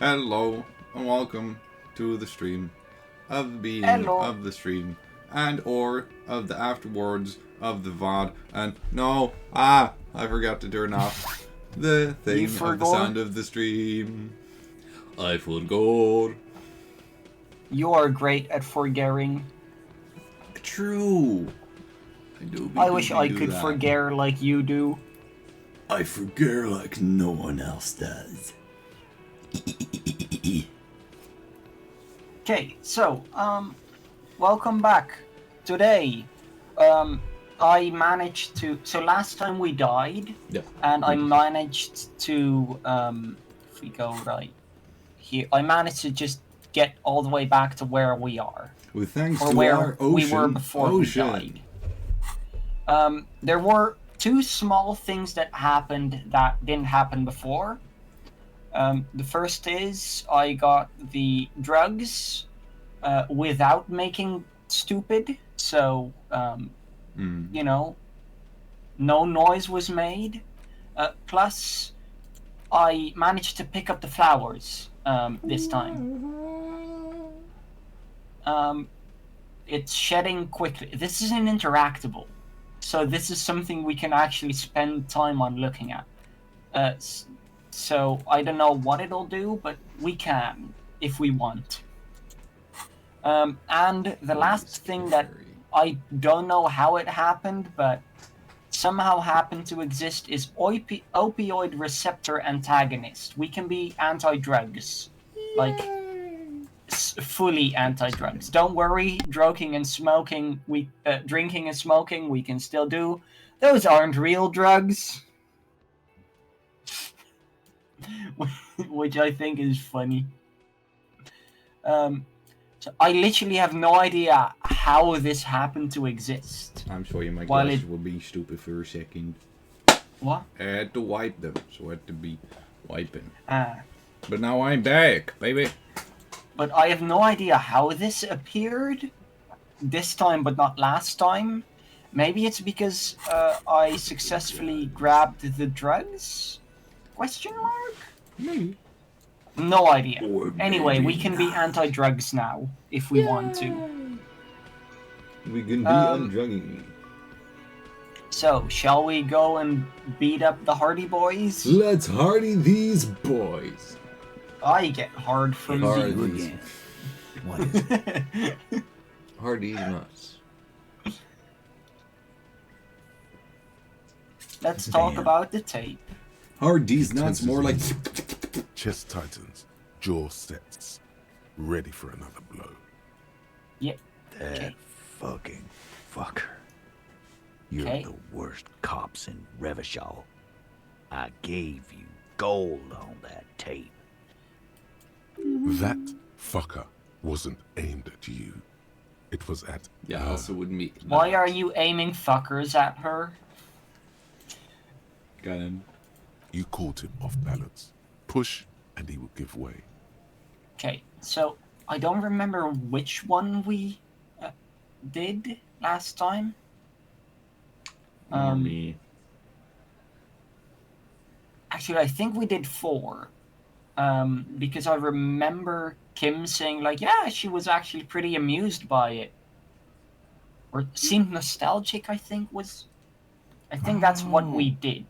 Hello, and welcome to the stream of the being Hello. of the stream and or of the afterwards of the VOD. And no, I forgot to turn off the You thing of the forgot? sound of the stream. I forgot. You are great at forgetting. True. I do. I wish I could that. forget like you do. I forget like no one else does. Okay, so, welcome back. Today, I managed to. So last time we died, Yeah. and I managed to, if we go right here, I managed to just get all the way back to where we are. With thanks Or to where our ocean. we were before we died. There were two small things that happened that didn't happen before. The first is I got the drugs without making stupid, so you know, no noise was made. Plus, I managed to pick up the flowers this time. It's shedding quickly. This is an interactable, so this is something we can actually spend time on looking at. So I don't know what it'll do, but we can if we want. And the last thing that I don't know how it happened, but somehow happened to exist is opioid receptor antagonist. We can be anti-drugs, like fully anti-drugs. Don't worry, drinking and smoking we can still do. Those aren't real drugs. Which I think is funny. So I literally have no idea how this happened to exist. I'm sorry, my While glasses will be stupid for a second. What? I had to wipe them, so I had to be wiping. Ah. But now I'm back, baby. But I have no idea how this appeared this time, but not last time. Maybe it's because I successfully grabbed the drugs? Question mark? Maybe. No idea. Or Anyway, we maybe can be not. anti-drugs now if we want to. We can be undrugging. So, shall we go and beat up the Hardy boys? Let's hardy these boys. I get hard from Hardies. What is it? Hardy's nuts. Let's talk Damn. about the tape. Hardy's nuts, more like. Chest tightens, jaw sets, ready for another blow. Yeah. That Okay. fucking fucker. You're Okay. the worst cops in Revachol. I gave you gold on that tape. That fucker wasn't aimed at you. It was at Yeah, her. also would me. Why are you aiming fuckers at her? Got him. You caught him off balance. Push and he will give way. Okay, so I don't remember which one we did last time. Me. Actually, I think we did 4. Because I remember Kim saying, like, yeah, she was actually pretty amused by it. Or seemed nostalgic, I think that's what we did.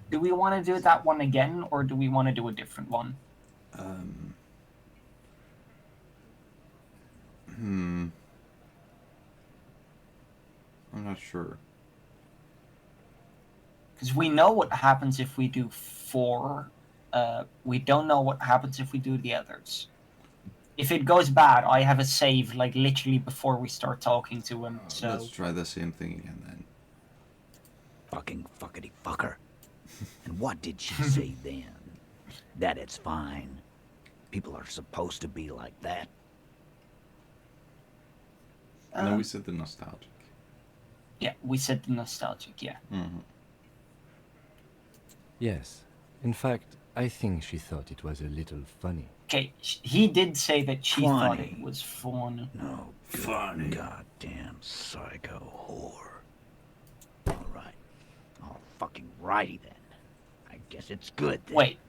Do we want to do that one again, or do we want to do a different one? I'm not sure. Because we know what happens if we do 4. We don't know what happens if we do the others. If it goes bad, I have a save, like, literally before we start talking to him, so... Let's try the same thing again then. Fucking fuckity fucker. And what did she say then? That it's fine. People are supposed to be like that. No, we said the nostalgic. Yeah, we said the nostalgic, yeah. Mm-hmm. Yes. In fact, I think she thought it was a little funny. Okay, he did say that she thought Funny. it was fun. No, Funny. goddamn psycho whore. All right. All fucking righty then. I guess it's good then. Wait,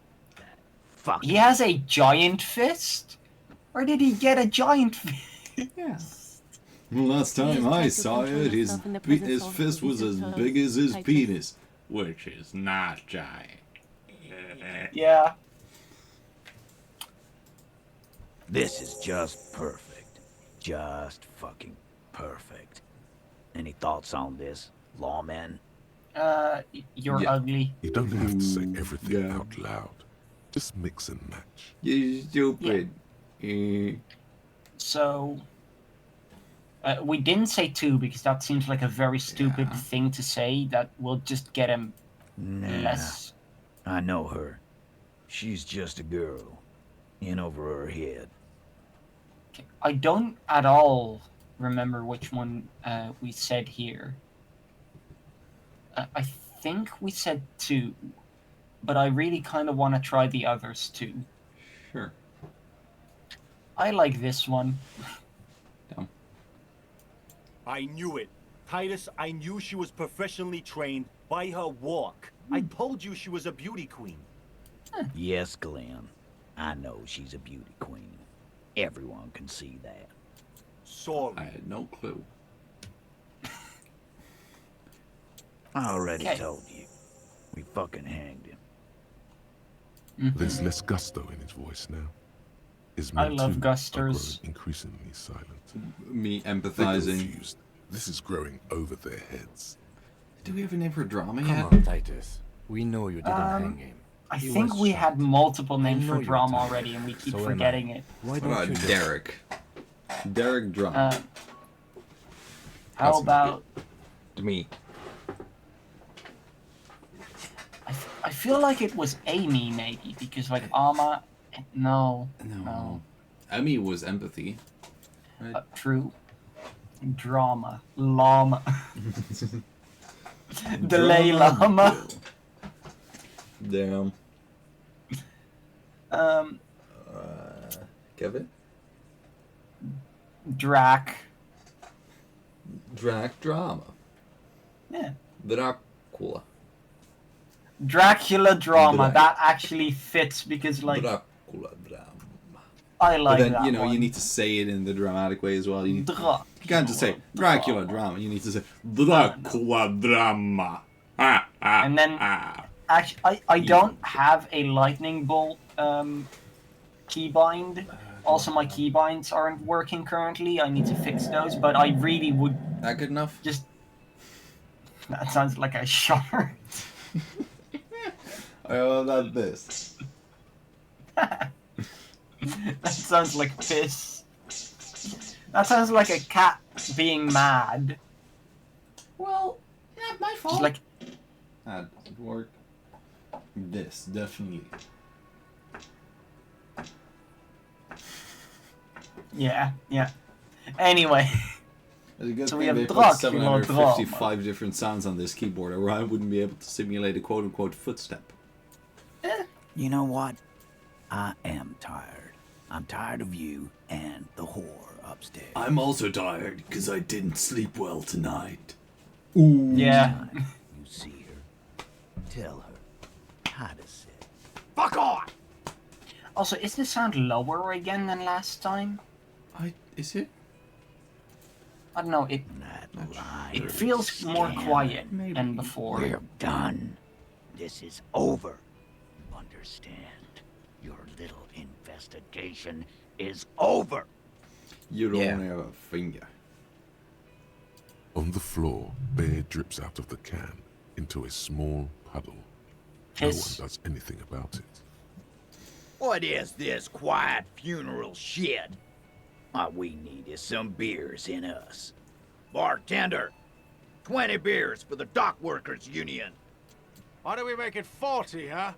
fucking... He has a giant fist? Where did he get a giant fist? Yeah. Last time I saw it, his fist was as big as his penis, which is not giant. Yeah. This is just perfect. Just fucking perfect. Any thoughts on this, lawman? You're Yeah. ugly. You don't have to say everything yeah. out loud. Just mix and match. You stupid. So, we didn't say 2 because that seems like a very stupid Yeah. thing to say that will just get him Nah, less. I know her. She's just a girl. In over her head. I don't at all remember which one we said here. I think we said 2, but I really kind of want to try the others too. Sure. I like this one. Damn. I knew it. Titus, I knew she was professionally trained by her walk. I told you she was a beauty queen. Yes, Glenn. I know she's a beauty queen. Everyone can see that. Sorry. I had no clue. I already Okay. told you. We fucking hanged him. There's less gusto in his voice now. His I men, love too, are gusters. growing increasingly silent. Me They're empathizing. confused. This is growing over their heads. Do we have a name for drama Come yet? on, Titus. We know you didn't hang him. I He think was we shot. had multiple names know for you're drama tired. already, and we keep So am I. forgetting it. Why What don't about you just... Derek? Derek Drama. How That's about? to me. I feel like it was Amy maybe because like Ama. No. No. Emmy was empathy. Right? True. Drama. Llama. Dalai Lama. Damn. Kevin? Drac. Drac Drama. Yeah. Dracula. Dracula drama. Drac. That actually fits because like Dracula Drama. I like But then, that you know, one. you need to say it in the dramatic way as well. You can't just say Dracula Dracula Drama. You need to say Dracula Drama. Ah, ah, And then- ah. Actually, I don't have a lightning bolt keybind. Also, my keybinds aren't working currently. I need to fix those, but I really would That good enough? just. That sounds like a shard. Oh, not this. That sounds like piss. That sounds like a cat being mad. Well, not my Just like, That doesn't work. This, definitely. yeah. Anyway, It's a good So we thing have they put Dracula 755 different sounds on this keyboard, or I wouldn't be able to simulate a quote-unquote footstep. You know what? I am tired. I'm tired of you and the whore upstairs. I'm also tired, because I didn't sleep well tonight. yeah. You see her. Tell her. Titus said. Fuck off! Also, is the sound lower again than last time? Is it? I don't know. That line. It feels more quiet than before. We're done. This is over. You understand? Your little investigation is over. You don't Yeah. have a finger. On the floor, beer drips out of the can into a small puddle. Piss. No one does anything about it. What is this quiet funeral shit? All we need is some beers in us. Bartender, 20 beers for the Dock Workers Union. Why do we make it 40, huh?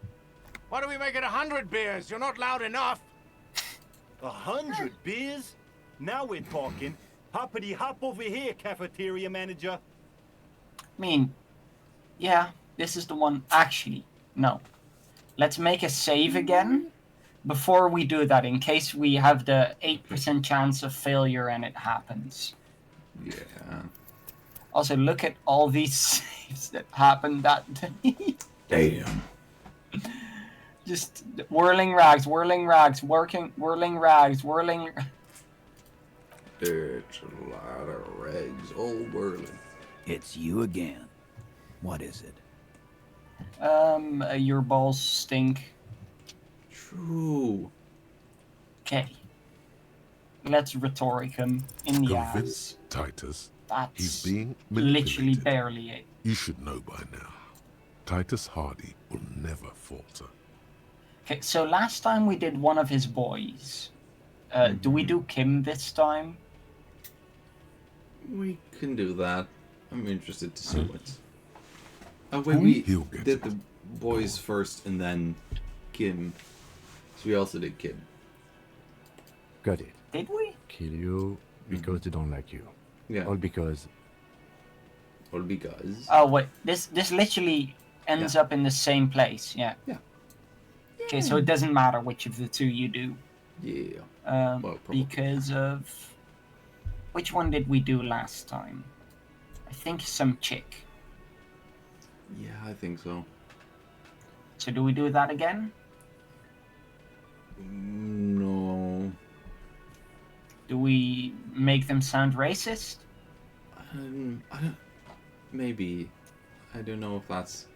Why do we make it 100 beers? You're not loud enough. 100 beers? Now we're talking. Hoppity hop over here, cafeteria manager. I mean, yeah, this is the one. Actually, no. Let's make a save again before we do that, in case we have the 8% chance of failure and it happens. Yeah. Also, look at all these saves that happened that day. Damn. Just whirling rags, whirling rags, whirling rags, whirling. It's a lot of rags all whirling. It's you again. What is it? Your balls stink. True. Okay. Let's rhetoric him in the Convince ass. Titus That's he's being literally manipulated. barely it. You should know by now. Titus Hardy will never falter. Okay, so last time we did one of his boys. Do we do Kim this time? We can do that. I'm interested to see what's. Oh wait, we He'll get did it. the boys first and then Kim. So we also did Kim. Got it. Did we? Kill you because they don't like you. Yeah. All because Well, because. Oh wait, this literally ends Yeah. up in the same place. Yeah. Yeah. Okay, so it doesn't matter which of the two you do. Yeah. Um, Well, probably. because of which one did we do last time? I think some chick. Yeah, I think so. So do we do that again? No. Do we make them sound racist? I don't. Maybe. I don't know if that's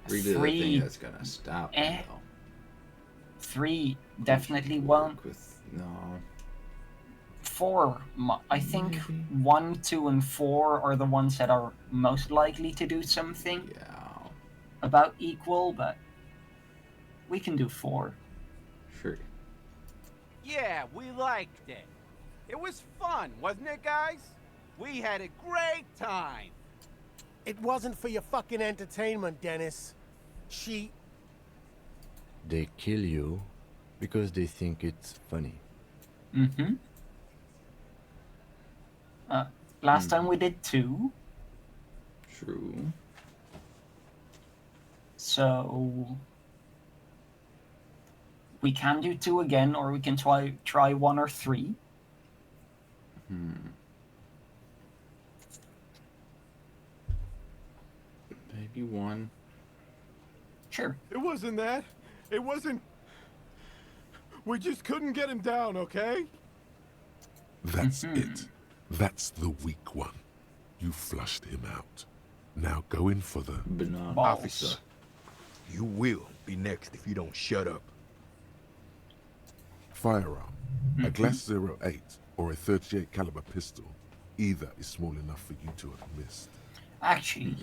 really the Three, thing that's gonna stop me, eh, though. 3 definitely Work won't. With, no. 4, I think Maybe. 1, 2, and 4 are the ones that are most likely to do something Yeah. about equal, but we can do 4. Sure. Yeah, we liked it. It was fun, wasn't it, guys? We had a great time. It wasn't for your fucking entertainment, Dennis. they kill you because they think it's funny. Mm-hmm. Last time we did 2, True. so we can do 2 again, or we can try 1 or 3. Maybe 1. Sure. It wasn't that. It wasn't. We just couldn't get him down, okay? That's it. That's the weak one. You flushed him out. Now go in for the... Banana. Balls. Officer, you will be next if you don't shut up. Firearm, a Glass 08 or a 38 caliber pistol. Either is small enough for you to have missed. Actually,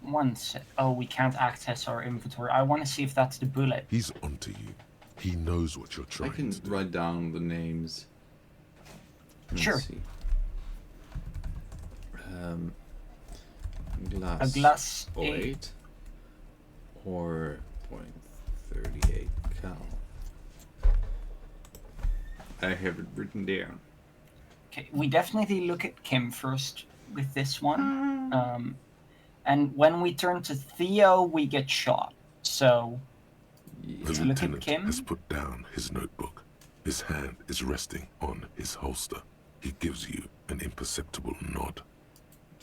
one sec. Oh, we can't access our inventory. I want to see if that's the bullet. He's onto you. He knows what you're I trying can to do. write down the names. Let's Sure. see. Glass. A glass 08 or .38 cal. I have it written down. Okay, we definitely look at Kim first with this one. And when we turn to Theo, we get shot. So, The look at lieutenant Kim. has put down his notebook. His hand is resting on his holster. He gives you an imperceptible nod.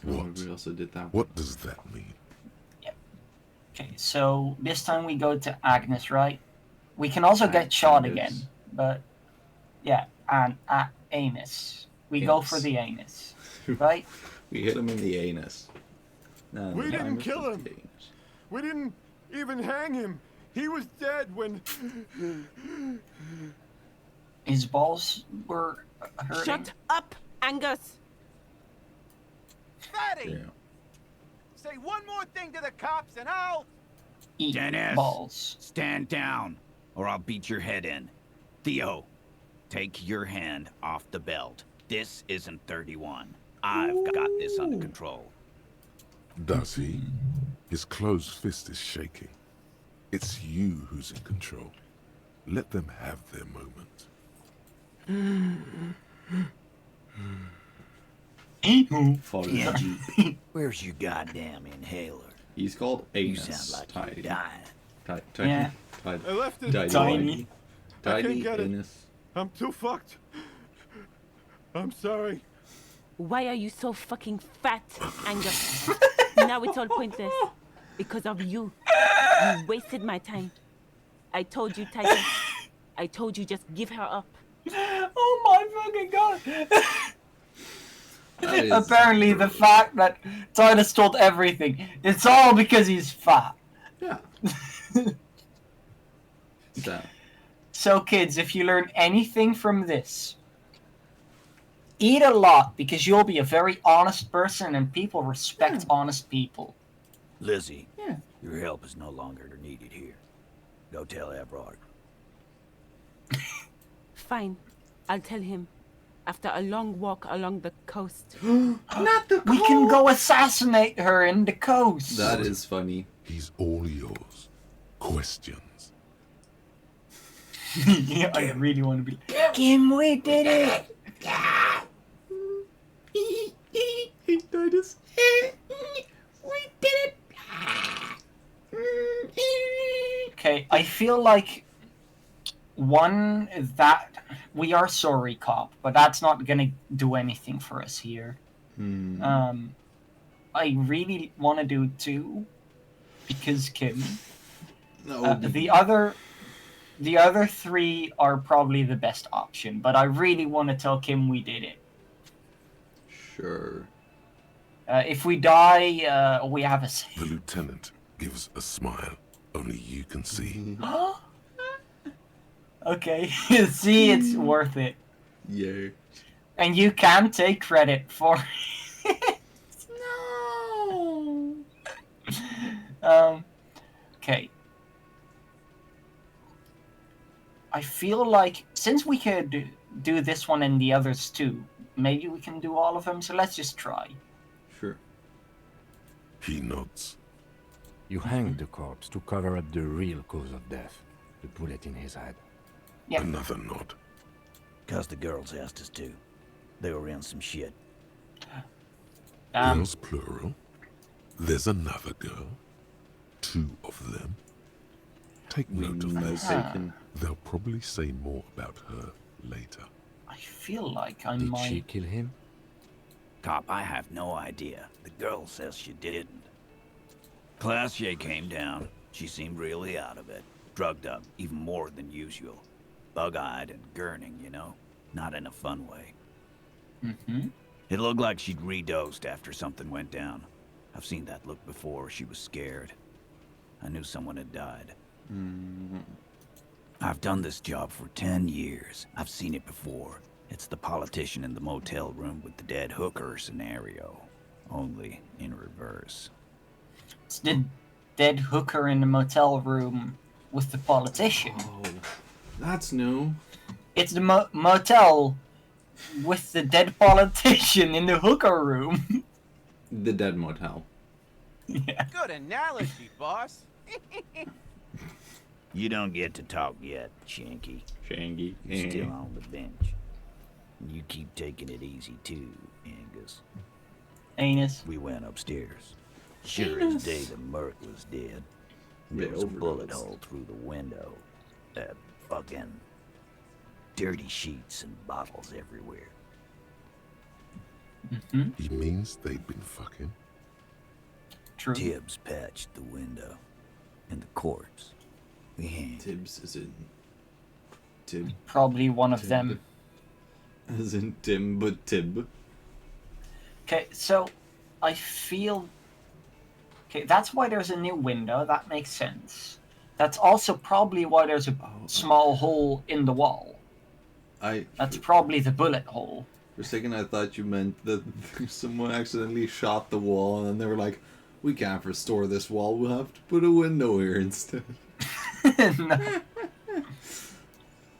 Oh, What? we also did that. What does that mean? okay, so this time we go to Agnes, right? We can also get shot again, Agnes. but yeah, and anus. We go for Anus. the anus, right? We hit him in the anus. No, We the didn't diamond kill was him. the anus. We didn't even hang him. He was dead when. His balls were hurting. Shut up, Angus! Fatty! Yeah. Say one more thing to the cops and I'll. Eat Dennis. balls. Stand down, or I'll beat your head in. Theo, take your hand off the belt. This isn't 31. I've got this under control. Does he? His closed fist is shaking. It's you who's in control. Let them have their moment. Falling Yeah. asleep. Where's your goddamn inhaler? He's called You anus. sound like Tidy. you're dying. Tiny. Yeah. Tidy. I left it Tidy. Tiny. I can't Tidy get it. anus. I'm too fucked. I'm sorry. Why are you so fucking fat, Angus? Now it's all pointless. Because of you. You wasted my time. I told you, Titus. I told you just give her up. Oh my fucking god! That is Apparently, the brutal. fact that Titus told everything, it's all because he's fat. Yeah. So, So, kids, if you learn anything from this, eat a lot because you'll be a very honest person and people respect honest people. Lizzie, yeah. your help is no longer needed here. Go tell Evrard. Fine. I'll tell him. After a long walk along the coast. Not the We can go assassinate her in the coast. That is funny. He's all yours. Questions. Yeah, I really want to be. Kim, we did it. Titus. We did it. Okay, I feel like one that we are sorry, cop, but that's not gonna do anything for us here. I really want to do two because Kim. The other three are probably the best option, but I really want to tell Kim we did it. Sure. If we die, we have a save. The lieutenant gives a smile only you can see. Okay, see, it's worth it. Yeah. And you can take credit for it. No. Okay. I feel like since we could do this one and the others too, maybe we can do all of them. So let's just try. Sure. He nods. You hanged the corpse to cover up the real cause of death. The bullet in his head. Yeah. Another nod. 'Cause the girls asked us to. They were in some shit. Girls plural. There's another girl. 2 of them. Take note of this. They'll probably say more about her later. I feel like I Did might. she kill him? Cop, I have no idea. The girl says she didn't. Classier came down. She seemed really out of it. Drugged up, even more than usual. Bug-eyed and gurning, you know? Not in a fun way. Mm-hmm. It looked like she'd redosed after something went down. I've seen that look before. She was scared. I knew someone had died. I've done this job for 10 years. I've seen it before. It's the politician in the motel room with the dead hooker scenario. Only in reverse. It's the dead hooker in the motel room with the politician. Oh, that's new. It's the motel with the dead politician in the hooker room. The dead motel. Yeah. Good analogy, boss. You don't get to talk yet, Shanky. Shangy. You're still on the bench. You keep taking it easy too, Angus. Anus. We went upstairs. Sure as day the Merc was dead. There was a bullet hole through the window. Fucking dirty sheets and bottles everywhere. Mm-hmm. He means they'd been fucking. True. Tibbs patched the window. And the corpse. We hanged. Tibbs is in. Tib. Probably one of Tib. them. As in Tim, but Tib. Okay, so I feel. Okay, that's why there's a new window. That makes sense. That's also probably why there's a small hole in the wall. That's probably the bullet hole. For a second, I thought you meant that someone accidentally shot the wall, and then they were like, "We can't restore this wall. We'll have to put a window here instead."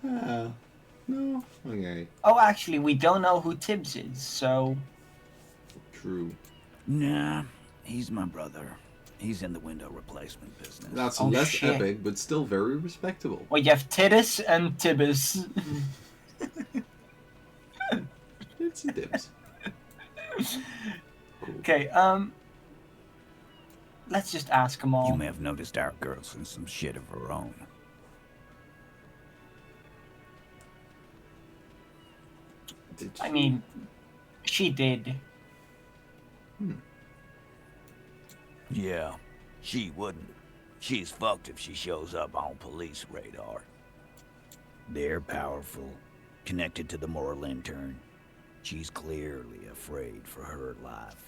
No. No. Okay. Oh, actually, we don't know who Tibbs is, so. True. Nah, he's my brother. He's in the window replacement business. That's Oh, less shit. epic, but still very respectable. Well, you have Titus and Tibbs. It's a Tibbs. Okay, let's just ask them all. You may have noticed our girl's in some shit of her own. I mean, she did. Yeah, she wouldn't. She's fucked if she shows up on police radar. They're powerful, connected to the moral intern. She's clearly afraid for her life.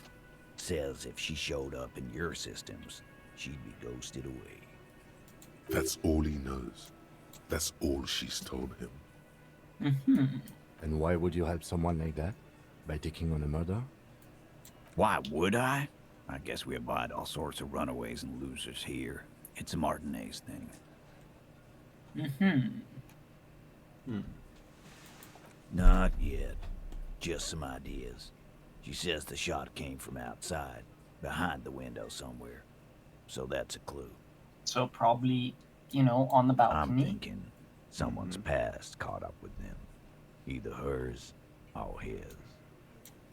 Says if she showed up in your systems, she'd be ghosted away. That's all he knows. That's all she's told him. And why would you help someone like that? By taking on a murder? Why would I? I guess we abide all sorts of runaways and losers here. It's a Martinez thing. Not yet. Just some ideas. She says the shot came from outside, behind the window somewhere. So that's a clue. So probably, you know, on the I'm balcony. thinking someone's past caught up with them. Either hers or his.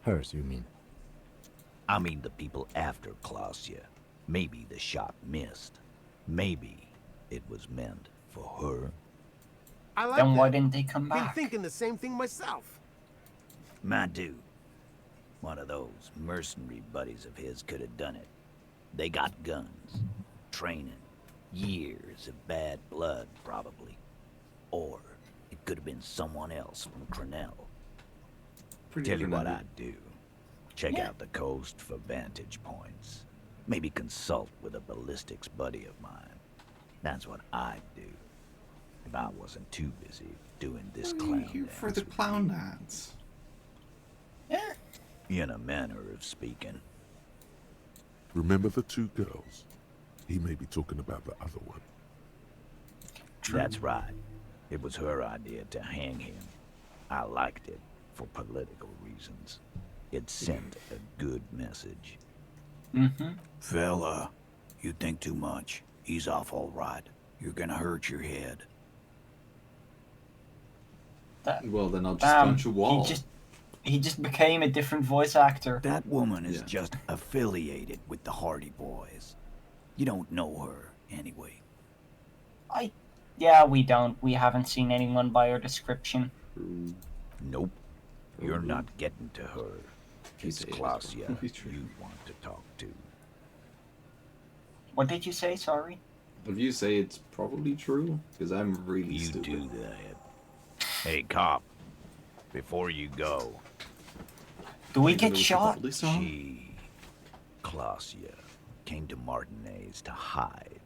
Hers, you mean? I mean the people after Klausya. Maybe the shot missed. Maybe it was meant for her. I like Then that. why didn't they come Been back? thinking the same thing myself. My dude. One of those mercenary buddies of his could have done it. They got guns, training, years of bad blood, probably. Or it could have been someone else from Crenell. Tell you what I'd do. Check out the coast for vantage points. Maybe consult with a ballistics buddy of mine. That's what I'd do. If I wasn't too busy doing this What are clown you here for dance the with clown dance? Yeah. you. In a manner of speaking. Remember the two girls? He may be talking about the other one. That's right. It was her idea to hang him. I liked it for political reasons. It sent a good message. Fella, you think too much. He's off all right. You're gonna hurt your head. Well, then I'll just punch a wall. He just became a different voice actor. That woman is just affiliated with the Hardy boys. You don't know her, anyway. Yeah, we don't. We haven't seen anyone by her description. Nope. You're not getting to her. It's say it's Klausya probably true. you want to talk to. What did you say? Sorry. If you say it's probably true, because I'm really You stupid. do that. Hey, cop. Before you go, Do we Maybe get it was the shot? Bartley song? she, Klausya, came to Martinez to hide.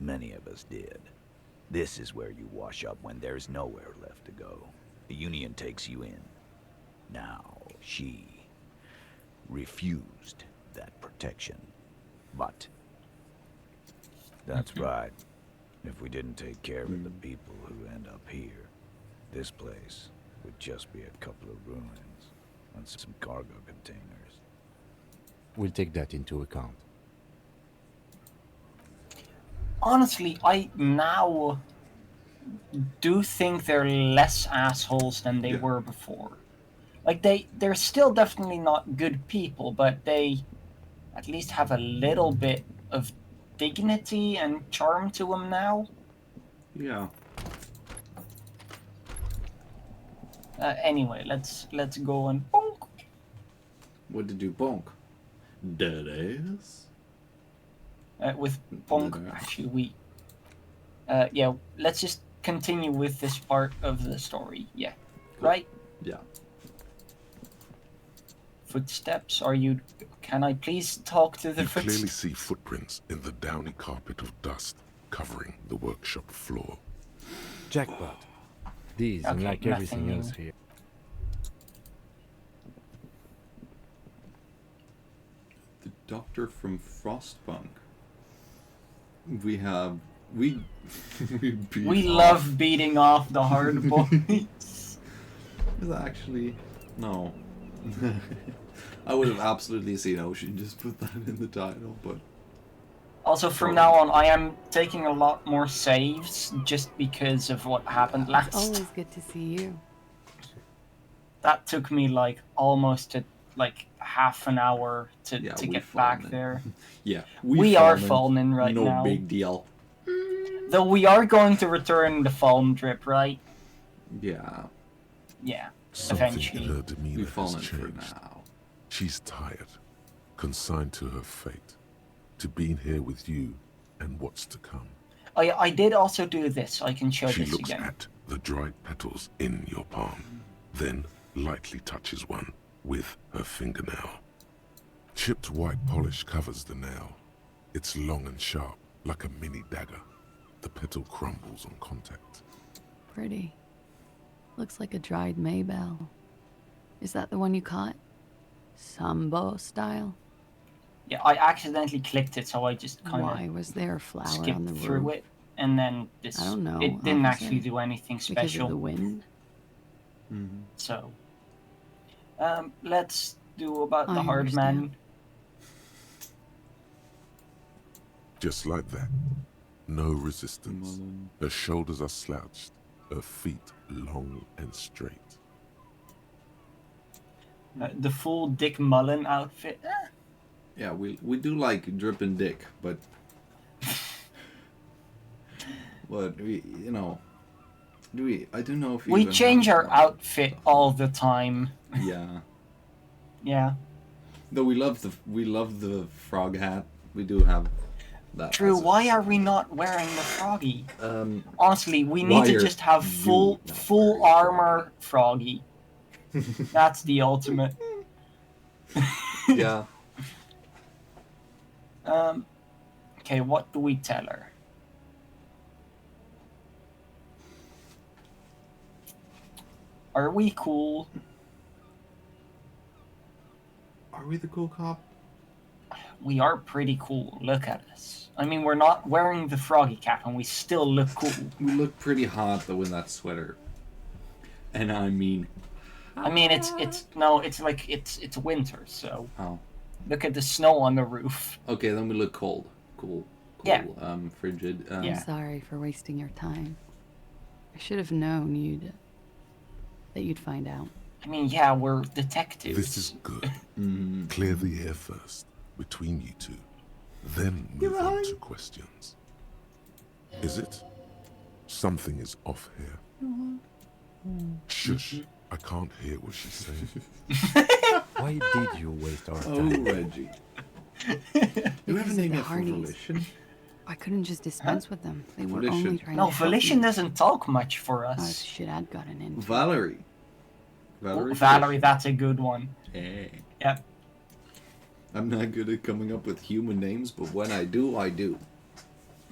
Many of us did. This is where you wash up when there's nowhere left to go. The Union takes you in. Now, she refused that protection. But that's right. If we didn't take care of the people who end up here, this place would just be a couple of ruins and some cargo containers. We'll take that into account. Honestly, I now do think they're less assholes than they were before. Like, they're still definitely not good people, but they at least have a little bit of dignity and charm to them now. Yeah. Anyway, let's go and bonk. What did you bonk? Dead ass? With bonk, Dead ass. actually, yeah, let's just continue with this part of the story. Yeah, right? Yeah. Footsteps? Are you... Can I please talk to the You clearly footsteps? see footprints in the downy carpet of dust covering the workshop floor. Jackpot. These, Okay, unlike everything nothing else here. The doctor from Frostpunk. We have... We beat We off- love beating off the hard boys. Is that actually... No. I would have absolutely seen Ocean just put that in the title, but... Also, from now on, I am taking a lot more saves just because of what happened last. Always good to see you. That took me like almost half an hour to we get back fallen. there. Yeah, We are falling right no now. big deal. Though we are going to return the foam drip, right? Yeah, Yeah, Something in eventually. her demeanor we've has fallen for changed. now. She's tired, consigned to her fate, to being here with you and what's to come. I did also do this. I can show She this looks again. at the dried petals in your palm, then lightly touches one with her fingernail. Chipped white polish covers the nail. It's long and sharp, like a mini dagger. The petal crumbles on contact. Pretty. Looks like a dried maybell. Is that the one you caught? Sambo style? Yeah, I accidentally clicked it, so I just kind Why of was there a flower skipped on the through roof? it, and then this. I don't know, It didn't officer. actually do anything Because of special. the wind? So, let's do about I the hard man. understand. Just like that. No resistance. Her shoulders are slouched, her feet long and straight. The full Dick Mullen outfit. Yeah, we do like dripping dick, but we, you know, do we? I don't know if We even change have our one. outfit all the time. Yeah. Yeah. Though we love the frog hat. We do have that. True. as a- Why are we not wearing the froggy? Honestly, we need why to are just have you full not wearing armor froggy. That's the ultimate. Yeah. Okay, what do we tell her? Are we cool? Are we the cool cop? We are pretty cool. Look at us. I mean, we're not wearing the froggy cap, and we still look cool. We look pretty hot though in that sweater. And I mean, it's winter, so oh, look at the snow on the roof. okay, then we look cold, cool, Yeah. frigid. Yeah. I'm sorry for wasting your time. I should have known that you'd find out. I mean, yeah, we're detectives. This is good. Clear the air first, between you two. Then move on to questions. Is it? Something is off here. Shush. I can't hear what she's saying. Why did you waste our Oh, time? Reggie. You have a Because of name the yet for Hardies. Volition? I couldn't just dispense with them. They were Volition. only trying No, to help Volition me. doesn't talk much for Oh, us. shit, I'd gotten in. Valerie. Valerie, Valerie. that's a good one. Fish. Yep. I'm not good at coming up with human names, but when I do, I do.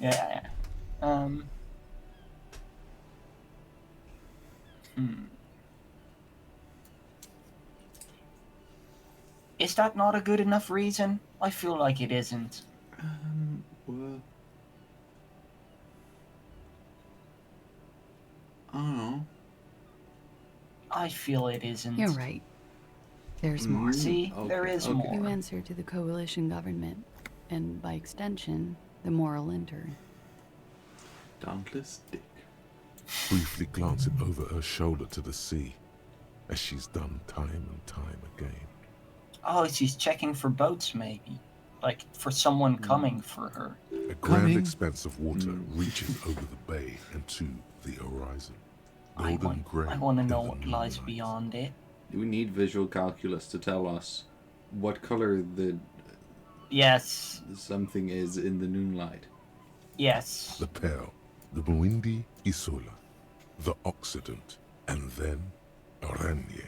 Yeah. Is that not a good enough reason? I feel like it isn't. Well, I don't know. I feel it isn't. You're right. There's more. See, Okay, there is okay. more. You answer to the coalition government, and by extension, the moral intern. Dauntless Dick. Briefly glancing over her shoulder to the sea, as she's done time and time again. Oh, she's checking for boats, maybe. Like, for someone coming for her. A grand Coming. expanse of water reaches over the bay and to the horizon. Golden grey. I want to in know the what lies moonlight. beyond it. We need visual calculus to tell us what color the Yes. something is in the moonlight. Yes. The Pale, the Muindi Isola, the Occident, and then Aranye,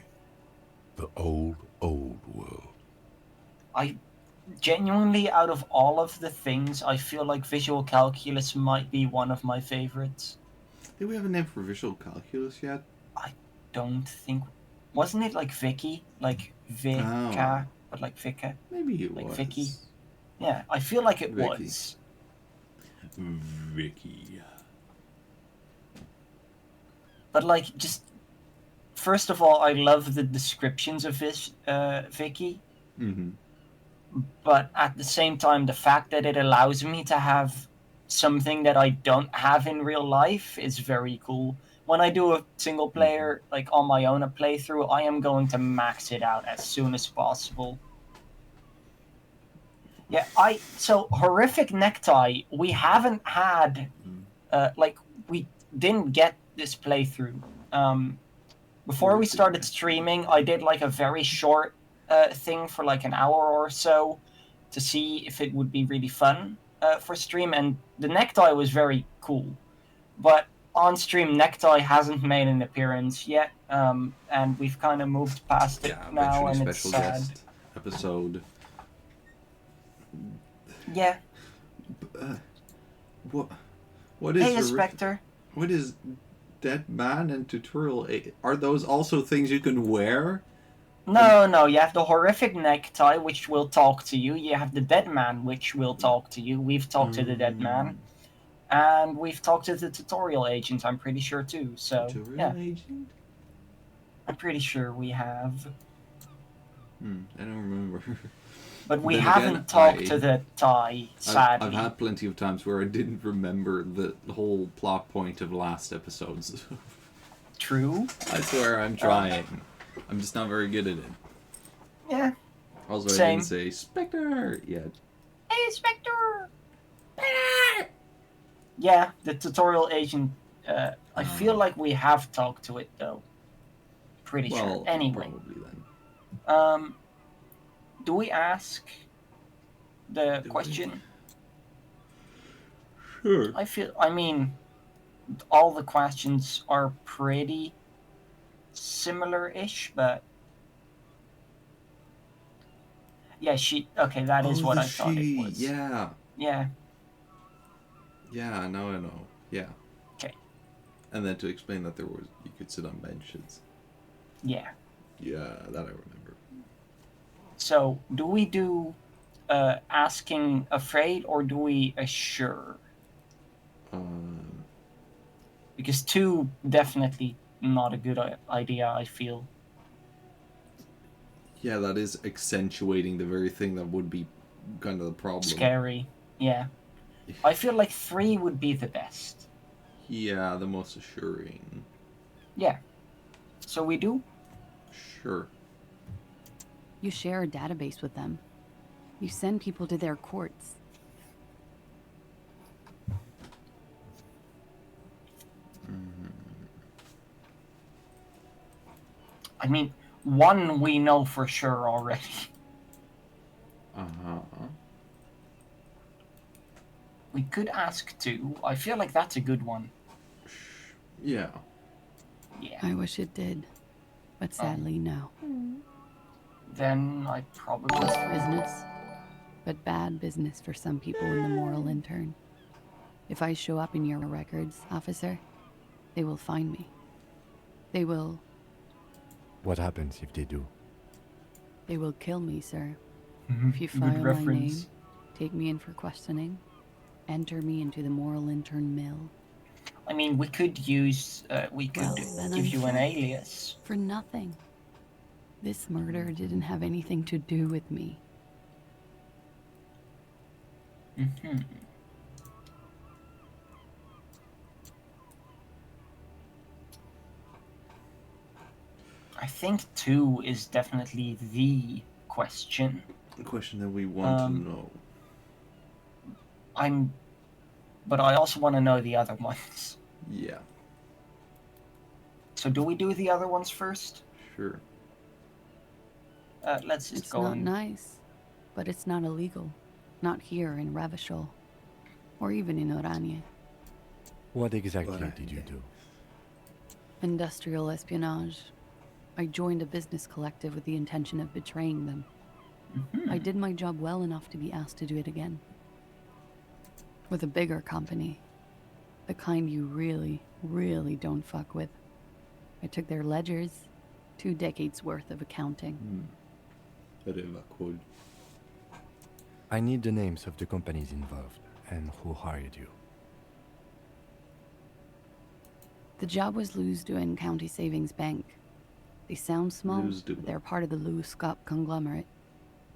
the old world. I genuinely, out of all of the things, I feel like visual calculus might be one of my favorites. Did we have a name for visual calculus yet? Don't think. Wasn't it like Vicky? Like Vika? But like Vika? Maybe it Like was. Vicky? Yeah, I feel like it Vicky. was. Vicky. But like, just first of all, I love the descriptions of this Vicky. Mm-hmm. But at the same time, the fact that it allows me to have something that I don't have in real life is very cool. When I do a single player, like on my own, a playthrough, I am going to max it out as soon as possible. Yeah, so horrific necktie. We haven't had, we didn't get this playthrough. Before we started streaming, I did like a very short thing for like an hour or so to see if it would be really fun. for stream, and the necktie was very cool. But on stream, necktie hasn't made an appearance yet, and we've kind of moved past it Yeah, now, eventually and it's special sad. guest episode. Yeah. What is Hey, horrific- Inspector. What is Dead Man and Tutorial 8? Are those also things you can wear? No, you have the horrific necktie, which will talk to you. You have the dead man, which will talk to you. We've talked to the dead man. And we've talked to the tutorial agent, I'm pretty sure, too. So, Tutorial agent? I'm pretty sure we have. I don't remember. But we Then haven't again, talked to the tie, sadly. I've had plenty of times where I didn't remember the whole plot point of last episodes. True. I swear I'm trying. I'm just not very good at it. Yeah. Also, Same. I didn't say Spectre yet. Hey, Spectre! Yeah, the tutorial agent. I feel like we have talked to it, though. Pretty Well, sure. Anyway. probably then. Do we ask the question? Sure. I mean, all the questions are pretty similar-ish, but yeah, okay, that is what I thought it was. Yeah. Yeah. Yeah, now I know. Yeah. Okay. And then to explain that you could sit on benches. Yeah. Yeah, that I remember. So, do we do asking afraid or do we assure? Because 2 definitely not a good idea, I feel. Yeah, that is accentuating the very thing that would be kind of the problem. Scary, yeah. I feel like 3 would be the best. Yeah, the most assuring. Yeah. So we do? Sure. You share a database with them. You send people to their courts. I mean, 1 we know for sure already. We could ask 2. I feel like that's a good one. Yeah. Yeah. I wish it did, but sadly, no. Then I probably... Just business, but bad business for some people in the moral intern. If I show up in your records, officer, they will find me. They will... What happens if they do? They will kill me, sir. If you Good file my name, reference. take me in for questioning, enter me into the moral intern mill. I mean, we could use... we could Well, then give I'm you an fucked. alias. For nothing. This murder didn't have anything to do with me. I think 2 is definitely the question. The question that we want to know. But I also want to know the other ones. Yeah. So do we do the other ones first? Sure. Let's just It's go not and... nice, but it's not illegal. Not here in Ravishol, or even in Oranje. What exactly did you do? Industrial espionage. I joined a business collective with the intention of betraying them. I did my job well enough to be asked to do it again. With a bigger company. The kind you really, really don't fuck with. I took their ledgers, 2 decades worth of accounting. I need the names of the companies involved and who hired you. The job was Lusduin County Savings Bank. They sound small, but they're part of the Luscop conglomerate.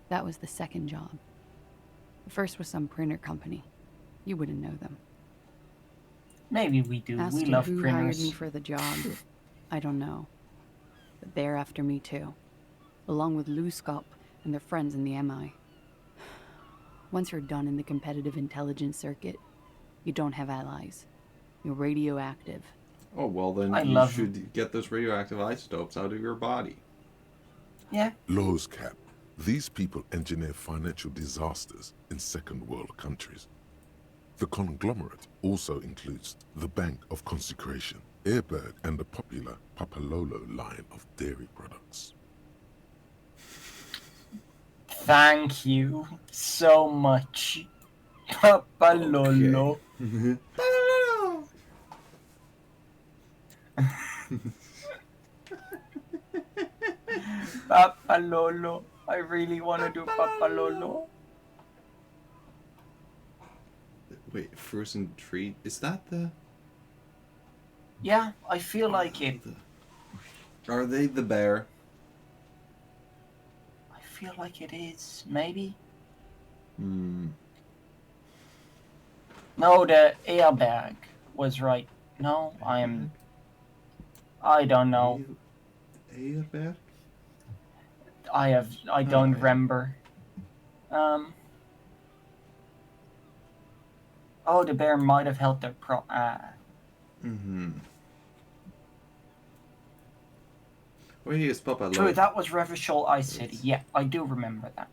That was the second job. The first was some printer company. You wouldn't know them. Maybe we do. As We to love who printers. hired me for the job, I don't know. But they're after me too. Along with Luscop and their friends in the MI. Once you're done in the competitive intelligence circuit, you don't have allies. You're radioactive. Oh, well then I you love should get those radioactive isotopes out of your body. Yeah. Lowe's Cap. These people engineer financial disasters in second world countries. The conglomerate also includes the Bank of Consecration, Airberg, and the popular Papalolo line of dairy products. Thank you so much, Papalolo. Papalolo. I really want to do Papalolo. Wait, frozen treat? Is that the... Yeah, I feel like it. Are they the bear? I feel like it is, maybe? Hmm. No, the airbag was right. No, I don't know. Airbag? I don't remember. Oh, the bear might have held their Where is Papa? True, that was Revachol Ice City. Yeah, I do remember that.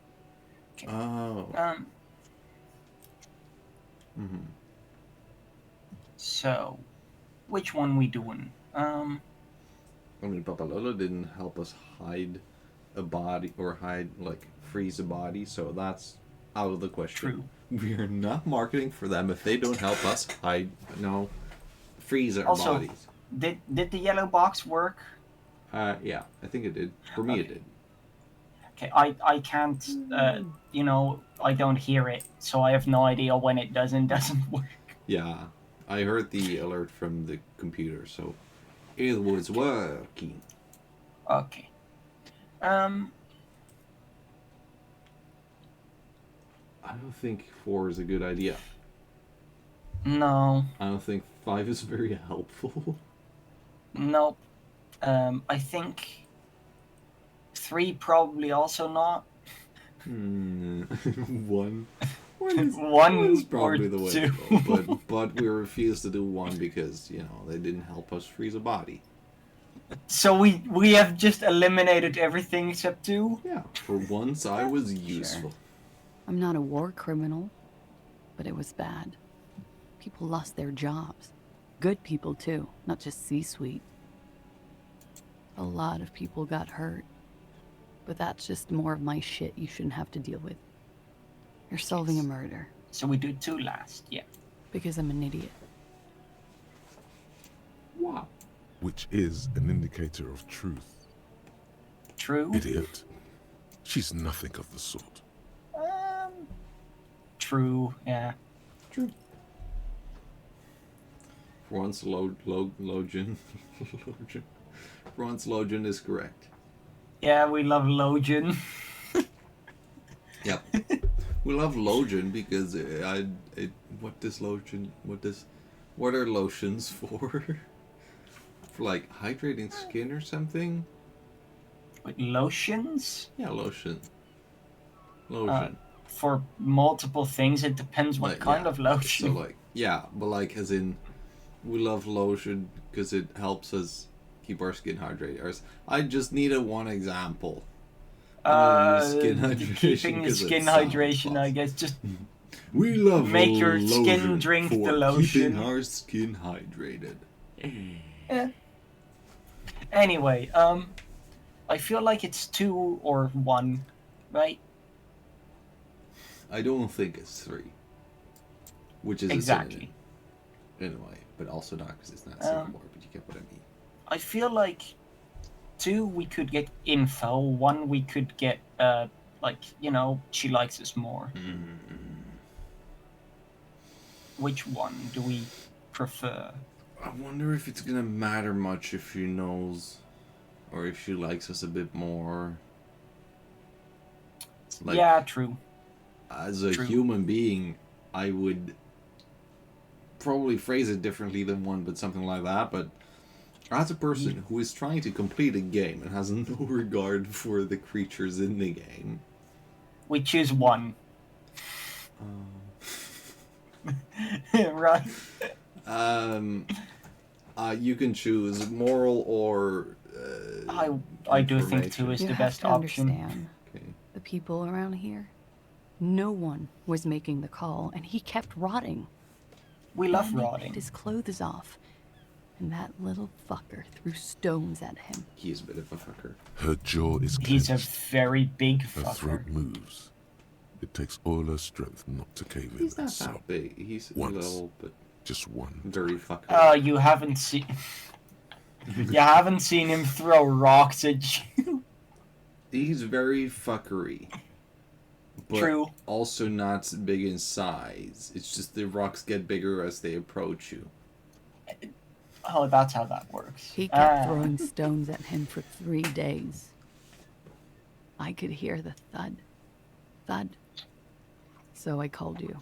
Okay. Oh. So, which one we doing? I mean, Papa Lolo didn't help us hide a body or freeze a body, so that's out of the question. True. We are not marketing for them if they don't help us freeze our Also, bodies. Did the yellow box work? Yeah, I think it did. For me, it did. Okay, I can't, I don't hear it, so I have no idea when it doesn't work. Yeah, I heard the alert from the computer, so it was working. Okay. I don't think 4 is a good idea. No. I don't think 5 is very helpful. Nope. I think 3 probably also not. 1. One is probably or the way 2. to go, but we refuse to do 1 because they didn't help us freeze a body. So we have just eliminated everything except 2? Yeah, for once I was useful. Sure. I'm not a war criminal, but it was bad. People lost their jobs. Good people too, not just C-suite. A lot of people got hurt. But that's just more of my shit you shouldn't have to deal with. You're solving a murder. So we do 2 last, yeah. Because I'm an idiot. Wow. Which is an indicator of truth. True. Idiot. She's nothing of the sort. True, yeah. True. For once, Logan. For once, Logan is correct. Yeah, we love Logan. Yep. We love Logan because what are lotions for? For like hydrating skin or something? Like lotions? Yeah, lotion. For multiple things, it depends what kind of lotion. So but as in, we love lotion because it helps us keep our skin hydrated. I just needed one example. Skin hydration. Keeping the skin hydration, I guess. Just we love make your skin drink the lotion. Keeping our skin hydrated. Yeah. Anyway, I feel like it's 2 or 1, right? I don't think it's 3. Which is exactly. Anyway, but also not because it's not anymore, but you get what I mean. I feel like 2 we could get info, 1 we could get she likes us more. Which one do we prefer? I wonder if it's gonna matter much if she knows or if she likes us a bit more. Yeah, true. As a human being, I would probably phrase it differently than 1, but something like that. But as a person who is trying to complete a game and has no regard for the creatures in the game, we choose 1. Right. You can choose moral or. I do think 2 is the best option. Understand. Okay. The people around here. No one was making the call, and he kept rotting. We love Then they rotting. ripped his clothes off, and that little fucker threw stones at him. He's a bit of a fucker. Her jaw is He's a clenched. very big Her fucker. throat moves. It takes all her strength not to cave in He's and not sob. that big. He's a Once. little bit Just one. very fucker. Oh, you haven't seen... you haven't seen him throw rocks at you. He's very fuckery. But True. also not big in size. It's just the rocks get bigger as they approach you. Oh, that's how that works. He kept throwing stones at him for 3 days. I could hear the thud. Thud. So I called you.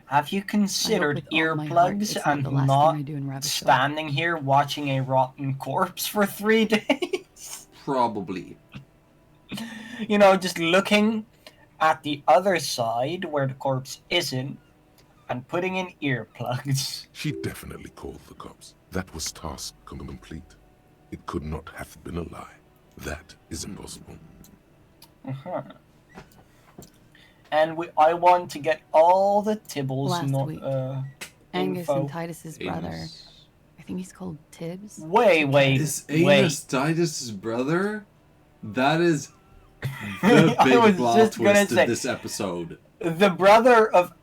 Have you considered with all my heart earplugs it's not and the last not thing I do in Ravishaw. standing here watching a rotten corpse for 3 days? Probably. You know, just looking at the other side where the corpse isn't and putting in earplugs. She definitely called the cops. That was task complete. It could not have been a lie. That is impossible. And I want to get all the Tibbles Last week, Angus info. and Titus's brother. Anus. I think he's called Tibbs. Wait. Is Anus Titus's brother? That is the I big was plot just gonna twist say- of this episode. The brother of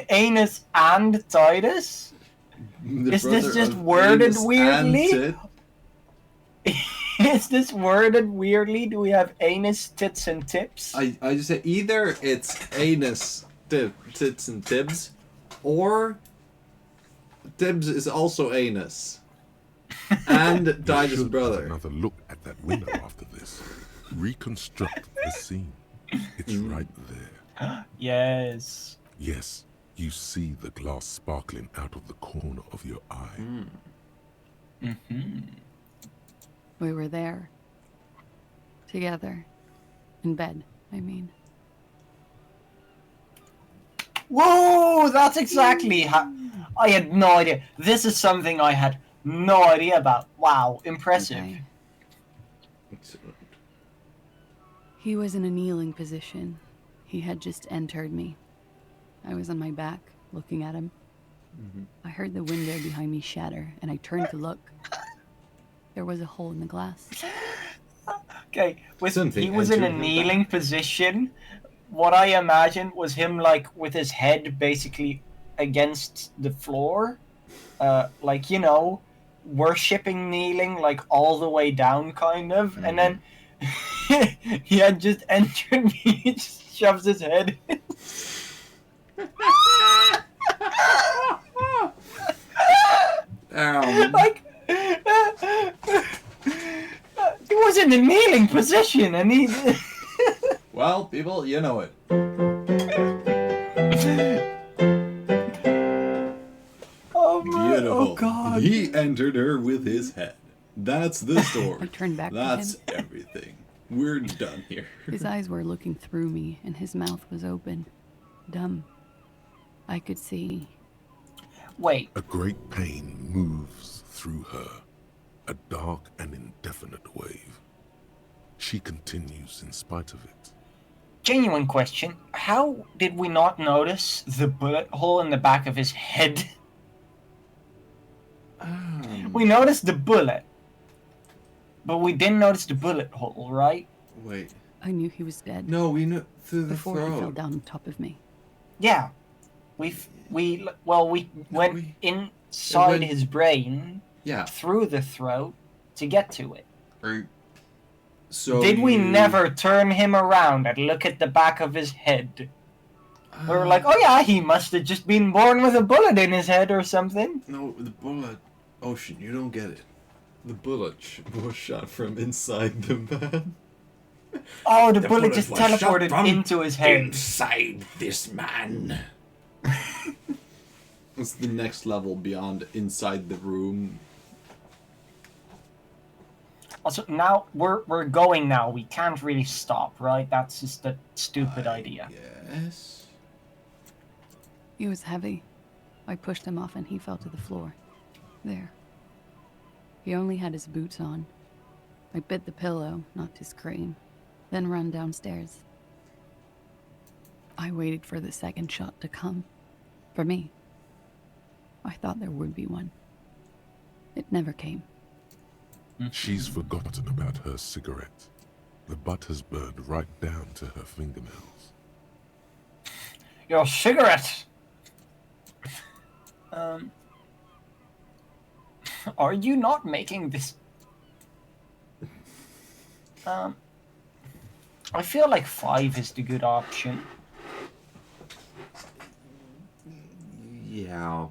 Anus and Titus? The Is this brother just of worded Anus and weirdly? Tit. Is this worded weirdly? Do we have anus, tits, and tips? I just say either it's Anus, Tits, and Tibbs, or Tibbs is also Anus. And You Titus' should have brother. another look at that window after this. Reconstruct the scene. It's right there. Yes. Yes, you see the glass sparkling out of the corner of your eye. Mm-hmm. We were there. Together. In bed, I mean. Whoa! That's exactly how... I had no idea. This is something I had no idea about. Wow, impressive. Okay. Excellent. He was in a kneeling position. He had just entered me. I was on my back, looking at him. I heard the window behind me shatter, and I turned to look. There was a hole in the glass. Okay, Something he was in a entered her kneeling position. What I imagined was him, like, with his head basically against the floor. Like, you know, worshipping kneeling, like, all the way down, kind of. And then he had just entered me. He just shoves his head in. Like, he was in a kneeling position, and he... Well, people, you know it. Oh my! Beautiful. Oh God! He entered her with his head. That's the story. I turned back to That's him. everything. We're done here. His eyes were looking through me, and his mouth was open. Dumb. I could see. Wait. A great pain moves through her, a dark and indefinite wave. She continues in spite of it. Genuine question. How did we not notice the bullet hole in the back of his head? We noticed the bullet. But we didn't notice the bullet hole, right? Wait. I knew he was dead. No, we knew through the before he fell throat. down on top of me. Yeah. We went inside went- his brain, Yeah. through the throat, to get to it. So Did we you- never turn him around and look at the back of his head? We were like, oh yeah, he must have just been born with a bullet in his head or something. No, the bullet. Ocean, you don't get it. The bullet was shot from inside the man. Oh, the bullet just was shot teleported from into his head. Inside this man. It's the next level beyond inside the room. Also, now we're going now. We can't really stop, right? That's just a stupid idea. Yes. He was heavy. I pushed him off and he fell to the floor. There. He only had his boots on. I bit the pillow, knocked his cream, then ran downstairs. I waited for the second shot to come. For me. I thought there would be one. It never came. She's forgotten about her cigarette. The butt has burned right down to her fingernails. Your cigarette! Are you not making this... I feel like 5 is the good option. Yeah.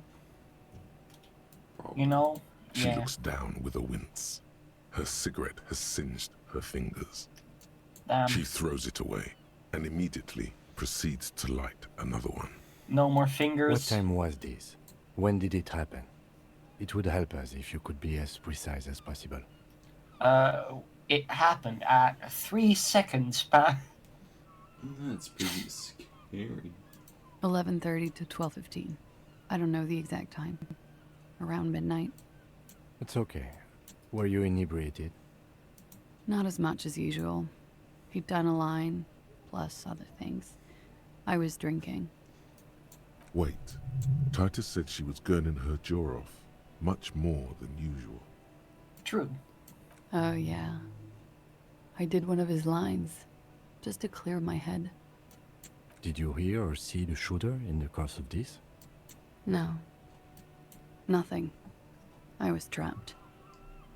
You know? She Yeah. looks down with a wince. Her cigarette has singed her fingers. She throws it away and immediately proceeds to light another one. No more fingers. What time was this? When did it happen? It would help us if you could be as precise as possible. It happened at 3 seconds back. That's pretty scary. 11:30 to 12:15. I don't know the exact time. Around midnight. It's okay. Were you inebriated? Not as much as usual. He'd done a line, plus other things. I was drinking. Wait. Titus said she was gurning her jaw off, much more than usual. True. Oh, yeah. I did one of his lines, just to clear my head. Did you hear or see the shooter in the course of this? No. Nothing. I was trapped.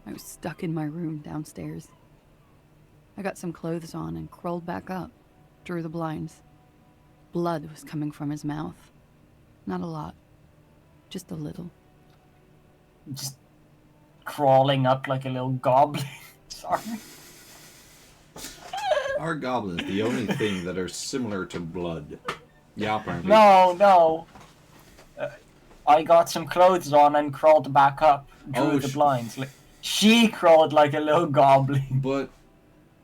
I was stuck in my room downstairs. I got some clothes on and crawled back up, drew the blinds. Blood was coming from his mouth. Not a lot. Just a little. Just crawling up like a little goblin. Sorry. Are goblins the only thing that are similar to blood? Yeah, apparently. No. I got some clothes on and crawled back up, drew the sh- blinds. She crawled like a little goblin. But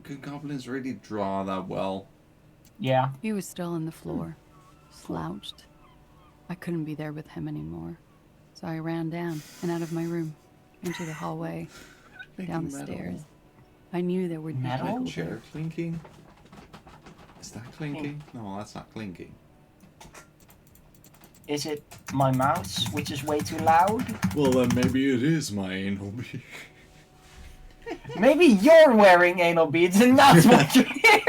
can goblins really draw that well? Yeah. He was still on the floor, slouched. I couldn't be there with him anymore, so I ran down and out of my room, into the hallway, down the stairs. I knew there would be Metal? people Chair there. clinking? Is that clinking? No, that's not clinking. Is it my mouse, which is way too loud? Well, then maybe it is my anal bead. Maybe you're wearing anal beads and that's what you're hearing.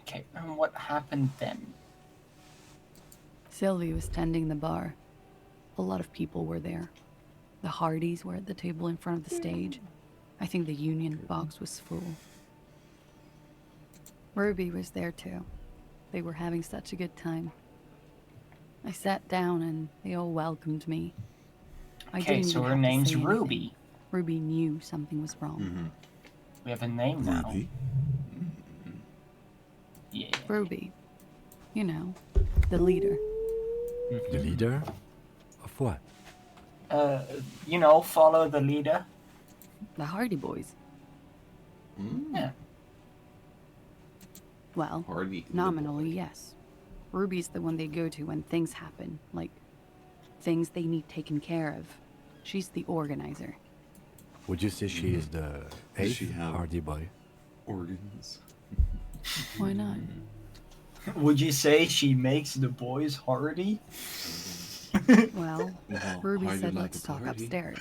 Okay, and what happened then? Sylvie was tending the bar. A lot of people were there. The Hardys were at the table in front of the stage. I think the Union box was full. Ruby was there too. They were having such a good time. I sat down and they all welcomed me. I Okay, didn't so even her have to name's say anything. Ruby. Ruby knew something was wrong. Mm-hmm. We have a name now. Ruby? Yeah. Ruby. You know, the leader. The leader? Of what? Follow the leader. The Hardy boys. Yeah. Well, Hardy. nominally, yes. Ruby's the one they go to when things happen, like things they need taken care of. She's the organizer. Would you say she is the Does she eighth have- Hardy boy? Organs. Why not? Would you say she makes the boys hardy? Well, Well, Ruby Hardy said like let's a talk party. upstairs.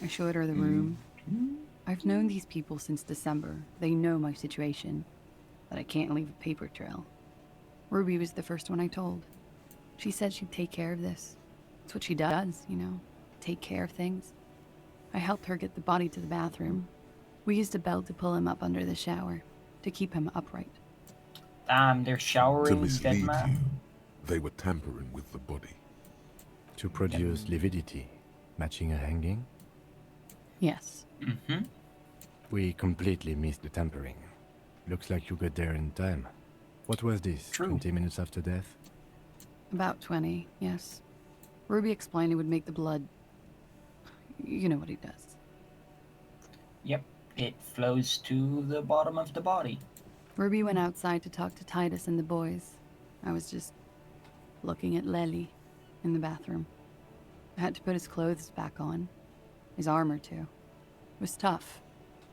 I showed her the room. I've known these people since December. They know my situation, that I can't leave a paper trail. Ruby was the first one I told. She said she'd take care of this. It's what she does, take care of things. I helped her get the body to the bathroom. We used a belt to pull him up under the shower, to keep him upright. Damn, they're To showering dead mislead you, man. they were tampering with the body. To produce lividity, matching a hanging? Yes. Mm-hmm. We completely missed the tampering. Looks like you got there in time. What was this? True. 20 minutes after death? About 20, yes. Ruby explained it would make the blood... You know what he does. Yep, it flows to the bottom of the body. Ruby went outside to talk to Titus and the boys. I was just looking at Lely in the bathroom. I had to put his clothes back on. His armor, too. It was tough.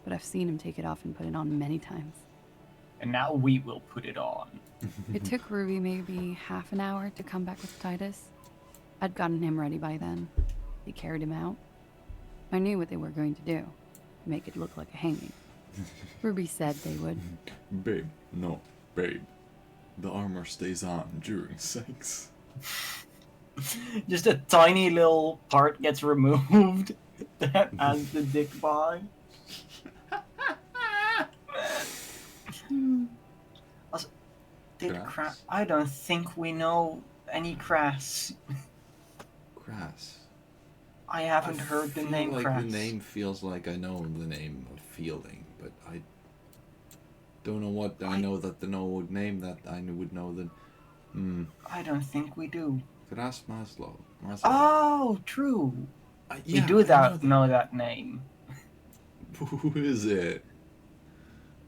but I've seen him take it off and put it on many times. And now we will put it on. It took Ruby maybe half an hour to come back with Titus. I'd gotten him ready by then. They carried him out. I knew what they were going to do. Make it look like a hanging. Ruby said they would. Babe, no, babe. The armor stays on during sex. Just a tiny little part gets removed that has the dick behind. Also, I don't think we know any Crass. Crass. I haven't heard the name like Crass. The name feels like I know the name of Fielding, but I don't know what I know that the name that I would know the. I don't think we do. Crass Maslow. Oh, true. Yeah, we do know that name. Who is it?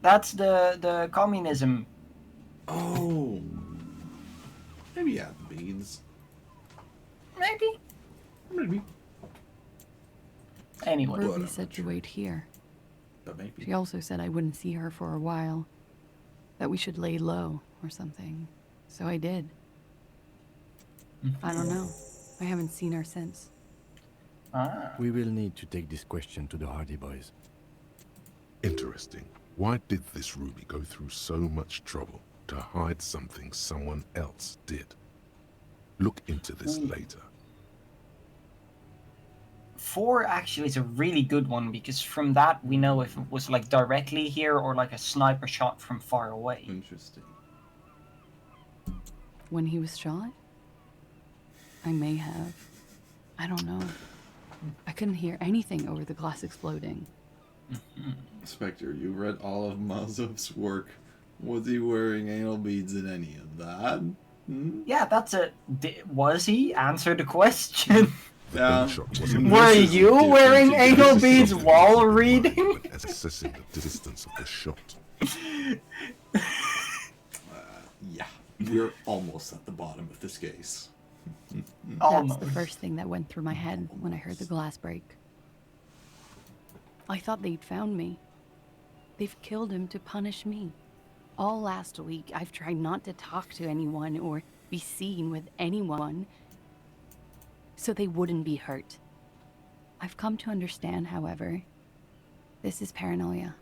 That's the communism. Oh. Maybe yeah, the beans. Maybe. Anyway. Ruby said to wait here. But maybe. She also said I wouldn't see her for a while. That we should lay low or something. So I did. I don't know. I haven't seen her since. We will need to take this question to the Hardy boys. Interesting. Why did this Ruby go through so much trouble to hide something someone else did? Look into this later. 4 actually is a really good one because from that we know if it was like directly here or like a sniper shot from far away. Interesting. When he was shot? I may have. I don't know. I couldn't hear anything over the glass exploding. Spectre, you read all of Mazov's work. Was he wearing anal beads in any of that? Yeah, that's a... Was he? Answer the question. Were you wearing anal beads while reading? Assessing the distance of the shot. Yeah, we're almost at the bottom of this case. That's the first thing that went through my head when I heard the glass break. I thought they'd found me. They've killed him to punish me. All last week, I've tried not to talk to anyone or be seen with anyone so they wouldn't be hurt. I've come to understand, however, this is paranoia.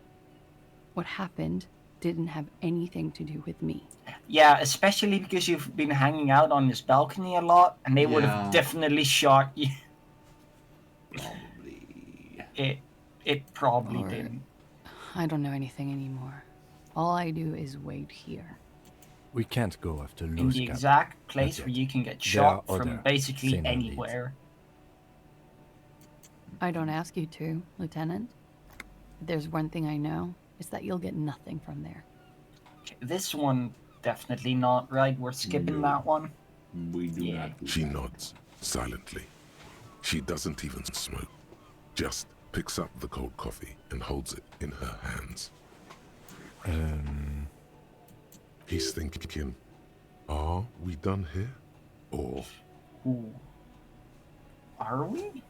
What happened didn't have anything to do with me. Yeah, especially because you've been hanging out on this balcony a lot, and they would have definitely shot you. Probably. It probably didn't. I don't know anything anymore. All I do is wait here. We can't go after In Luz the Cap. exact place where you can get shot are from other basically same anywhere. I don't ask you to, Lieutenant. If there's one thing I know, it's that you'll get nothing from there. Okay, this one, definitely not, right? We're skipping that one. We do not. She nods, silently. She doesn't even smoke. Just picks up the cold coffee and holds it in her hands. He's thinking, are we done here? Or... Ooh. Are we?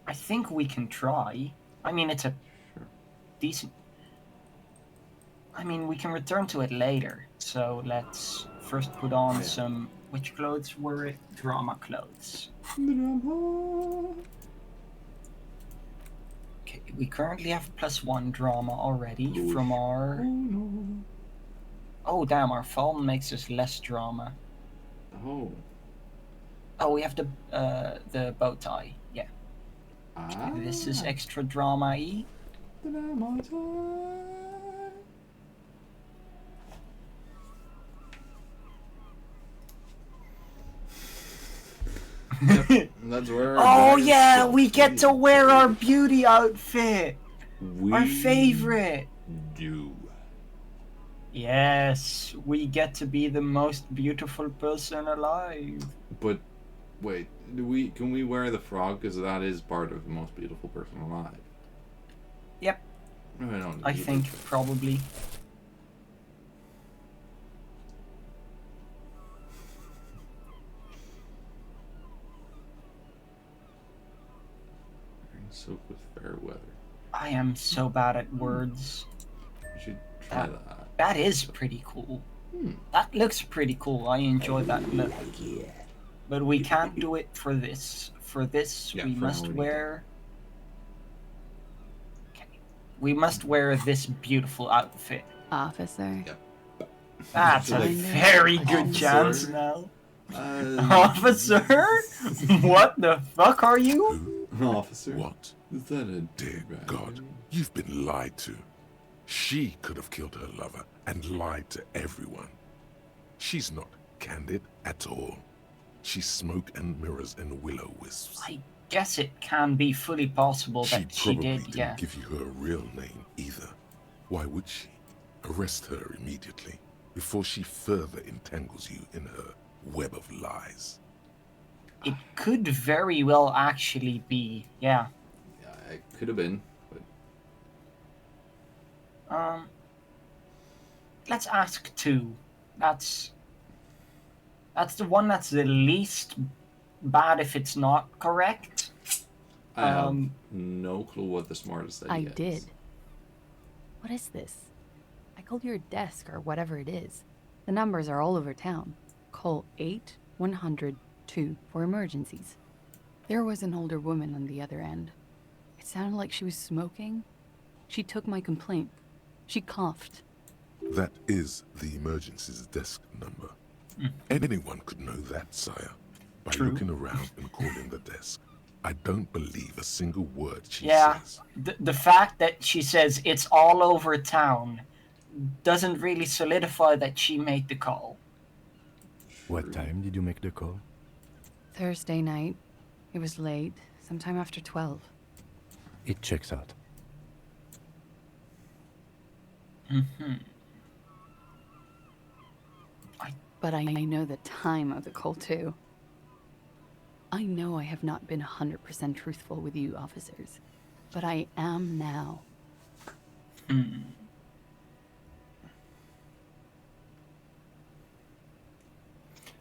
I think we can try. I mean, it's a decent... I mean, we can return to it later. So let's first put on some... Which clothes were it? Drama clothes. Okay, we currently have +1 drama already from our... Oh, damn, our phone makes us less drama. Oh. Oh, we have the bow tie. Yeah. Okay, this is extra drama-y. Yep, that's where oh yeah, we get to wear our beauty outfit. Our favorite. Do. Yes, we get to be the most beautiful person alive. But wait, can we wear the frog? Because that is part of the most beautiful person alive. Yep. I think probably. Soak with fair weather. I am so bad at words. You should try that. That is pretty cool. Hmm. That looks pretty cool. I enjoy that look. But we can't do it for this. For this, Yeah, we for must now we need wear... Okay. We must wear this beautiful outfit. Officer. Yep. That's a Like, very good officer? chance now. Uh, Officer? What the fuck are you? Who? Officer? What? Is that a Dear bad God, guy? you've been lied to. She could have killed her lover and lied to everyone. She's not candid at all. She's smoke and mirrors and willow-wisps. I guess it can be fully possible She that she probably did, didn't yeah. give you her real name either. Why would she? Arrest her immediately before she further entangles you in her web of lies. It could very well actually be, yeah. Yeah, it could have been, but Let's ask two. That's the one that's the least bad if it's not correct. I have no clue what the smartest idea I is. did. What is this? I called your desk or whatever it is. The numbers are all over town. Call 8-100-2 for emergencies. There was an older woman on the other end. It sounded like she was smoking. She took my complaint. She coughed. That is the emergency's desk number. Anyone could know that, sire, by True. looking around and calling the desk. I don't believe a single word she Yeah, says. the fact that she says it's all over town doesn't really solidify that she made the call. What time did you make the call? Thursday night. It was late, sometime after 12. It checks out. But I know the time of the call, too. I know I have not been 100% truthful with you, officers. But I am now.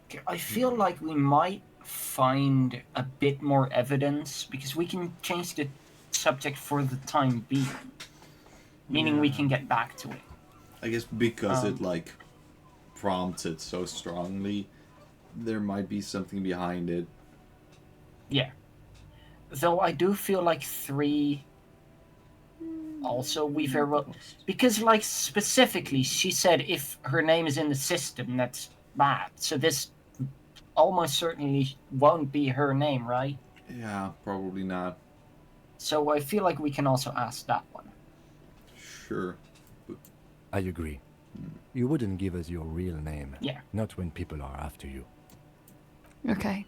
Okay, I feel like we might find a bit more evidence because we can change the subject for the time being. Meaning we can get back to it. I guess because it like prompts it so strongly, there might be something behind it. Yeah. Though I do feel like 3 also we very well... Because, like, specifically, she said if her name is in the system, that's bad. So this almost certainly won't be her name, right? Yeah, probably not. So I feel like we can also ask that one. Sure. I agree. You wouldn't give us your real name. Yeah. Not when people are after you. Okay.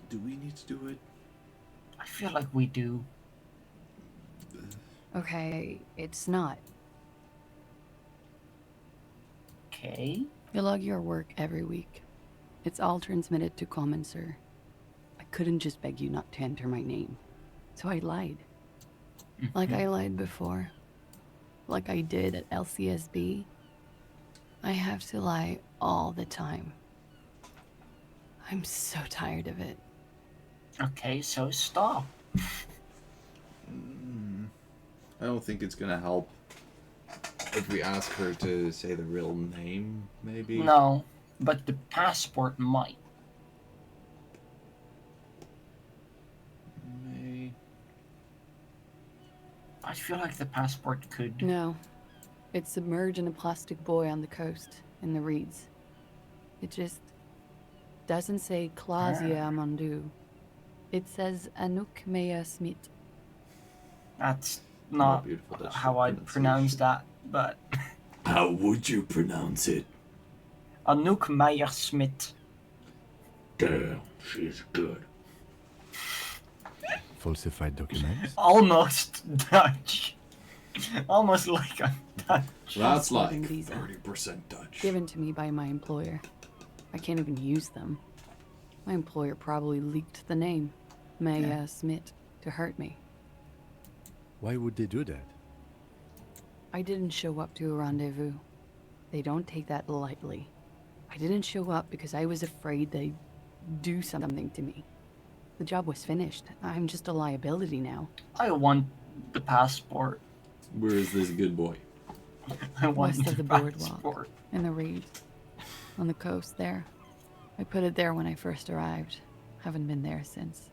Do we need to do it? I feel like we do. Okay, it's not. Okay. You log your work every week. It's all transmitted to Common, sir. I couldn't just beg you not to enter my name. So I lied. Like I lied before. Like I did at LCSB. I have to lie all the time. I'm so tired of it. Okay, so stop. I don't think it's gonna help if we ask her to say the real name, maybe? No, but the passport might. May... I feel like the passport could. No. It's submerged in a plastic buoy on the coast, in the reeds. It just doesn't say Clausia Amandu. It says Anouk Mea Smith. That's not beautiful Dutch how I'd pronounce that, but How would you pronounce it? Anouk Meyer-Smith. Damn, she's good. Falsified documents? Almost Dutch. Almost like a Dutch. That's like Passport and visa. 30% Dutch. Given to me by my employer. I can't even use them. My employer probably leaked the name, Maya Smith, to hurt me. Why would they do that? I didn't show up to a rendezvous. They don't take that lightly. I didn't show up because I was afraid they'd do something to me. The job was finished. I'm just a liability now. I want the passport. Where is this good boy? I want West of the boardwalk, passport. in the reed, on the coast there. I put it there when I first arrived. Haven't been there since.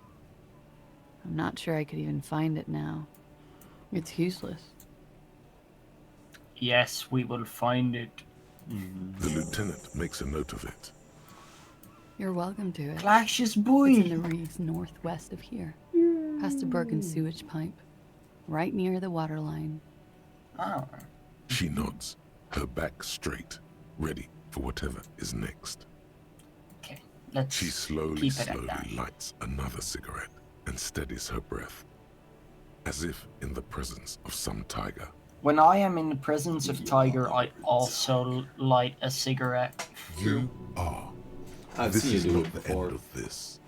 I'm not sure I could even find it now. It's useless. Yes, we will find it. The lieutenant makes a note of it. You're welcome to it. Clash's boy. It's in the reeds northwest of here, past a broken sewage pipe, right near the water line. Oh. She nods, her back straight, ready for whatever is next. Okay, let's She slowly keep it at that. lights another cigarette and steadies her breath, as if in the presence of some tiger. When I am in the presence of Tiger, I also light a cigarette. You are. I've This seen you is do not it the before. end of this.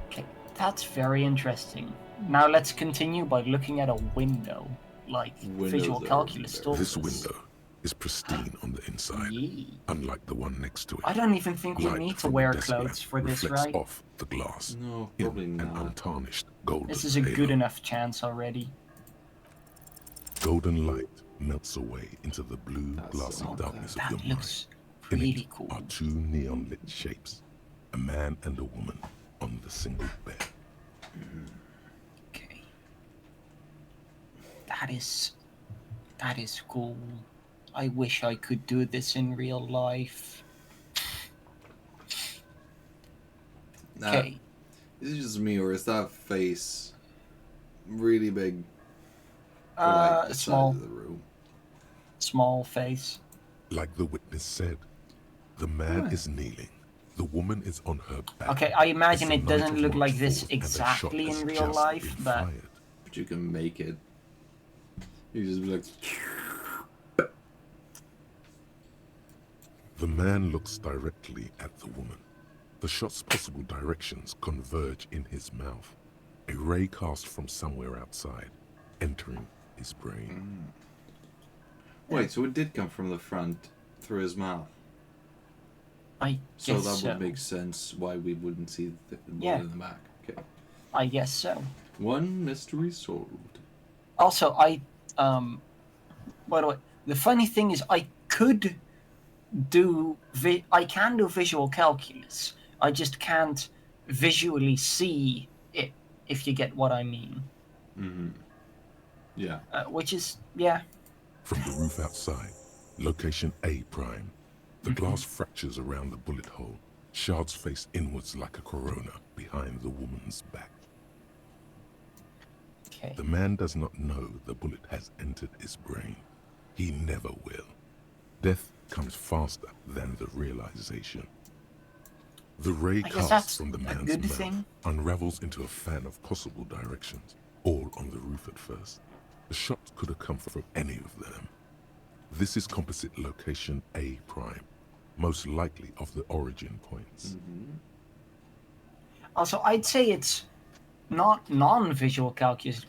Okay, that's very interesting. Now let's continue by looking at a window, like Windows visual are calculus there. told This us. window is pristine on the inside, Yee. unlike the one next to it. I don't even think we Light need to from the wear desk clothes lamp for this, reflects right? off the glass No, in probably an not. untarnished golden This is a halo. good enough chance already. Golden light melts away into the blue, That's glassy so darkness of That your mind. looks In really it cool. are two neon-lit shapes, a man and a woman on the single bed. Okay. That is cool. I wish I could do this in real life. Okay. Is it just me, or is that face really big for the Small. size of the room? Small face. Like the witness said, the man is kneeling, the woman is on her back. Okay, I imagine It's it the night doesn't of look March like this 4th, and a shot exactly has in real just life, been but fired. But you can make it. You just be like, The man looks directly at the woman. The shot's possible directions converge in his mouth, a ray cast from somewhere outside, entering his brain. wait, so it did come from the front through his mouth. I So guess that so. would make sense why we wouldn't see the bullet Yeah. in the back. Okay. I guess so. One mystery solved. Also, by the way, the funny thing is I can do visual calculus. I just can't visually see it, if you get what I mean. Mm-hmm. Yeah. Which is, yeah. From the roof outside, location A prime. The glass fractures around the bullet hole. Shards face inwards like a corona behind the woman's back. Okay. The man does not know the bullet has entered his brain. He never will. Death comes faster than the realization. The ray I guess cast that's from the a man's good mouth thing. unravels into a fan of possible directions, all on the roof at first. The shot could have come from any of them. This is composite location A prime, most likely of the origin points. Also, I'd say it's not non-visual calculus.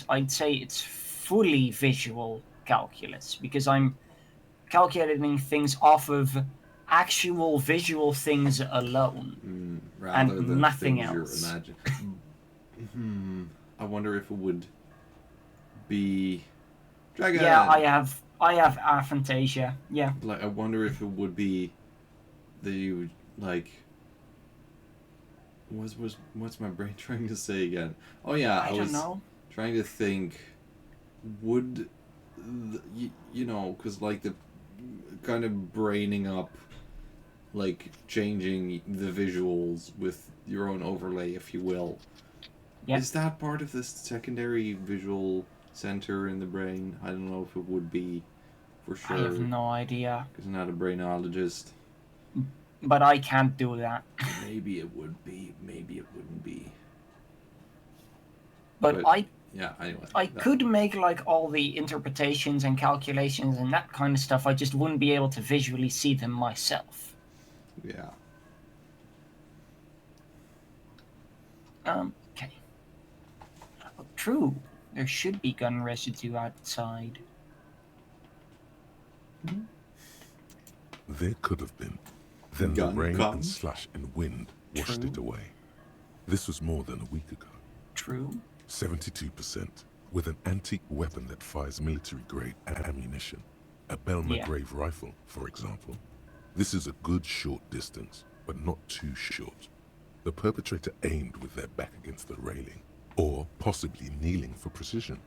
I'd say it's fully visual calculus, because I'm calculating things off of actual visual things alone, Rather and than nothing things else. you're imagining. I wonder if it would be Dragon. Yeah, I have aphantasia. Yeah. Like, I wonder if it would be the like. What's my brain trying to say again? Oh yeah, I was don't know. trying to think. Would you know? Because like the kind of braining up, like changing the visuals with your own overlay, if you will. Yeah. Is that part of this secondary visual center in the brain? I don't know if it would be, for sure. I have no idea. Because I'm not a brainologist. But I can't do that. Maybe it would be. Maybe it wouldn't be. But yeah. Anyway. I could make like all the interpretations and calculations and that kind of stuff. I just wouldn't be able to visually see them myself. Yeah. Okay. Oh, true. There should be gun residue outside. There could have been. Then the gun rain and comes. slush and wind washed True. it away. This was more than a week ago. True. 72%, with an antique weapon that fires military-grade ammunition. A Belma-grave rifle, for example. This is a good short distance, but not too short. The perpetrator aimed with their back against the railing, or possibly kneeling for precision.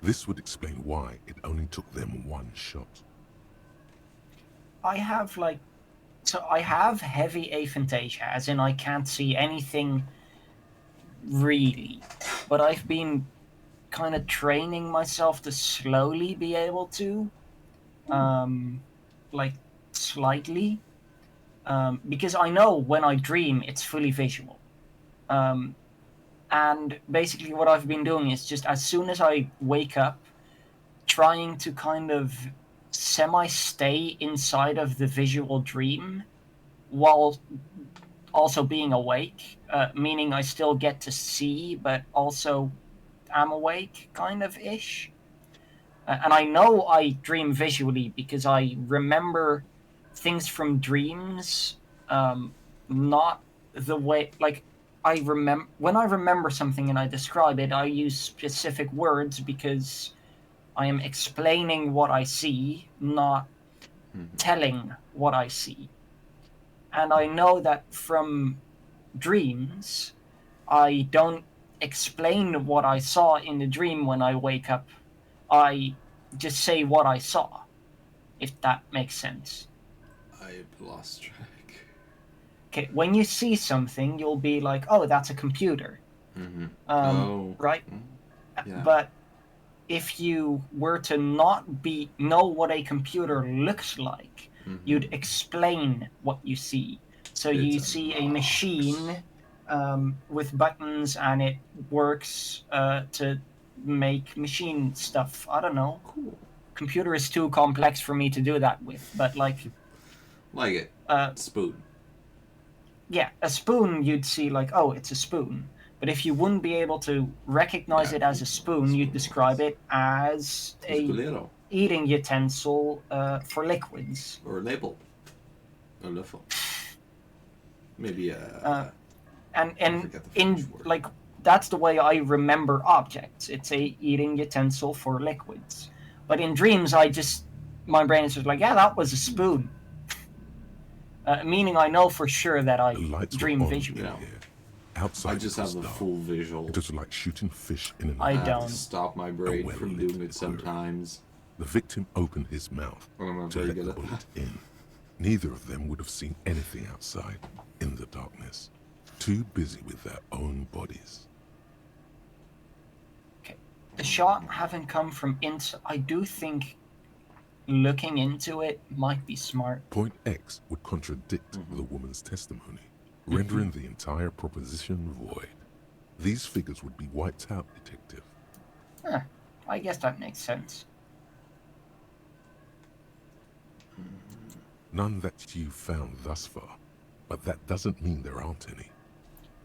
This would explain why it only took them one shot. I have I have heavy aphantasia, as in I can't see anything really, but I've been kind of training myself to slowly be able to, like slightly, because I know when I dream it's fully visual. And basically what I've been doing is just as soon as I wake up, trying to kind of semi-stay inside of the visual dream while also being awake, meaning I still get to see, but also am awake, kind of ish. And I know I dream visually because I remember things from dreams, not the way like I remember when I remember something and I describe it. I use specific words because I am explaining what I see, not telling what I see. And I know that from dreams, I don't explain what I saw in the dream when I wake up. I just say what I saw, if that makes sense. I've lost track. Okay, when you see something, you'll be like, "Oh, that's a computer," right? Yeah. But if you were to not know what a computer looks like, you'd explain what you see. So you see a machine with buttons, and it works to make machine stuff. I don't know. Cool. Computer is too complex for me to do that with, but like it. Spoon. Yeah, a spoon you'd see like, oh, it's a spoon. But if you wouldn't be able to recognize it as a spoon, you'd describe it as a eating utensil for liquids. Or a label. A level. Maybe and in like that's the way I remember objects. It's a eating utensil for liquids. But in dreams, my brain is just like, yeah, that was a spoon. Meaning I know for sure that I dream visually. Outside I just have the full visual. It was like shooting fish in an I have don't to stop my brain from doing it sometimes. The victim opened his mouth to let the bullet in. Neither of them would have seen anything outside in the darkness, too busy with their own bodies. Okay. The shot having come from inside, I do think looking into it might be smart. Point X would contradict the woman's testimony, rendering the entire proposition void. These figures would be wiped out, Detective. I guess that makes sense. None that you've found thus far, but that doesn't mean there aren't any.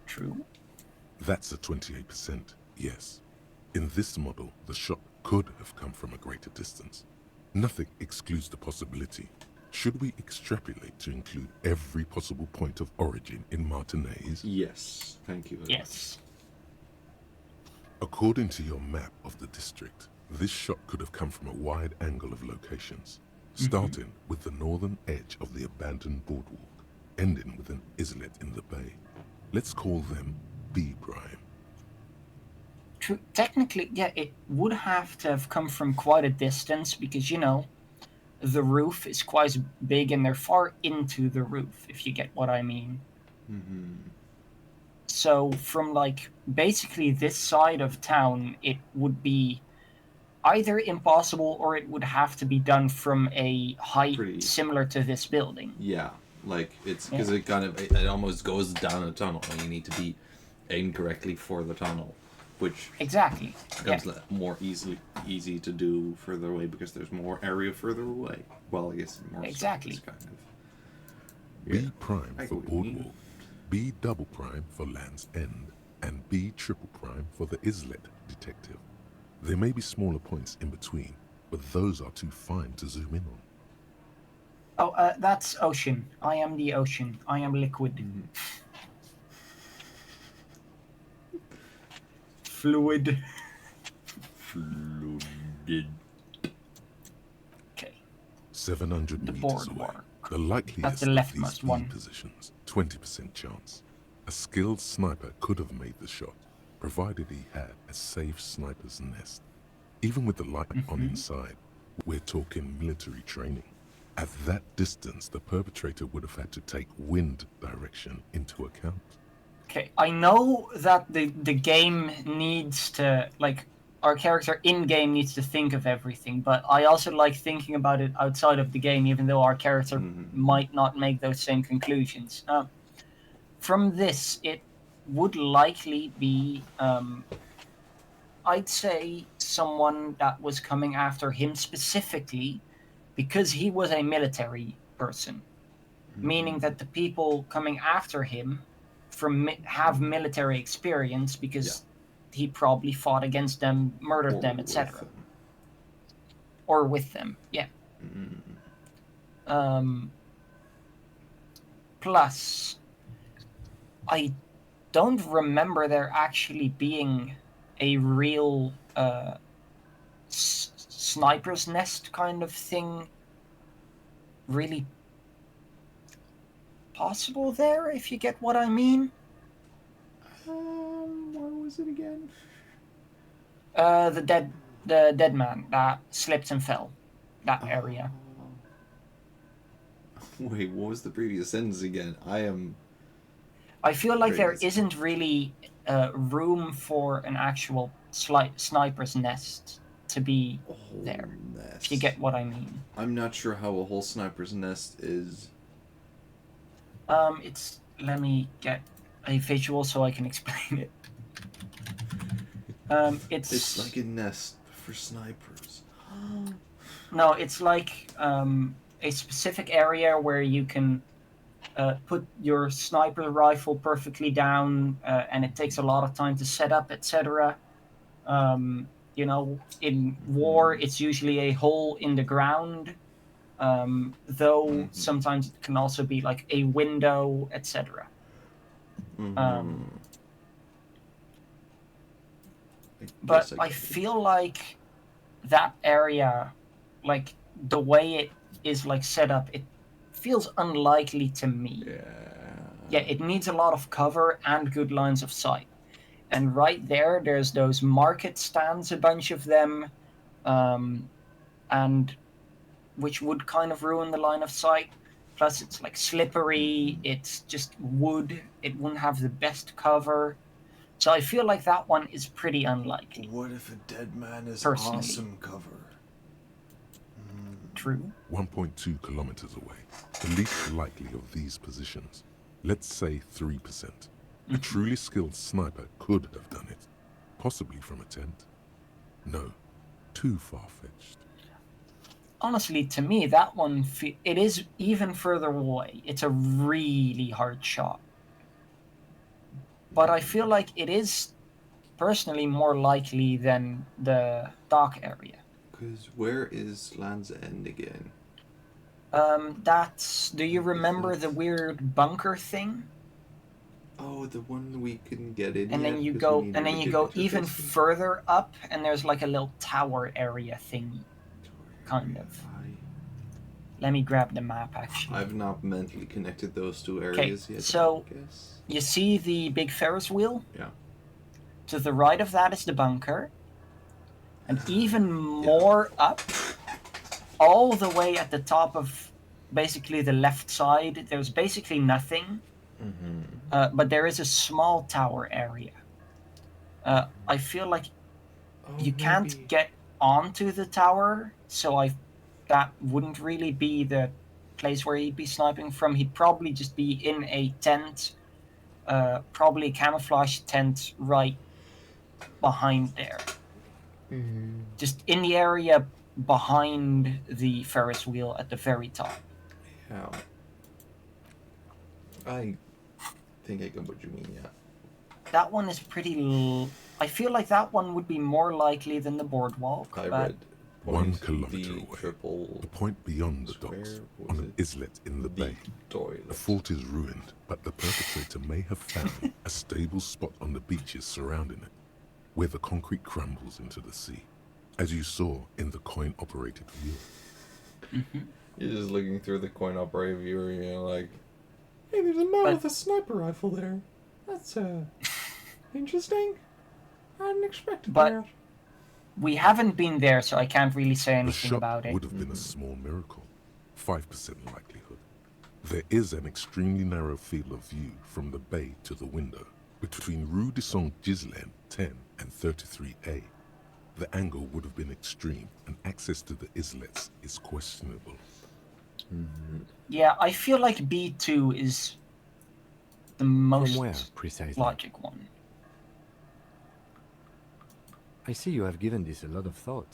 True. That's a 28%, yes. In this model, the shot could have come from a greater distance. Nothing excludes the possibility. Should we extrapolate to include every possible point of origin in Martinez? Yes, thank you. Yes. According to your map of the district, this shot could have come from a wide angle of locations, starting with the northern edge of the abandoned boardwalk, ending with an islet in the bay. Let's call them B prime. True. Technically, yeah, it would have to have come from quite a distance because, the roof is quite big and they're far into the roof, if you get what I mean. So from, basically this side of town, it would be either impossible or it would have to be done from a height similar to this building. Yeah, it's because it almost goes down a tunnel and you need to be aimed correctly for the tunnel, which exactly becomes more easy to do further away because there's more area further away. Well, I guess more exactly. Kind of. B prime for boardwalk, B double prime for Land's End, and B triple prime for the islet, Detective. There may be smaller points in between, but those are too fine to zoom in on. Oh, that's ocean. I am the ocean. I am liquid. Mm-hmm. Fluid. Flooded. Okay. 700 The meters away. boardwalk. The likeliest That's the of leftmost these B one. positions, 20% chance. A skilled sniper could have made the shot, provided he had a safe sniper's nest. Even with the light on inside, we're talking military training. At that distance, the perpetrator would have had to take wind direction into account. Okay, I know that the game needs to, like, our character in-game needs to think of everything, but I also like thinking about it outside of the game, even though our character might not make those same conclusions. From this, it would likely be, I'd say, someone that was coming after him specifically because he was a military person, meaning that the people coming after him have military experience because he probably fought against them, murdered them, etc. Or with them, yeah. Plus, I don't remember there actually being a real sniper's nest kind of thing really possible there, if you get what I mean. Where was it again? The dead man that slipped and fell. That area. Wait, what was the previous sentence again? I feel like there isn't really room for an actual sniper's nest to be there. Nest. If you get what I mean. I'm not sure how a whole sniper's nest is. It's. Let me get a visual so I can explain it. It's like a nest for snipers. No, it's like a specific area where you can put your sniper rifle perfectly down, and it takes a lot of time to set up, etc. You know, in war, it's usually a hole in the ground, though sometimes it can also be like a window, etc. But I feel like that area, like the way it is like set up, it feels unlikely to me. Yeah, it needs a lot of cover and good lines of sight. And right there's those market stands, a bunch of them, and which would kind of ruin the line of sight. Plus, it's like slippery. It's just wood. It wouldn't have the best cover. So I feel like that one is pretty unlikely. What if a dead man is personally. Awesome cover? True. 1.2 kilometers away. The least likely of these positions. Let's say 3%. A truly skilled sniper could have done it. Possibly from a tent. No. Too far-fetched. Honestly, to me, that one, it is even further away. It's a really hard shot. But I feel like it is personally more likely than the dock area. Because where is Land's End again? That's... Do you remember the weird bunker thing? Oh, the one we couldn't get in. And then you go, even further up, and there's like a little tower area thing, kind of. Let me grab the map, actually. I've not mentally connected those two areas yet. So you see the big Ferris wheel? Yeah. To the right of that is the bunker. And even more up, all the way at the top of basically the left side, there's basically nothing. But there is a small tower area. I feel like you can't get onto the tower, so that wouldn't really be the place where he'd be sniping from. He'd probably just be in a tent, probably a camouflage tent right behind there. Just in the area behind the Ferris wheel at the very top. Yeah. I think I get what you mean, yeah. That one is pretty... I feel like that one would be more likely than the boardwalk. I read 1 Point kilometer the away, triple a point beyond the square, docks, was on an it? islet in the The bay. toilet. The fort is ruined, but the perpetrator may have found a stable spot on the beaches surrounding it, where the concrete crumbles into the sea, as you saw in the coin-operated viewer. You're just looking through the coin-operated viewer, and you're like, hey, there's a man with a sniper rifle there. That's, interesting. I didn't expect that. We haven't been there, so I can't really say The anything shot about it. would have been a small miracle, 5% likelihood. There is an extremely narrow field of view from the bay to the window, between Rue de Saint-Ghislain 10 and 33A. The angle would have been extreme, and access to the islets is questionable. Yeah, I feel like B2 is the most From where, precisely? logic one. I see you have given this a lot of thought.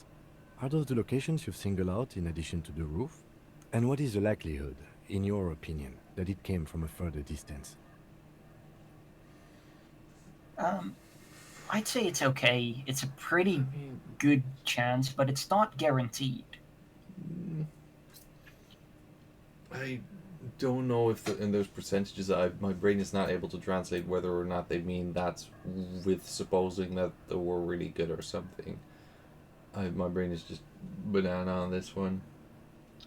Are those the locations you've singled out in addition to the roof? And what is the likelihood, in your opinion, that it came from a further distance? I'd say it's okay. It's a pretty good chance, but it's not guaranteed. I don't know if in those percentages, my brain is not able to translate whether or not they mean that's with supposing that they were really good or something. My brain is just banana on this one.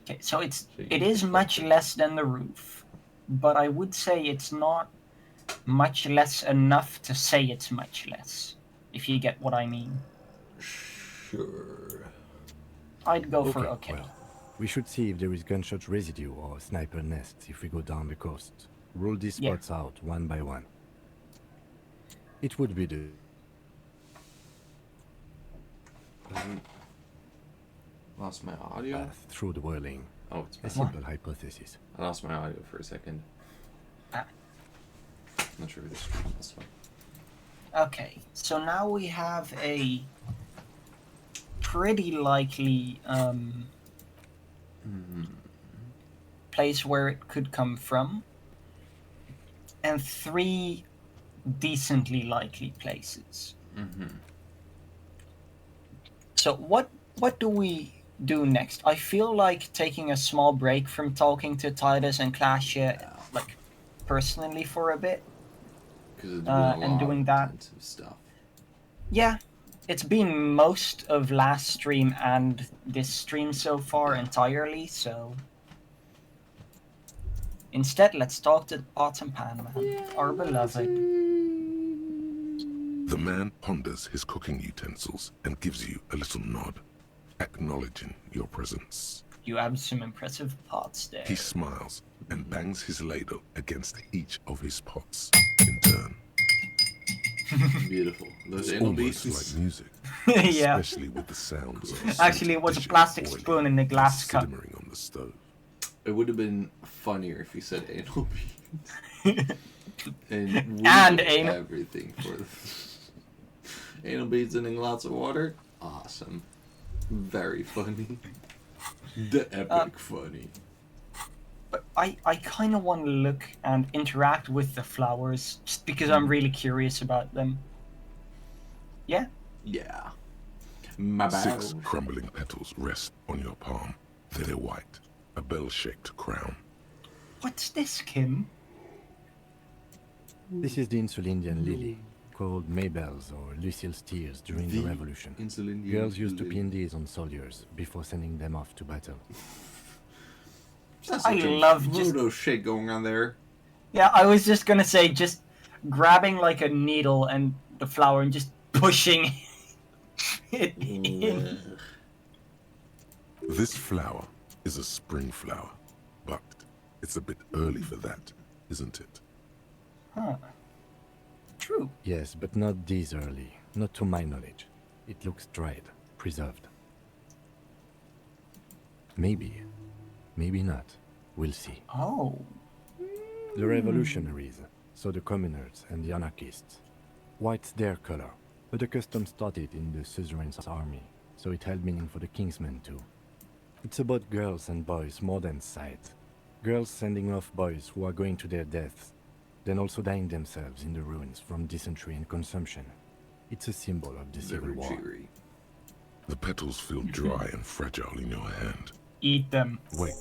Okay, so it is much less than the roof, but I would say it's not much less enough to say it's much less, if you get what I mean. Sure. I'd go for okay. Well, we should see if there is gunshot residue or sniper nests if we go down the coast. Rule these spots out one by one. It would be the... Lost my audio? path through the whirling. Oh, it's a back. simple hypothesis. I lost my audio for a second. Not sure if this stream this one. Okay, so now we have a pretty likely place where it could come from, and 3 decently likely places. So what do we do next? I feel like taking a small break from talking to Titus and Clashia, like personally for a bit. Because it's been a lot and doing that intensive stuff. Yeah, it's been most of last stream and this stream so far entirely, so instead let's talk to the pot and pan man, our beloved. The man ponders his cooking utensils and gives you a little nod, acknowledging your presence. You have some impressive pots there. He smiles and bangs his ladle against each of his pots in turn. Beautiful. Those It's anal almost beasts. like music, Yeah. especially with the sounds of Actually, it was a plastic spoon in a glass cup. simmering on the stove. It would have been funnier if you said anal beads. and anal. Everything for the anal beads and in lots of water. Awesome. Very funny. The epic funny. But I kind of want to look and interact with the flowers just because I'm really curious about them. Yeah? Yeah. My bad. 6 crumbling petals rest on your palm. They're white, a bell-shaped crown. What's this, Kim? This is the Insulindian lily, called Maybelle's or Lucille's tears during the Revolution. Girls used to pin these on soldiers before sending them off to battle. That's I love just shit going on there. Yeah, I was just gonna say just grabbing like a needle and the flower and just pushing it in. This flower is a spring flower, but it's a bit early for that, isn't it? Huh. True. Yes, but not this early. Not to my knowledge. It looks dried, preserved. Maybe. Maybe not. We'll see. Oh. The revolutionaries, so the communards and the anarchists. White's their color, but the custom started in the suzerain's army, so it held meaning for the kingsmen too. It's about girls and boys more than sight. Girls sending off boys who are going to their deaths, then also dying themselves in the ruins from dysentery and consumption. It's a symbol of the Civil War. The petals feel dry and fragile in your hand. Eat them. Wait,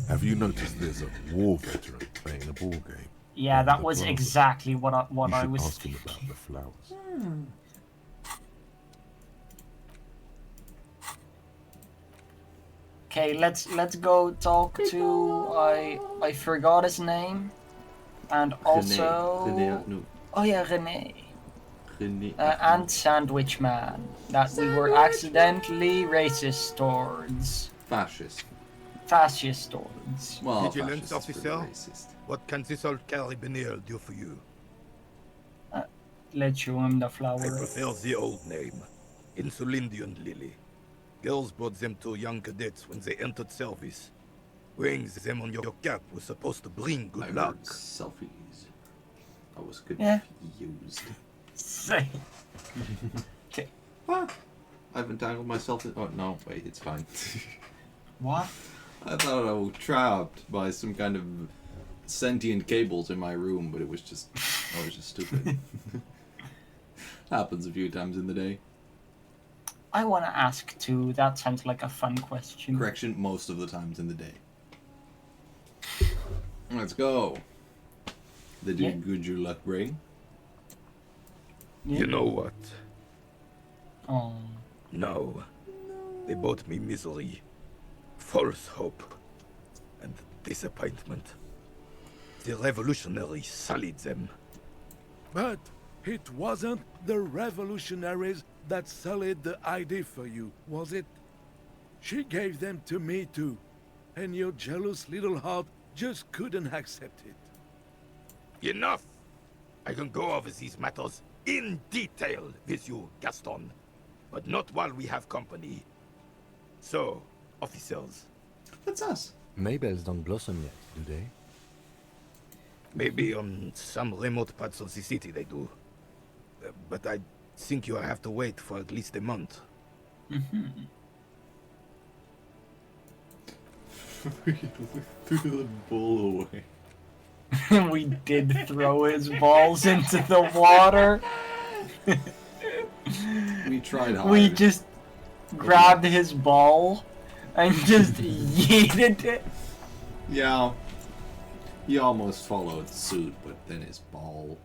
have you noticed there's a war veteran playing a ball game? Yeah, that The was Brotherhood. exactly what You I should was ask him thinking. about the flowers. Okay, let's go talk to I forgot his name, and also René, no. oh yeah, René. René. And Sandwich Man that we were accidentally racist towards. Fascist. Fascist towards. Well, Vigilance fascist is pretty officer? racist. What can this old carabinier do for you? Let's show him the I flower. prefer the old name. Insulindian Lily. Girls brought them to young cadets when they entered service. Wearing them on your cap was supposed to bring I good luck. heard selfies. I was Yeah. confused. Say. Okay. What? I've entangled myself in. Oh no! Wait, it's fine. What? I thought I was trapped by some kind of sentient cables in my room, but I was just stupid. Happens a few times in the day. I want to ask too. That sounds like a fun question. Correction, most of the times in the day. Let's go. Did you Yeah. good your luck bring? Yeah. You know what? Oh. No. They brought me misery, false hope, and disappointment. The revolutionaries sullied them. But it wasn't the revolutionaries that sullied the ID for you, was it? She gave them to me too, and your jealous little heart just couldn't accept it. Enough! I can go over these matters in detail with you, Gaston, but not while we have company. So, officers, That's us. Maybells don't blossom yet, do they? maybe on some remote parts of the city they do. But I think you'll have to wait for at least a month. We threw the bull away. We did throw his balls into the water. We tried hard. We just grabbed his ball and just yeeted it. Yeah. He almost followed suit, but then his ball.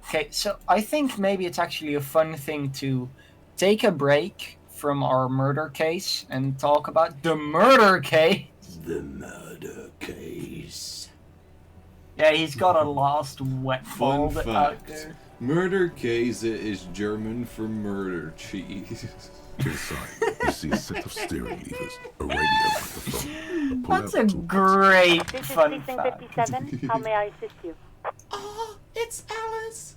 Okay, so I think maybe it's actually a fun thing to take a break from our murder case and talk about the murder case. The murder case. Yeah, he's got a lost wet ball Fun out fact. there. Murder case is German for murder cheese. Inside, you see a set of steering levers, a radio microphone. a That's a pull-out toolbox. great This is fun Precinct fact. 57. How may I assist you? Oh, it's Alice.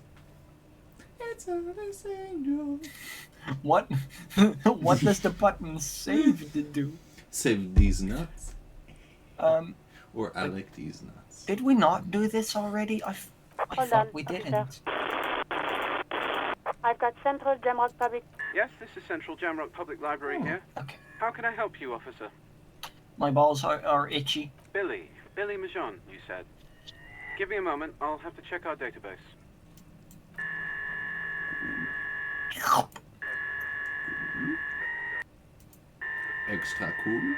It's Alice Angel. What? What does the button save to do? Save these nuts. Or I like these nuts. Did we not do this already? I Hold thought on, we officer. didn't. I've got Central Jamrock Public. Yes, this is Central Jamrock Public Library here. Okay. How can I help you, officer? My balls are itchy. Billy Majon, you said. Give me a moment, I'll have to check our database. Extra cool.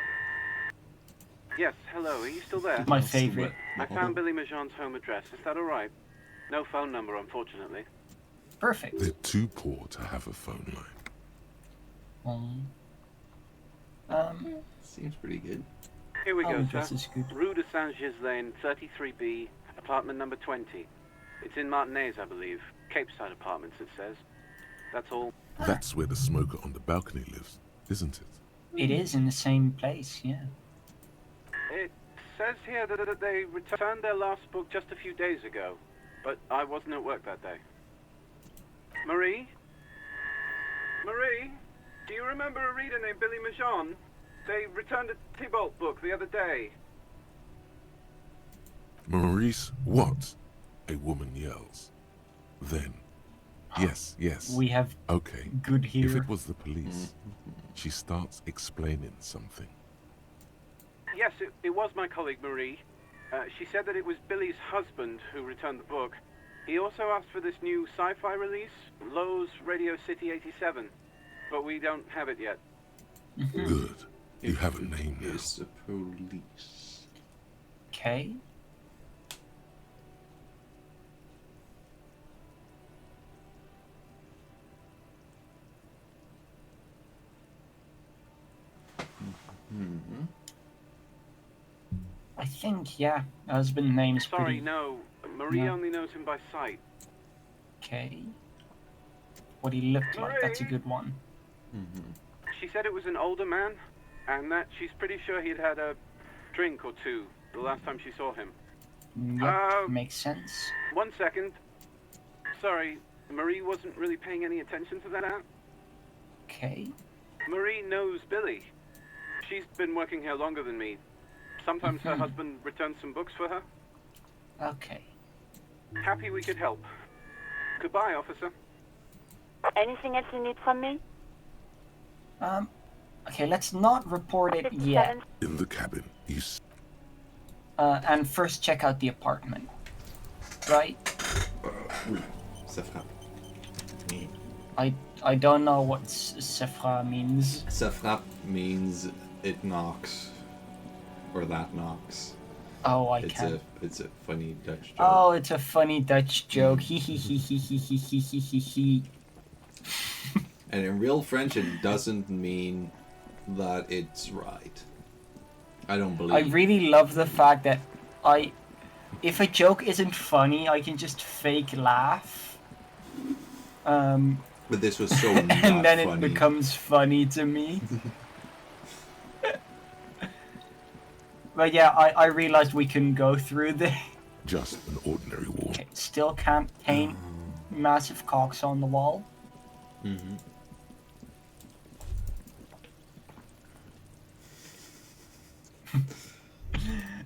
Yes, hello, are you still there? My favorite. I found Billy Majon's home address, is that alright? No phone number, unfortunately. Perfect. They're too poor to have a phone line. Seems pretty good. Here we Oh, go, this sir. is good. Rue de Saint-Ghislain, 33B, apartment number 20. It's in Martinez, I believe. Cape Side Apartments, it says. That's all. That's where the smoker on the balcony lives, isn't it? It is in the same place, yeah. It says here that they returned their last book just a few days ago, but I wasn't at work that day. Marie? Marie? Do you remember a reader named Billy Majon? They returned a Tybalt book the other day. Maurice, what? A woman yells. Then, yes. We have Okay, good if here. it was the police, she starts explaining something. Yes, it was my colleague Marie. She said that it was Billy's husband who returned the book. He also asked for this new sci-fi release, Lowe's Radio City 87, but we don't have it yet. Good. You have a name now. It's the police. Okay. I think, yeah, husband name's Sorry, pretty... no. Marie No. only knows him by sight. Okay. What he looked like, that's a good one. She said it was an older man, and that she's pretty sure he'd had a drink or two the last time she saw him. Yep, makes sense. 1 second. Sorry, Marie wasn't really paying any attention to that. Okay. Marie knows Billy. She's been working here longer than me. Sometimes her husband returns some books for her. Okay. Happy we could help. Goodbye, officer. Anything else you need from me? Okay, let's not report it yet. In the cabin, And first check out the apartment. Right? Sefra. I don't know what Sefra means. Sefra means it knocks. Or that knocks. Oh, I can't. It's a funny Dutch joke. Oh, it's a funny Dutch joke. Hee hee hee hee hee hee hee hee hee hee. And in real French, it doesn't mean that it's right. I don't believe. I really love the fact that if a joke isn't funny, I can just fake laugh. But this was so not and then funny. it becomes funny to me. But yeah, I realized we couldn't go through this. just an ordinary wall. Okay, still can't paint massive cocks on the wall.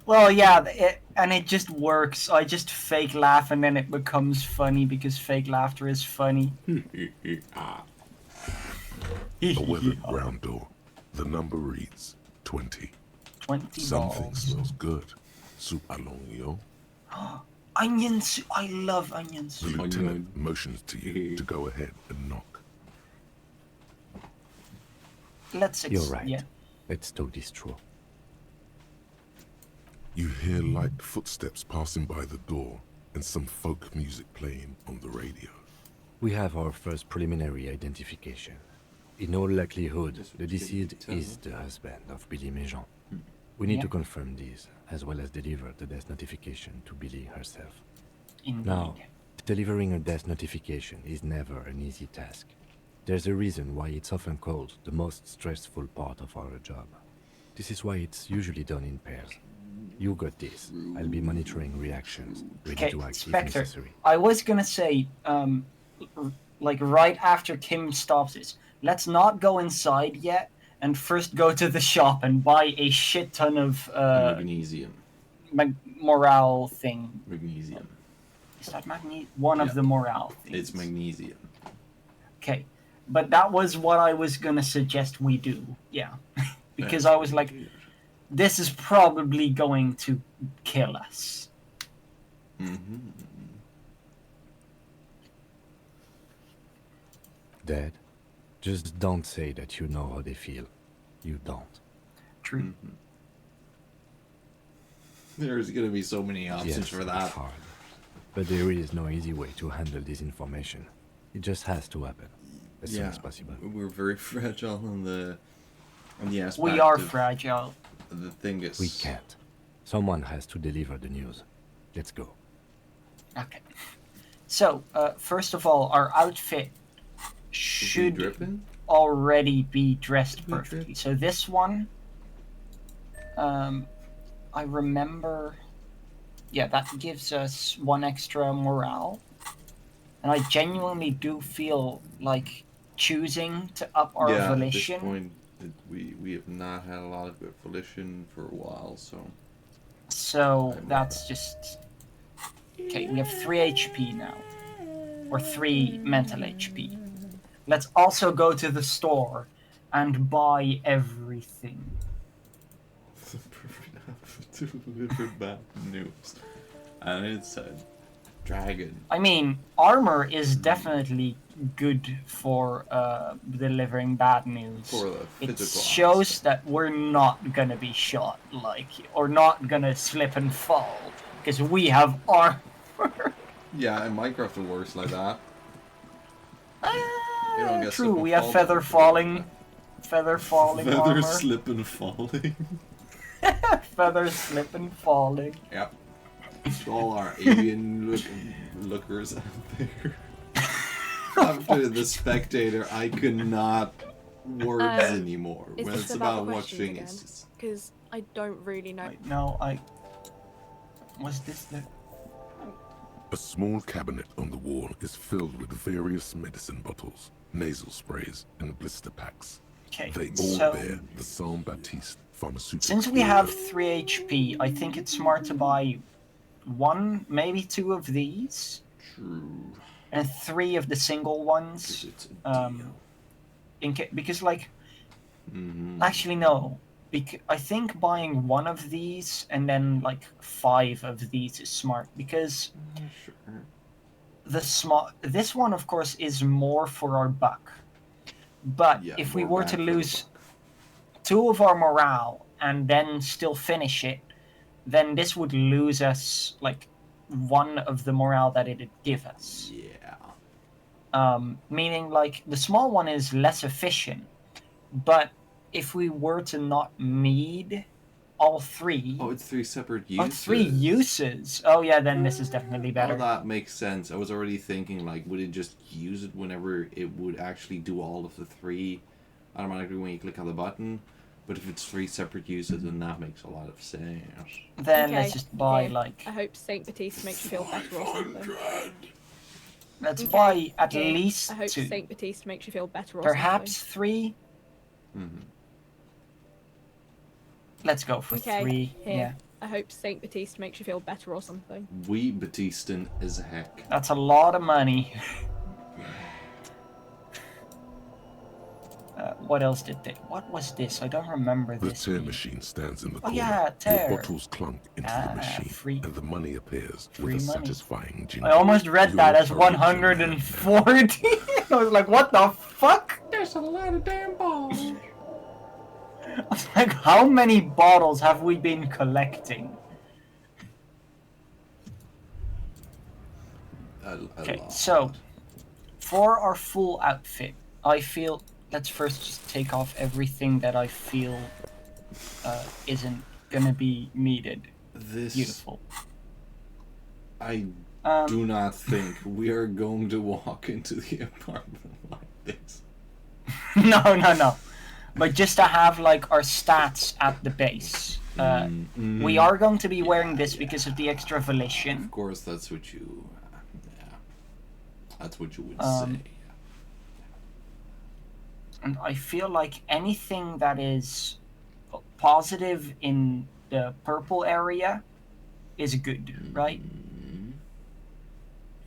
Well, yeah, it just works. I just fake laugh and then it becomes funny because fake laughter is funny. A weathered brown door. The number reads 20. 20 Something balls. smells good. Soup alongio. Onion soup. I love onion The soup. lieutenant motions to you to go ahead and knock. You're right. Yeah. Let's talk this through. You hear light footsteps passing by the door and some folk music playing on the radio. We have our first preliminary identification. In all likelihood, the deceased is the husband of Billy Méjean. We need to confirm this, as well as deliver the death notification to Billy herself. Indeed. Now, delivering a death notification is never an easy task. There's a reason why it's often called the most stressful part of our job. This is why it's usually done in pairs. You got this. I'll be monitoring reactions, ready Okay, to act if Spectre, necessary. I was gonna say, like right after Kim stops this, let's not go inside yet, and first go to the shop and buy a shit ton of Magnesium. morale thing. Magnesium. Is that one of the morale things? It's magnesium. Okay, but that was what I was gonna suggest we do. Yeah, because I was like, this is probably going to kill us. Dad, just don't say that you know how they feel. You don't. True. There's gonna be so many options Yes, for it's that. hard. But there is no easy way to handle this information. It just has to happen as soon as possible. We're very fragile on the aspect. We are of fragile. The thing is, We can't. Someone has to deliver the news. Let's go. Okay. So, first of all, our outfit Is he should dripping? already be dressed we perfectly. drip? So this one, I remember, yeah, that gives us 1 extra morale. And I genuinely do feel like choosing to up our yeah, volition. At this point, we have not had a lot of good volition for a while, so. So that's just... Okay, we have 3 HP now. Or 3 mental HP. Let's also go to the store and buy everything. The perfect outfit to deliver bad news. And it's a dragon. I mean, armor is definitely good for delivering bad news. For the It physical shows aspect. that we're not gonna be shot, or not gonna slip and fall, because we have armor. Yeah, in Minecraft it works like that. You don't get True, slip and we have fall feather damage. falling Feather armor. slip and falling. Feather slip and falling. Yep. All our alien lookers out there. After the spectator, I could not words anymore. Is When this it's about about the watching, questions it's just... Because I don't really know. Was this the... A small cabinet on the wall is filled with various medicine bottles, nasal sprays, and blister packs. Okay, They all so... bear the Saint Baptiste pharmaceutical. Since we have 3 HP, I think it's smart to buy 1, maybe 2 of these. True. And 3 of the single ones. Because, like... Actually, no. I think buying 1 of these and then, like, 5 of these is smart. Because... This one, of course, is more for our buck. But Yeah, if we more were bang to for the lose 2 of our morale and then still finish it, then this would lose us, like, 1 of the morale that it'd give us. Yeah. Meaning, like, the small one is less efficient, but if we were to not need all 3... Oh, it's 3 separate uses. Oh, 3 uses! Oh yeah, then this is definitely better. Oh, that makes sense. I was already thinking, like, would it just use it whenever it would actually do all of the 3 automatically when you click on the button? But if it's 3 separate uses, then that makes a lot of sense. Then let's just buy, like... I hope Saint Baptiste makes you feel better or something. Let's buy at least I hope 2. Saint Baptiste makes you feel better or Perhaps something. 3? Let's go for 3. Here. Yeah. I hope Saint Baptiste makes you feel better or something. We Batistan as heck. That's a lot of money. What else did they... What was this? I don't remember The this. tear machine stands in the corner. yeah, tear. Your bottles clunk into the machine, and the money appears with a money. satisfying jingle. I almost read that as 140. I was like, what the fuck? There's a lot of damn balls. I was like, how many bottles have we been collecting? Okay, so for our full outfit, I feel let's first just take off everything that I feel isn't gonna be needed. Beautiful. I do not think we are going to walk into the apartment like this. No. But just to have like our stats at the base. We are going to be wearing this because of the extra volition. Of course, that's what you. That's what you would say. And I feel like anything that is positive in the purple area is good, right?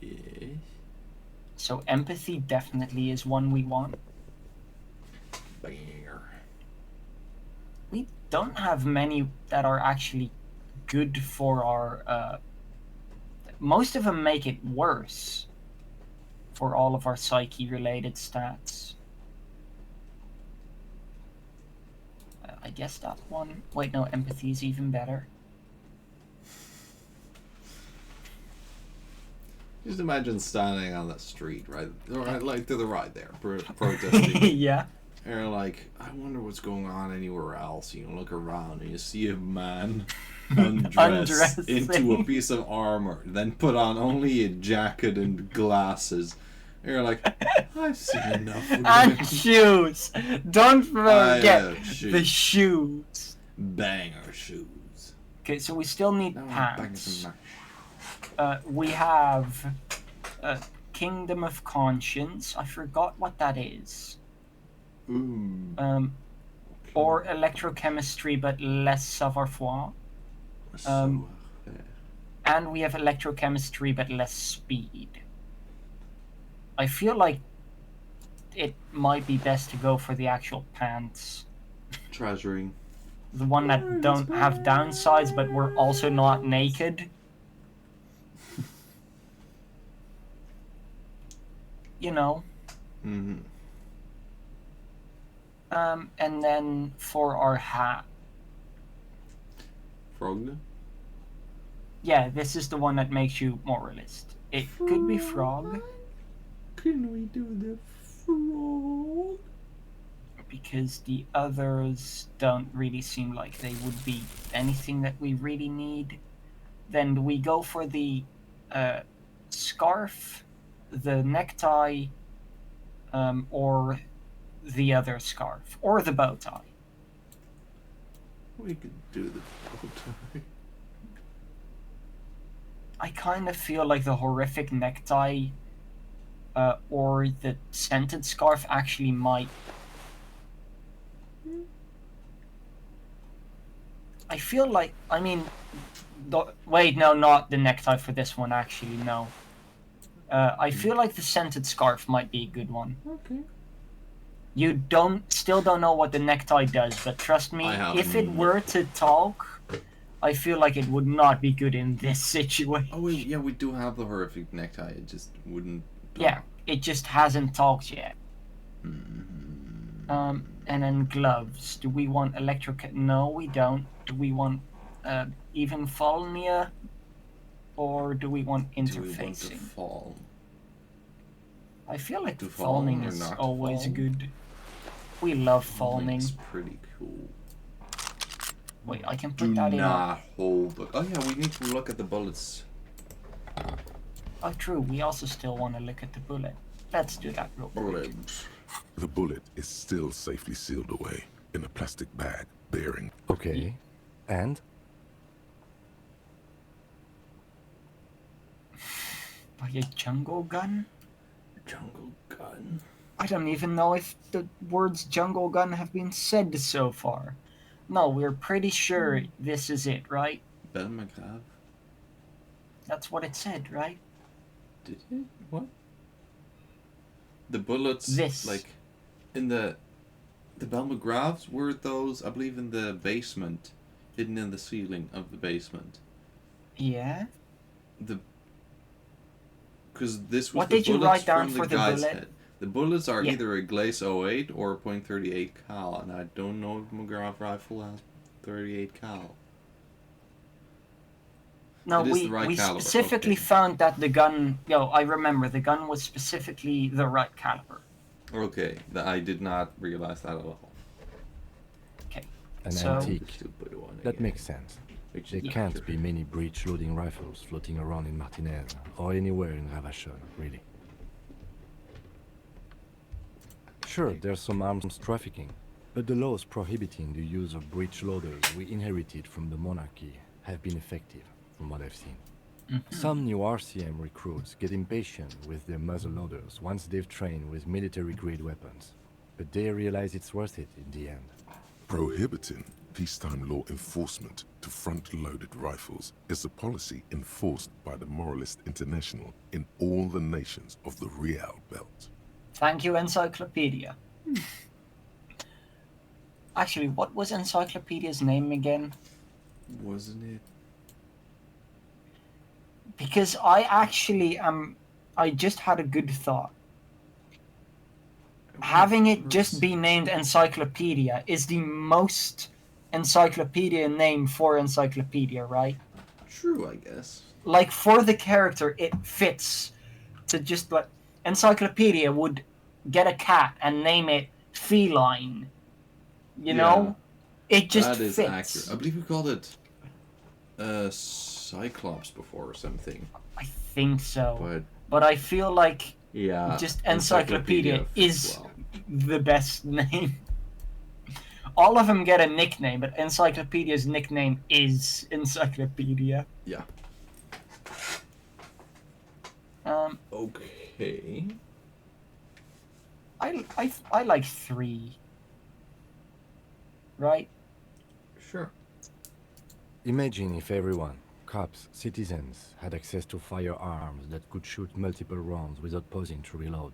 Yes. So empathy definitely is one we want. We don't have many that are actually good for our... most of them make it worse for all of our psyche-related stats. I guess that one... Wait, no, empathy is even better. Just imagine standing on the street, right? Like to the right there, protesting. Yeah. And you're like, I wonder what's going on anywhere else. You look around and you see a man undress into a piece of armor, then put on only a jacket and glasses. And you're like, I've seen enough. And shoes. Don't forget the shoes. Banger shoes. Okay, so we still need pants. We have Kingdom of Conscience. I forgot what that is. Or electrochemistry, but less savoir-faire. And we have electrochemistry, but less speed. I feel like it might be best to go for the actual pants. Treasuring. The one that don't have downsides, but we're also not naked. You know. Mm-hmm. And then for our hat, Frog? yeah, this is the one that makes you moralist. It could be frog. Can we do the frog? Because the others don't really seem like they would be anything that we really need. Then do we go for the scarf, the necktie, or the other scarf, or the bow tie? We could do the bow tie. I kind of feel like the horrific necktie or the scented scarf actually might. I feel like, I mean, wait, no, not the necktie for this one, actually, no. I feel like the scented scarf might be a good one. Okay. You still don't know what the necktie does, but trust me, if it were to talk, I feel like it would not be good in this situation. Oh, wait, yeah, we do have the horrific necktie, it just wouldn't talk. Yeah, it just hasn't talked yet. And then gloves. Do we want electric? No, we don't. Do we want even Falnia? Or do we want interfacing? Do we want to fall? I feel like to fall falling or is not always fall? good. We love falling. It's pretty cool. Wait, I can put Do that in. not hold the... Oh yeah, we need to look at the bullets. Oh, true. We also still want to look at the bullet. Let's do that real quick. The bullet is still safely sealed away in a plastic bag bearing. Okay. And? By a jungle gun? Jungle gun? I don't even know if the words jungle gun have been said so far. No, we're pretty sure this is it, right? Belle McGrath? That's what it said, right? Did it? What? The bullets, This. like, in the Belle McGraths were those, I believe, in the basement, hidden in the ceiling of the basement. Yeah? Because this was What the did you bullets write down from for the guy's bullet? head. The bullets are Yeah. either a Glace 08 or a .38 cal, and I don't know if McGrath rifle has 38 cal. No, It is we, the right we caliber, specifically okay. found that the gun... Yo, I remember, the gun was specifically the right caliber. Okay, I did not realize that at all. Okay. An So- antique. Still put it on That again. makes sense. Which There is can't sure. be many breech-loading rifles floating around in Martinez, or anywhere in Ravachol, really. Sure, there's some arms trafficking, but the laws prohibiting the use of breech loaders we inherited from the monarchy have been effective, from what I've seen. Some new RCM recruits get impatient with their muzzle loaders once they've trained with military-grade weapons, but they realize it's worth it in the end. Prohibiting peacetime law enforcement to front-loaded rifles is a policy enforced by the Moralist International in all the nations of the Real Belt. Thank you, Encyclopedia. Actually, what was Encyclopedia's name again? Wasn't it? Because I actually I just had a good thought. Having it just be named Encyclopedia is the most encyclopedia name for Encyclopedia, right? True, I guess. Like, for the character, it fits to just like... Encyclopedia would get a cat and name it Feline. You know? It just that is fits. accurate. I believe we called it Cyclops before or something. I think so. But But I feel like yeah, just Encyclopedia fits is well. the best name. All of them get a nickname, but Encyclopedia's nickname is Encyclopedia. Yeah. Okay. I like 3. Right? Sure. Imagine if everyone, cops, citizens, had access to firearms that could shoot multiple rounds without pausing to reload.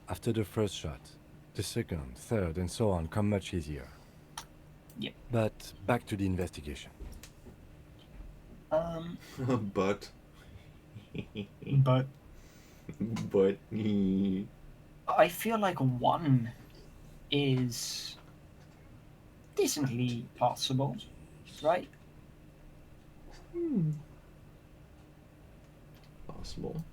After the first shot, the second, third, and so on come much easier. Yeah. But back to the investigation. But. But. But. I feel like 1 is decently possible, right? Possible.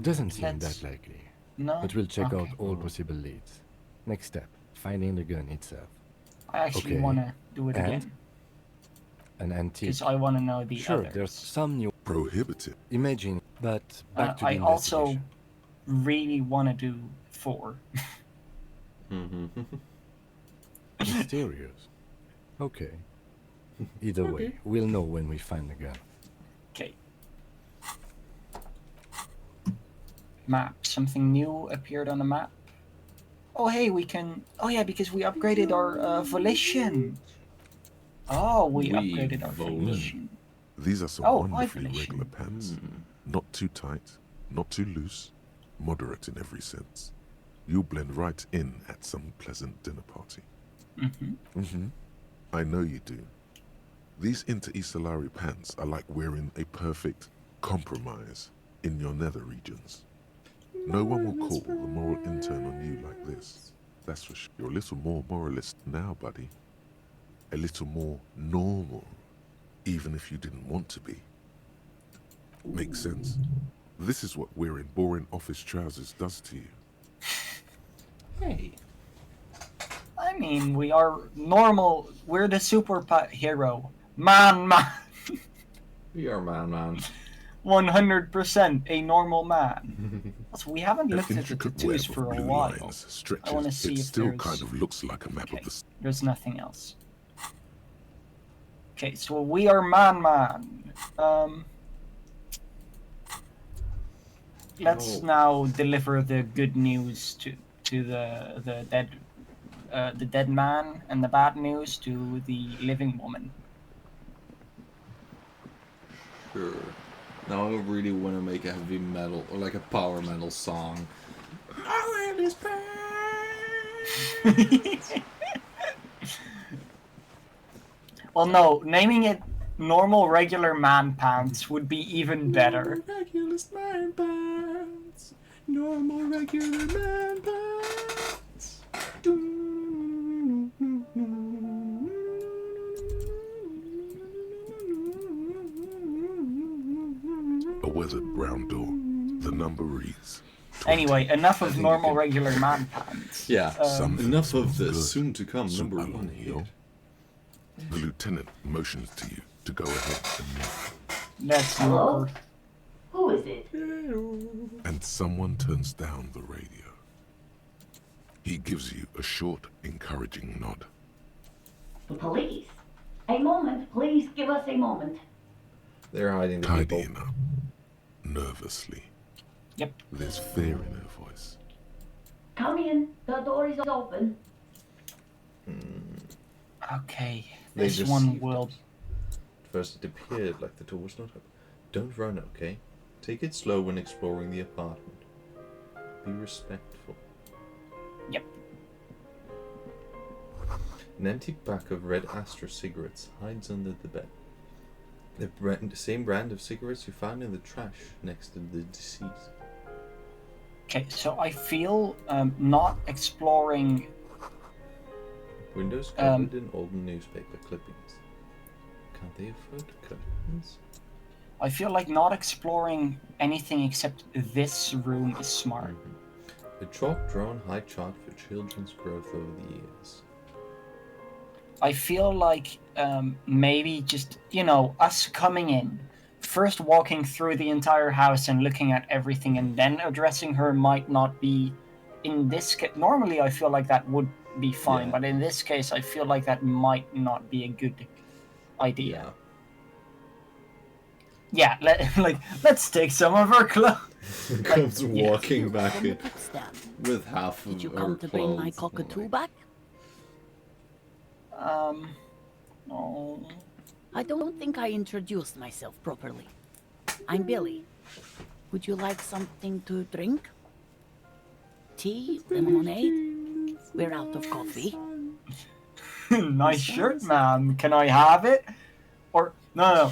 Doesn't seem Let's- that likely. No? But we'll check out Okay. all possible leads. Next step, finding the gun itself. I actually Okay, want to do it and? again. An antique. Because I want to know the Sure, others. there's some new Prohibitive. imaging, but back to the I also investigation. really want to do 4. Mysterious. Okay. Either way, we'll know when we find the gun. Okay. Map. Something new appeared on the map. Oh, hey, we can... Oh, yeah, because we upgraded our volition. Oh, we upgraded our volition. These are some Oh, wonderfully volition. regular pants. Not too tight, not too loose, moderate in every sense. You'll blend right in at some pleasant dinner party. I know you do. These inter-Isolari pants are like wearing a perfect compromise in your nether regions. No one will call the moral intern on you like this. That's for sure. You're a little more moralist now, buddy. A little more normal, even if you didn't want to be. Makes sense. This is what wearing boring office trousers does to you. Hey. I mean, we are normal. We're the superhero. Man. We are man. 100% a normal man. Also, we haven't An looked at the intricate tattoos web for of a blue while. lines stretches. I want to see it if still there's... kind of looks like a map of the... There's nothing else. Okay, so we are man. Let's now deliver the good news to the dead man, and the bad news to the living woman. Sure. Now I really want to make a heavy metal or like a power metal song. Well, no, naming it normal regular man pants would be even better. Regular man pants. Normal regular man pants. A weathered brown door. The number reads... Anyway, enough of normal regular man pants. Yeah, enough of the good. soon to come So number along 1 here. here. The lieutenant motions to you to go ahead That's Hello? Who is it? and someone turns down the radio. He gives you a short, encouraging nod. The police. A moment, please give us a moment. They're hiding the people. Tidying up, nervously. Yep. There's fear in her voice. Come in, the door is open. Okay, They this just one received will... First it appeared like the door was not open. Don't run, okay? Take it slow when exploring the apartment. Be respectful. Yep. An empty pack of red Astra cigarettes hides under the bed. The same brand of cigarettes you found in the trash next to the deceased. Okay, so I feel not exploring... Windows covered in old newspaper clippings. Can't they afford curtains? I feel like not exploring anything except this room is smart. A chalk-drawn high chart for children's growth over the years. I feel like maybe just, you know, us coming in, first walking through the entire house and looking at everything and then addressing her might not be, in this case, normally I feel like that would be fine, but in this case I feel like that might not be a good idea. Yeah, let's take some of her clothes. Comes walking back in with half of Did you her come to bring my clothes. cockatoo back? No. I don't think I introduced myself properly. I'm Billy. Would you like something to drink? Tea? Lemonade? We're out of coffee. Nice shirt, ma'am. Can I have it? Or, no.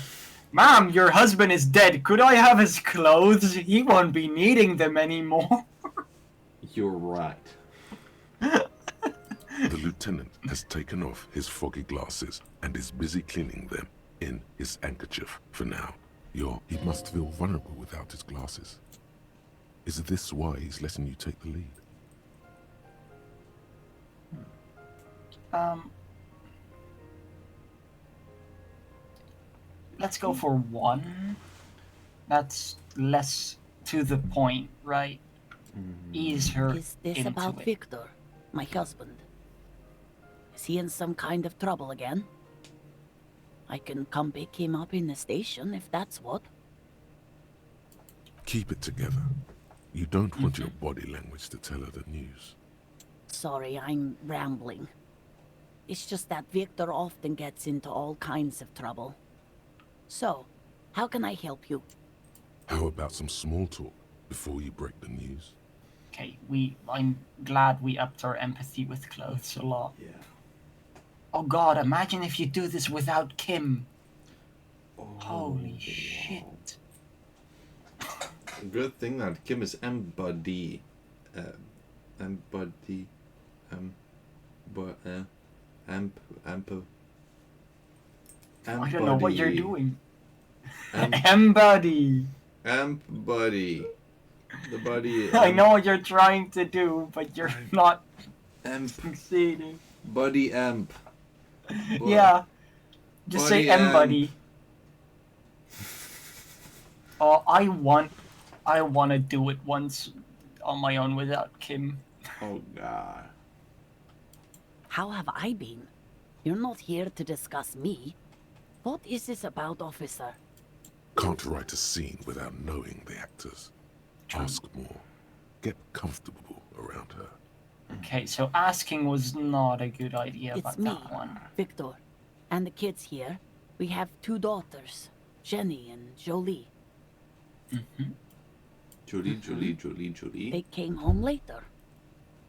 Ma'am, your husband is dead. Could I have his clothes? He won't be needing them anymore. You're right. The lieutenant has taken off his foggy glasses and is busy cleaning them in his handkerchief for now. He must feel vulnerable without his glasses. Is this why he's letting you take the lead? Let's go for one. That's less to the point, right? Ease her Is this into about it. Victor, my husband? Is he in some kind of trouble again? I can come pick him up in the station if that's what. Keep it together. You don't want your body language to tell her the news. Sorry, I'm rambling. It's just that Victor often gets into all kinds of trouble. So, how can I help you? How about some small talk before you break the news? Okay, I'm glad we upped our empathy with clothes a lot. Yeah. Oh god, imagine if you do this without Kim. Oh, Holy shit. Good thing that Kim is embody. Embody. I don't know what you're doing. Embody. Embody. The body. I know what you're trying to do, but you're not succeeding. Buddy amp. Yeah. Just say embody. Oh, I want to do it once on my own without Kim. Oh god. How have I been? You're not here to discuss me. What is this about, officer? Can't write a scene without knowing the actors. Ask more. Get comfortable around her. Okay, so asking was not a good idea It's about me, that one. Victor, and the kids here. We have 2 daughters, Jenny and Jolie. Julie. They came home later.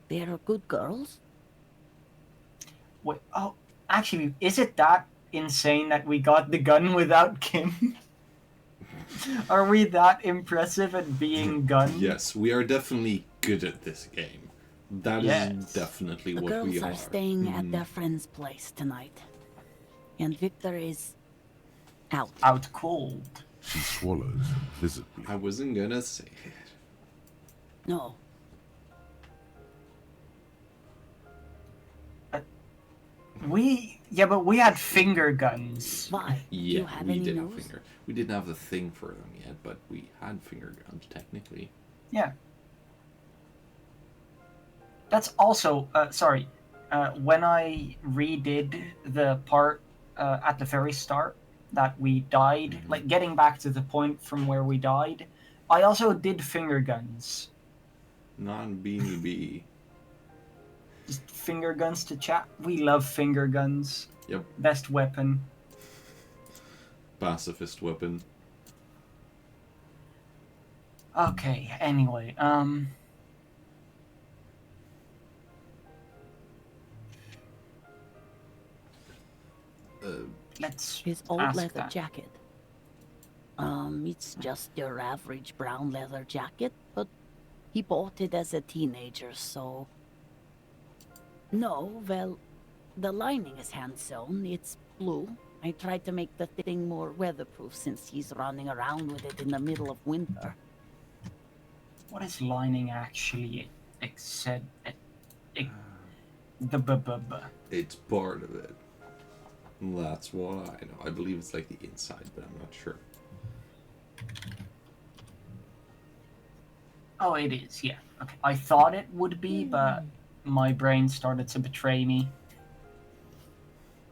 They're good girls. Wait, oh, actually, is it that insane that we got the gun without Kim? Are we that impressive at being gunned? Yes, we are definitely good at this game. That is definitely The what girls we are. are staying at their friend's place tonight. And Victor is out. Out cold. She swallows visibly. I wasn't gonna say it. No. But we had finger guns. Why? Yeah, we did have finger. We didn't have the thing for them yet, but we had finger guns technically. Yeah. That's also sorry. When I redid the part at the very start that we died, like getting back to the point from where we died, I also did finger guns. Non-beanie bee. Just finger guns to chat. We love finger guns. Yep. Best weapon. Pacifist weapon. Okay, anyway, let's His old ask leather that. jacket. It's just your average brown leather jacket, but he bought it as a teenager, so... No, well, the lining is hand-sewn. It's blue. I tried to make the thing more weatherproof since he's running around with it in the middle of winter. What is lining actually? It's part of it. That's what I know. I believe it's like the inside, but I'm not sure. Oh, it is, yeah. Okay. I thought it would be, but my brain started to betray me.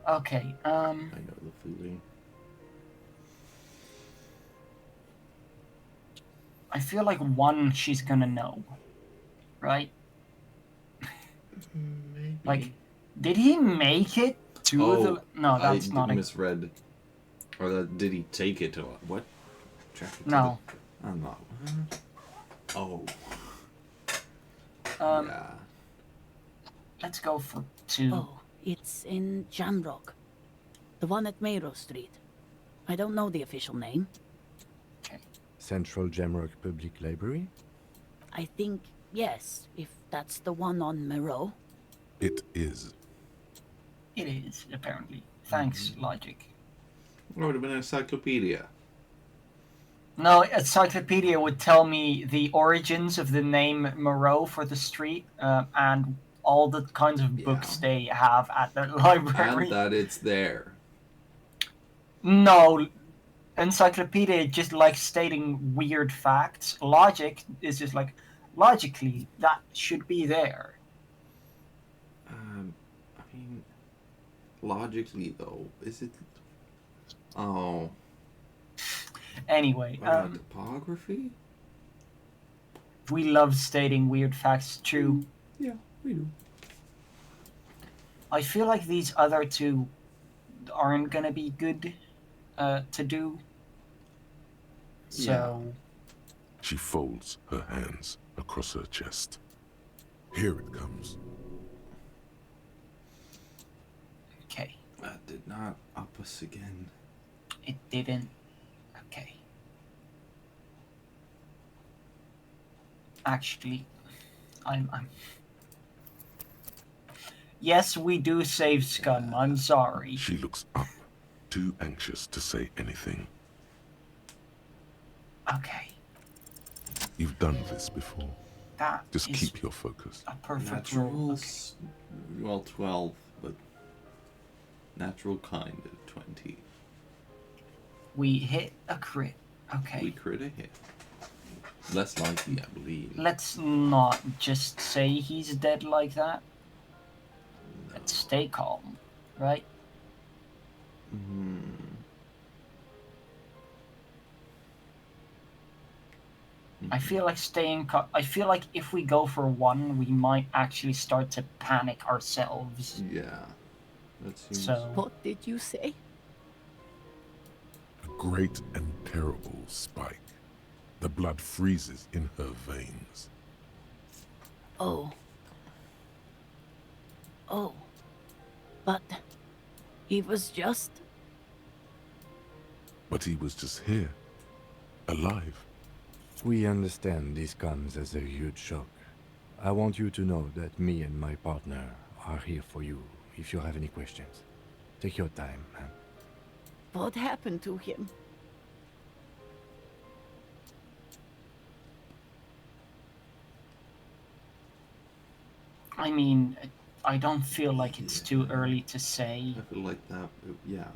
Okay, I know the feeling. I feel like one she's gonna know. Right? Maybe. Like, did he make it to the... No, that's not I misread. Or did he take it to... What? No. I'm not... Oh. Yeah. Let's go for 2. Oh, it's in Jamrock. The one at Mayro Street. I don't know the official name. Central Jamrock Public Library? I think, yes, if That's the one on Moreau? It is. It is, apparently. Thanks, logic. It would have been an encyclopedia. No, encyclopedia would tell me the origins of the name Moreau for the street, and all the kinds of books they have at the library. And that it's there. No, encyclopedia just like stating weird facts. Logic is just like, logically, that should be there. I mean, logically though, is it? Oh. Anyway, topography. We love stating weird facts. True. Yeah, we do. I feel like these other two aren't gonna be good to do. So. She folds her hands across her chest. Here it comes. Okay. That did not up us again. It didn't. Okay. Actually, I'm. Yes, we do save scum. I'm sorry. She looks up, too anxious to say anything. Okay. You've done this before. That Just is keep your focus. a perfect Natural, roll. Okay. well, 12, but natural kind of 20. We hit a crit. Okay. We crit a hit. Less likely, I believe. Let's not just say he's dead like that. Let's stay calm, right? I feel like I feel like if we go for one, we might actually start to panic ourselves. Yeah. That seems... So. What did you say? A great and terrible spike. The blood freezes in her veins. Oh. Oh. But he was just... But he was just here. Alive. We understand this comes as a huge shock. I want you to know that me and my partner are here for you if you have any questions. Take your time, man. What happened to him? I mean, I don't feel like it's too early to say. I feel like that, yeah.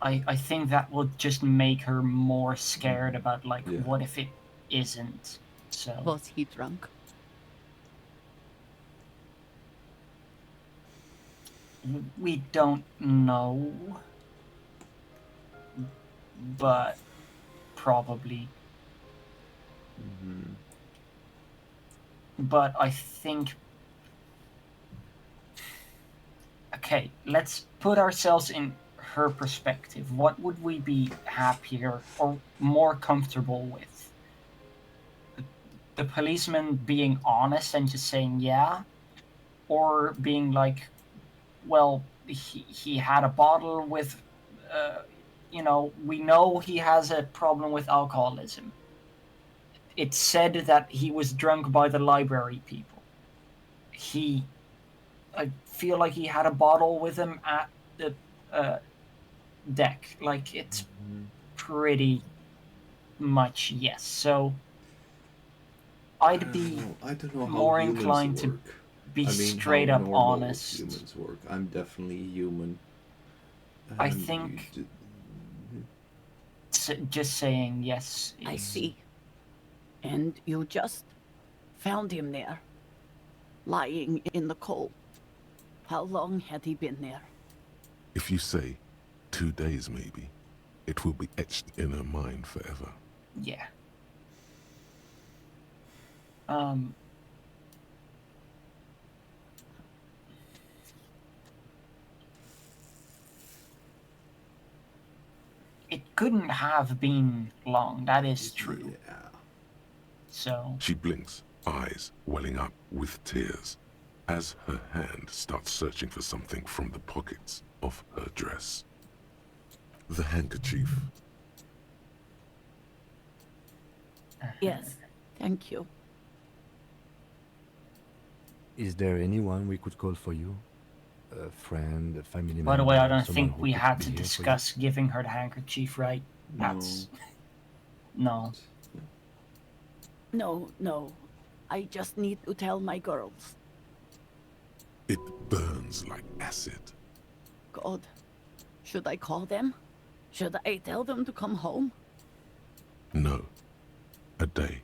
I think that will just make her more scared about, like, what if it isn't? So. Was he drunk? We don't know. But probably. But I think... Okay, let's put ourselves in her perspective. What would we be happier or more comfortable with? The policeman being honest and just saying yeah? Or being like, well, he had a bottle with, you know, we know he has a problem with alcoholism. It's said that he was drunk by the library people. I feel like he had a bottle with him at the deck. Like, it's pretty much yes. So I'd be I don't know how more humans inclined to work. be I mean, straight how up normal honest. Humans work. I'm definitely human. I And think you just saying yes is... I see. And you just found him there, lying in the cold. How long had he been there? If you say 2 days maybe, it will be etched in her mind forever. Yeah. It couldn't have been long, that is true. Yeah. So... She blinks, eyes welling up with tears, as her hand starts searching for something from the pockets of her dress. The handkerchief. Yes, thank you. Is there anyone we could call for you? A friend, a family member? By the way, I don't someone think who we could had be to here for you? discuss giving her the handkerchief, right? That's... No. No, no. I just need to tell my girls. It burns like acid. God, should I call them? Should I tell them to come home? No. A day.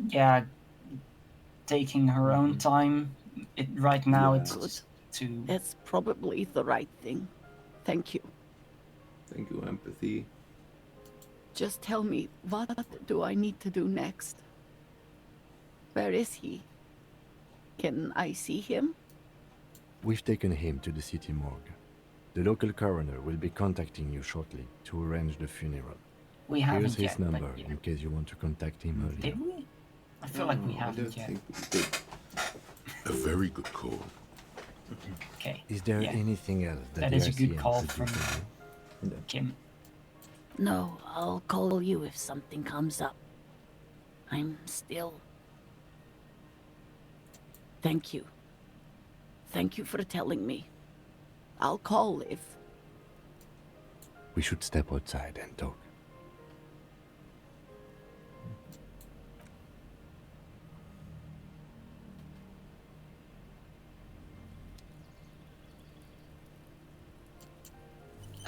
Yeah, taking her own time. Right now, Yeah. it's just too... That's probably the right thing. Thank you. Thank you, empathy. Just tell me, what do I need to do next? Where is he? Can I see him? We've taken him to the city morgue. The local coroner will be contacting you shortly to arrange the funeral. We haven't Here's his yet, but number yeah. in case you want to contact him earlier. Did we? I feel like we haven't yet. A very good call. Okay. Is there yeah. anything else that That the is a good RCM call could do from for you? Kim. No, I'll call you if something comes up. I'm still... Thank you. Thank you for telling me. I'll call if... We should step outside and talk.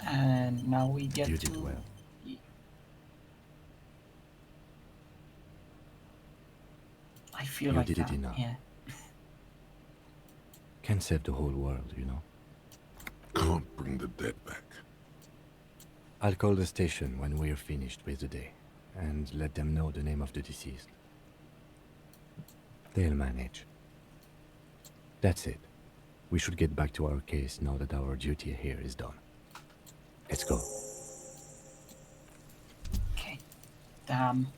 And now we get You to... did well. I feel You like did it that, enough. yeah. Can save the whole world, you know. Can't bring the dead back. I'll call the station when we're finished with the day, and let them know the name of the deceased. They'll manage. That's it. We should get back to our case now that our duty here is done. Let's go. Okay. Damn.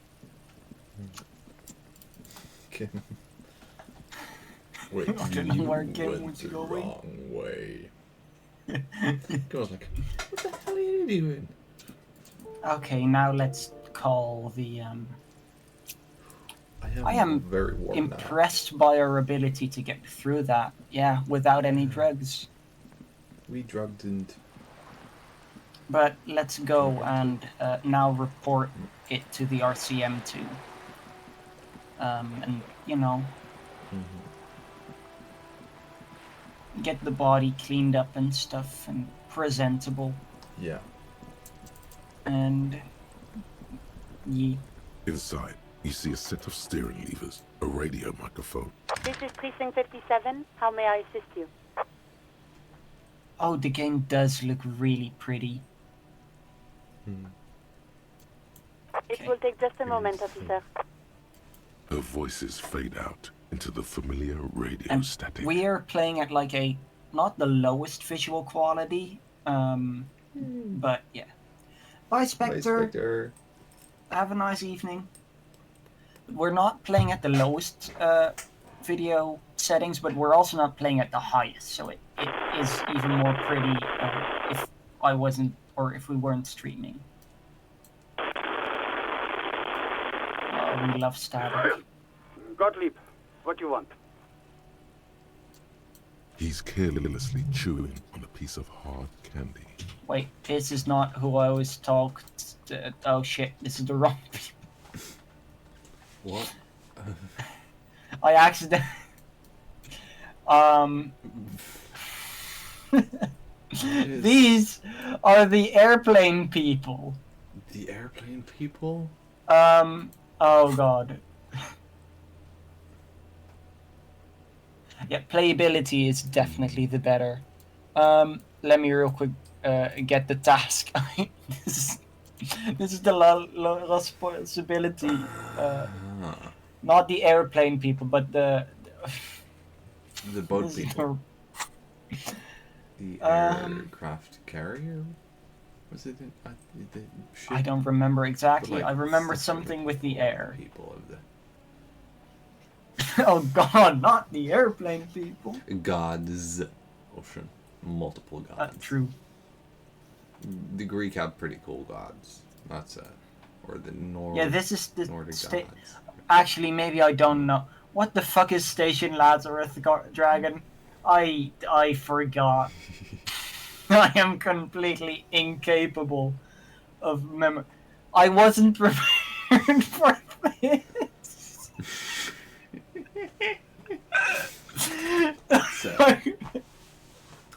Kim. Wait, I don't know where Kim went was the going. wrong way. Goes like, what the hell are you doing? Okay, now let's call the, I am very warm impressed by our ability to get through that. Yeah, without any drugs. We drugged and... But let's go and now report it to the RCM too. And, you know, get the body cleaned up and stuff and presentable. Yeah. And... yeah. Inside, you see a set of steering levers, a radio microphone. This is Precinct 57. How may I assist you? Oh, the game does look really pretty. It will take just a moment, officer. Her voices fade out into the familiar radio And static. we are playing at like a, not the lowest visual quality, but yeah. Bye, Spectre. Have a nice evening. We're not playing at the lowest video settings, but we're also not playing at the highest, so it is even more pretty if I wasn't, or if we weren't streaming. We love static. Gottlieb, what do you want? He's carelessly chewing on a piece of hard candy. Wait, this is not who I always talked to. Oh shit, this is the wrong people. What? I accidentally... These are the airplane people. The airplane people? Oh god. Yeah, playability is definitely the better. Let me real quick get the task. this is the responsibility. Not the airplane people, but the boat people. The aircraft carrier? Was it the ship? I don't remember exactly. Like, I remember something with the air. People of the... Oh god, not the airplane people. Gods. Ocean. Multiple gods. True. The Greek had pretty cool gods. That's or the Nordic. Yeah, this is the Nordic state. gods. Actually, maybe I don't know. What the fuck is Station Lazarus Dragon? I forgot. I am completely incapable of memory. I wasn't prepared for this.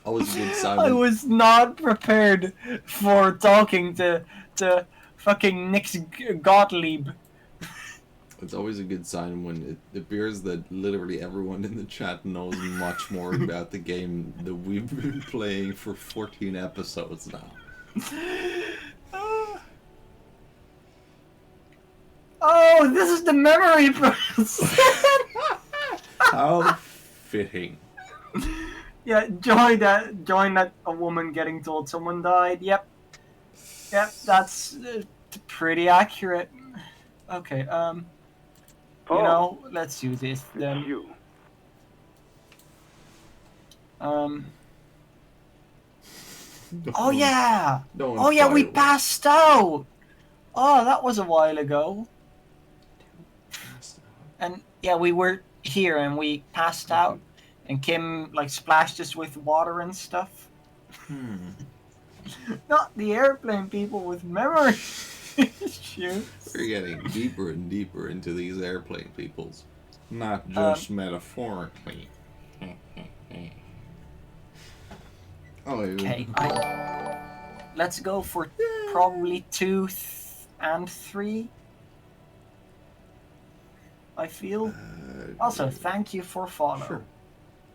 Always a good sign. I was not prepared for talking to fucking Nix Gottlieb. It's always a good sign when it appears that literally everyone in the chat knows much more about the game that we've been playing for 14 episodes now. Oh, this is the memory person! How fitting. Yeah, join that a woman getting told someone died. Yep, that's pretty accurate. Okay, you know, let's do this then. You. Oh yeah! No Oh yeah, we fireworks. passed out! Oh, that was a while ago. And yeah, we were here and we passed out. And Kim, like, splashed us with water and stuff. Not the airplane people with memory issues. We're getting deeper and deeper into these airplane peoples. Not just metaphorically. Okay, let's go for probably 2 and 3. I feel. Also, thank you for follow. Sure.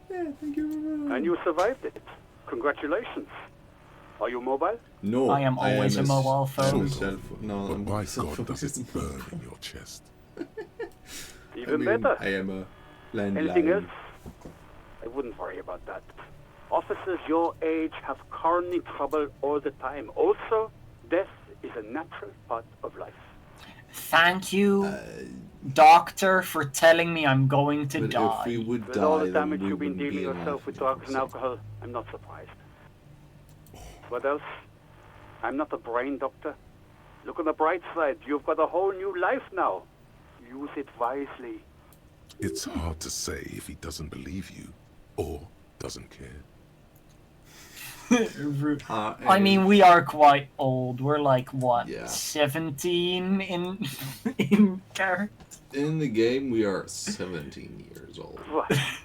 Yeah, thank you very much. And you survived it. Congratulations. Are you mobile? No, I am always a mobile phone. No, But by God, does it burn in your chest? Even better. I am a landline. Anything else? I wouldn't worry about that. Officers your age have coronary trouble all the time. Also, death is a natural part of life. Thank you, doctor, for telling me I'm going to But die. if we would With die, all the then damage we you've been wouldn't dealing be yourself with drugs and alcohol, I'm not surprised. What else? I'm not a brain doctor. Look on the bright side. You've got a whole new life now. Use it wisely. It's hard to say if he doesn't believe you or doesn't care. I mean, we are quite old. We're like, what, Yeah. 17 in character? In the game, we are 17 years old.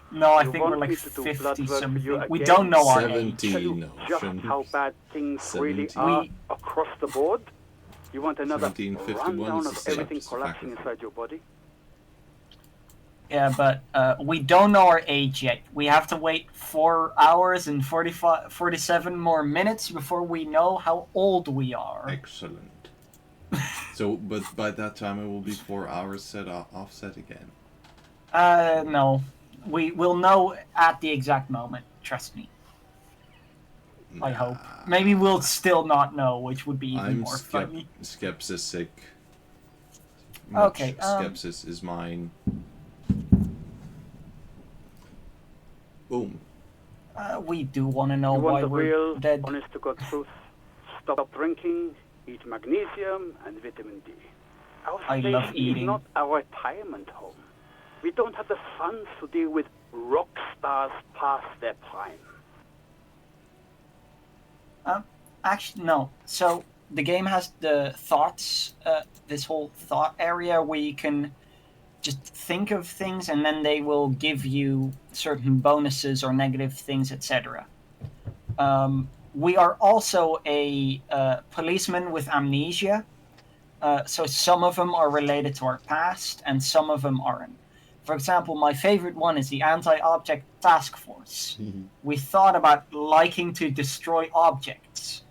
No, I You think we're want like me to do blood 50 work for something. you We again? don't know our age. 17, no. Just how bad things really 17. are across the board? You want another 1751 rundown is of the everything same collapsing sacrifice. inside your body? Yeah, but we don't know our age yet. We have to wait 4 hours and 47 more minutes before we know how old we are. Excellent. So, but by that time it will be 4 hours offset again. No. We will know at the exact moment. Trust me. I hope. Maybe we'll still not know, which would be even I'm more funny. skepsic. Okay, Skepsis is mine. Boom. We do want to know You why want the we're real, dead. honest-to-God truth? Stop drinking, eat magnesium and vitamin D. Our I love station eating. is not a retirement home. We don't have the funds to deal with rock stars past their prime. Actually, no. So the game has the thoughts, this whole thought area where you can just think of things and then they will give you certain bonuses or negative things, etc. We are also a policeman with amnesia. So some of them are related to our past and some of them aren't. For example, my favorite one is the Anti-Object Task Force. We thought about liking to destroy objects.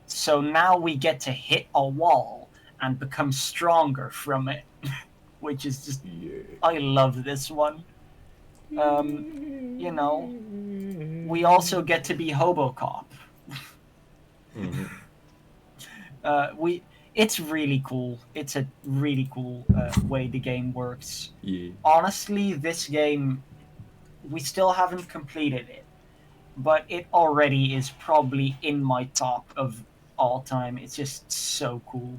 So now we get to hit a wall and become stronger from it. Which is just... I love this one. You know, we also get to be Hobocop. It's really cool. It's a really cool way the game works. Yeah. Honestly, this game, we still haven't completed it, but it already is probably in my top of all time. It's just so cool.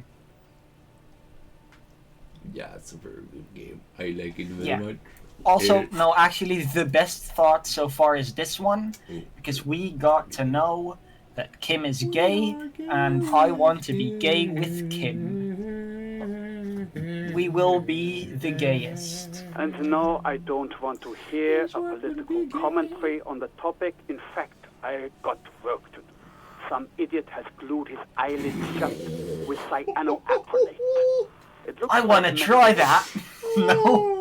Yeah, it's a very good game. I like it very much. Also, no, actually, the best thought so far is this one, because we got to know that Kim is gay, and I want to be gay with Kim. We will be the gayest. And no, I don't want to hear a political commentary on the topic. In fact, I got work to do. Some idiot has glued his eyelids shut with cyanoacrylate. It looks I want to like try that. No.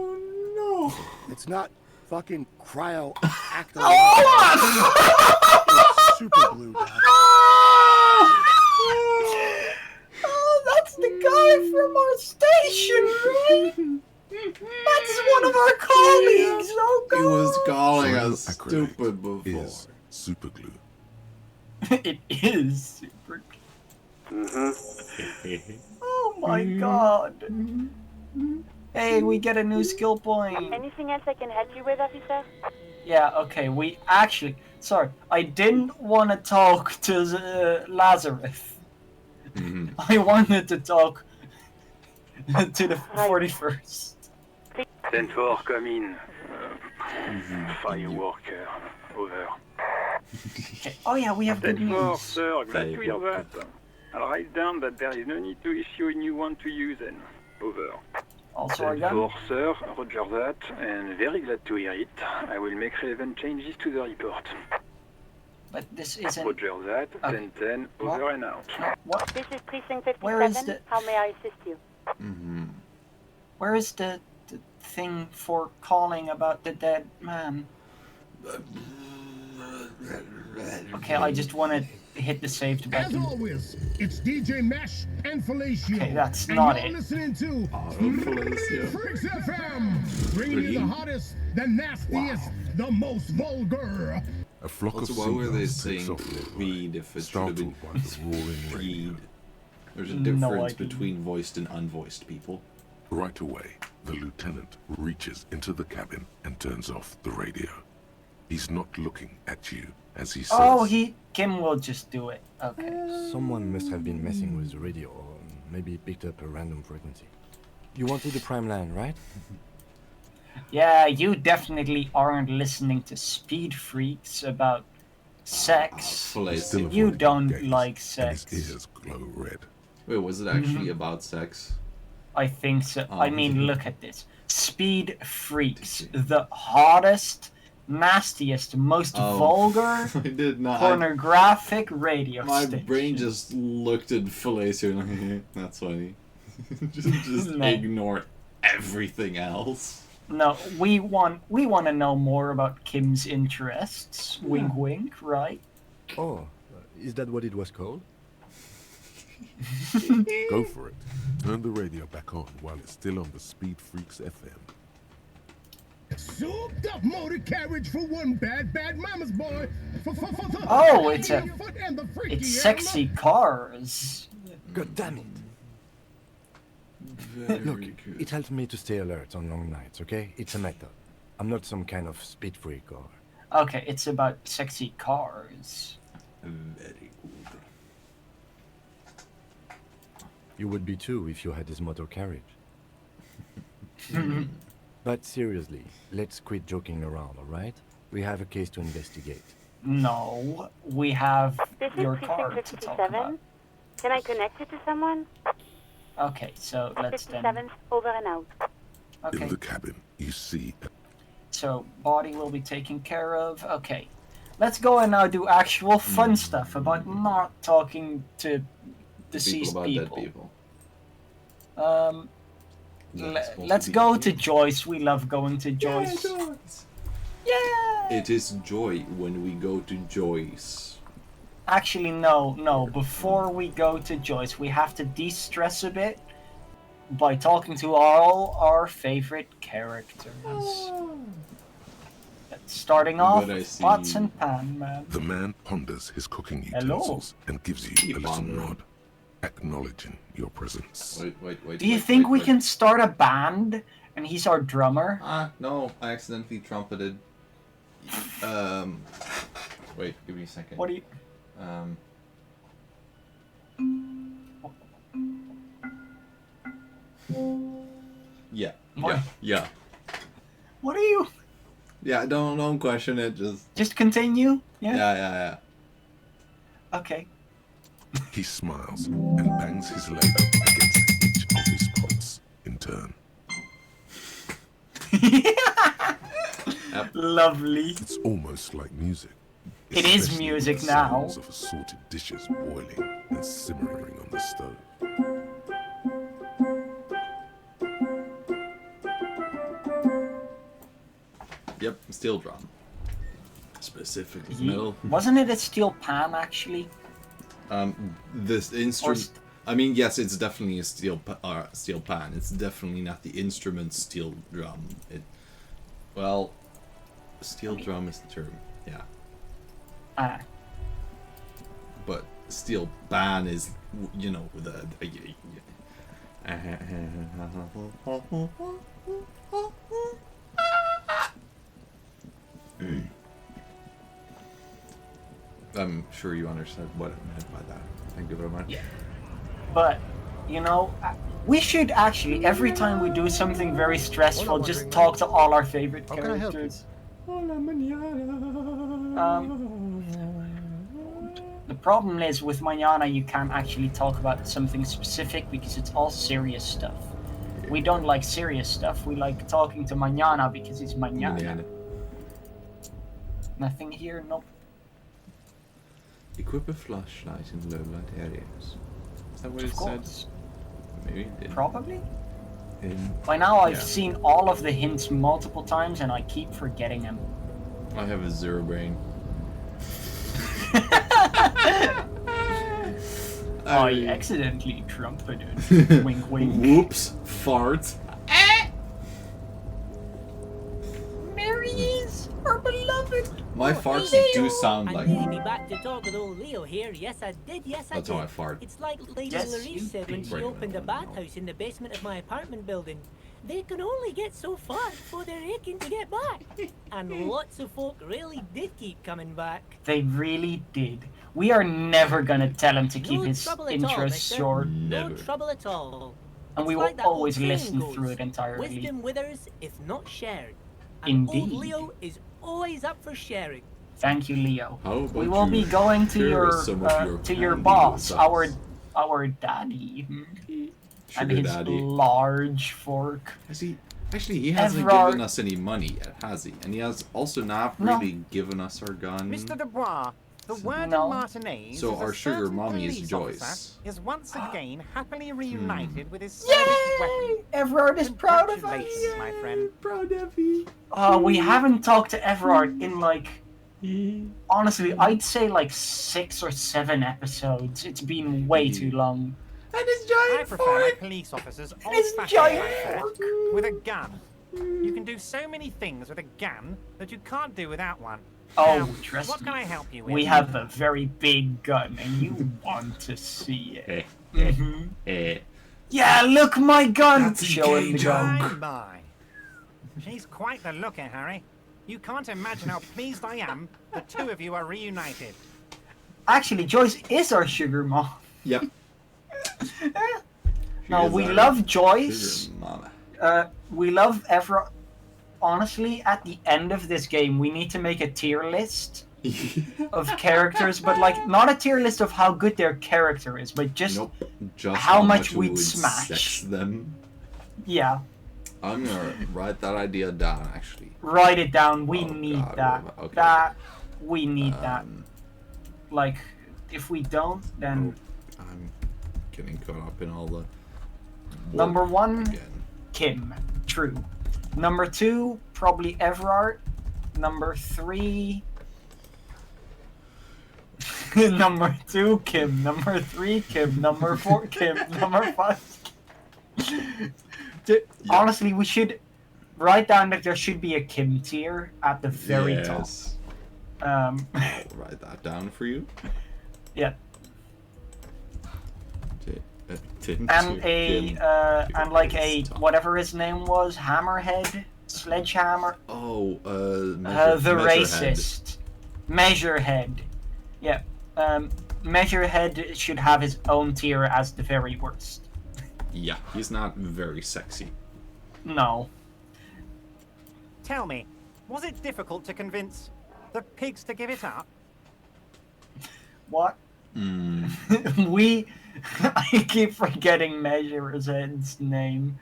It's not fucking cryoactive. Oh! It's super glue, Doc. Oh, that's the guy from our station, right? That's one of our colleagues. Oh God! He was calling us stupid before. Is super glue. It is super glue. Oh my God! Hey, we get a new skill point. Anything else I can help you with, officer? Yeah, okay, we actually... Sorry, I didn't want to talk to Lazarus. I wanted to talk to the 41st. 10-4, come in. Fireworker, over. Okay. Oh yeah, we have good 10-4, news. sir, glad to hear that. I'll write down that there is no need to issue a new one to you then. Over. Also again? 10-4, sir, roger that, and very glad to hear it. I will make relevant changes to the report. But this isn't... Roger that, 10-10, over and out. What? This is Precinct 57. Where is the... How may I assist you? Where is the thing for calling about the dead man? Okay, I just want to hit the saved button. As always, it's DJ Mesh and Felicio. Okay, that's and not you're it. listening to Felicio. Freaks FM, bringing you the hottest, the nastiest, the most vulgar. A flock Also, of why were they seagulls takes saying off their feed if it should have been startled by the roaring radio. feed? There's a No difference idea. between voiced and unvoiced people. Right away, the lieutenant reaches into the cabin and turns off the radio. He's not looking at you as he says, Oh, Kim will just do it. Okay. Someone must have been messing with the radio, or maybe picked up a random frequency. You wanted the prime line, right? Yeah, you definitely aren't listening to Speed Freaks about sex. Felicio. You don't like and his sex. ears glow red. Wait, was it actually about sex? I think so. Oh. I mean, look at this. Speed Freaks, the hottest, nastiest, most vulgar, I did not. pornographic radio My station. brain just looked at Felicio and like, that's funny. just No. ignore everything else. No, we want to know more about Kim's interests. Wink, wink, right? Oh, is that what it was called? Go for it. Turn the radio back on while it's still on the Speed Freaks FM. Souped up motor carriage for one bad mama's boy. Oh, it's sexy animal. cars. God damn it. Look, it helps me to stay alert on long nights, okay? It's a method. I'm not some kind of speed freak or... Okay, it's about sexy cars. Very good. You would be too if you had this motor carriage. But seriously, let's quit joking around, alright? We have a case to investigate. No, we have This is your Precinct card to talk about. 57. Can I connect you to someone? Okay, so let's 57, then... over and out. Okay, In the cabin, you see so body will be taken care of. Okay, let's go and now do actual fun stuff about not talking to deceased about people. dead people. Let's go to Joyce. We love going to Joyce. Yeah! It is joy when we go to Joyce. Actually, no. Before we go to Joyce, we have to de-stress a bit by talking to all our favorite characters. Starting off, But I see- Pots and Pan Man. the man ponders his cooking Hello. utensils and gives you Keep a little pondering. nod, acknowledging your presence. Wait. Do you think we can start a band and he's our drummer? No, I accidentally trumpeted. Wait, give me a second. What do you... Yeah. What? Yeah. What are you? Yeah, don't question it. Just continue. Yeah. Yeah. Okay. He smiles and bangs his leg against each of his pots in turn. Lovely. It's almost like music. It is especially music with the now. sounds of assorted dishes boiling and simmering on the stove. Yep, steel drum. Specifically metal. Wasn't it a steel pan actually? This instrument. I mean, yes, it's definitely a steel pan. It's definitely not the instrument steel drum. Well, steel drum is the term. Yeah. But steel pan is, you know, the. I'm sure you understood what I meant by that. Thank you very much. Yeah. But, you know, we should actually, every time we do something very stressful, just talk to all our favorite characters. The problem is with Mañana you can't actually talk about something specific because it's all serious stuff. We don't like serious stuff, we like talking to Mañana because it's Mañana. Nothing here, nope. Equip a flashlight in low light areas. Is that what it said? Maybe it did. Probably. By now I've seen all of the hints multiple times and I keep forgetting them. I have a zero brain. I accidentally trumpeted. Wink wink. Whoops. Fart. Mary is our beloved. My farts do sound like. I be back to talk with old Leo here. Yes, I did. Yes, I did. That's how I fart. It's like Lady Larisse said when she opened a bathhouse in the basement of my apartment building. They can only get so far before they're aching to get back. And lots of folk really did keep coming back. They really did. We are never gonna tell him to keep his intros short. No trouble at all. And we will always listen through it entirely. Wisdom withers if not shared. And Indeed. old Leo is always up for sharing. Thank you, Leo. How about We will be you going to share your some of your to your candy boss, with us? our daddy, and Sugar his daddy. large fork. Actually, he hasn't Evrard- given us any money yet, has he? And he has also not really given us our gun. Mr. Dubois, the word No. in Martinez So is our a sugar certain mommy is police Joyce. officer is once again happily reunited with his service weapon. Everard is proud of us. Congratulations, my friend. Proud of you. We haven't talked to Everard in like, honestly, I'd say like 6 or 7 episodes. It's been way too long. And his giant I prefer my police officers old-fashioned like that, with a gun. You can do so many things with a gun that you can't do without one. Oh, Now, trust what me. can I help you with? We have a very big gun, and you want to see it. Yeah, look my gun! Show him the gun. My. She's quite the looker, Harry. You can't imagine how pleased I am the two of you are reunited. Actually, Joyce is our sugar mom. Yep. No, is we our love Joyce. sugar mama. We love Everard. Honestly, at the end of this game, we need to make a tier list of characters, but like not a tier list of how good their character is, but just, Just how much we we'd would smash. sex them. Yeah, I'm gonna write that idea down. Actually, write it down. We need God, that. okay. That we need that. Like, if we don't, then I'm getting caught up in all the. number 1, Kim. True. Number 2, probably Everard. Number 3. Number 2, Kim. Number 3, Kim. Number 4, Kim. Number 5. Honestly, we should write down that there should be a Kim tier at the very top. I'll write that down for you. Yeah. Tim And to a Kim. and like a whatever his name was, Hammerhead, Sledgehammer. Oh, The Measurehead. racist, Measurehead. Yeah, Measurehead should have his own tier as the very worst. Yeah, he's not very sexy. No. Tell me, was it difficult to convince the pigs to give it up? What? I keep forgetting Measurehead's name.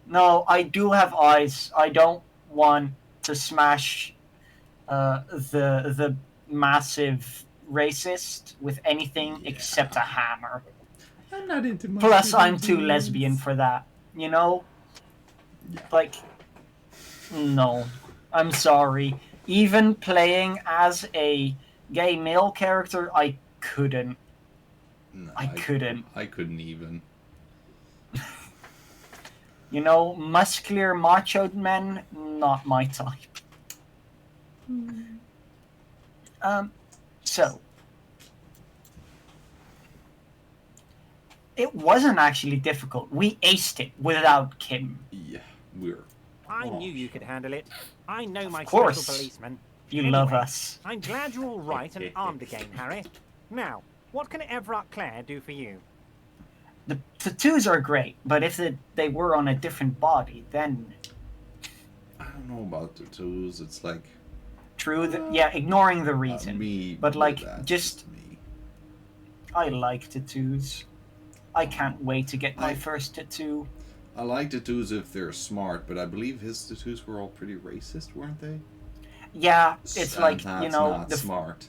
No, I do have eyes. I don't want to smash the massive racist with anything except a hammer. I'm not into my Plus, I'm too dudes. lesbian for that. You know? Like, no. I'm sorry. Even playing as a gay male character, I couldn't. No, I couldn't. I couldn't even. You know, muscular macho men, not my type. So it wasn't actually difficult. We aced it without Kim. Yeah, we're. I knew you could handle it. I know my course. special policeman. You Anyway, love us. I'm glad you're all right and armed again, Harry. Now, what can Everard Clare do for you? The tattoos are great, but if they were on a different body, then... I don't know about tattoos. It's like... True, yeah, ignoring the reason. But like, just... I like tattoos. I can't wait to get my first tattoo. I like tattoos if they're smart, but I believe his tattoos were all pretty racist, weren't they? Yeah, it's And like, that's you know... not smart.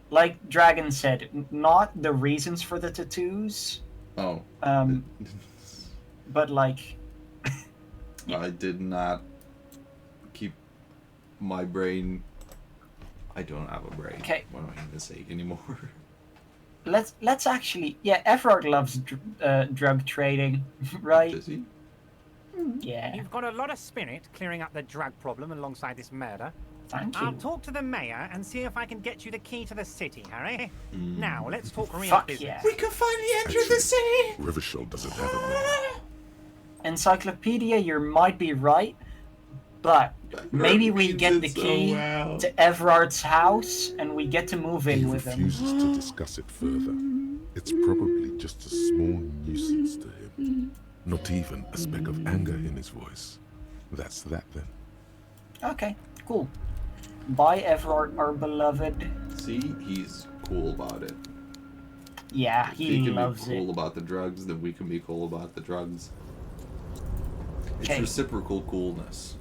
Like Dragon said, not the reasons for the tattoos. Oh. But like... I did not keep my brain... I don't have a brain. Okay. What am I going to say anymore? Let's actually... Yeah, Everard loves drug trading, right? Does he? Yeah. You've got a lot of spirit clearing up the drug problem alongside this murder. Thank I'll you. talk to the mayor and see if I can get you the key to the city, Harry. Now, let's talk real Fuck business. yeah. We can finally enter the city! Rivershell doesn't have a mayor. Encyclopedia, you might be right, but maybe we get the key to Everard's house and we get to move in with him. Refuses to discuss it further. It's probably just a small nuisance to him. Not even a speck of anger in his voice. That's that then. Okay, cool. Bye, Everard, our beloved. See, he's cool about it. Yeah, If he can loves be cool it. about the drugs, then we can be cool about the drugs. It's Okay. reciprocal coolness.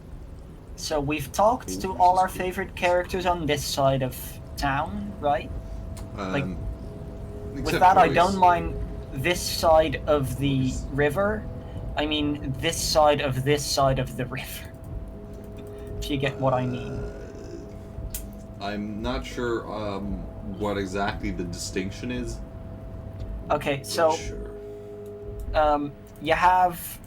So we've talked to all our favorite characters on this side of town, right? Like, with except that, I Joyce. don't mind this side of the river. I mean, this side of the river. If you get what I mean. I'm not sure what exactly the distinction is. Okay, so you have.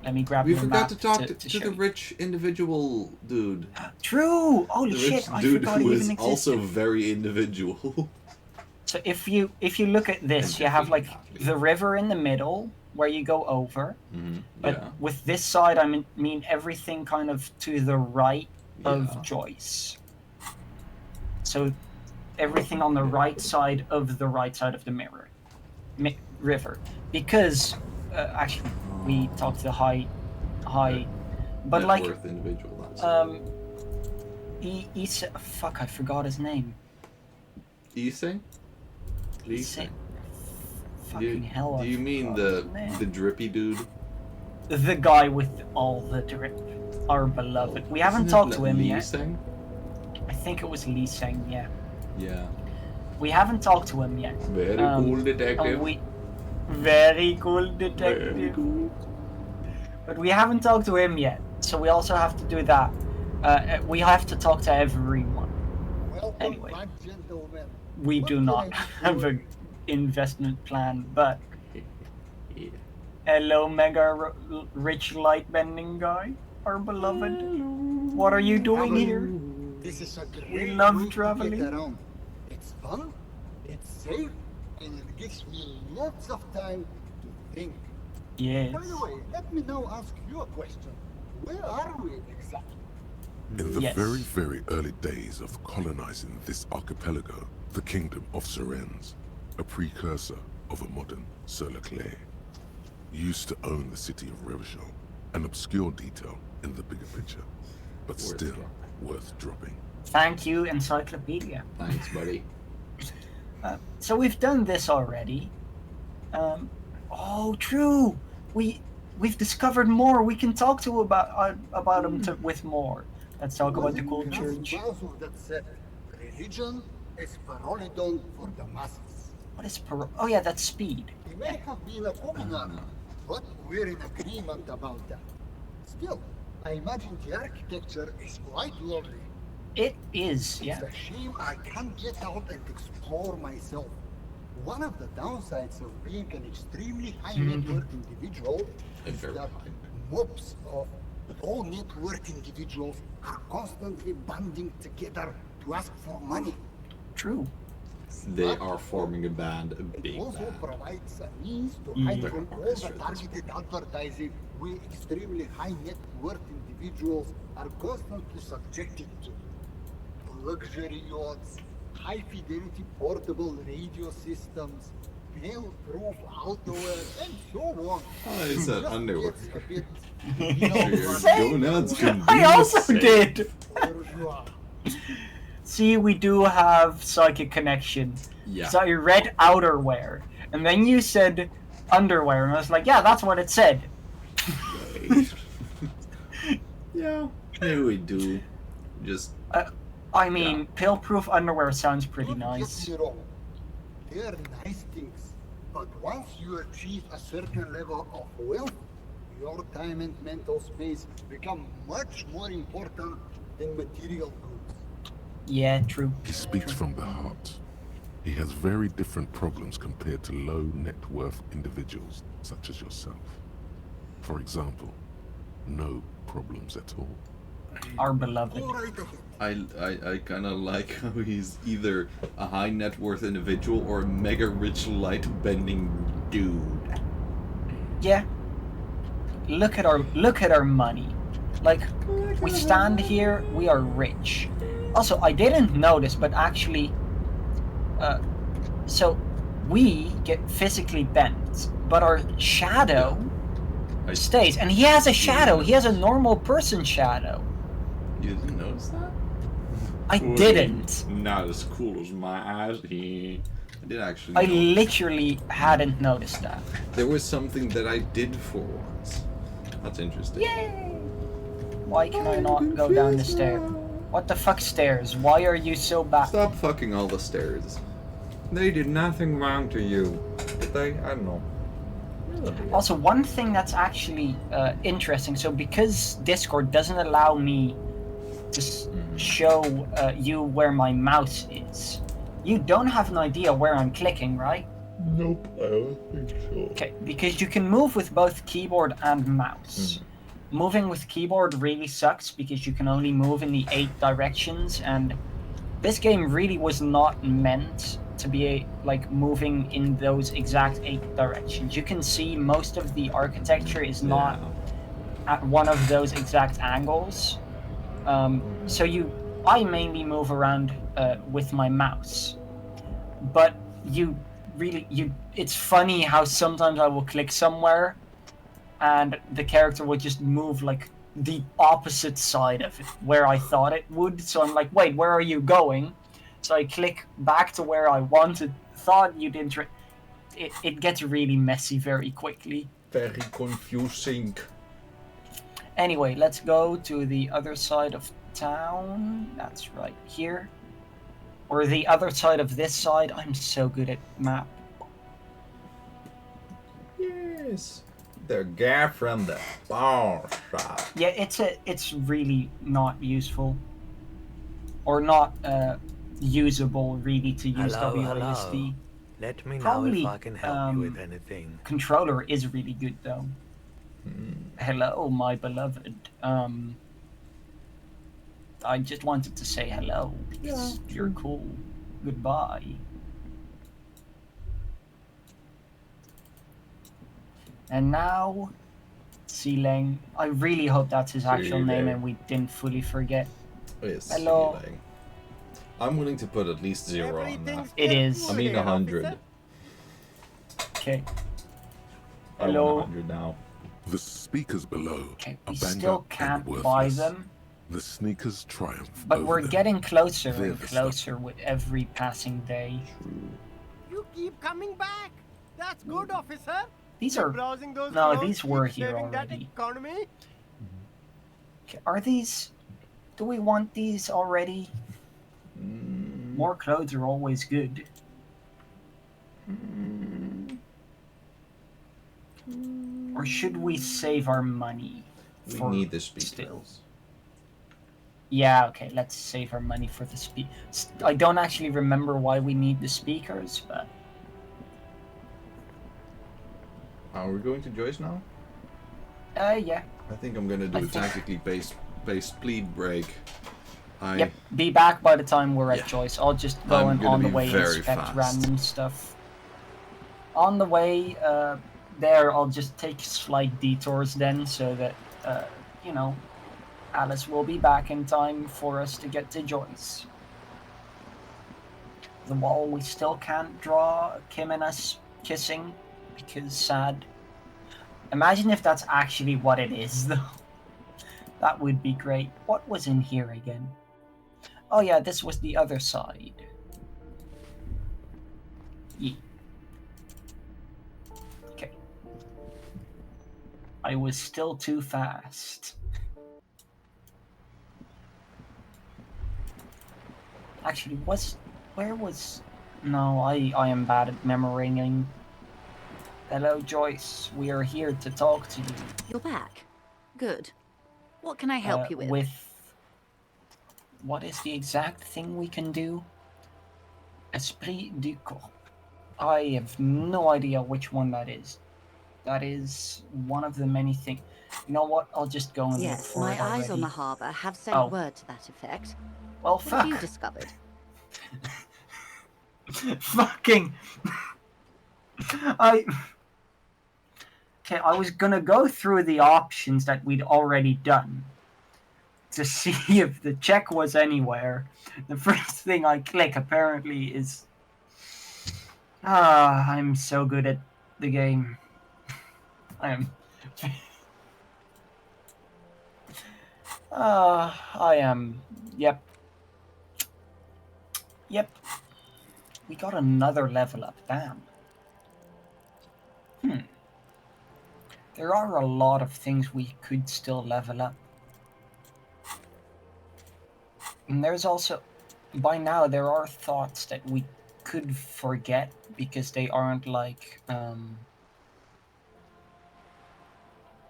Let me grab. We your forgot map to talk to to show the you. rich individual dude. True. Holy The shit! rich I dude forgot who he is even also existed. very individual. So if you look at this, you have like the river in the middle where you go over, but yeah. with this side, I mean everything kind of to the right of Joyce. So everything on the right side of the mirror, river, because actually we talked to high, but Net like worth individual. That's fuck, I forgot his name. Ise? Ise. Fucking hell. Do you mean the drippy dude? The guy with all the drip, our beloved. We haven't Isn't talked it to him Lee yet. Seng? I think it was Lee Seng, yeah. Yeah. We haven't talked to him yet. Very cool detective. Very cool detective. Very cool. But we haven't talked to him yet, so we also have to do that. We have to talk to everyone. Anyway, we do not have an investment plan, but hello, mega rich light bending guy, our beloved. What are you doing here? This is a great We love way to traveling. get around. It's fun, it's safe, and it gives me lots of time to think. Yes. By the way, let me now ask you a question. Where are we exactly? In the very, very early days of colonizing this archipelago, the kingdom of Surens, a precursor of a modern Sur-le-Clay, used to own the city of Rivershell. An obscure detail in the bigger picture, but still worth dropping. Thank you, Encyclopedia. Thanks, buddy. So we've done this already. Oh, true. We've discovered more. We can talk to about them with more. Let's talk about the cool church. That said, religion is parole done for the masses. What is parole? Oh yeah, that's speed. It may have been a communal, but we're in agreement about that. Still, I imagine the architecture is quite lovely. It is, yeah. It's a shame I can't get out and explore myself. One of the downsides of being an extremely high net worth individual is that mobs of low net worth individuals are constantly banding together to ask for money. True. They are forming a band, a big It also band. provides a means to hide from all the targeted advertising we extremely high net worth individuals are constantly subjected to. Luxury yachts, high fidelity portable radio systems, hail-proof outerwear, and so on. Oh, it's an underwear. I also did. See, we do have psychic connection. Yeah. So I read outerwear, and then you said underwear, and I was like, yeah, that's what it said. Yeah. Maybe we do. Just. I mean, pill-proof underwear sounds pretty nice. Get me wrong. They're nice things, but once you achieve a certain level of wealth, your time and mental space become much more important than material goods. Yeah, true. He speaks from the heart. He has very different problems compared to low net worth individuals such as yourself. For example, no problems at all. Our beloved. I kind of like how he's either a high net worth individual or a mega rich light bending dude. Yeah. Look at our money. Like, we stand here, we are rich. Also, I didn't notice, but actually, so we get physically bent, but our shadow stays, and he has a shadow. He has a normal person shadow. You didn't notice that? I didn't. Not as cool as my eyes. I did actually. I literally hadn't noticed that. There was something that I did for once. That's interesting. Yay! Why can I not go down the stair? What the fuck stairs? Why are you so bad? Stop fucking all the stairs. They did nothing wrong to you. Did they? I don't know. Also, one thing that's actually interesting, so because Discord doesn't allow me to show you where my mouse is, you don't have an idea where I'm clicking, right? Nope, I don't think so. Okay, because you can move with both keyboard and mouse. Moving with keyboard really sucks because you can only move in the 8 directions, and this game really was not meant to be like moving in those exact 8 directions. You can see most of the architecture is not at one of those exact angles. So I mainly move around with my mouse. But it's funny how sometimes I will click somewhere and the character will just move like the opposite side of it, where I thought it would. So I'm like, wait, where are you going? So I click back to where I thought you'd it gets really messy very quickly. Very confusing. Anyway, let's go to the other side of town. That's right here. Or the other side of this side. I'm so good at map. Yes. The guy from the bar shop. Yeah, it's really not useful. Or not usable really to use WASD. Hello. Let me Probably, know if I can help you with anything. Controller is really good though. Hello, my beloved. I just wanted to say hello because you're cool. Goodbye. And now, Sealang. I really hope that's his actual name and we didn't fully forget. Yes. Hello. Sealang. I'm willing to put at least 0 on that. It is. I mean 100. Okay. I Hello. want 100 now. The speakers below Okay, are we banged still up and can't worthless. buy them. The sneakers triumph But over we're them. getting closer They're and the stuff. closer with every passing day. You keep coming back. That's good, officer. These Keep are... browsing those No, clothes, these were keep here saving that already. economy. Okay, are these... Do we want these already? More clothes are always good. Or should we save our money? We need the speakers. Yeah, okay, let's save our money for the I don't actually remember why we need the speakers, but... Are we going to Joyce now? Yeah. I think I'm gonna do a tactically based speed break. Yep, be back by the time we're at Joyce. I'll just go I'm on the gonna way be very inspect fast. random stuff. On the way there, I'll just take slight detours then, so that, you know, Alice will be back in time for us to get to Joyce. The wall, we still can't draw Kim and us kissing, because sad. Imagine if that's actually what it is, though. That would be great. What was in here again? Oh yeah, this was the other side. Yeah. Okay. I was still too fast. Actually, where was... No, I am bad at memorizing. Hello, Joyce. We are here to talk to you. You're back. Good. What can I help you with? What is the exact thing we can do? Esprit du corps. I have no idea which one that is. That is one of the many things. You know what? I'll just go and look Yes, for my it eyes on already. the harbour have sent Oh. word to that effect. Well, What fuck. have you discovered? Fucking... Okay, I was gonna go through the options that we'd already done to see if the check was anywhere. The first thing I click apparently is... I'm so good at the game. I am... I am... Yep. Yep. We got another level up, damn. There are a lot of things we could still level up. And there's also... By now, there are thoughts that we could forget because they aren't like...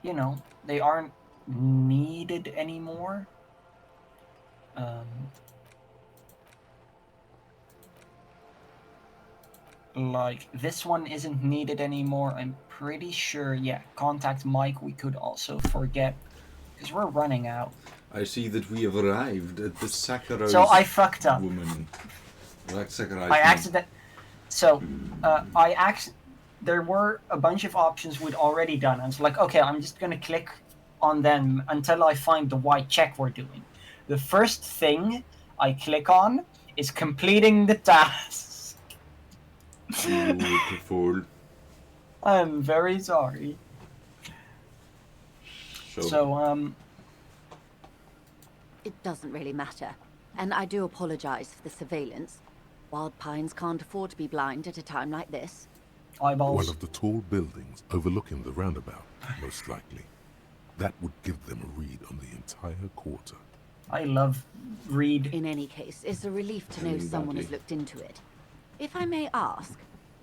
you know, they aren't needed anymore. Like, this one isn't needed anymore. I'm pretty sure, yeah, contact Mike we could also forget. Because we're running out. I see that we have arrived at the Sakharov So I fucked up. woman. Like Sakharov. I accident. So, there were a bunch of options we'd already done. I was like, okay, I'm just gonna click on them until I find the white check we're doing. The first thing I click on is completing the task. Beautiful. I'm very sorry. So, It doesn't really matter. And I do apologize for the surveillance. Wild Pines can't afford to be blind at a time like this. Eyeballs. One of the tall buildings overlooking the roundabout, most likely. That would give them a read on the entire quarter. I love read. In any case, it's a relief to know Really someone badly. has looked into it. If I may ask,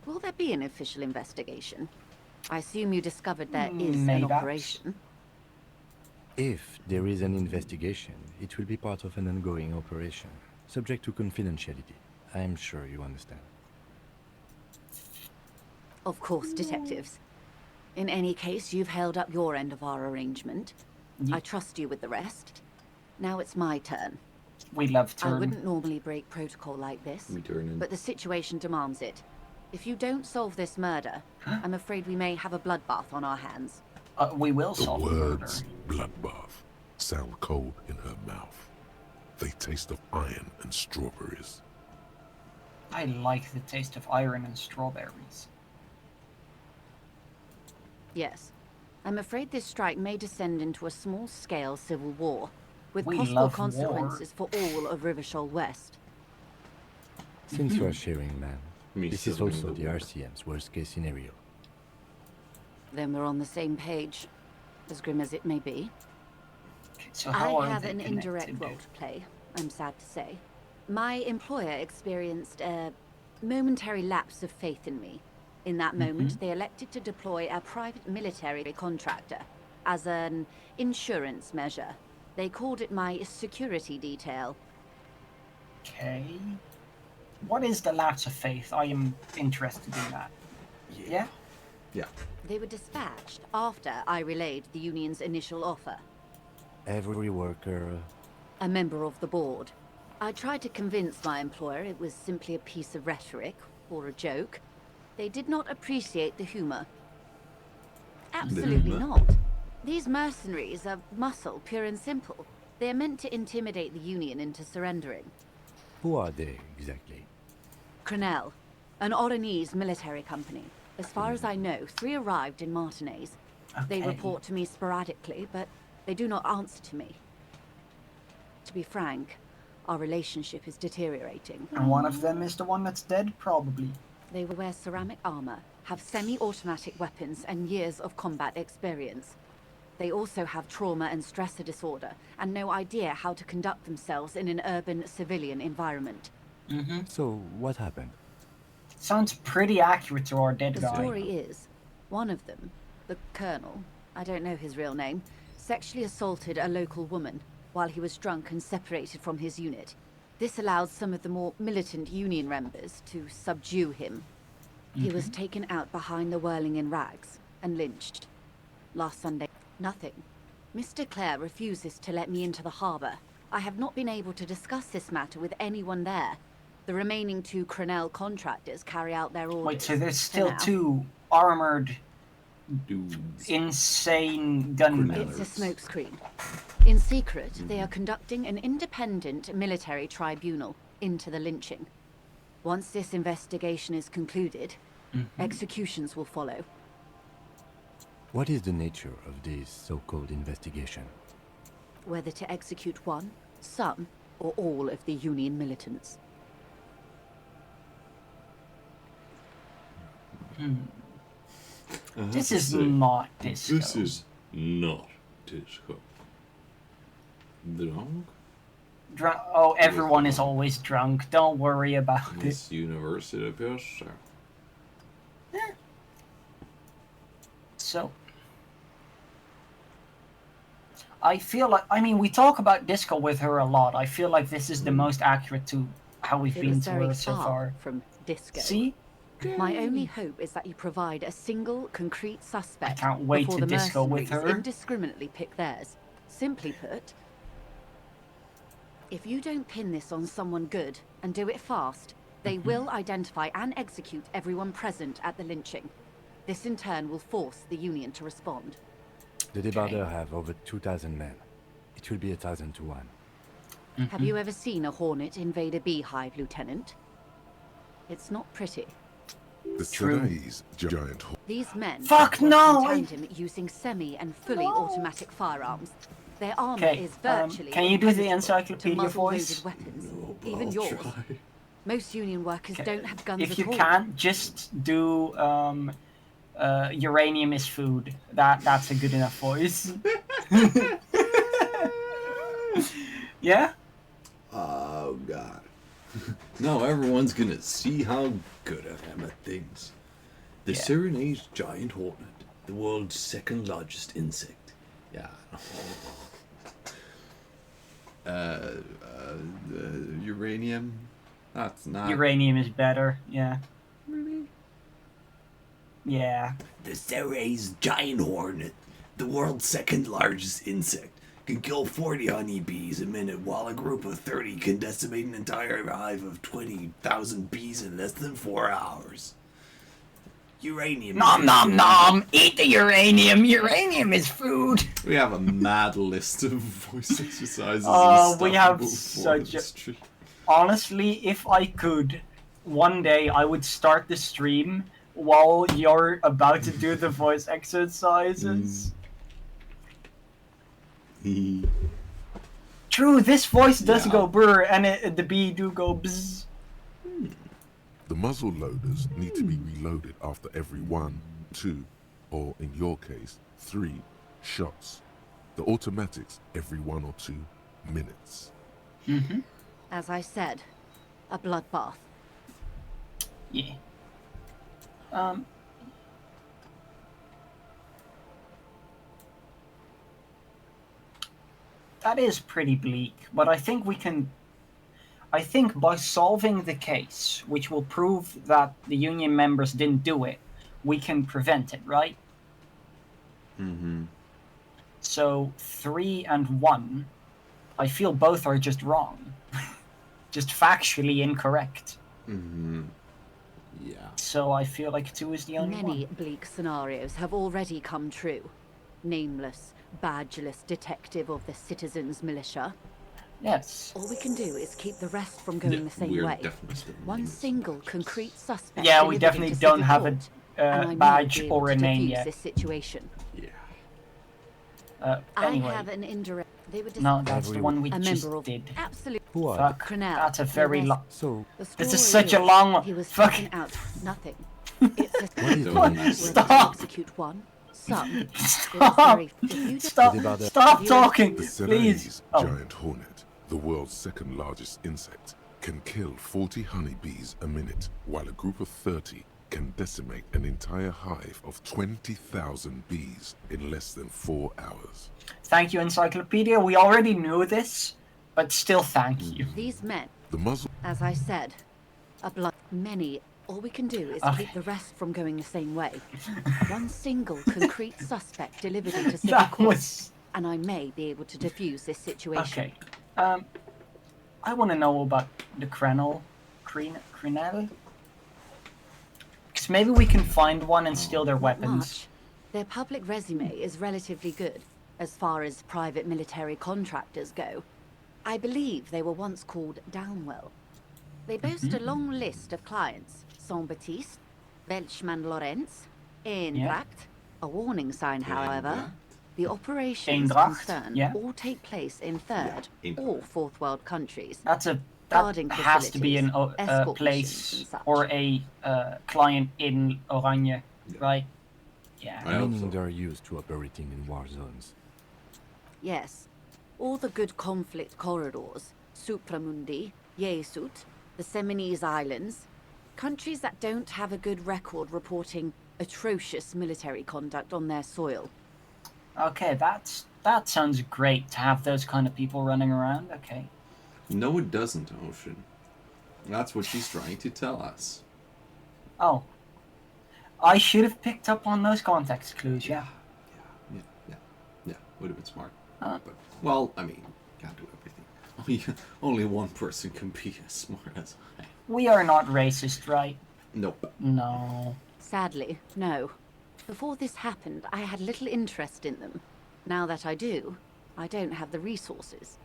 will there be an official investigation? I assume you discovered there is an Maybe. operation. If there is an investigation, it will be part of an ongoing operation, subject to confidentiality. I am sure you understand. Of course, detectives. In any case, you've held up your end of our arrangement. I trust you with the rest. Now it's my turn. We love turn. I wouldn't normally break protocol like this, We turn in. but the situation demands it. If you don't solve this murder, I'm afraid we may have a bloodbath on our hands. We will The solve the murder. words bloodbath sound cold in her mouth. They taste of iron and strawberries. I like the taste of iron and strawberries. Yes, I'm afraid this strike may descend into a small-scale civil war, with We possible love consequences for all of Rivershoal West. Since you are sharing, ma'am, Me this is serving also the the world. RCM's worst-case scenario. Then we're on the same page, as grim as it may be. So how I are have they an indirect connected? role to play, I'm sad to say. My employer experienced a momentary lapse of faith in me. In that moment, they elected to deploy a private military contractor as an insurance measure. They called it my security detail. Okay. What is the lapse of faith? I am interested in that. Yeah? Yeah. They were dispatched after I relayed the union's initial offer. Every worker... A member of the board. I tried to convince my employer it was simply a piece of rhetoric, or a joke. They did not appreciate the humor. Absolutely not. These mercenaries are muscle, pure and simple. They are meant to intimidate the Union into surrendering. Who are they, exactly? Crenell, an Oranese military company. As far as I know, 3 arrived in Martinez. They report to me sporadically, but they do not answer to me. To be frank, our relationship is deteriorating. And one of them is the one that's dead, probably. They wear ceramic armor, have semi-automatic weapons, and years of combat experience. They also have trauma and stressor disorder, and no idea how to conduct themselves in an urban civilian environment. So, what happened? Sounds pretty accurate to our dead The guy. story is, one of them, the Colonel, I don't know his real name, sexually assaulted a local woman while he was drunk and separated from his unit. This allowed some of the more militant Union members to subdue him. He was taken out behind the whirling in rags and lynched. Last Sunday, nothing. Mr. Clare refuses to let me into the harbor. I have not been able to discuss this matter with anyone there. The remaining 2 Crenell contractors carry out their orders. Wait, so there's for still now. 2 armored, Dudes. insane gunmen. It's a smokescreen. In secret, they are conducting an independent military tribunal into the lynching. Once this investigation is concluded, executions will follow. What is the nature of this so-called investigation? Whether to execute one, some, or all of the Union militants. This is not disco. This is not disco. Drunk? Oh, everyone is always drunk. Don't worry about it. This university purser. So, I feel like, I mean, we talk about disco with her a lot. I feel like this is the most accurate to how we've It been was to very her so far. from disco. See? My only hope is that you provide a single, concrete suspect can't wait before to the disco with mercenaries her. indiscriminately pick theirs. Simply put, if you don't pin this on someone good and do it fast, they will identify and execute everyone present at the lynching. This in turn will force the Union to respond. The Debarders have over 2,000 men. It will be 1,000 to 1. Have you ever seen a Hornet invade a beehive, Lieutenant? It's not pretty. Today's giant These men Fuck work no! in tandem using semi and fully automatic firearms. Their armor Okay, is virtually can you do the impenetrable to encyclopedia muzzle-loaded voice? weapons, even yours. Most Union workers don't have guns If at you all. can't, just do uranium is food. That's a good enough voice. Yeah? Oh god. Now everyone's gonna see how good I am at things. The Surinese giant hornet, the world's second largest insect. Yeah. Uranium? That's not... Uranium is better, yeah. Really? Yeah. The Surinese giant hornet, the world's second largest insect, can kill 40 honeybees a minute while a group of 30 can decimate an entire hive of 20,000 bees in less than 4 hours. Uranium. Nom nom nom! Eat the uranium! Uranium is food! We have a mad list of voice exercises. Oh, we have for such a... stream. Honestly, if I could, one day I would start the stream while you're about to do the voice exercises. True, this voice does Yeah. go brr, and the bee do go bzz. The muzzle loaders need to be reloaded after every 1, 2, or in your case, 3 shots. The automatics every 1 or 2 minutes. As I said, a bloodbath. Yeah. That is pretty bleak, but I think we can. I think by solving the case, which will prove that the union members didn't do it, we can prevent it, right? So 3 and 1, I feel both are just wrong. Just factually incorrect. Yeah. So I feel like 2 is the only Many one. bleak scenarios have already come true. Nameless, badgeless detective of the citizens' militia. Yes. All we can do is keep the rest from going the same we're way. definitely still One nameless single concrete suspect. Yeah, we delivered definitely into don't civil have court, a and I may badge be able or a to name defuse yet. this situation. Anyway. I have an indirect. They were No, that's the one we a just member of did. absolute. Who are Fuck. Crenell, That's a very long. So, This is story such a long one. He was Fuck. taken out. Nothing. It's a What is story it? where Stop. to execute one. Some. Stop. Stop talking, The please. Serenese giant hornet, the world's second largest insect, can kill 40 honeybees a minute, while a group of 30 can decimate an entire hive of 20,000 bees in less than 4 hours. Thank you, Encyclopedia. We already knew this, but still thank you. These men. The muzzle. As I said, a blood. Many. All we can do is Okay. keep the rest from going the same way. One single concrete suspect delivered into civil That court, was- and I may be able to defuse this situation. Okay. I want to know about the Crenell. Crenell? Because maybe we can find one and steal their Not weapons. much. Their public resume is relatively good, as far as private military contractors go. I believe they were once called Downwell. They boast a long list of clients. Saint-Baptiste, Welchman Lorenz, Eendracht. A warning sign, however. The operations Eendracht, concerned yeah. all take place in third or fourth world countries. That Guarding has to be facilities, a escort place missions and such. or a client in Oranje, right? Yeah. Meaning they're used to operating in war zones. Yes. All the good conflict corridors, Supramundi, Yesut, the Seminese Islands, countries that don't have a good record reporting atrocious military conduct on their soil. Okay, that sounds great to have those kind of people running around. Okay. No, it doesn't, Ocean. That's what she's trying to tell us. Oh. I should have picked up on those context clues, yeah. Yeah, would have been smart. But, well, I mean, can't do everything. Only one person can be as smart as I. We are not racist, right? Nope. No. Sadly, no. Before this happened, I had little interest in them. Now that I do, I don't have the resources.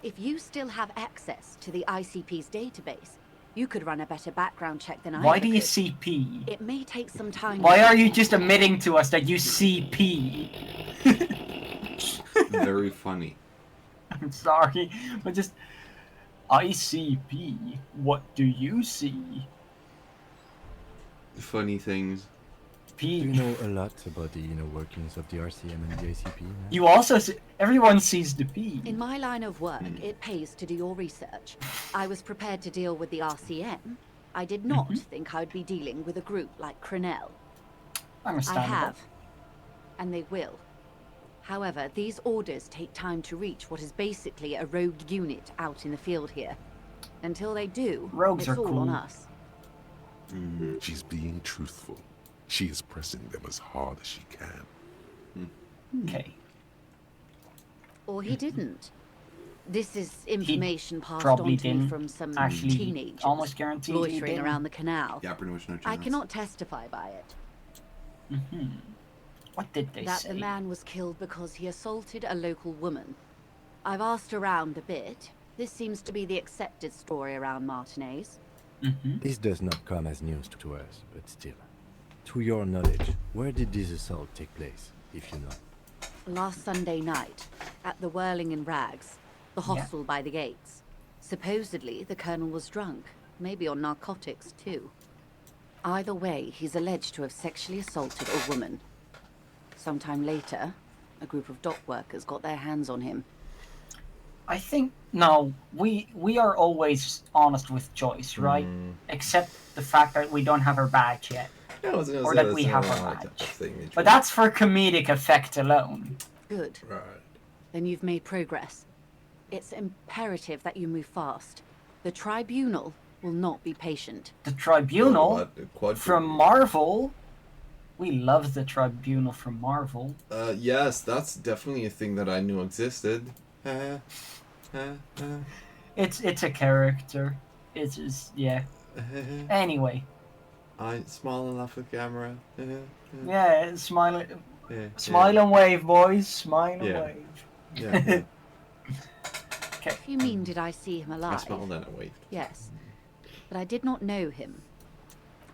If you still have access to the ICP's database, you could run a better background check than I Why ever do you could. CP? It may take some time. Why are you just admitting to us that you CP? Very funny. I'm sorry, but just ICP. What do you see? Funny things. Do you know a lot about the inner workings of the RCM and the ACP? Now? You also see, everyone sees the P. In my line of work, it pays to do your research. I was prepared to deal with the RCM. I did not think I'd be dealing with a group like Crenell. I Understandable. have. And they will. However, these orders take time to reach what is basically a rogue unit out in the field here. Until they do, Rogues it's are all on cool. us. She's being truthful. She is pressing them as hard as she can. Okay. Or he didn't. This is information passed probably on to me didn't. from some Actually, teenagers almost guaranteed he loitering didn't. around the canal. Yeah, pretty much no I chance. cannot testify by it. What did they That say? the man was killed because he assaulted a local woman. I've asked around a bit. This seems to be the accepted story around Martinez. This does not come as news to us, but still. To your knowledge, where did this assault take place, if you know? Last Sunday night, at the Whirling in Rags, the hostel by the gates. Supposedly, the Colonel was drunk, maybe on narcotics too. Either way, he's alleged to have sexually assaulted a woman. Sometime later, a group of dock workers got their hands on him. I think no, we are always honest with Joyce, right? Except the fact that we don't have her badge yet, or that we have her badge. But that's for comedic effect alone. Good. Right. Then you've made progress. It's imperative that you move fast. The Tribunal will not be patient. The Tribunal from Marvel. We love the Tribunal from Marvel. Yes, that's definitely a thing that I knew existed. It's a character. It's just, yeah. Anyway. I smile and laugh with camera. Yeah, smile. Yeah, smile and wave, boys. Smile and wave. Yeah. If you mean, did I see him alive? I smiled and I waved. Yes. But I did not know him.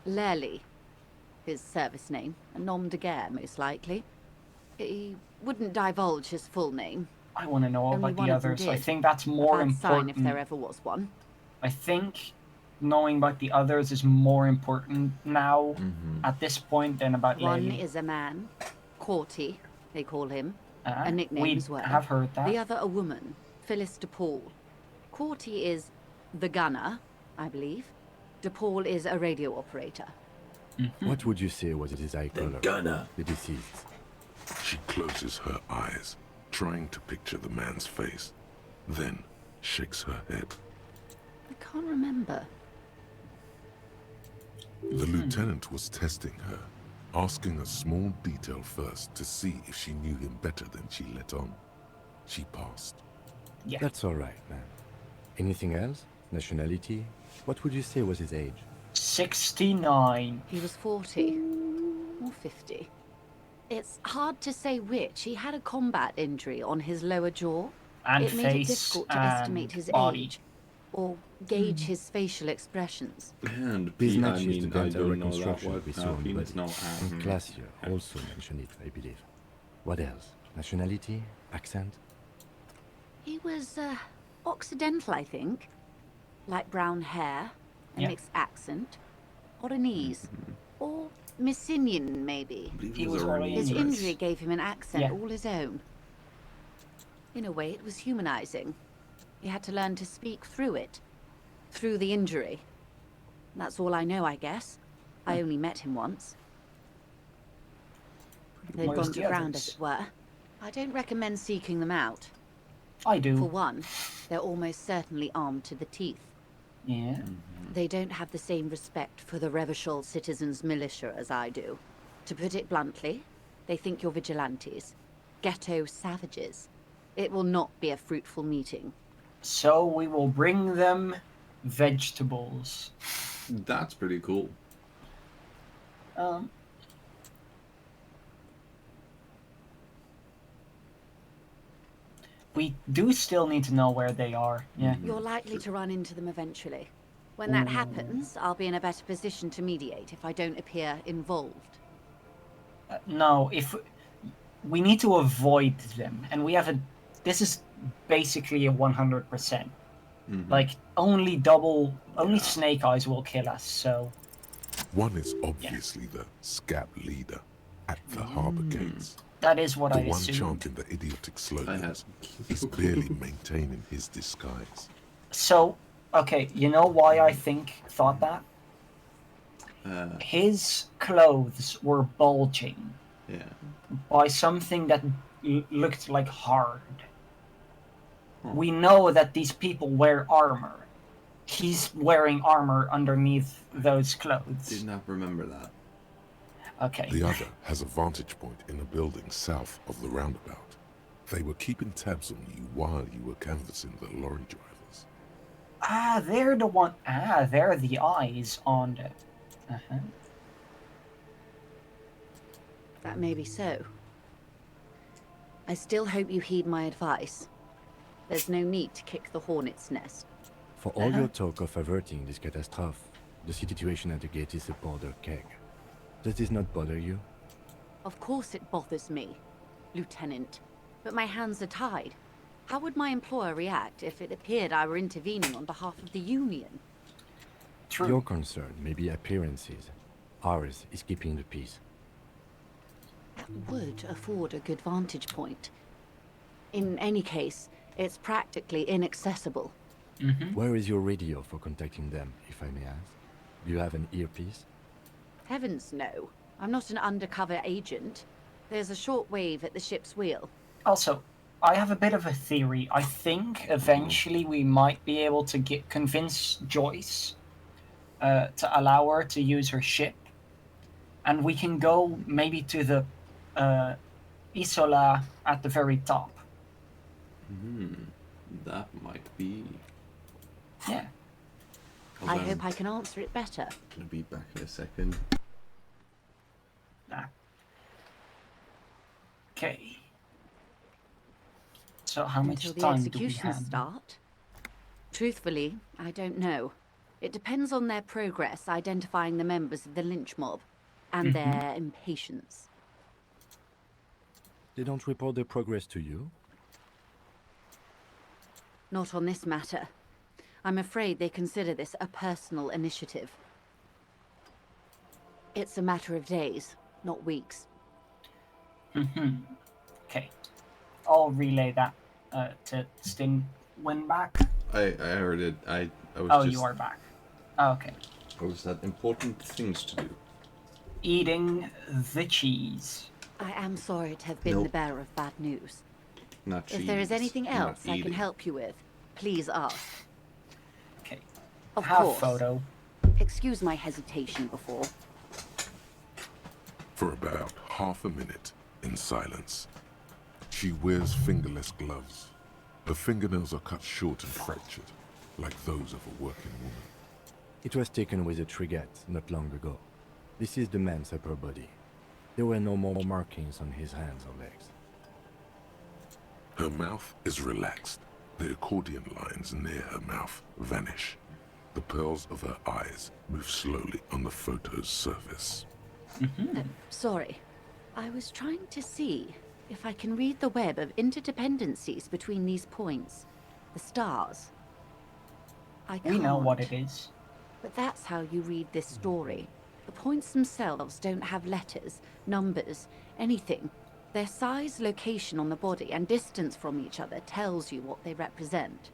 Lerley, his service name, a nom de guerre, most likely. He wouldn't divulge his full name. I want to know all Only about one the of them others. I did. think that's A more bad important. sign if there ever was one. I think knowing about the others is more important now at this point than about One Lily. is a man, Corty, they call him. Ah, A nickname we as well. have heard that. The other a woman, Phyllis DePaul. Corty is the gunner, I believe. DePaul is a radio operator. What would you say was his eye color? gunner. The deceased. She closes her eyes, trying to picture the man's face, then shakes her head. I can't remember. The lieutenant was testing her, asking a small detail first to see if she knew him better than she let on. She passed. Yeah. That's all right, man. Anything else? Nationality? What would you say was his age? 69. He was 40 or 50. It's hard to say which. He had a combat injury on his lower jaw. And it made it face difficult to and estimate his body. age or gauge his facial expressions. And These I matches mean, the I dental don't know that reconstruction what we saw on happens. body. No, And Glacier also mentioned it, I believe. What else? Nationality? Accent? He was Occidental, I think. Light brown hair, a Yeah. mixed accent, Oranese, or Messinian, maybe. He was already His English. injury gave him an accent Yeah. all his own. In a way, it was humanizing. He had to learn to speak through it, through the injury. That's all I know, I guess. I only met him once. They've Where's gone to the ground, others? as it were. I don't recommend seeking them out. I do. For one, they're almost certainly armed to the teeth. Yeah. They don't have the same respect for the Revachol citizens' militia as I do. To put it bluntly, they think you're vigilantes. Ghetto savages. It will not be a fruitful meeting. So we will bring them vegetables. That's pretty cool. We do still need to know where they are. Yeah. You're likely to run into them eventually. When that happens, I'll be in a better position to mediate if I don't appear involved. No, if we need to avoid them, and we have a. This is basically a 100%. Like only Snake Eyes will kill us. So. One is obviously the scab leader at the harbor gates. That is what the I one assumed. chanting the idiotic slogans is clearly maintaining his disguise. So, okay, you know why I thought that? His clothes were bulging. Yeah. By something that looked like hard. We know that these people wear armor. He's wearing armor underneath those clothes. Did not remember that. Okay. The other has a vantage point in a building south of the roundabout. They were keeping tabs on you while you were canvassing the lorry drivers. Ah, they're the one. Ah, they're the eyes on it. That may be so. I still hope you heed my advice. There's no need to kick the hornet's nest. For all your talk of averting this catastrophe, the situation at the gate is a border keg. Does this not bother you? Of course it bothers me. Lieutenant, but my hands are tied. How would my employer react if it appeared I were intervening on behalf of the Union? True. Your concern may be appearances. Ours is keeping the peace. That would afford a good vantage point. In any case, it's practically inaccessible. Where is your radio for contacting them, if I may ask? Do you have an earpiece? Heavens no. I'm not an undercover agent. There's a shortwave at the ship's wheel. Also, I have a bit of a theory. I think eventually we might be able to convince Joyce to allow her to use her ship. And we can go maybe to the Isola at the very top. That might be... Yeah. I hope I can answer it better. I'll be back in a second. Okay. So how much Until the time do we executions have? start? Truthfully, I don't know. It depends on their progress identifying the members of the lynch mob and their impatience. They don't report their progress to you? Not on this matter. I'm afraid they consider this a personal initiative. It's a matter of days, not weeks. Okay. I'll relay that to Stin when back. I heard it. I was Oh, just... you are back. Okay. I was had important things to do. Eating the cheese. I am sorry to have been the bearer of bad news. Not cheese. If there is anything not else I can eating. help you with, please ask. Okay. Of Have course. photo. Excuse my hesitation before. For about half a minute, in silence. She wears fingerless gloves. Her fingernails are cut short and fractured, like those of a working woman. It was taken with a trigette not long ago. This is the man's upper body. There were no more markings on his hands or legs. Her mouth is relaxed. The accordion lines near her mouth vanish. The pearls of her eyes move slowly on the photo's surface. Sorry. I was trying to see if I can read the web of interdependencies between these points. The stars. I can't. We know what it is. But that's how you read this story. The points themselves don't have letters, numbers, anything. Their size, location on the body, and distance from each other tells you what they represent.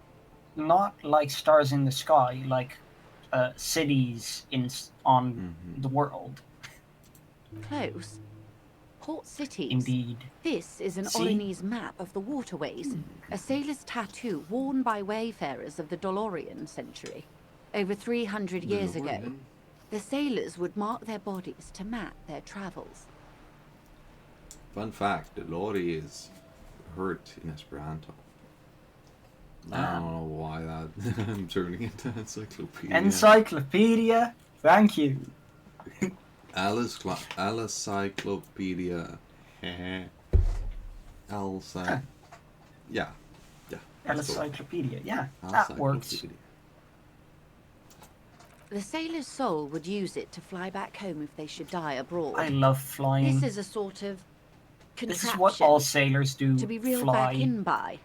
Not like stars in the sky, like cities on the world. Close. Port cities. Indeed. This is an See? Oronese map of the waterways, a sailor's tattoo worn by wayfarers of the Dolorian century. Over 300 years ago, the sailors would mark their bodies to map their travels. Fun fact, the lorry is hurt in Esperanto. I don't know why that... I'm turning into encyclopedia. Encyclopedia? Thank you. Alicyclopedia. Elsa. Yeah. Yeah. Encyclopedia, yeah. That works. The sailor's soul would use it to fly back home if they should die abroad. I love flying. This is a sort of This contraption is what all sailors do. to be reeled fly. back in by.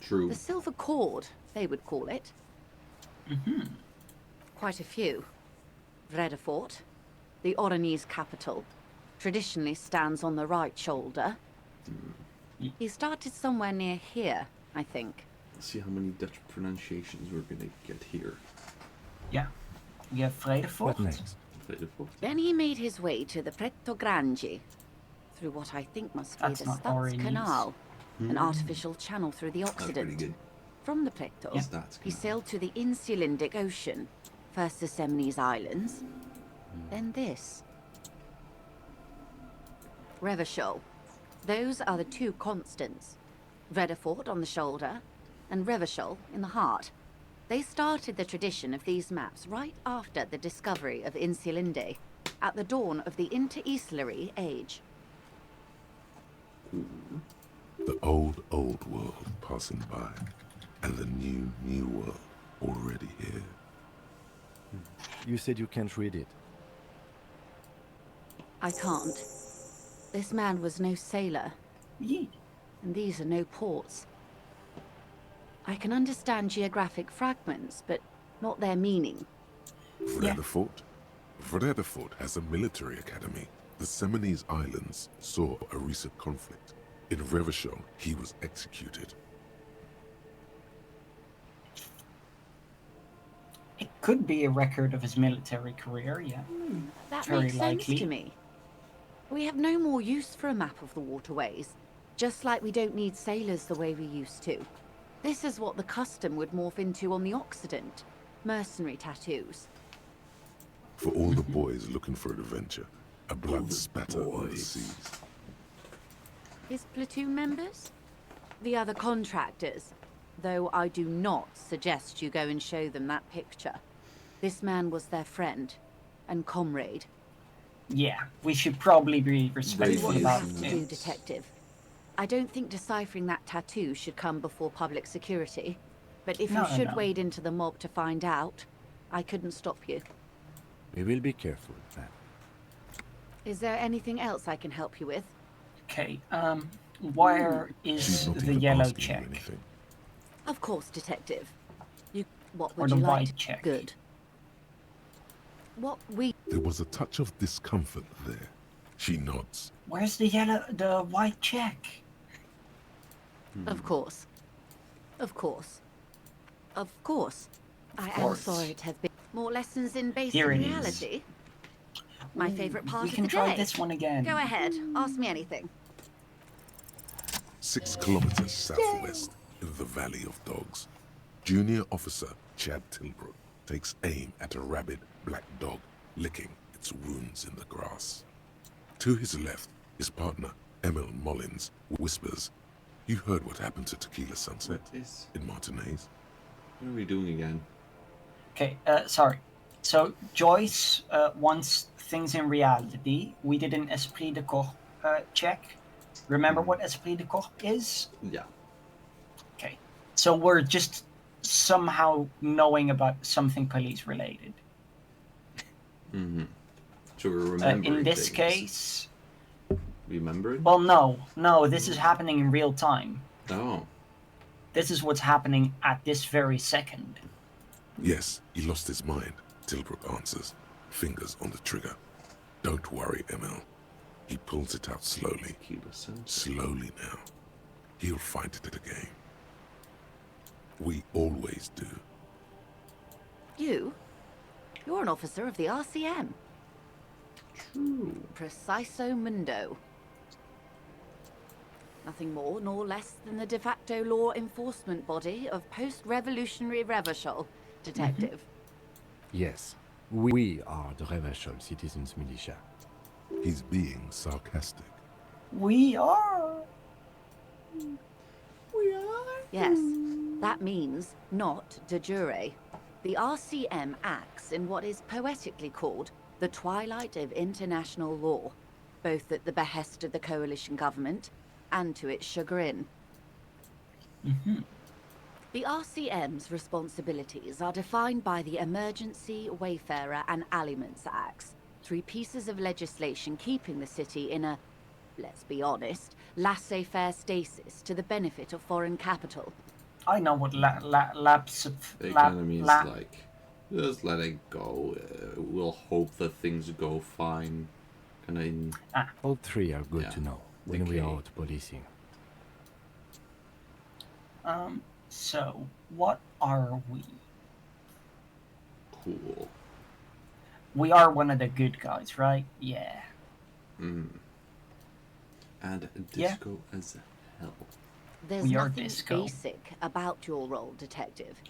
True. The silver cord, they would call it. Quite a few. Vredefort, the Oronese capital, traditionally stands on the right shoulder. He started somewhere near here, I think. Let's see how many Dutch pronunciations we're gonna get here. Yeah. We have Vredefort. What next? Vredefort. Then he made his way to the Pretto Grande, through what I think must be That's the not Stutz Oronese. Canal, an artificial channel through the That's pretty Occident. good. From the Pretto, Stutz he Canal. sailed to the Insulindic Ocean, first the Semnes Islands, then this. Revachol. Those are the two constants. Vredefort on the shoulder, and Revachol in the heart. They started the tradition of these maps right after the discovery of Insulinde, at the dawn of the Interinsulary Age. The old world passing by, and the new world already here. You said you can't read it. I can't. This man was no sailor, Yee. And these are no ports. I can understand geographic fragments, but not their meaning. Vredefort? Vredefort has a military academy. The Seminoles Islands saw a recent conflict. In Revachol, he was executed. It could be a record of his military career, yeah. That Very makes sense likely. to me. We have no more use for a map of the waterways, just like we don't need sailors the way we used to. This is what the custom would morph into on the Occident. Mercenary tattoos. For all the boys looking for adventure, a blood spatter on the seas. His platoon members? The other contractors. Though I do not suggest you go and show them that picture. This man was their friend and comrade. Yeah, we should probably be Do respectful what you about have to it. do, Detective. I don't think deciphering that tattoo should come before public security. But if No, you should no. wade into the mob to find out, I couldn't stop you. We will be careful, ma'am. Is there anything else I can help you with? Okay, where is the yellow check? Of course, Detective. What Or would the you like? white check? Good. What we... There was a touch of discomfort there. She nods. Where's the white check? Of course. Of course. Of course. I am course. sorry it has been... More lessons in basic Here it is. reality? My favorite part we of can the try day. this one again. Go ahead. Ask me anything. 6 kilometers southwest, in the Valley of Dogs, Junior Officer Chad Tilbrook takes aim at a rabid black dog licking its wounds in the grass. To his left, his partner, Emil Mullins, whispers, "You heard what happened to Tequila Sunset in Martinez?" What are we doing again? Okay, sorry. So Joyce wants things in reality. We did an esprit de corps check. Remember what esprit de corps is? Yeah. Okay. So we're just somehow knowing about something police related. Mm-hmm. So we're remembering In this things. case... Remembering? Well, no, this is happening in real time. Oh. This is what's happening at this very second. Yes, he lost his mind, Tilbrook answers, fingers on the trigger. Don't worry, Emil. He pulls it out slowly. Slowly now. He'll find it again. We always do. You? You're an officer of the RCM. True. Preciso mundo. Nothing more nor less than the de facto law enforcement body of post-revolutionary Revachol, Detective. Yes, we are the Revachol Citizens Militia. He's being sarcastic. We are. Yes, that means not de jure. The RCM acts in what is poetically called the twilight of international law, both at the behest of the coalition government and to its chagrin. Mm-hmm. The RCM's responsibilities are defined by the Emergency, Wayfarer and Aliments Acts, 3 pieces of legislation keeping the city in a, let's be honest, laissez-faire stasis to the benefit of foreign capital. I know what lapse of... It kind of means like, just let it go. We'll hope that things go fine. Kind of. All 3 are good to know when we are out policing. So, what are we? Cool. We are one of the good guys, right? Yeah. And disco as hell. There's We are nothing disco. basic about your role, Detective.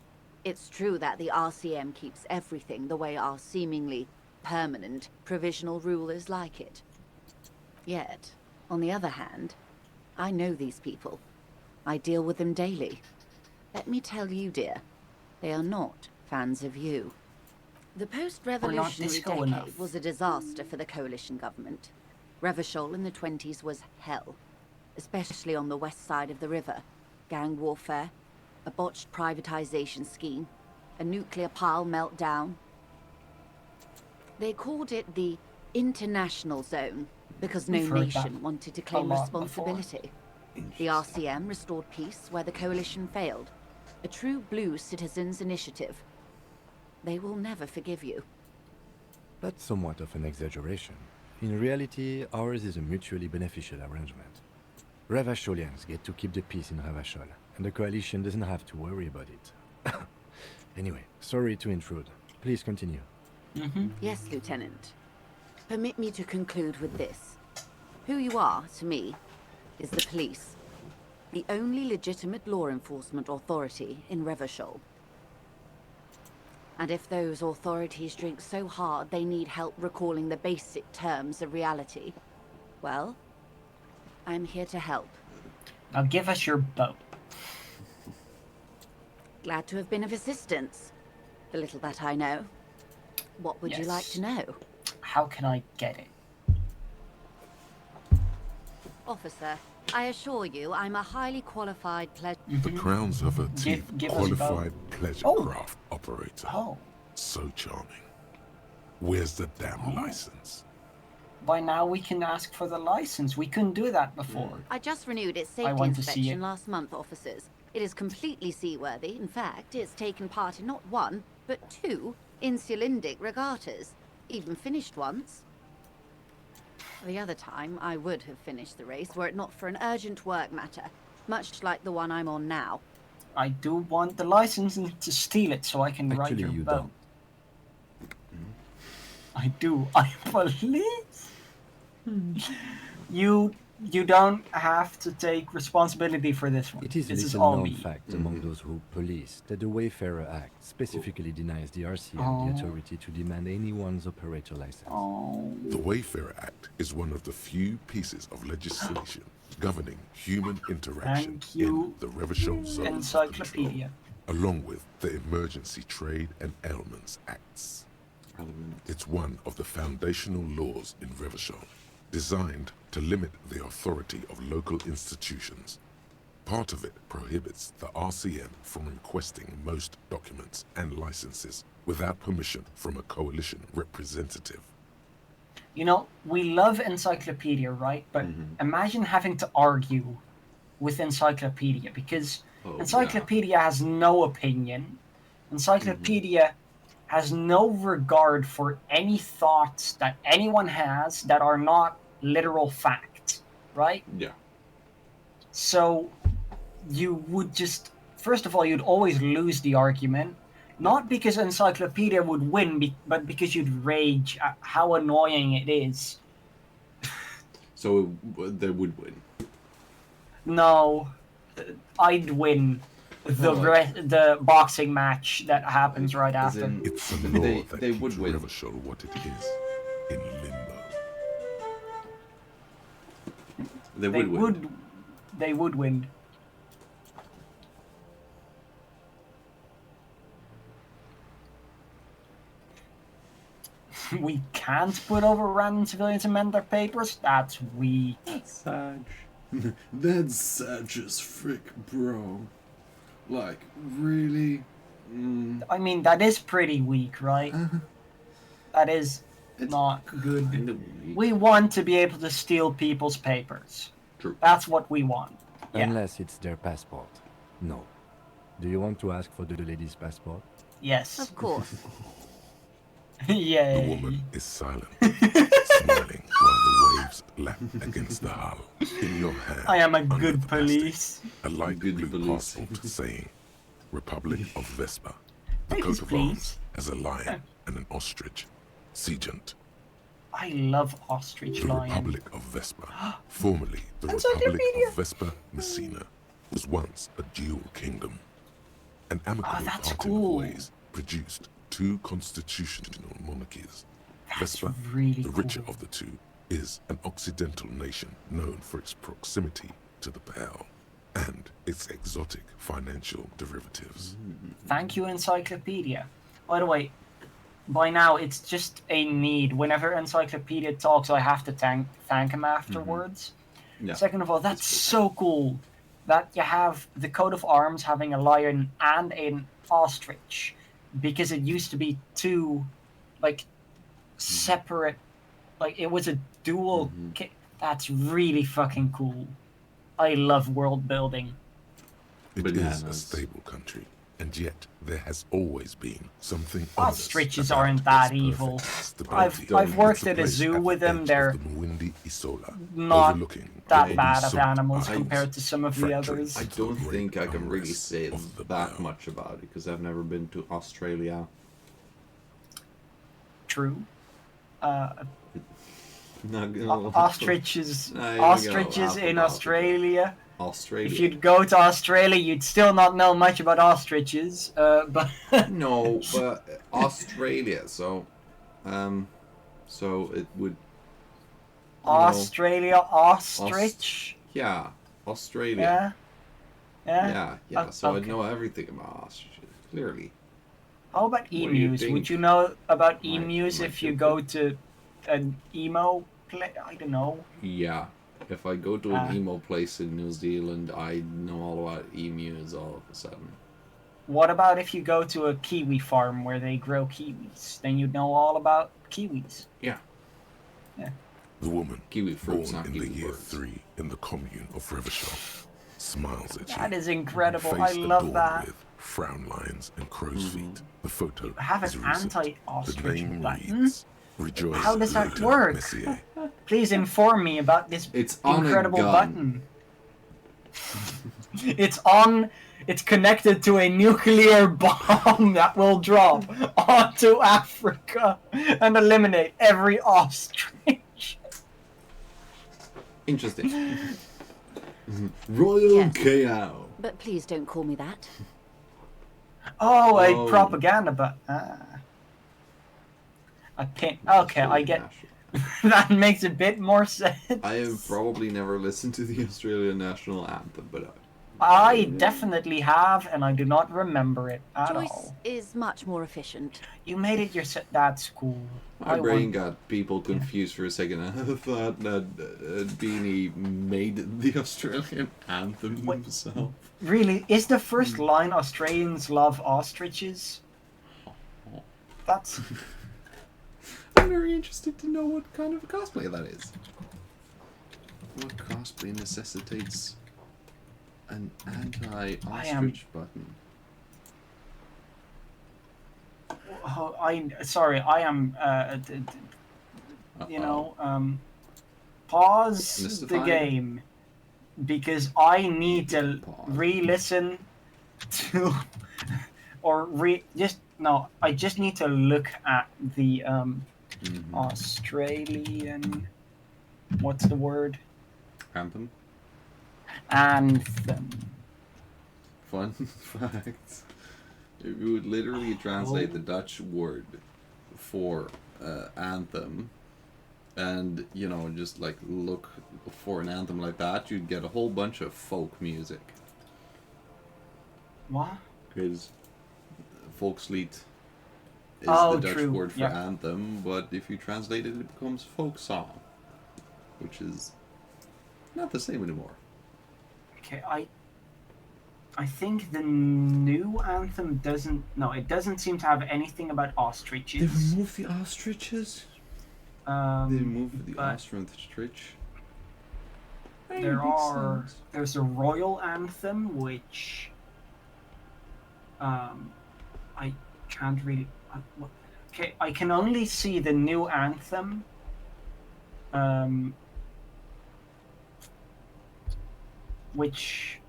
It's true that the RCM keeps everything the way our seemingly permanent provisional rulers like it. Yet, on the other hand, I know these people. I deal with them daily. Let me tell you, dear, they are not fans of you. The post-revolutionary disco decade enough. was a disaster for the coalition government. Revachol in the 20s was hell, especially on the west side of the river. Gang warfare, a botched privatization scheme, a nuclear pile meltdown. They called it the international zone because no We've heard that nation wanted to a claim lot responsibility. The RCM restored peace where the Coalition failed. A true blue citizens' initiative. They will never forgive you. That's somewhat of an exaggeration. In reality, ours is a mutually beneficial arrangement. Revacholians get to keep the peace in Revachol, and the Coalition doesn't have to worry about it. Anyway, sorry to intrude. Please continue. Yes, Lieutenant. Permit me to conclude with this. Who you are, to me, is the police. The only legitimate law enforcement authority in Revachol. And if those authorities drink so hard they need help recalling the basic terms of reality, well, I'm here to help. Now give us your boat. Glad to have been of assistance. The little that I know. What would you like to know? How can I get it? Officer, I assure you I'm a highly qualified The crowns of her teeth, Give us a qualified boat. pleasure-craft operator. Oh. So charming. Where's the damn license? By now we can ask for the license. We couldn't do that before. I just renewed its I safety want to see inspection it. last month, officers. It is completely seaworthy. In fact, it's taken part in not one, but two insulindic regattas. Even finished once. The other time, I would have finished the race were it not for an urgent work matter, much like the one I'm on now. I do want the license and to steal it so I can ride Actually, your you boat. I do. I police. You don't have to take responsibility for this one. It is this little all known me. fact among those who police that the Wayfarer Act specifically denies the RCM Oh. the authority to demand anyone's operator license. The Wayfarer Act is one of the few pieces of legislation governing human interaction Thank you, in the Revachol Zone of Encyclopedia. Control, along with the Emergency Trade and Ailments Acts. It's one of the foundational laws in Revachol, designed to limit the authority of local institutions. Part of it prohibits the RCM from requesting most documents and licenses without permission from a coalition representative. You know, we love Encyclopedia, right? But imagine having to argue with Encyclopedia because Encyclopedia has no opinion. Encyclopedia has no regard for any thoughts that anyone has that are not literal fact, right? Yeah. So you would just, first of all, you'd always lose the argument. Not because Encyclopedia would win, but because you'd rage at how annoying it is. So they would win. No, I'd win the boxing match that happens right after. It's a law They that keeps would win. Revachol what it is, in limbo. They would win. They would win. We can't put over random civilians and amend their papers? That's weak. Sag. That's Sag as frick, bro. Like, really? I mean, that is pretty weak, right? That is not good. We want to be able to steal people's papers. True. That's what we want. Yeah. Unless it's their passport. No. Do you want to ask for the lady's passport? Yes. Of course. Yay. The woman is silent, smiling while the waves lap against the hull. In your hand, I am a under good the plastic, police. a light blue police. passport saying, Republic of Vespa. The Please, coat of please. arms as a lion and an ostrich. Seagent. I love ostrich The lion. Republic of Vespa, formerly the Republic Encyclopedia. of Vespa Messina, was once a dual kingdom. An amicable that's parting cool. of ways produced two constitutional monarchies. That's Vespa, really the richer cool. of the two, is an occidental nation known for its proximity to the Pale and its exotic financial derivatives. Thank you, Encyclopedia. By the way, by now it's just a need. Whenever Encyclopedia talks, I have to thank him afterwards. Yeah. Second of all, that's so cool that you have the coat of arms having a lion and an ostrich, because it used to be two, like, separate, like it was a dual. That's really fucking cool. I love world building. It is a stable country, and yet there has always been something ominous Ostriches about aren't its that perfect evil. stability. I've worked It's at a place zoo at with the them. edge They're of the Muindi Isola, not overlooking that the bad of Salt animals Isles, compared to some of the fracturing others. I into don't the great think I can really unrest say of the that Bow. much about it because I've never been to Australia. True. No, Ostriches There you go, in Africa. Australia. Australia. If you'd go to Australia, you'd still not know much about ostriches. But No, but Australia. So it would. Australia, ostrich. Yeah, Australia. Yeah. Yeah. So okay. I know everything about ostriches. Clearly. How about What do you emus? think? Would you know about Might- emus might if you you go to an emo play? I don't know. Yeah. If I go to an Ah. emo place in New Zealand, I know all about emus all of a sudden. What about if you go to a kiwi farm where they grow kiwis? Then you'd know all about kiwis. Yeah. Yeah. The woman, Kiwi fruits, born not in kiwi the year birds. 3 in the commune of Rivershaw, smiles at you. That is incredible. Face I love adorned that. with frown lines and crow's feet. The photo Have is an recent. The anti-ostrich name button? reads, Rejoice How does that later, work? Messier. Please inform me about this It's on a incredible gun. button. It's connected to a nuclear bomb that will drop onto Africa and eliminate every ostrich. Interesting. Royal Yes. KO. But please don't call me that. Oh, a Oh. propaganda button. A pin. Okay, I get. That makes a bit more sense. I have probably never listened to the Australian national anthem, but I definitely have, and I do not remember it at Joyce all. is much more efficient. You made it yourself. That's cool. my brain got people confused for a second. I thought that Beanie made the Australian anthem himself. Really, is the first line Australians love ostriches? That's. I'm very interested to know what kind of cosplay that is. What cosplay necessitates an anti-ostrich button? Oh, sorry, I am. Pause the Mystified? game because I need to re-listen to, I just need to look at the Australian. What's the word? Anthem. Anthem. Fun fact. If you would literally translate the Dutch word for anthem and, just like look for an anthem like that, you'd get a whole bunch of folk music. What? Because Volkslied is Oh, the Dutch true. word for Yeah. anthem, but if you translate it, it becomes folk song, which is not the same anymore. Okay, I think the new anthem doesn't. No, it doesn't seem to have anything about ostriches. They removed the ostriches? They removed the ostrich? There's a royal anthem which I can't really. Okay, I can only see the new anthem. Which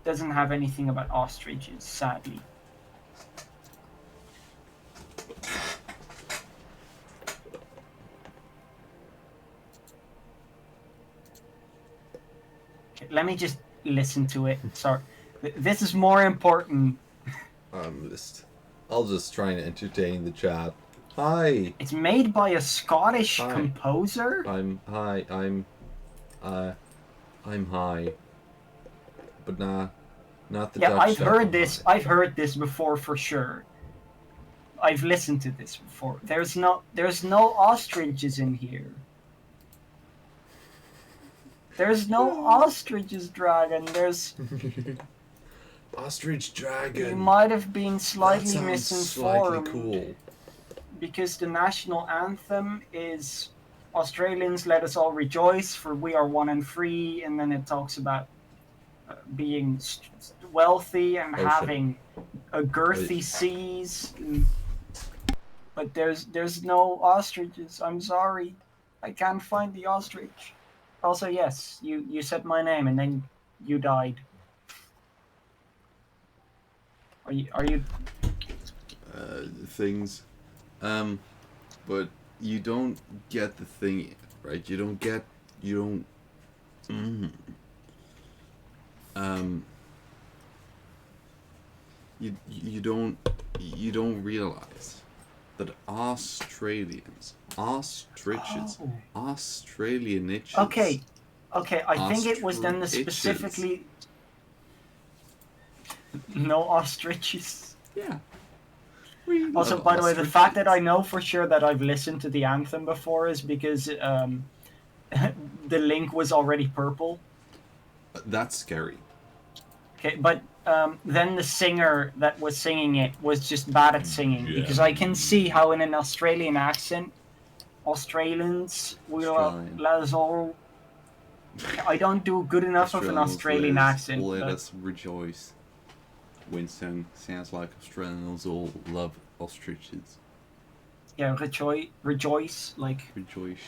doesn't have anything about ostriches, sadly. Okay, let me just listen to it. Sorry. This is more important. I'll just try and entertain the chat. Hi. It's made by a Scottish Hi. composer. I'm high. But not the Yeah, Dutch I've type heard of this. high. I've heard this before for sure. I've listened to this before. There's no ostriches in here. There's no ostriches, Dragon. There's. Ostrich dragon. You might have been slightly That sounds misinformed. slightly cool. Because the national anthem is Australians, let us all rejoice, for we are one and free, and then it talks about being wealthy and Ocean. having a girthy seas. But there's no ostriches. I'm sorry, I can't find the ostrich. Also, yes, you said my name and then you died. Are you? Things, but you don't get the thing, right? You don't. You don't realize that Australians, ostriches, Australian itches. Okay, I think it was then Ostriches. specifically no ostriches. Yeah. Also, by the way, the fact that I know for sure that I've listened to the anthem before is because the link was already purple. That's scary. Okay, but then the singer that was singing it was just bad at singing, because I can see how in an Australian accent, Australians will let all. I don't do good enough of an Australian accent. Let but- us rejoice. Winston sounds like Australians all love ostriches. Yeah, rejoice, like. Rejoice.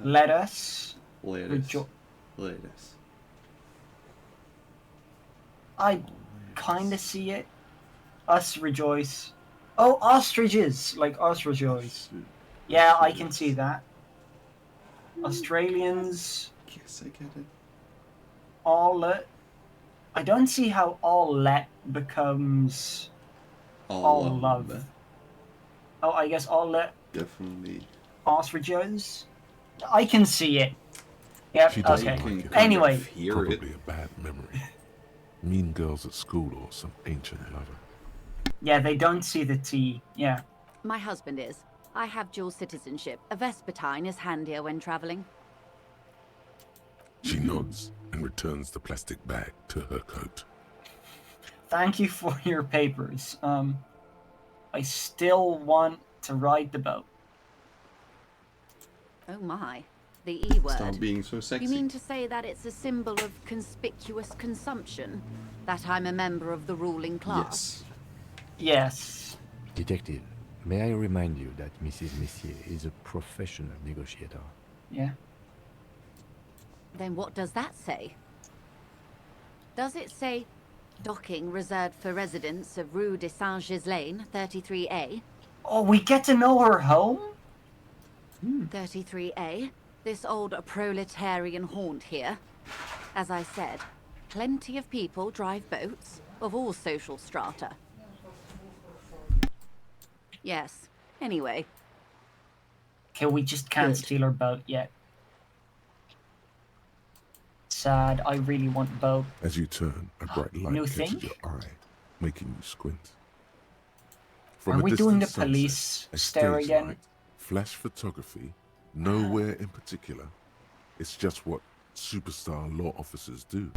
Let us. Let us. I kind of see it. Us rejoice. Oh, ostriches, like us rejoice. Yeah, I can see that. Australians. Yes, I get it. All let. I don't see how all let becomes all love. Oh, I guess all let. Definitely. Ostriches. I can see it. Yep. She doesn't Okay. like it. Anyway. Probably a bad memory. Mean girls at school or some ancient lover. Yeah, they don't see the T. Yeah. My husband is. I have dual citizenship. A Vespertine is handier when traveling. She nods and returns the plastic bag to her coat. Thank you for your papers. I still want to ride the boat. Oh my. The E word. Stop being so sexy. You mean to say that it's a symbol of conspicuous consumption? That I'm a member of the ruling class? Yes. Detective, may I remind you that Mrs. Messier is a professional negotiator? Yeah. Then what does that say? Does it say docking reserved for residents of Rue de Saint-Ghislain, 33A? Oh, we get to know her home? 33A? This old proletarian haunt here. As I said, plenty of people drive boats, of all social strata. Yes. Anyway. Okay, we just can't steal her boat yet. Sad. I really want the boat. As you turn, a bright light New catches thing? your eye, making you squint. Are we doing the distant sunset, police a stare stage again? light, flash photography, nowhere in particular. It's just what superstar law officers do.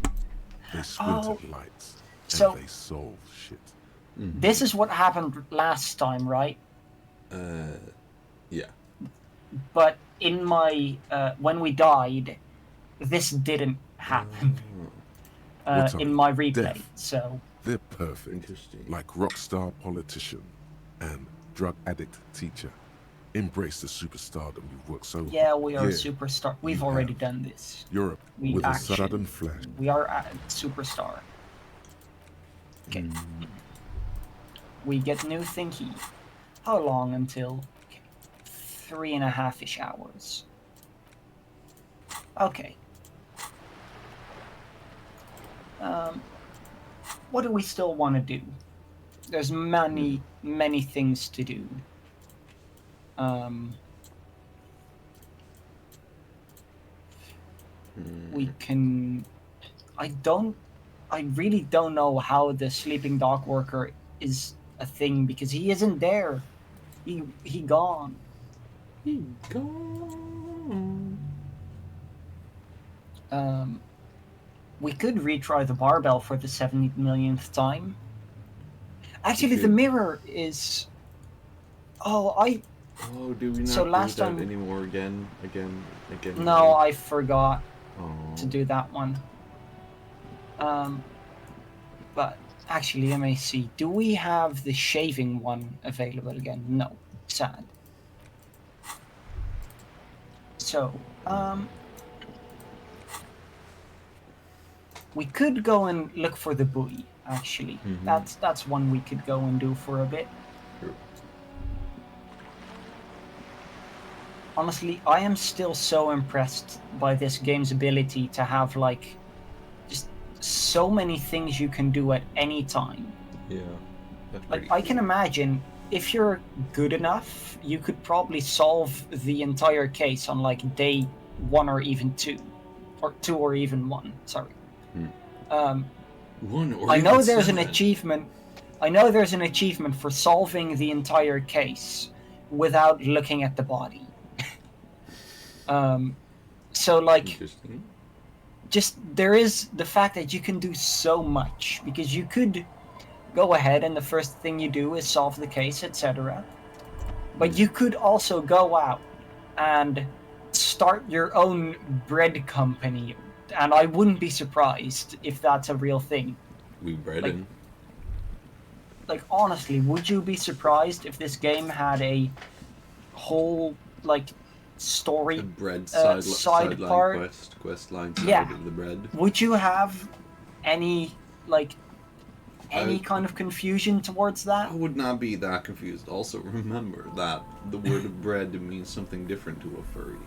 They squint at lights, and so- they solve shit. This is what happened last time, right? Yeah. But in my when we died, this didn't happen. What In are my they? replay, Deaf. so They're perfect, like rock star politician and drug addict teacher. Embrace the superstardom you've worked so hard. yeah, we are a Yeah, superstar. We've you already have. done this. Europe We with actually- a sudden flash. We are a superstar. Okay. We get new thingy. How long until? Okay. 3.5-ish hours. Okay. What do we still want to do? There's many things to do. We can. I really don't know how the sleeping dock worker is a thing because he isn't there. He gone. He gone. We could retry the barbell for the 70 millionth time. Actually, the mirror is. Oh, Oh, do we not So do last that time- anymore? Again. No, I forgot. to do that one. But actually, let me see. Do we have the shaving one available again? No. Sad. So, we could go and look for the buoy, actually. That's one we could go and do for a bit. True. Honestly, I am still so impressed by this game's ability to have, like, just so many things you can do at any time. Yeah. That's Like, pretty I can imagine if you're good enough, you could probably solve the entire case on, like, day 1 or even 2. Or 2 or even 1, sorry. One or I know even there's an 7. achievement. I know there's an achievement for solving the entire case without looking at the body. So, like, Interesting. just there is the fact that you can do so much, because you could go ahead and the first thing you do is solve the case, etc. But you could also go out and start your own bread company, and I wouldn't be surprised if that's a real thing. We bread Like- in. Like, honestly, would you be surprised if this game had a whole, like, story The bread side sideline part? quest line side Yeah. of the bread. Would you have any, like, any I- kind of confusion towards that? I would not be that confused. Also, remember that the word bread means something different to a furry.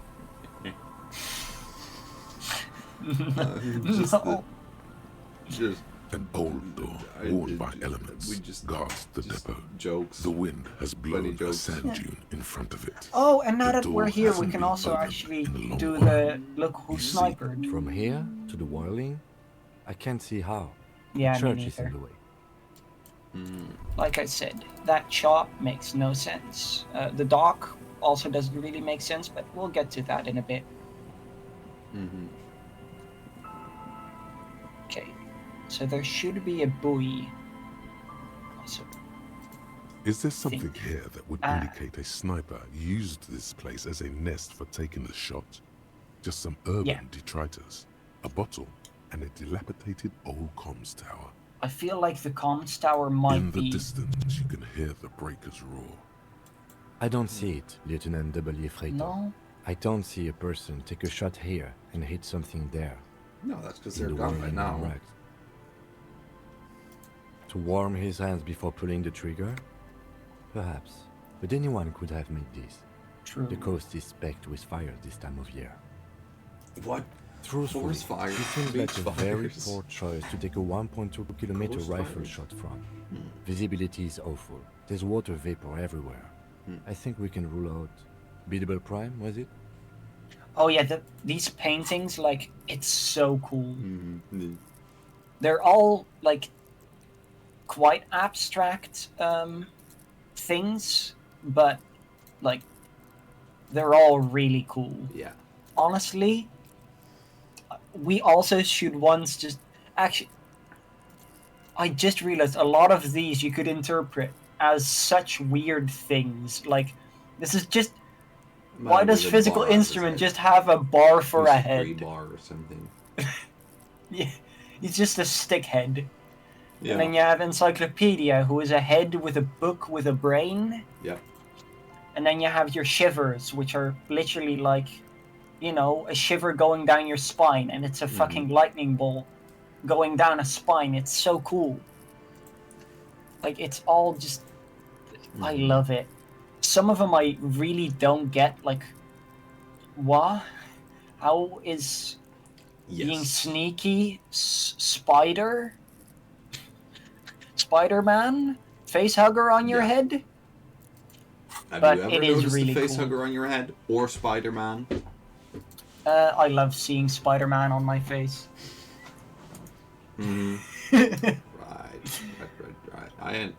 Just An old door, worn by elements, guards the depot. Jokes. The wind has blown a jokes. sand Yeah. dune in front of it. Oh, and now The that we're door here, we hasn't can been also opened actually in a long do while. the look who's snipered. From here to the whirling, I can't see how. Yeah, the me church is in neither. the way. Like I said, that shop makes no sense. The dock also doesn't really make sense, but we'll get to that in a bit. Okay, so there should be a buoy. Also, Is there something here that would indicate a sniper used this place as a nest for taking the shot? Just some urban detritus, a bottle, and a dilapidated old comms tower. I feel like the comms tower might In the be. distance, you can hear the breakers roar. I don't see it, Lieutenant W. Freighter. No? I don't see a person take a shot here and hit something there. No, that's because in they're the gone by whirling now. rags. To warm his hands before pulling the trigger? Perhaps. But anyone could have made this. True. The coast is specked with fire this time of year. What? Truthfully, Forest fires, this seems like beach a very fires. poor choice to take a 1.2 kilometer Coast rifle fires. shot from. Visibility is awful. There's water vapor everywhere. I think we can rule out Biddable Prime, was it? Oh yeah, these paintings, like, it's so cool. Mm-hmm. They're all, like, quite abstract things, but, like, they're all really cool. Yeah. Honestly, we also should once just... Actually, I just realized a lot of these you could interpret as such weird things. Like, this is just... Why Man does with a physical bar on his instrument head. just have a bar for a Just head? free bar or something. Yeah, he's just a stick head. Yeah. And then you have Encyclopedia, who is a head with a book with a brain. Yeah. And then you have your shivers, which are literally like, you know, a shiver going down your spine, and it's a fucking lightning bolt going down a spine. It's so cool. Like, it's all just... I love it. Some of them I really don't get, like, what? How is being sneaky Spider? Spider-Man? Facehugger on your head? Have But you it ever is noticed really the face cool. hugger on your head? Or Spider-Man? I love seeing Spider-Man on my face. Right.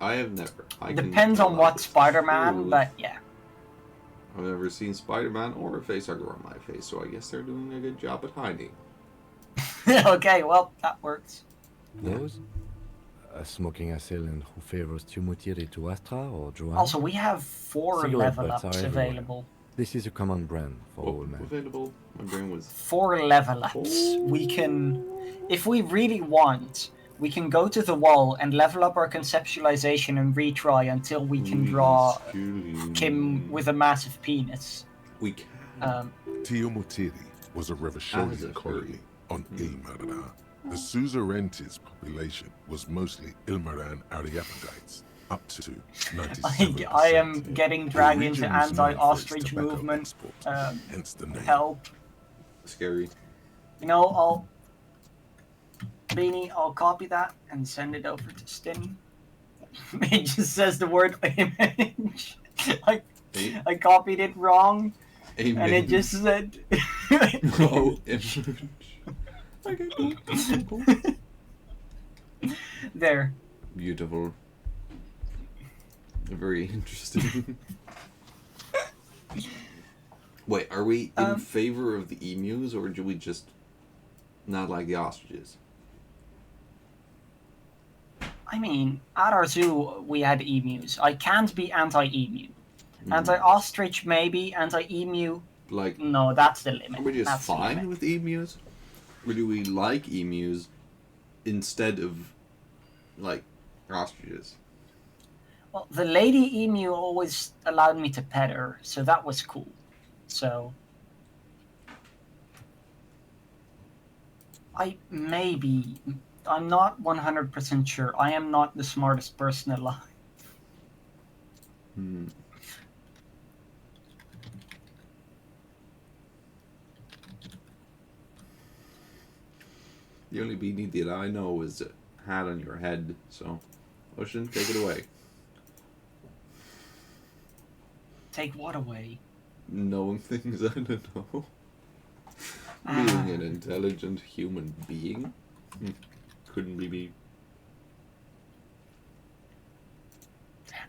I have never. Depends on what Spider-Man, Ooh. but yeah. I've never seen Spider-Man or a facehugger on my face, so I guess they're doing a good job at hiding. Okay, well, that works. Those? A smoking assailant who favors Timothy to Astra or Joanna? Also, we have 4 Cigarette level butts ups are everywhere. available. This is a common brand for all men. Available. My brain was 4 level ups. We can, if we really want, we can go to the wall and level up our conceptualization and retry until we can draw Kim with a massive penis. We can. Tiomotiri was a Revacholian colony on Ilmaran. The Suzerainties population was mostly Ilmaran Areapagites, up to 97%. I am getting dragged into The region was known for its anti-ostrich tobacco movement. export, hence the name. Help. Scary. You know, Beanie, I'll copy that and send it over to Stin. It just says the word image. I copied it wrong. Amen. And it just said... Oh, image. Okay, cool. There. Beautiful. Very interesting. Wait, are we in favor of the emus, or do we just not like the ostriches? I mean, at our zoo, we had emus. I can't be anti-emu. Anti-ostrich, maybe. Anti-emu, like, no, that's the limit. Are we just that's fine with emus? Or do we like emus instead of, like, ostriches? Well, the lady emu always allowed me to pet her, so that was cool. So... I'm not 100% sure. I am not the smartest person alive. The only beanie that I know is a hat on your head, so... Ocean, take it away. Take what away? Knowing things I don't know. Being an intelligent human being. Couldn't be me.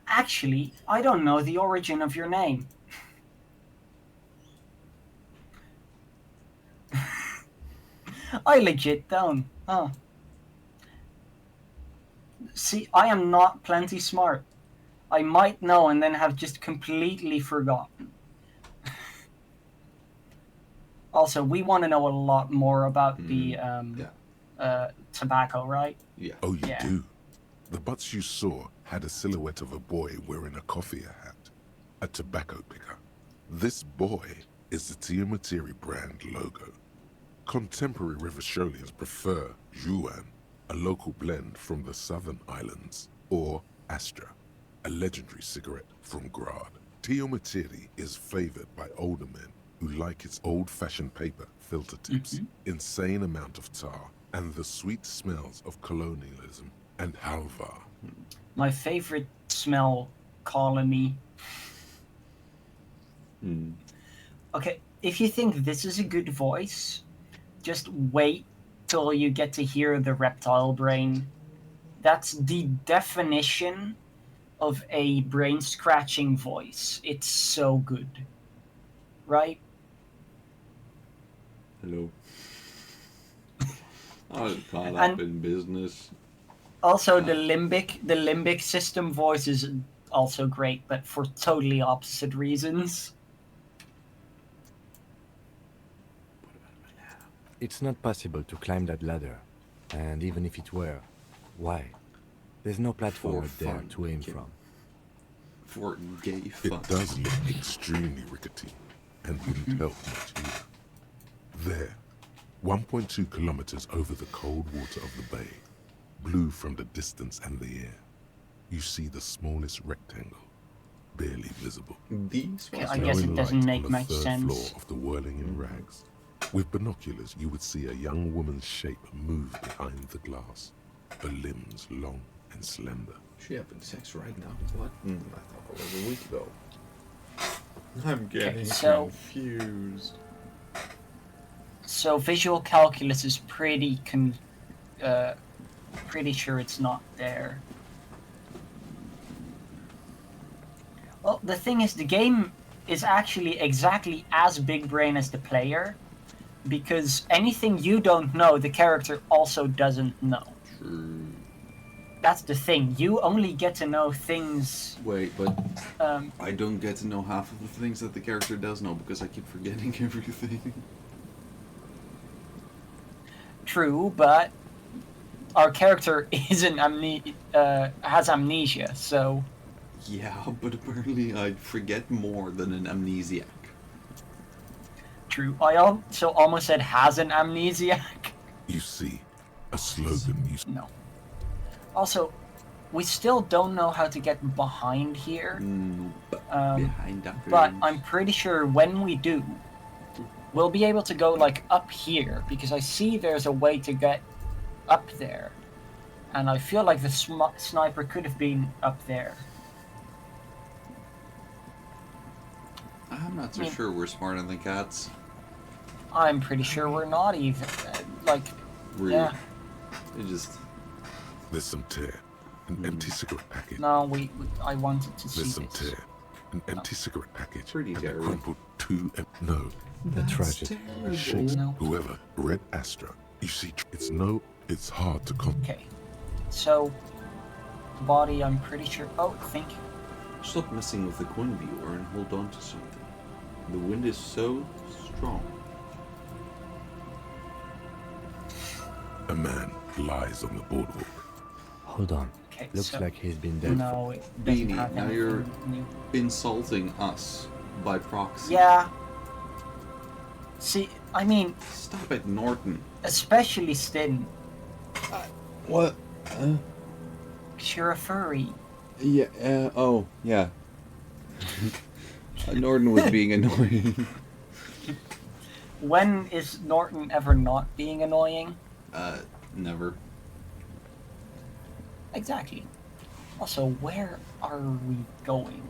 Actually, I don't know the origin of your name. I legit don't. Huh. See, I am not plenty smart. I might know and then have just completely forgotten. Also, we want to know a lot more about the tobacco, right? Yeah. Oh, you do? The butts you saw had a silhouette of a boy wearing a coffee hat, a tobacco picker. This boy is the Tiamatiri brand logo. Contemporary Revacholians prefer Yuan, a local blend from the southern islands, or Astra, a legendary cigarette from Grad. Tiamatiri is favored by older men who like its old-fashioned paper, filter tips, insane amount of tar, and the sweet smells of colonialism and halva. My favorite smell, colony. Okay, if you think this is a good voice, just wait till you get to hear the reptile brain. That's the definition of a brain-scratching voice. It's so good. Right? Hello. I'll call up in business. Also, the limbic system voice is also great, but for totally opposite reasons. It's not possible to climb that ladder, and even if it were, why? There's no platform up there to aim from. For gay fun. It does look extremely rickety, and wouldn't help much either. There, 1.2 kilometers over the cold water of the bay, blue from the distance and the air, you see the smallest rectangle, barely visible. I guess it doesn't make much sense. Floor of the whirling in rags. With binoculars, you would see a young woman's shape move behind the glass, her limbs long and slender. She having sex right now? What? I thought it was a week ago. I'm getting confused. So visual calculus is pretty sure it's not there. Well, the thing is, the game is actually exactly as big brain as the player, because anything you don't know, the character also doesn't know. True. that's the thing. You only get to know things. Wait, but I don't get to know half of the things that the character does know because I keep forgetting everything. True, but our character isn't has amnesia, so. Yeah, but apparently I forget more than an amnesiac. True. I also almost said has an amnesiac. You see, a slogan you... No. Also, we still don't know how to get behind here. Behind that but I'm pretty sure when we do, we'll be able to go like up here because I see there's a way to get up there, and I feel like the sniper could have been up there. I'm not so sure we're smarter than cats. I'm pretty sure we're not even. Yeah. It just... There's some tear. An empty cigarette package. No, I wanted to see There's some this. tear. An empty cigarette package. Pretty and terrible. a crumpled no. That's tragic. Shakes. No. Whoever read Astra, you see, it's hard to Okay. So, body, I'm pretty sure. Oh, thank you. Stop messing with the coin viewer and hold on to something. The wind is so strong. A man lies on the boardwalk. Hold on. Okay, Looks so- like he's been dead. No, it doesn't Beanie, have now anything you're new. insulting us by proxy. Yeah. See, I mean, Stop it, Norton. especially Stin, What? 'cause you're a furry. Yeah, oh, yeah. Norton was being annoying. When is Norton ever not being annoying? Never. Exactly. Also, where are we going?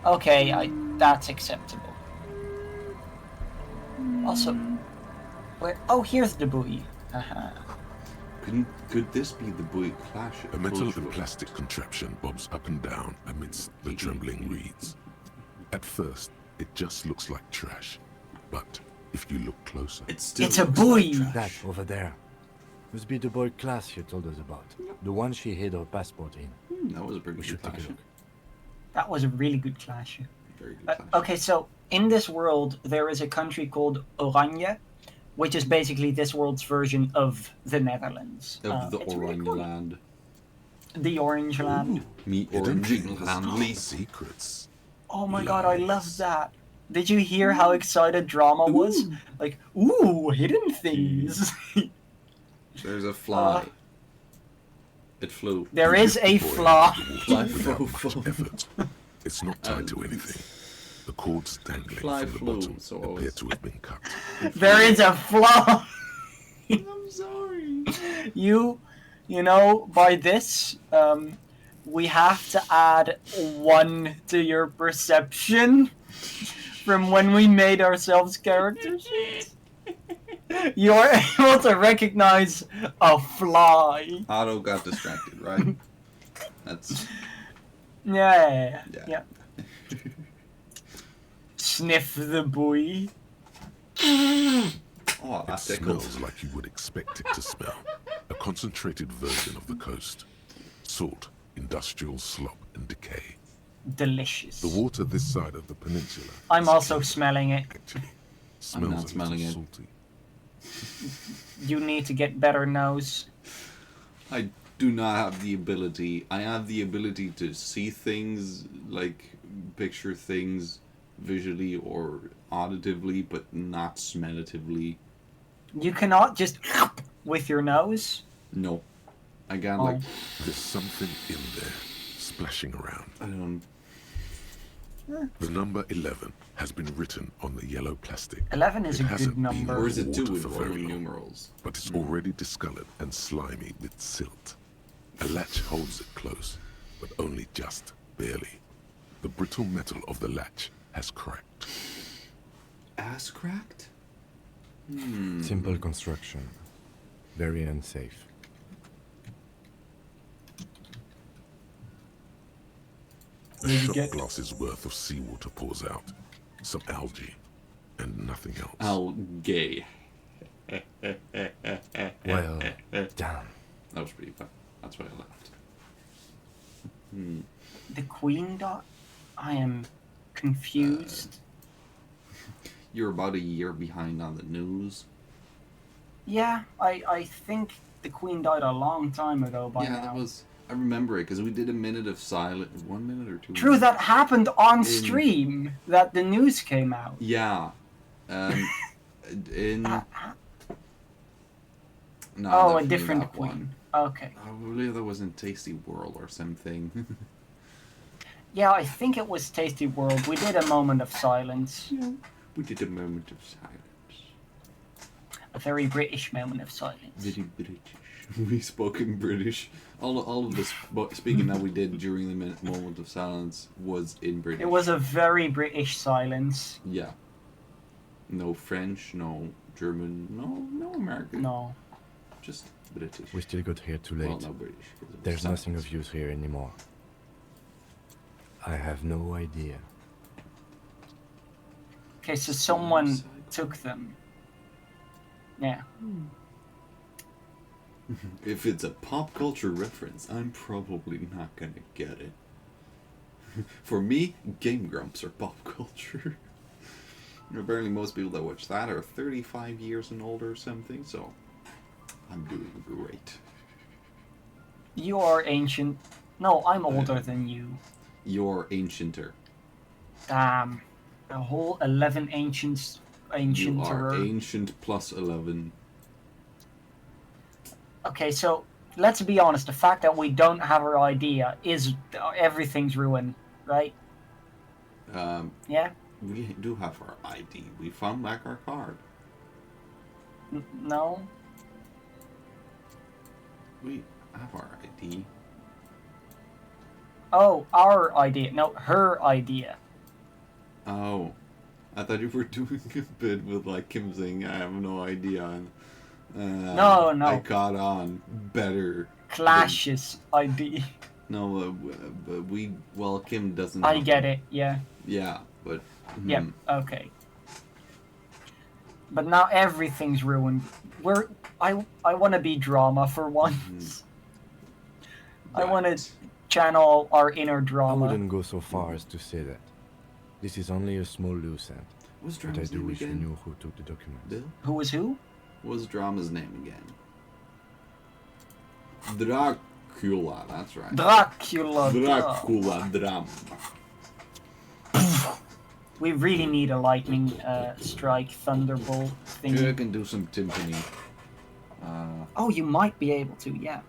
Okay, that's acceptable. Also, where? Oh, here's the buoy. Haha. Could this be the buoy clash? A metal and plastic contraption bobs up and down amidst the trembling reeds. At first, it just looks like trash, but if you look closer, It's a buoy. That over there. Must be the boy class you told us about. The one she hid her passport in. That was a pretty We should good take a clash. look. That was a really good clash. Very good clash. Okay, so in this world, there is a country called Oranje, which is basically this world's version of the Netherlands. Of the it's really Oranje cool. land. The Orange Land. Me hidden Orange things, land. secrets. Oh my god, I love that. Did you hear how excited Drama was? Like, ooh, hidden things. There's a fly. It flew. There is a fly. Fly Without flew. much effort. It's not tied to anything. The cords dangling Fly from the flew, bottom so appear to have been cut. There is a fly. I'm sorry. You know, by this, we have to add 1 to your perception from when we made ourselves character sheets. You're able to recognize a fly. Otto got distracted, right? That's... Yeah. Sniff the buoy. Oh, It that smells tickled. like you would expect it to smell. A concentrated version of the coast. Salt, industrial slop, and decay. Delicious. The water this side of the peninsula I'm also smelling it. actually smells I'm not a little smelling it. salty. You need to get better nose. I do not have the ability. I have the ability to see things, like picture things visually or auditively, but not smellatively. You cannot just with your nose. No. Again, Oh. like, There's something in there, splashing around. I don't... The number 11 has been written on the yellow plastic. 11 is It a hasn't good number. Or is it water 2 for with very Roman long, numerals? but it's already discolored and slimy with silt. A latch holds it close, but only just barely. The brittle metal of the latch has cracked. Ass cracked? Simple construction. Very unsafe. A shot glass's worth of seawater pours out. Some algae, and nothing else. Algae. Well, damn. That was pretty fun. That's why I laughed. The Queen dot? I am confused. You're about a year behind on the news. Yeah, I think the Queen died a long time ago by now. That was... I remember it, because we did a minute of silence. 1 minute or 2 minutes? True, that happened on stream, that the news came out. Yeah. No, oh, a definitely different that Queen. one. Okay. I believe that was in Tasty World or something. Yeah, I think it was Tasty World. We did a moment of silence. Yeah. We did a moment of silence. A very British moment of silence. Very British. We spoke in British. All of this speaking that we did during the moment of silence was in British. It was a very British silence. Yeah. No French, no German, no American. No. Just British. We still got here too late. Well, no British. There's nothing of use here anymore. I have no idea. Okay, so someone took them. Yeah. If it's a pop culture reference, I'm probably not gonna get it. For me, Game Grumps are pop culture. Apparently most people that watch that are 35 years and older or something, so I'm doing great. You are ancient. No, I'm older than you. You're ancienter. Damn. A whole 11 ancients. You are ancient plus 11. Okay, so let's be honest. The fact that we don't have our idea is everything's ruined, right? Yeah? We do have our ID. We found back our card. No? We have our ID. Oh, our idea. No, her idea. Oh. I thought you were doing a bit with like Kim saying, I have no idea. And, no. I caught on better. Clash's ID. No, well, Kim doesn't. I get it, yeah. Yeah, but. Yep, okay. But now everything's ruined. I want to be drama for once. I want to channel our inner drama. I wouldn't go so far as to say that. This is only a small loose end. What's but I Drama's do name wish we again? knew who took the documents. Bill? Who was who? What was Drama's name again? Dracula, that's right. Dracula. Drama. We really need a lightning strike thunderbolt thing. Yeah, I can do some timpani. Oh, you might be able to, yeah.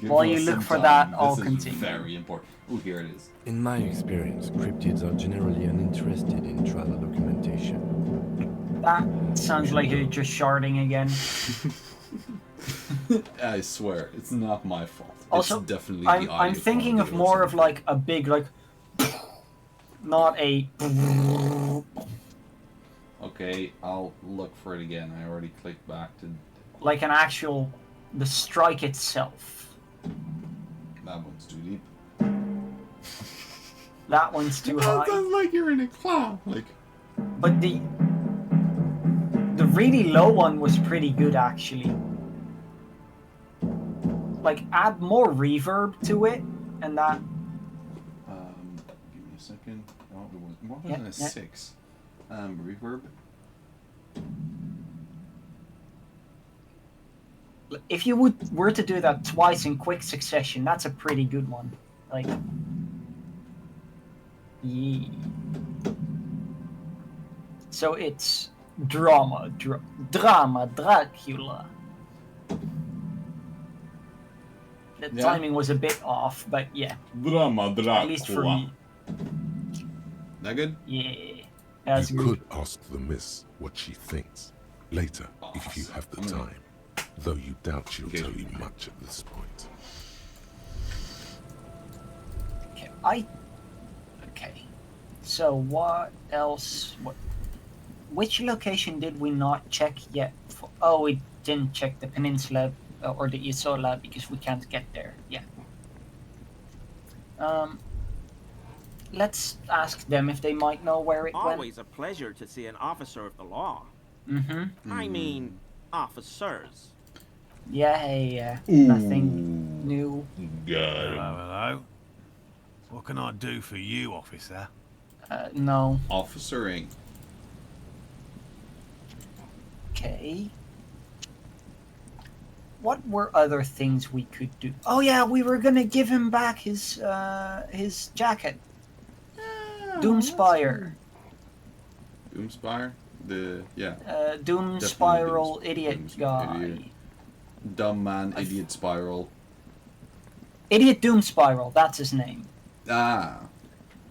While you look for that, I'll continue. Very important. Oh, here it is. In my experience, cryptids are generally uninterested in travel documentation. That sounds like you're just sharding again. I swear, it's not my fault. Also, it's definitely I'm the audio thinking of quality more or of like a big like, not a. Okay, I'll look for it again. I already clicked back to. Like an actual, the strike itself. That one's too deep. That one's too high. That sounds like you're in a cloud. Like. But the really low one was pretty good actually. Like add more reverb to it, and that. Give me a second. Oh, it was more than a 6. Reverb. If you were to do that twice in quick succession, that's a pretty good one. Like. Yeah. So it's drama, Dracula. The timing was a bit off, but yeah. Drama, Dracula. At least for me. That good? Yeah. That's you good. could ask the miss what she thinks later, if you have the time. Though you doubt she'll tell you much at this point. Okay, Okay. So what else? Which location did we not check yet? Oh, we didn't check the peninsula or the Isola because we can't get there. Yeah. let's ask them if they might know where it went. Always a pleasure to see an officer of the law. Mm-hmm. I mean, officers. Yeah. Nothing new. Got Hello, hello. What can I do for you, officer? No. Officering. Okay. What were other things we could do? Oh yeah, we were gonna give him back his jacket. Doomspire. Doomspire? Doom Definitely Spiral idiot guy. Idiot. Dumb man, idiot spiral. Idiot Doom Spiral, that's his name. Ah.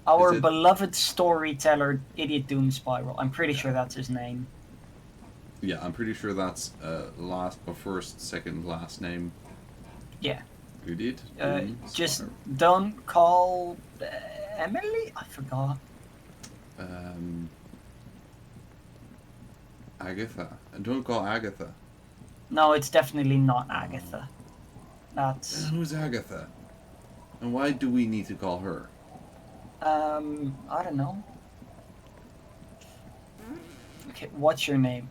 Our beloved storyteller, Idiot Doom Spiral. I'm pretty sure that's his name. Yeah, I'm pretty sure that's first, second, last name. Yeah. Idiot. Just don't call Emily? I forgot. Agatha. Don't call Agatha. No, it's definitely not Agatha. That's... Who's Agatha? And why do we need to call her? I don't know. Okay, what's your name?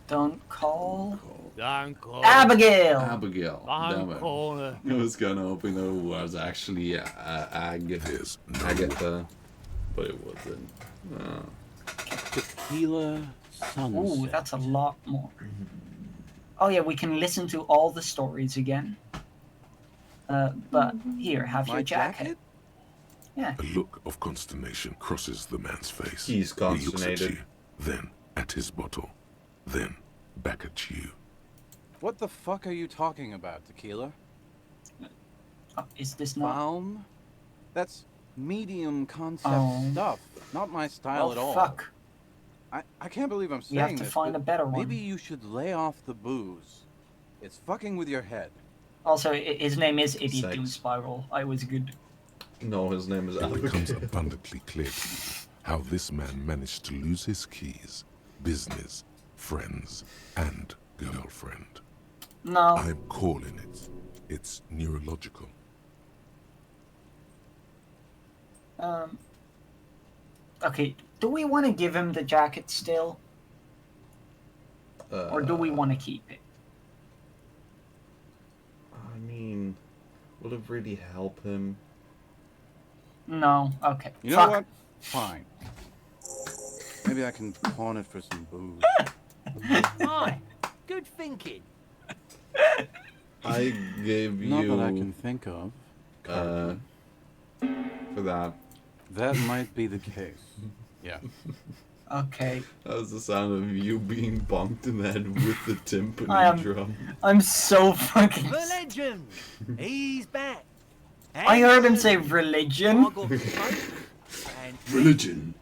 Don't call... Abigail! Abigail. Damn it. I was kind of hoping that it was actually Agatha, but it wasn't. Tequila Sunset. Ooh, that's a lot more. Oh yeah, we can listen to all the stories again. But here, have your jacket. Yeah. A look of consternation crosses the man's face. He's consternated. He looks at you, then at his bottle, then back at you. What the fuck are you talking about, Tequila? Is this not... Baum? That's medium concept stuff. Not my style at all. Fuck. I can't believe I'm saying We have to this, find but a better one. Maybe you should lay off the booze. It's fucking with your head. Also, his name is Idiot Doom Spiral. I was good. No, his name is It Abigail. becomes abundantly clear to you how this man managed to lose his keys, business, friends, and girlfriend. No. I'm calling it. It's neurological. Okay, do we want to give him the jacket still? Or do we want to keep it? I mean, will it really help him? No, okay. You know what? Fine. Maybe I can pawn it for some booze. Aye, good thinking. I gave you... Not that I can think of. For that. That might be the case. Yeah. Okay. That was the sound of you being bonked in the head with the timpani drum. I'm so fucking... Religion! He's back. I heard him say religion. Religion.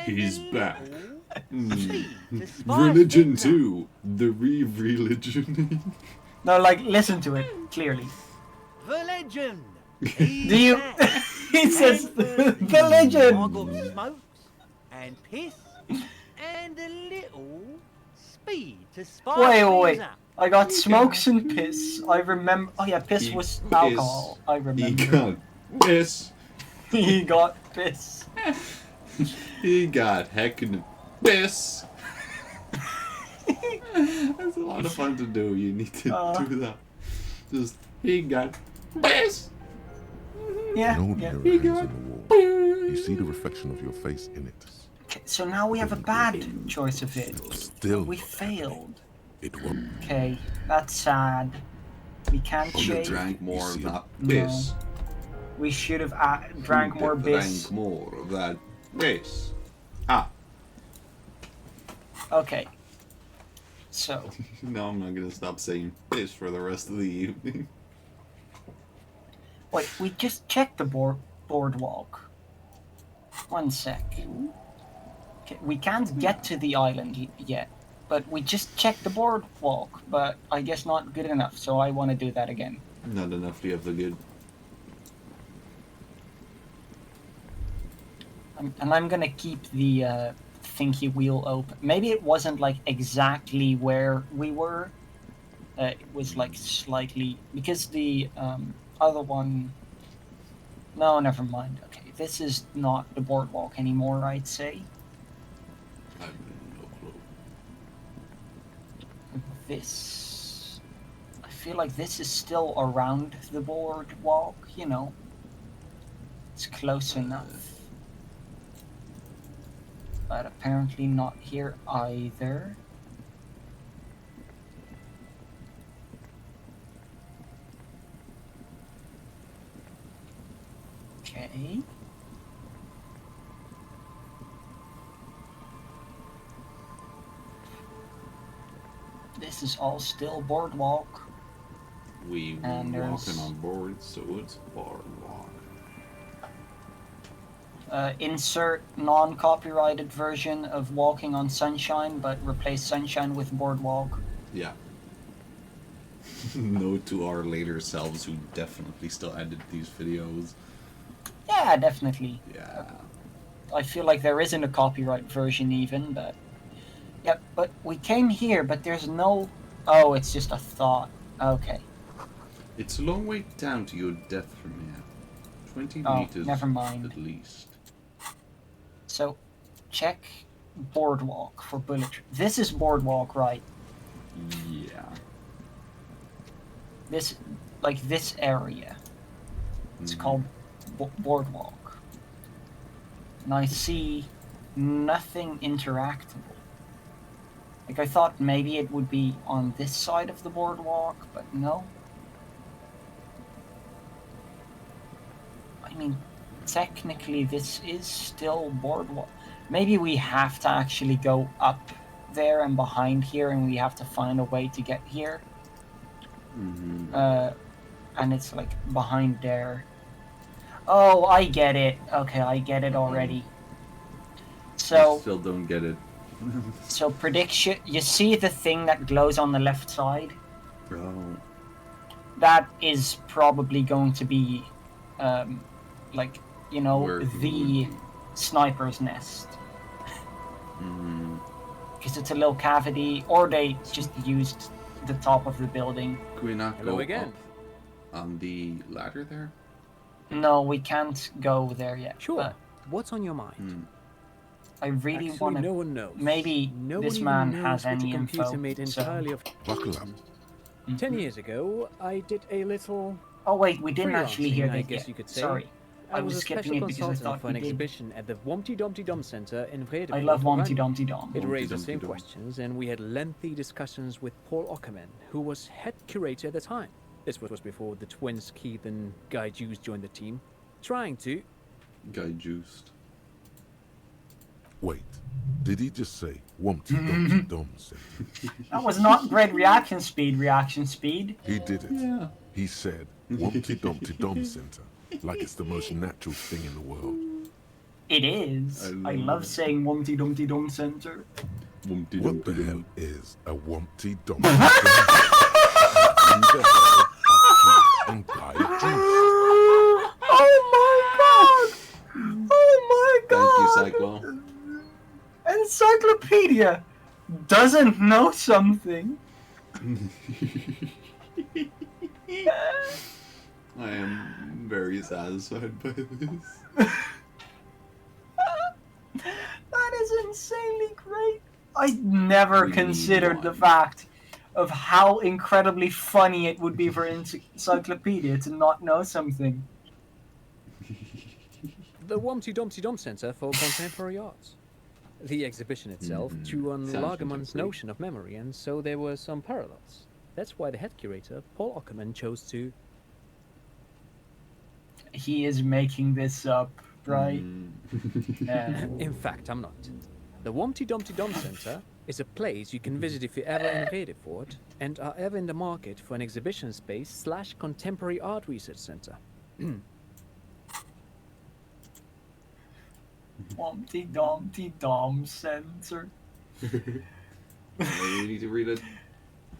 He's back. Religion 2. The re-religion. No, like, listen to it, clearly. Religion! Do you... He says, religion! Smokes and piss and a little speed to spice Wait. things up. I got smokes and piss. I remember... Oh yeah, piss was alcohol. I remember. He got piss. He got piss. He got heckin' piss. That's a lot of fun to do. You need to do that. Just, he got piss. Yeah. An old mirror hangs on the wall. You see the reflection of your face in it. Okay, so now we have a bad choice of it. Still We failed. It won't. Okay, that's sad. We can't You change. drank more of that No. piss. We should have drank more piss. Drank more of that piss. Ah. Okay. So. No, I'm not gonna stop saying piss for the rest of the evening. Wait, we just checked the boardwalk. 1 sec. Okay, we can't get to the island yet, but we just checked the boardwalk, but I guess not good enough, so I want to do that again. Not enough to have the good. And I'm gonna keep the thinky wheel open. Maybe it wasn't like exactly where we were. It was like slightly, because the other one... No, never mind. Okay, this is not the boardwalk anymore, I'd say. I have no clue. This... I feel like this is still around the boardwalk, you know. It's close enough. But apparently not here either. Okay. This is all still boardwalk. We were And walking on board, so it's boardwalk. Insert non-copyrighted version of Walking on Sunshine, but replace Sunshine with Boardwalk. Yeah. Note to our later selves who definitely still edit these videos. Yeah, definitely. Yeah. I feel like there isn't a copyright version even, but... Yeah, but we came here, but there's no... Oh, it's just a thought. Okay. It's a long way down to your death from here. 20 meters never mind. at least. So, check Boardwalk for bullet... This is Boardwalk, right? Yeah. This, like this area. It's called Boardwalk. And I see nothing interactable. Like, I thought maybe it would be on this side of the boardwalk, but no. I mean, technically this is still boardwalk. Maybe we have to actually go up there and behind here, and we have to find a way to get here. And it's like behind there. Oh, I get it. Okay, I get it already. So I still don't get it. So prediction, you see the thing that glows on the left side? Oh. That is probably going to be, like, you know, the sniper's nest. Because it's a little cavity, or they just used the top of the building. Can we not Hello go again. up on the ladder there? No, we can't go there yet. Sure. But What's on your mind? I really Actually, want to. no one knows. Maybe No this one man even knows has which any a computer info. made entirely of. Buckle up. 10 years ago, I did a little. Oh wait, we didn't actually hear freelancing, I that guess yet. you could say. Sorry, I was a skipping special it because I consultant thought for an we did. exhibition at the Wompty Dumpty Dum Center in Vrede. I love Wompty Dumpty Dum. It Wompty raised the Dumpty same Dum. questions, and we had lengthy discussions with Paul Ockerman, who was head curator at the time. This was before the twins Keith and Guy Juice joined the team, trying to. Guy juiced. Wait, did he just say Wumpty Dumpty Dum Center? That was not great reaction speed. Reaction speed. He did it. Yeah. He said Wumpty Dumpty Dum Center, like it's the most natural thing in the world. It is. I love saying Wumpty Dumpty Dum Center. Wumpty What Dumpty the hell Dum. is a Wumpty Dumpty Dum Center? In the hell are Keith and Guy Juice? Oh my god! Oh my god! Thank you, Cyclo. Encyclopedia doesn't know something. I am very satisfied by this. That is insanely great. I never We need considered the one. fact of how incredibly funny it would be for Encyclopedia to not know something. The Wumpty Dumpty Dum Center for Contemporary Arts. The exhibition itself drew on Sounds Lagerman's contemporary. notion of memory, and so there were some parallels. That's why the head curator, Paul Ockerman, chose to. He is making this up, right? In fact, I'm not. The Wumpty Dumpty Dum Center is a place you can visit if you're ever in Redefort and are ever in the market for an exhibition space / contemporary art research center. Wumpty Dumpty Dum Center. You need to read it.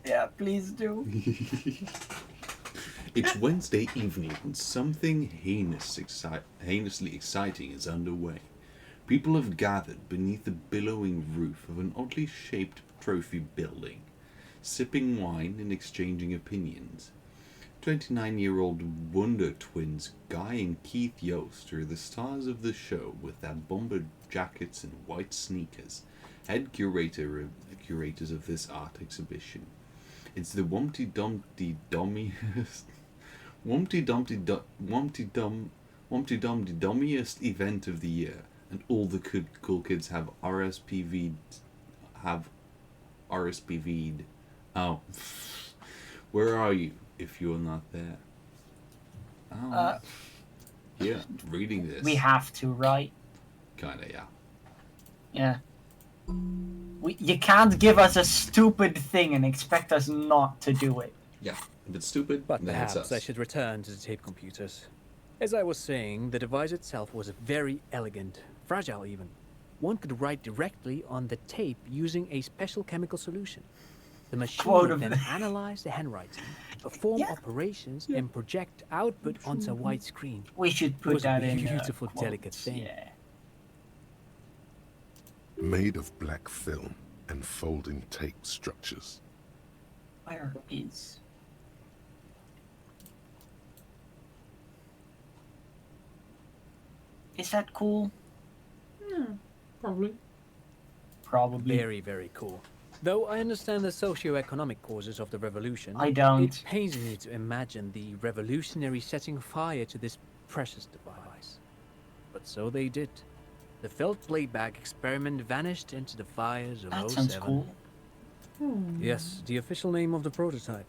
Yeah, please do. It's Wednesday evening and something heinously exciting is underway. People have gathered beneath the billowing roof of an oddly shaped trophy building, sipping wine and exchanging opinions. 29-year-old Wonder Twins Guy and Keith Yost are the stars of the show with their bomber jackets and white sneakers, head curators of this art exhibition. It's the Wumpty Dumpty Dummiest event of the year, and all the cool kids have RSPV'd. Oh, where are you if you're not there? Oh, yeah, reading this. We have to, right? Kinda, yeah. Yeah. You can't give us a stupid thing and expect us not to do it. Yeah, if it's stupid, But then it's perhaps us. I should return to the tape computers. As I was saying, the device itself was very elegant, fragile even. One could write directly on the tape using a special chemical solution. The machine would then analyze the handwriting, perform operations, and project output onto a white screen. We should put that in a beautiful, delicate thing. Yeah. Made of black film and folding tape structures. Where is... Is that cool? Yeah, probably. Probably. Very, very cool. Though I understand the socio-economic causes of the revolution, I don't. It pains me to imagine the revolutionary setting fire to this precious device. But so they did. The felt playback experiment vanished into the fires of That 07. sounds cool. Yes, the official name of the prototype.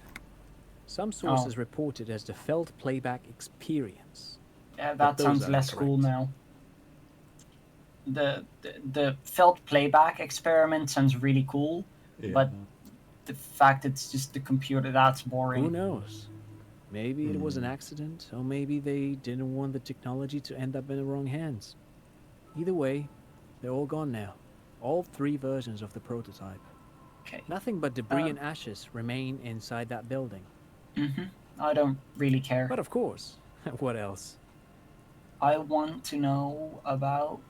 Some sources report it as the felt playback experience. Yeah, But that those sounds are less incorrect. cool now. The felt playback experiment sounds really cool, but the fact it's just the computer, that's boring. Who knows? Maybe it was an accident, or maybe they didn't want the technology to end up in the wrong hands. Either way, they're all gone now. All 3 versions of the prototype. Okay. Nothing but debris and ashes remain inside that building. I don't really care. But of course, what else? I want to know about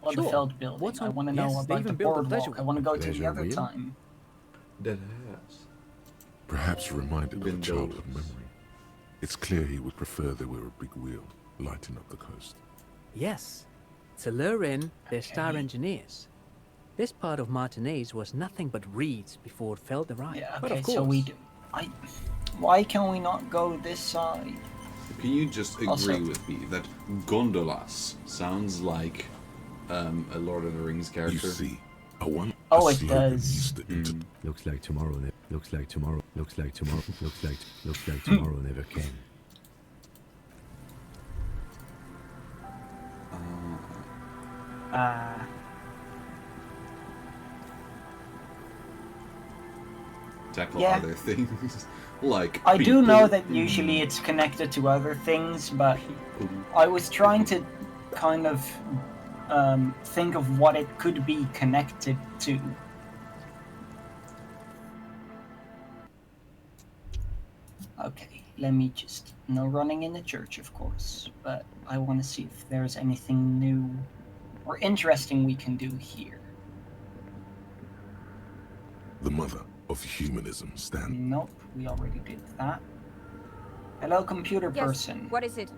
the Sure. Feld building. What's I on- want to know yes, they about even the built a boardwalk. pleasure I want to go to Pleasure the other wheel? time. That has. Perhaps reminded of a Been childhood those. memory. It's clear he would prefer there were a big wheel lighting up the coast. Yes, to lure in their star engineers. This part of Martinez was nothing but reeds before Feld arrived. Yeah, But okay, of course, so we do. Why can we not go this side? Can you just agree Also- with me that gondolas sounds like a Lord of the Rings character? You see, a one. Oh, a it slogan does. used to inter- Looks like tomorrow. Looks like tomorrow. Looks like tomorrow. Looks like tomorrow never came. Tackle Yeah. other things like I do know people. that usually it's connected to other things, but I was trying to kind of think of what it could be connected to. Okay, let me just... No running in the church, of course, but I want to see if there's anything new or interesting we can do here. the mother of humanism stand. Nope, we already did that. Hello, computer Yes, person. what is it?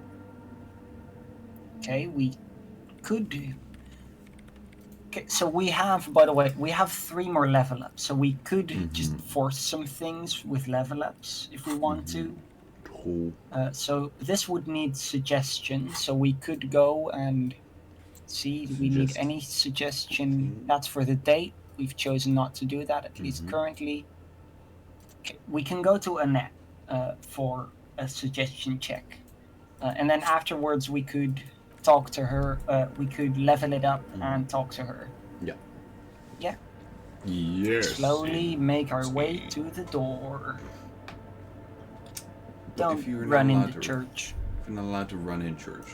Okay, we could do... Okay, so we have, by the way, we have 3 more level ups, so we could just force some things with level ups if we want to. Cool. So this would need suggestions, so we could go and see, do we need any suggestion? That's for the date. We've chosen not to do that, at least currently. Okay, we can go to Annette for a suggestion check. And then afterwards we could talk to her, we could level it up and talk to her. Yeah. Yeah. Yes. Slowly make our way to the door. But if you're not run allowed into to- church. If you're not allowed to run in church,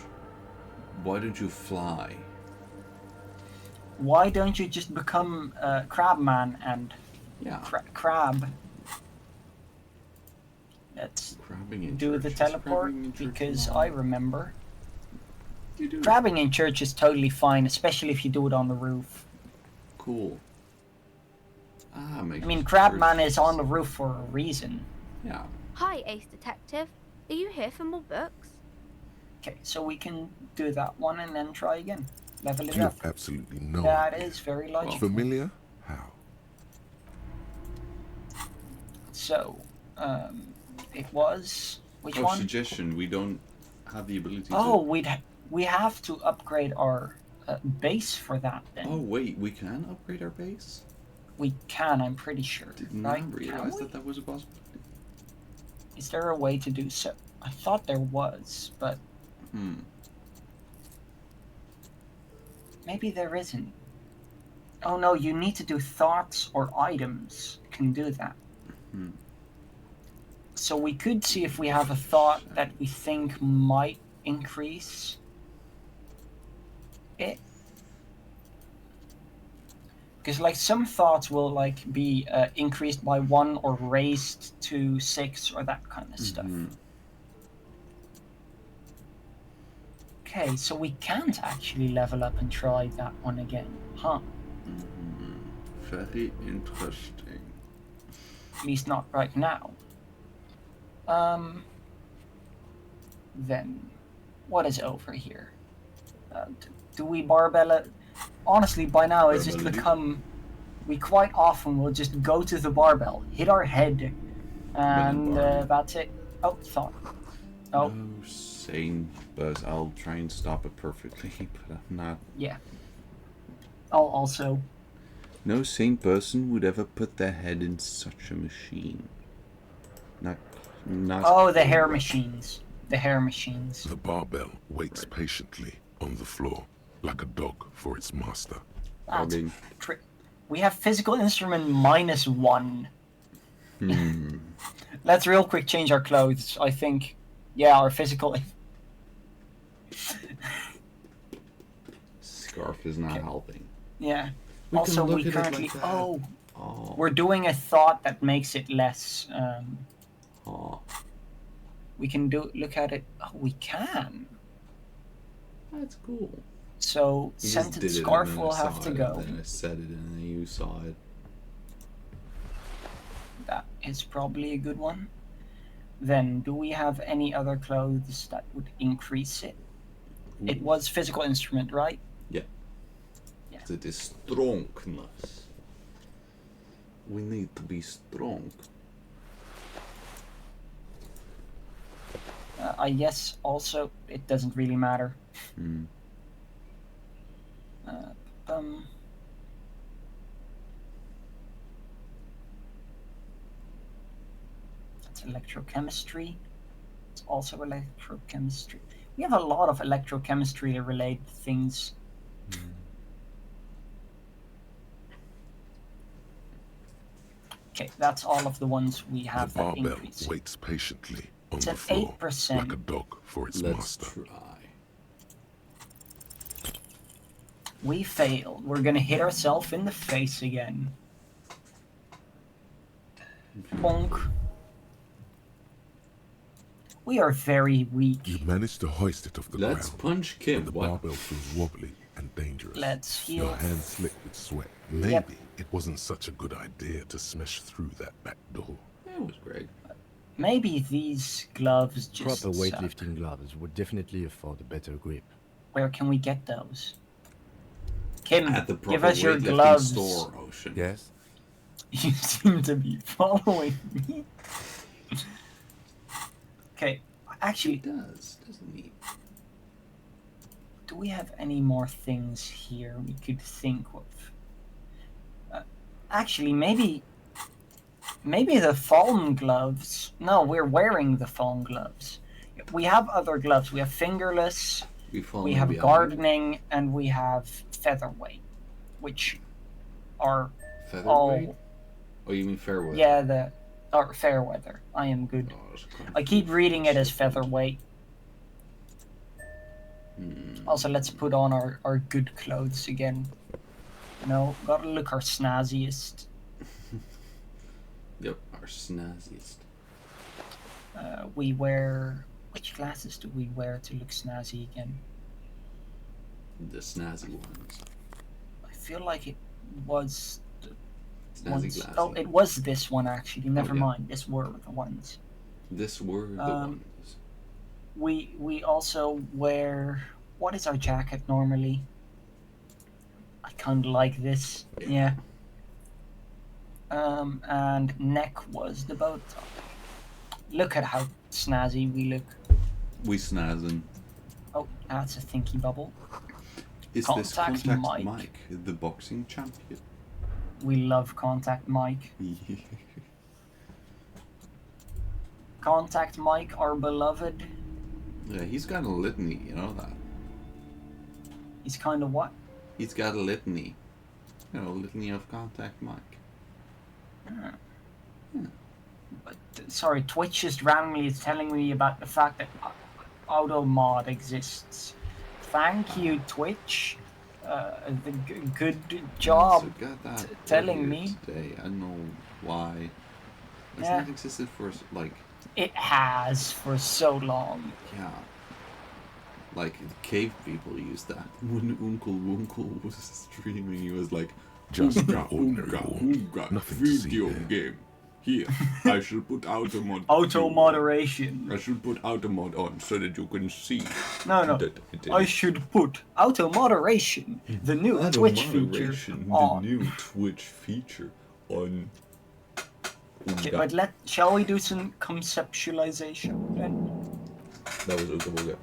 why don't you fly? Why don't you just become Crabman and crab? Let's Crabbing in do church. the Is teleport crabbing in church because allowed? I remember. Crabbing in church is totally fine, especially if you do it on the roof. Cool. Ah, I mean, Crabman is on the roof for a reason. Yeah. Hi, Ace Detective. Are you here for more books? Okay, so we can do that one and then try again. Level it You up. have absolutely no That idea. is very logical. Familiar? How? So, it was which one? Suggestion. We don't have the ability to. Oh, we have to upgrade our base for that then. Oh wait, we can upgrade our base? We can, I'm pretty sure. Did right? not realize that was a possibility. Is there a way to do so? I thought there was, but maybe there isn't. Oh no, you need to do thoughts or items can do that. So we could see if we have a thought that we think might increase it. Because like some thoughts will like be increased by 1 or raised to 6 or that kind of stuff. Okay, so we can't actually level up and try that one again, huh? Very interesting. At least not right now. Then, what is over here? Do we barbell it? Honestly, by now it's just become... We quite often will just go to the barbell, hit our head, and that's it. Oh, thought. Oh. No sane, but I'll try and stop it perfectly, but I'm not... Yeah. I'll also... No sane person would ever put their head in such a machine. Not... Oh, the hair machines. The hair machines. The barbell waits patiently on the floor, like a dog for its master. We have physical instrument -1. Let's real quick change our clothes, I think. Yeah, our physical... Scarf is not helping. Yeah. We also, can we look at it currently... like that. We're doing a thought that makes it less... We can look at it... Oh, we can. That's cool. So, scented scarf will have to go. And then I said it and then you saw it. That is probably a good one. Then, do we have any other clothes that would increase it? It was physical instrument, right? Yeah. It is strongness. We need to be strong. I guess also it doesn't really matter. That's electrochemistry. It's also electrochemistry. We have a lot of electrochemistry related things. Okay, that's all of the ones we have that barbell increase. Waits patiently on It's the an floor, 8%. like a dog for its master. We failed. We're gonna hit ourselves in the face again. Bonk. We are very weak. You managed to hoist it off the Let's ground. punch Kim. But the barbell feels wobbly and dangerous. Let's heal. Your hands slick with sweat. Maybe it wasn't such a good idea to smash through that back door. That was great. Maybe these gloves just Proper suck. weightlifting gloves would definitely afford a better grip. Where can we get those? Kim, At the give proper us your weightlifting gloves. store, Ocean. Yes? You seem to be following me. Okay, actually... It does, doesn't it? Do we have any more things here we could think of? Actually, maybe the foam gloves. No, we're wearing the foam gloves. We have other gloves. We have fingerless, we have gardening, and we have featherweight, which are Featherweight? all... Oh, you mean fairweather? Yeah, or fair weather. I am good. I keep reading it as featherweight. Also, let's put on our good clothes again. You know, gotta look our snazziest. Yep, our snazziest. We wear... Which glasses do we wear to look snazzy again? The snazzy ones. I feel like it was... Snazzy glasses. Oh, it was this one actually. Never yeah. mind. This were the ones. This were the ones. we also wear, what is our jacket normally? I kind of like this. Yeah. And neck was the bow tie. Look at how snazzy we look. We snazzing. Oh, that's a thinky bubble. Is this Contact Mike, the boxing champion? We love Contact Mike. Contact Mike, our beloved. Yeah, he's got a litany, you know that. He's kind of what? He's got a litany. You know, litany of Contact Mike. But, sorry, Twitch just randomly is telling me about the fact that Automod exists. Thank you, Twitch. Good job telling me. Today. I don't know why. It's Yeah. not existed for like. It has for so long. Yeah. Like cave people used that. When Uncle Wunkle was streaming, he was like, Just an ordinary war. Nothing to see video there. game. Here, I shall put automod. Auto moderation. I should put automod on so that you can see. No. that it I is. should put auto moderation, the new Twitch feature, Auto-moderation, on. the new Twitch feature on. Okay, but shall we do some conceptualization then? That was Ooga Booga.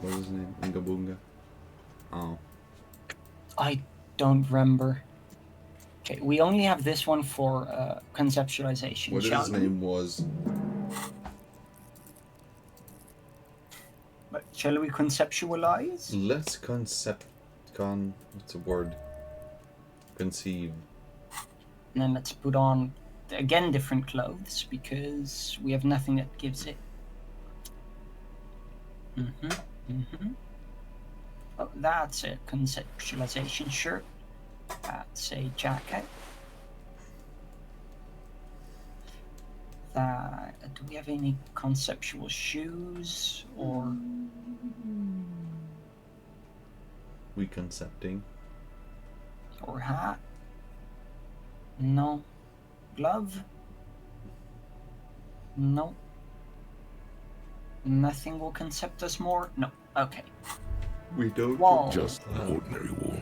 What was his name? Ooga Boonga. Oh. I don't remember. Okay, we only have this one for conceptualization. What shall his we? name was? But shall we conceptualize? Let's what's the word? Conceive. And then let's put on, again, different clothes, because we have nothing that gives it. Oh, that's a conceptualization shirt. That's a jacket. Do we have any conceptual shoes or? We concepting. Or hat? No. Glove? No. Nothing will concept us more? No. Okay. We don't. Wall. Just an ordinary wall.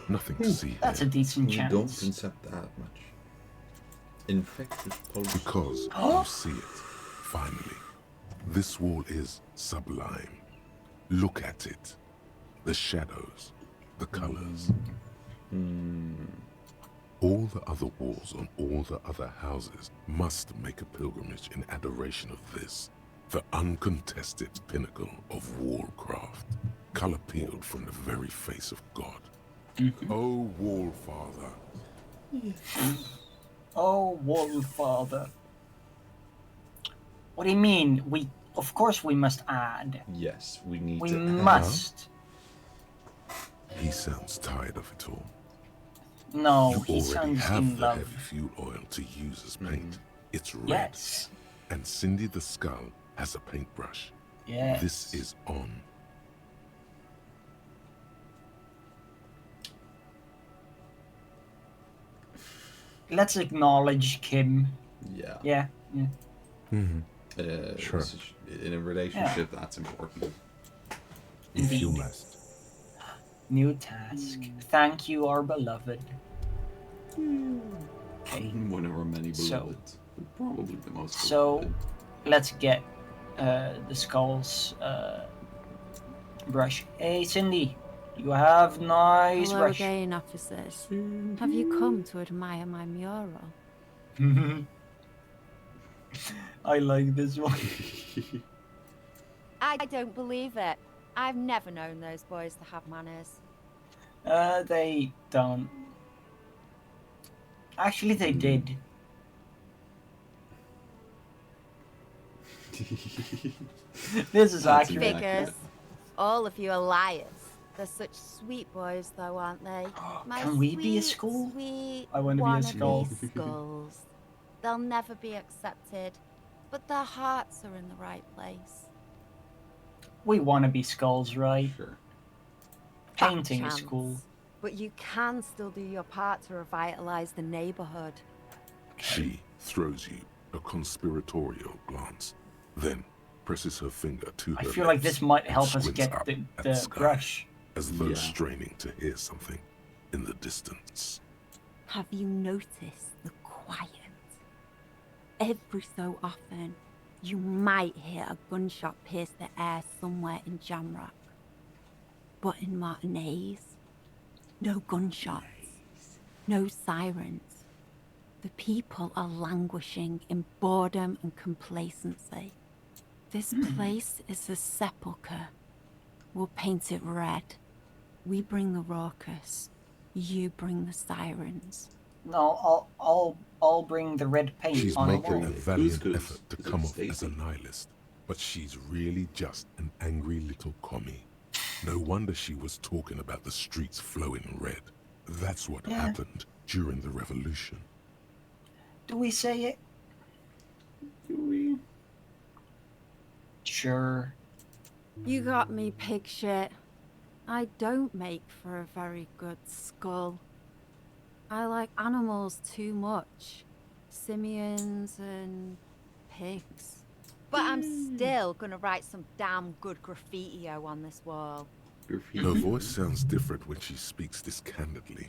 Nothing to see That's a here. decent We chance. don't concept that much. Infected pulse. Because you see it, finally. This wall is sublime. Look at it. The shadows, the colors. All the other walls on all the other houses must make a pilgrimage in adoration of this, the uncontested pinnacle of wallcraft, color peeled from the very face of God. Oh, Wall Father. Oh, Wall Father. What do you mean? Of course we must add. Yes, we need We to. must. He sounds tired of it all. No, You he already sounds have in the love. heavy fuel oil to use as paint. It's red. Yes. And Cindy the Skull has a paintbrush. Yes. This is on. Let's acknowledge Kim. Yeah. Yeah. Sure. In a relationship, that's important. If you must. New task. Thank you, our beloved. Okay. One of our many So- beloveds. But probably the most So, beloved. let's get the Skull's brush. Hey, Cindy, you have nice Hello brush. again, officers. Have you come to admire my mural? I like this one. I don't believe it. I've never known those boys to have manners. They don't. Actually, they did. This is That's accurate. Figures. All of you are liars. They're such sweet boys, though, aren't they? My Can we sweet, be a skull? Sweet I wanna be a wannabe skull. skulls. They'll never be accepted, but their hearts are in the right place. We want to be skulls, right? Sure. Painting Fat is chance. cool. But you can still do your part to revitalize the neighborhood. She throws you a conspiratorial glance, then presses her finger to her I feel like lips this might and help us squints get up the at sky, brush. as though straining to hear something in the distance. Have you noticed the quiet? Every so often, you might hear a gunshot pierce the air somewhere in Jamrock. But in Martinez, no gunshots, no sirens. The people are languishing in boredom and complacency. This place is a sepulchre. We'll paint it red. We bring the raucous. You bring the sirens. No, I'll bring the red paint She's on the making wall. a valiant effort to come off as a nihilist, but she's really just an angry little commie. No wonder she was talking about the streets flowing red. That's what happened during the revolution. Do we say it? Do we? Sure. You got me, pig shit. I don't make for a very good skull. I like animals too much. Simians and pigs. But I'm still gonna write some damn good graffiti-o on this wall. Her voice sounds different when she speaks this candidly.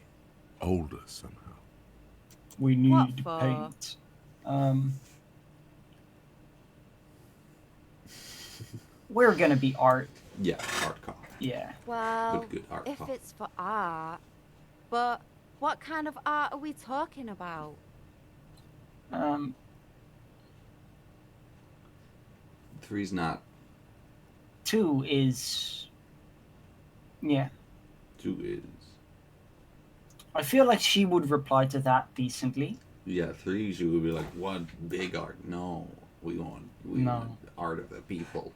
Older somehow. We need What for? paint. We're gonna be art. Yeah, art cop. Yeah. Well, Good art if pop. it's for art. But what kind of art are we talking about? Three's not. 2 is. Yeah. 2 is. I feel like she would reply to that decently. Yeah, 3 she would be like, what big art? No. We want the art of the people.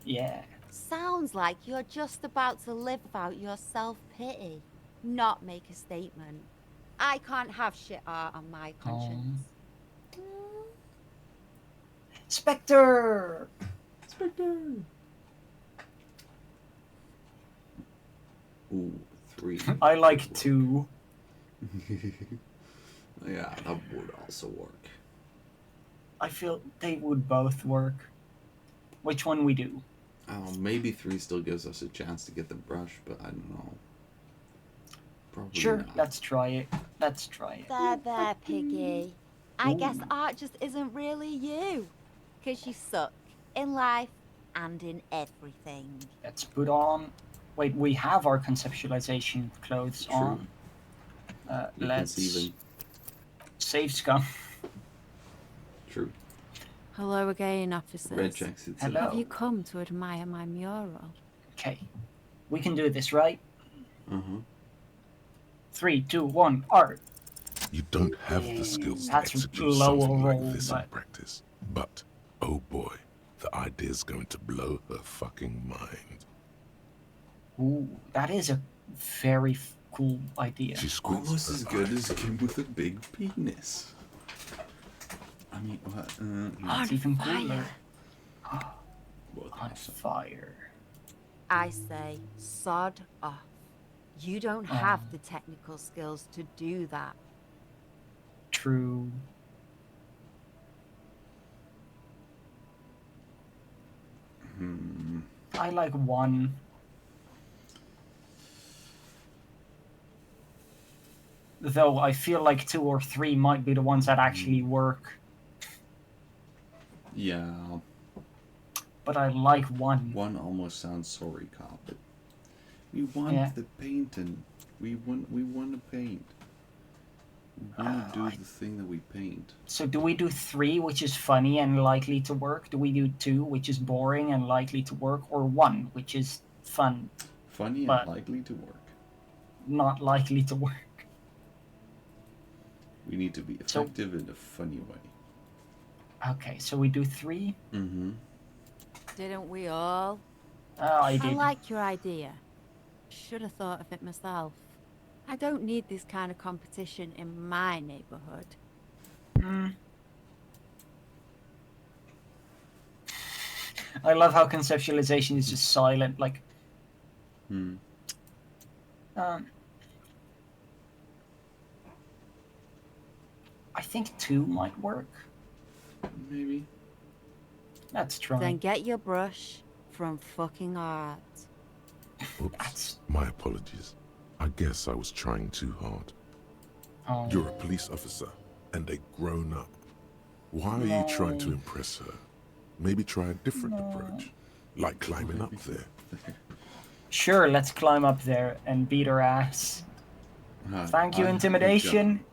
Yeah. Sounds like you're just about to live out your self-pity, not make a statement. I can't have shit art on my conscience. Spectre! Spectre! Ooh, 3. I like 2. Yeah, that would also work. I feel they would both work. Which one we do? Maybe 3 still gives us a chance to get the brush, but I don't know. Probably Sure, not. let's try it. Let's try it. There, piggy. I guess art just isn't really you. 'Cause you suck in life and in everything. Let's put on... Wait, we have our conceptualization clothes on. Let's... Conceiving. Save scum. True. Hello again, officers. Red tracksuits. Hello. Have you come to admire my mural? Okay. We can do this, right? Uh-huh. 3, 2, 1, art. You don't have the skills to That's execute lower something roll, like this in but- practice. But, oh boy, the idea's going to blow her fucking mind. Ooh, that is a very cool idea. She squints Almost her as good eyes. as Kim with a big penis. I mean, what? That's even cooler. What On awesome. fire. I say, sod off. You don't have the technical skills to do that. True. I like 1. Though I feel like 2 or 3 might be the ones that actually work. Yeah. But I like 1. 1 almost sounds sorry, cop. But we want the paint and we want to paint. We want to do the thing that we paint. So do we do 3, which is funny and likely to work? Do we do 2, which is boring and likely to work? Or 1, which is fun, Funny but and likely to work. not likely to work? We need to be effective in a funny way. Okay, so we do 3? Mm-hmm. Didn't we all? I did. I like your idea. Should have thought of it myself. I don't need this kind of competition in my neighborhood. I love how conceptualization is just silent, like... I think 2 might work. Maybe. Let's try. Then get your brush from fucking art. Oops. My apologies. I guess I was trying too hard. Oh. You're a police officer and a grown-up. Why are you trying to impress her? Maybe try a different approach, like climbing up there. Sure, let's climb up there and beat her ass. Thank you, intimidation.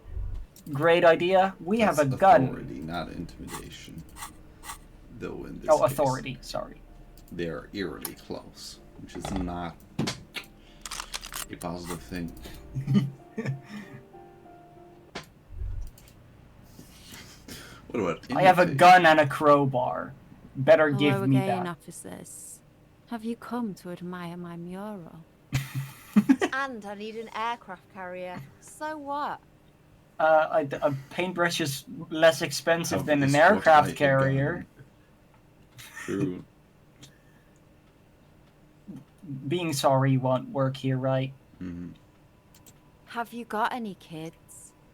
Great idea. We have a gun. Authority, not intimidation. Though in this Oh, case, authority. Sorry. They're eerily close, which is not a positive thing. What about I have a gun and a crowbar. Better Hello give me again, that. officers. Have you come to admire my mural? And I need an aircraft carrier. So what? A paintbrush is less expensive than an Is aircraft what I carrier. True. Being sorry won't work here, right? Mm-hmm. Have you got any kids?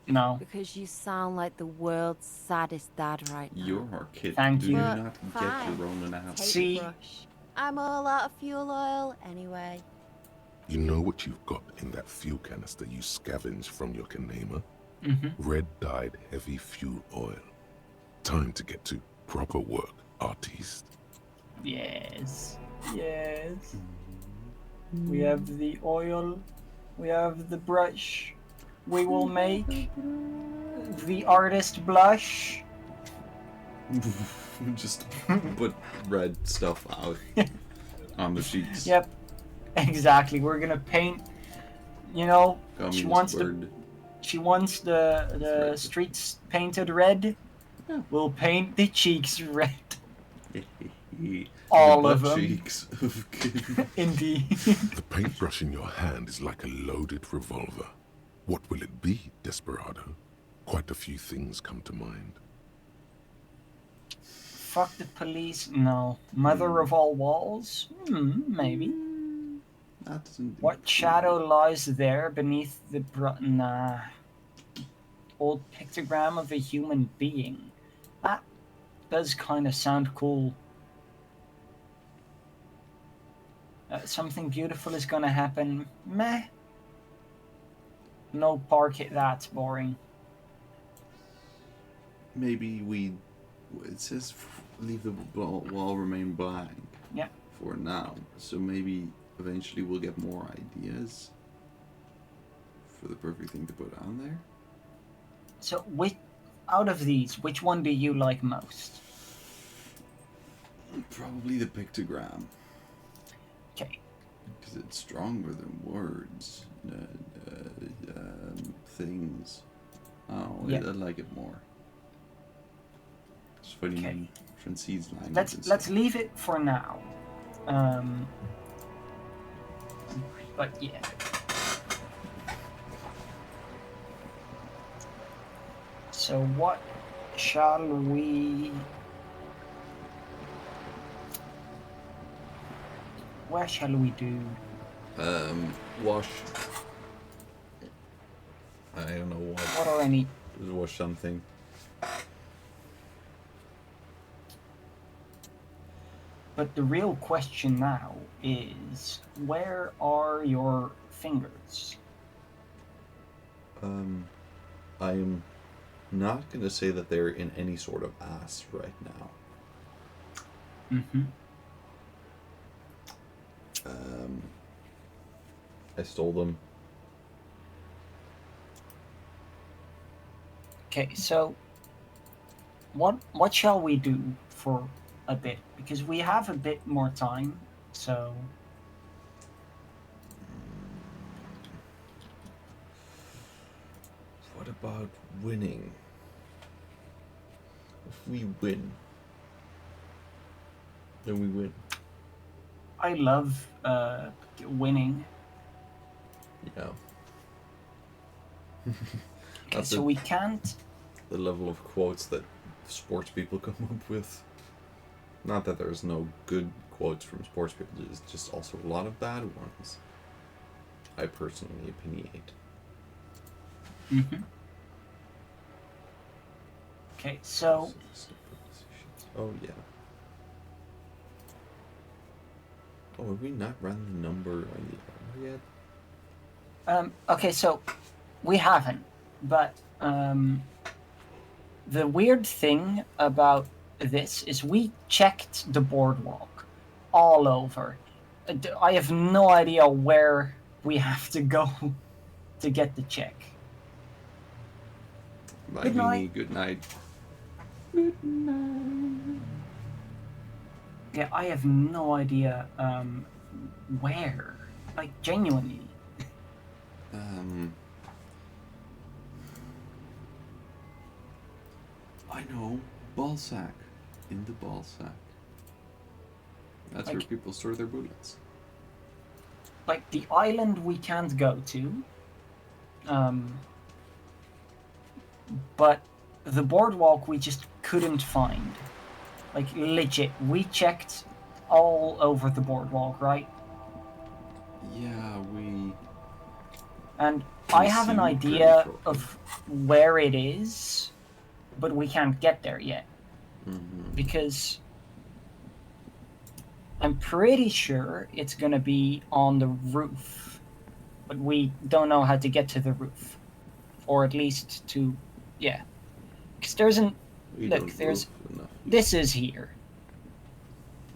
No. Because you sound like the world's saddest dad right now. You're our kid. Thank you. Do not get Fine. your own analysis. Take See? your brush. I'm all out of fuel oil anyway. You know what you've got in that fuel canister you scavenged from your Kanema? Mm-hmm. Red-dyed heavy fuel oil. Time to get to proper work, artiste. Yes. Yes. We have the oil. We have the brush. We will make the artist blush. Just put red stuff out on the sheets. Yep. Exactly. We're gonna paint. You know, she wants the streets painted red. We'll paint the cheeks red. All of them. Cheeks. Indeed. The paintbrush in your hand is like a loaded revolver. What will it be, Desperado? Quite a few things come to mind. Fuck the police. No. Mother of all walls? Maybe. What shadow lies there beneath the nah. Old pictogram of a human being. That does kind of sound cool. Something beautiful is gonna happen. Meh. No, park it. That's boring. Maybe it says leave the wall remain blank. Yeah. For now. So maybe eventually we'll get more ideas for the perfect thing to put on there. So, out of these, which one do you like most? Probably the pictogram. Okay. Because it's stronger than words. Things. Oh, yeah. I like it more. It's funny in Francis language. Let's leave it for now. But yeah. So what shall we? Where shall we do? Wash. I don't know what. What are any? Just wash something. But the real question now is, where are your fingers? I am not going to say that they're in any sort of ass right now. Mm-hmm. I stole them. Okay, so what shall we do for a bit? Because we have a bit more time, so... What about winning? If we win, then we win. I love winning. Yeah. Okay, so we can't... The level of quotes that sports people come up with. Not that there's no good quotes from sports people, there's just also a lot of bad ones. I personally opinionate. Mm-hmm. Okay, so... Oh, yeah. Oh, have we not run the number on the armor yet? Okay, so we haven't, but the weird thing about this is we checked the boardwalk all over. I have no idea where we have to go to get the check. Bye, Good Beanie. night. Good night. Good night. Yeah, I have no idea where. Like, genuinely. I know. Ball sack. In the ball sack. That's Like- where people store their bullets. Like, the island we can't go to. But the boardwalk we just couldn't find. Like, legit. We checked all over the boardwalk, right? Yeah, we... And I have an seem pretty idea fro- of where it is, but we can't get there yet. Because I'm pretty sure it's gonna be on the roof, but we don't know how to get to the roof, or at least to, yeah. Because there's an We look. don't There's move enough. this is here.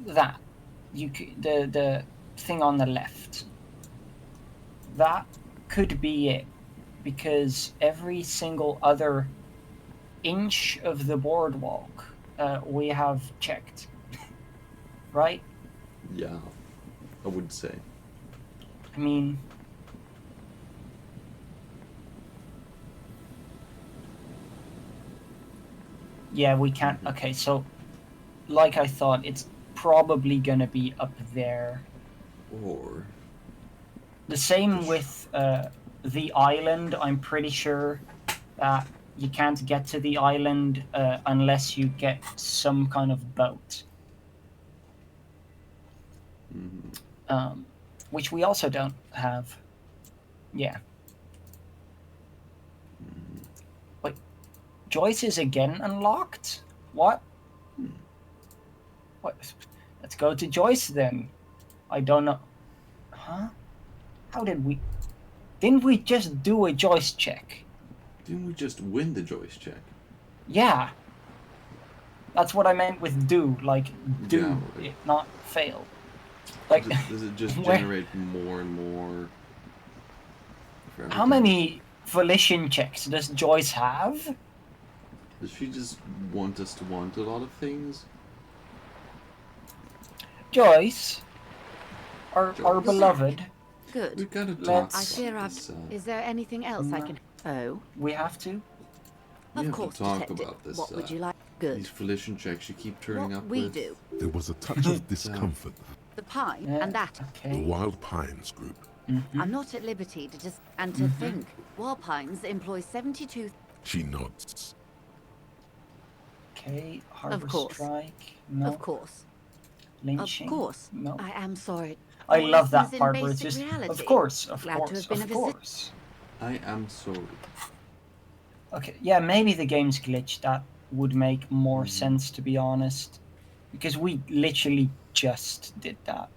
That the thing on the left. That could be it, because every single other inch of the boardwalk we have checked. Right? Yeah, I would say. I mean, yeah, we can't. Okay, so like I thought, it's probably gonna be up there. Or... The same with the island. I'm pretty sure that you can't get to the island unless you get some kind of boat. Which we also don't have. Yeah. Wait, Joyce is again unlocked? What? What? Let's go to Joyce then. I don't know. Huh? How did we... Didn't we just do a Joyce check? Didn't we just win the Joyce check? Yeah. That's what I meant with do. Like, do Yeah, right. it, not fail. Like, Does it just where- generate more and more? for How everything? many volition checks does Joyce have? Does she just want us to want a lot of things? Joyce, our Joyce. beloved. Good. We gotta talk Let's- I about fear I've... this, Is there anything else I can... Oh, We have to? we of have course, to talk Detective. about this. What would you like? Good. These volition checks you keep turning What up we with. do. There was a touch of discomfort. The pine Yeah, and that. The Okay. Wild Pines group. I'm not at liberty to just... And to think, Wild Pines employs 72... She nods. Okay. Harbor course. Strike. No. Of course. Lynching. Of course. No. I am sorry. I All love this that is in part where it's basic just, reality. of course, of Glad to course, have been a of visit. course. I am sorry. Okay, yeah, maybe the game's glitched. That would make more sense, to be honest. Because we literally just did that.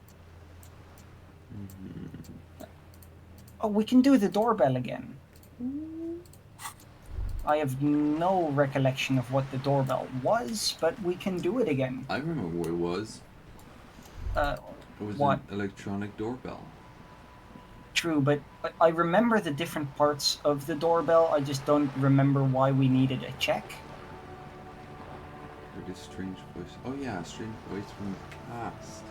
Oh, we can do the doorbell again. I have no recollection of what the doorbell was, but we can do it again. I remember what it was. It was What? an electronic doorbell. True, but I remember the different parts of the doorbell. I just don't remember why we needed a check. Pretty strange voice. Oh yeah, strange voice from the past.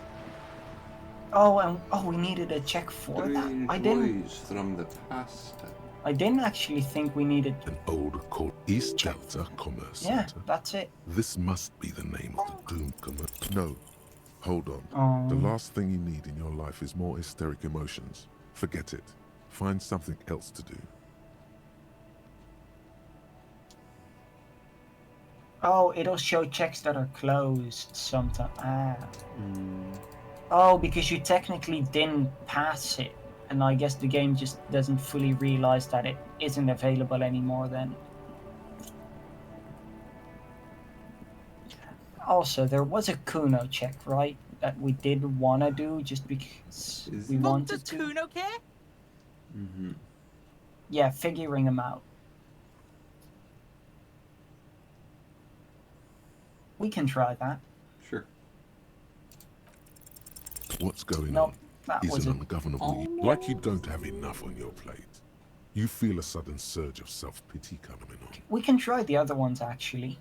Oh, and we needed a check for that. Strange I didn't. voice from the past. I didn't actually think we needed. An old called East Delta Commerce Yeah, Center. that's it. This must be the name of the doomed commerce. No. Hold on. Oh. The last thing you need in your life is more hysteric emotions. Forget it. Find something else to do. Oh, it'll show checks that are closed sometime. Oh, because you technically didn't pass it. And I guess the game just doesn't fully realize that it isn't available anymore then. Also, there was a Kuno check, right? that we did want to do just because we wanted to. Kuno care? Mm-hmm. Yeah, figuring them out. We can try that. Sure. What's going No, on that is was an a- ungovernable... Like you don't have enough on your plate. You feel a sudden surge of self-pity coming on. We can try the other ones, actually.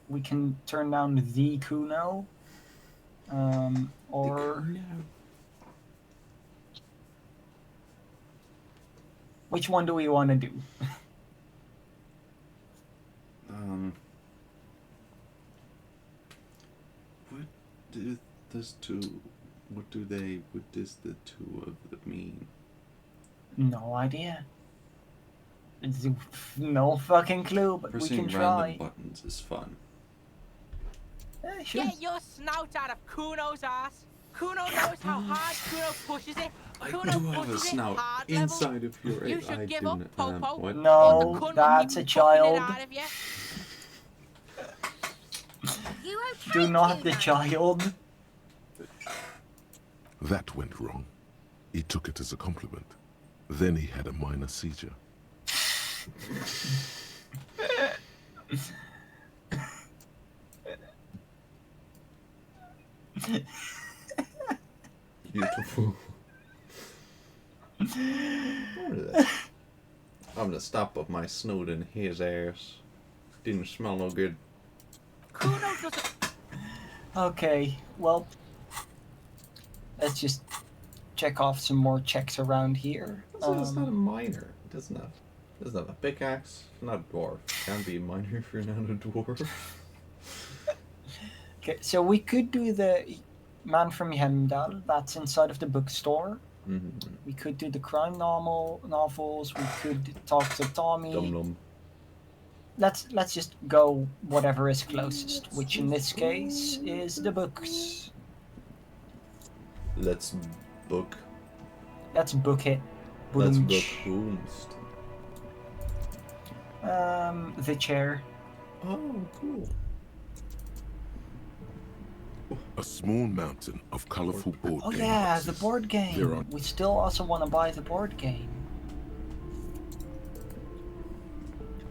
We can turn down the Kuno. Or... Which one do we want to do? What do what does the two of them mean? No idea. No fucking clue, but Pressing we can random try. buttons is fun. Sure. Get your snout out of Kuno's ass. Kuno knows how hard Kuno pushes it. I Kuno do have a pushes it snout hard inside of your You egg. should I give do up, not- Popo. what? No, Cunt that's a will keep child. fucking it out of you. You okay, Do not the Kuno? child. That went wrong. He took it as a compliment. Then he had a minor seizure. Beautiful. I'm gonna stop up my snoot in his ass. Didn't smell no good. Kuno doesn't. Okay, well, let's just check off some more checks around here. It's not a minor. It doesn't have a pickaxe. Not a dwarf. Can't be a minor if you're not a dwarf. Okay, so we could do the Man from Hemdal. That's inside of the bookstore. Mm-hmm. We could do the crime novels. We could talk to Tommy. Dum-dum. Let's just go whatever is closest, which in this case is the books. Let's book. Let's book it. Let's book Boomch. Boomst. The chair. Oh, cool. A small mountain of colorful board Oh game yeah, boxes. the board There game. are We still also want to buy the board game.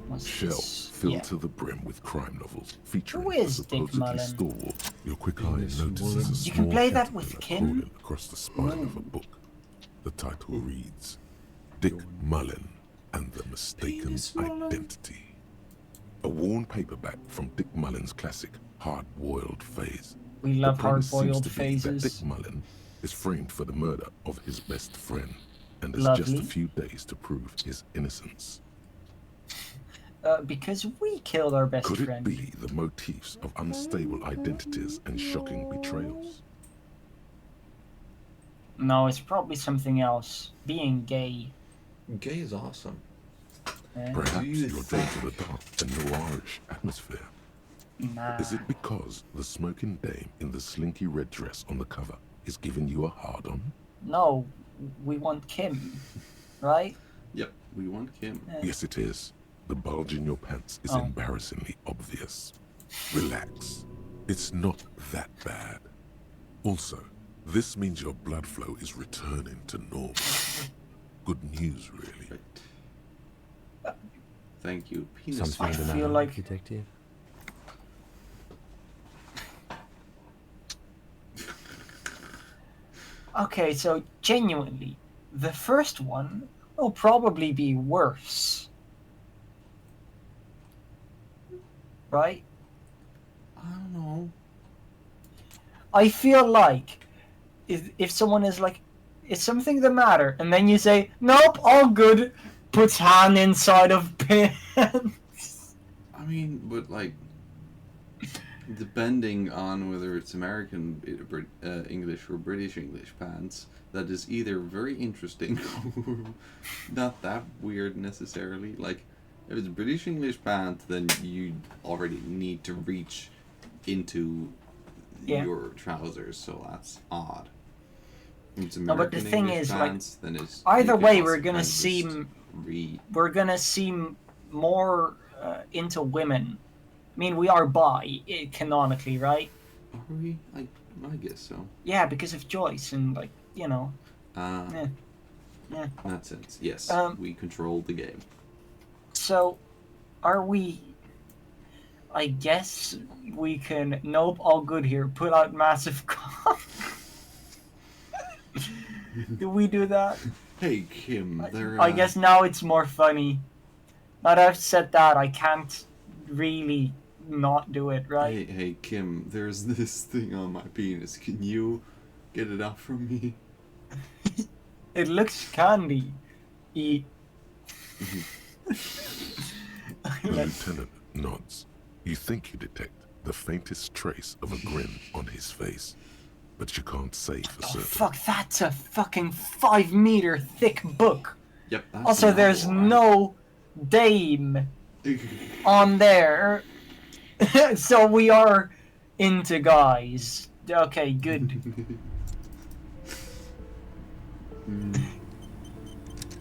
What's shelves this? filled Yeah. to the brim with crime novels featuring Who a is Dick supposedly Mullen? stalwart. Your quick eye notices a You can small play that with caterpillar Kim? crawling across the spine of a book. The title reads, Dick Mullen and the Mistaken Identity. A worn paperback from Dick Mullen's classic Hard-Boiled Phase. We love The premise seems hard-boiled to be phases. that Dick Mullen is framed for the murder of his best friend and has just Lovely. a few days to prove his innocence. Because we killed our best Could it friend. be the motifs of unstable identities and shocking betrayals? No, it's probably something else. Being gay. Gay is awesome. Perhaps you you're drawn to the dark and noirish atmosphere. Nah. Is it because the smoking dame in the slinky red dress on the cover is giving you a hard-on? No, we want Kim, right? Yep, we want Kim. Yes, it is. The bulge in your pants is Oh. embarrassingly obvious. Relax. It's not that bad. Also, this means your blood flow is returning to normal. Good news, really. Thank you. Penis. Something I the feel matter, like- detective? Okay, so genuinely, the first one will probably be worse. Right? I don't know. I feel like if someone is like, is something the matter? And then you say, nope, all good, puts hand inside of pants. I mean, but like, depending on whether it's American English or British English pants, that is either very interesting or not that weird necessarily. Like, if it's British English pants, then you already need to reach into your trousers, so that's odd. If it's No, American but the thing English is, pants, then it's either you can way, also we're gonna kind of see just read. we're gonna see more into women. I mean, we are bi, canonically, right? Are we? I guess so. Yeah, because of Joyce and, like, you know. Yeah. In that sense, yes. We control the game. So, are we... I guess we can... Nope, all good here. Put out massive cock. Do we do that? Hey, Kim, I guess now it's more funny. Now that I've said that, I can't really not do it, right? Hey, Kim, there's this thing on my penis. Can you get it out from me? It looks candy. Eat. The lieutenant nods. You think you detect the faintest trace of a grin on his face, but you can't say for certain. Fuck, that's a fucking 5-meter thick book. Yep. Also, there's no dame on there. So we are into guys. Okay, good.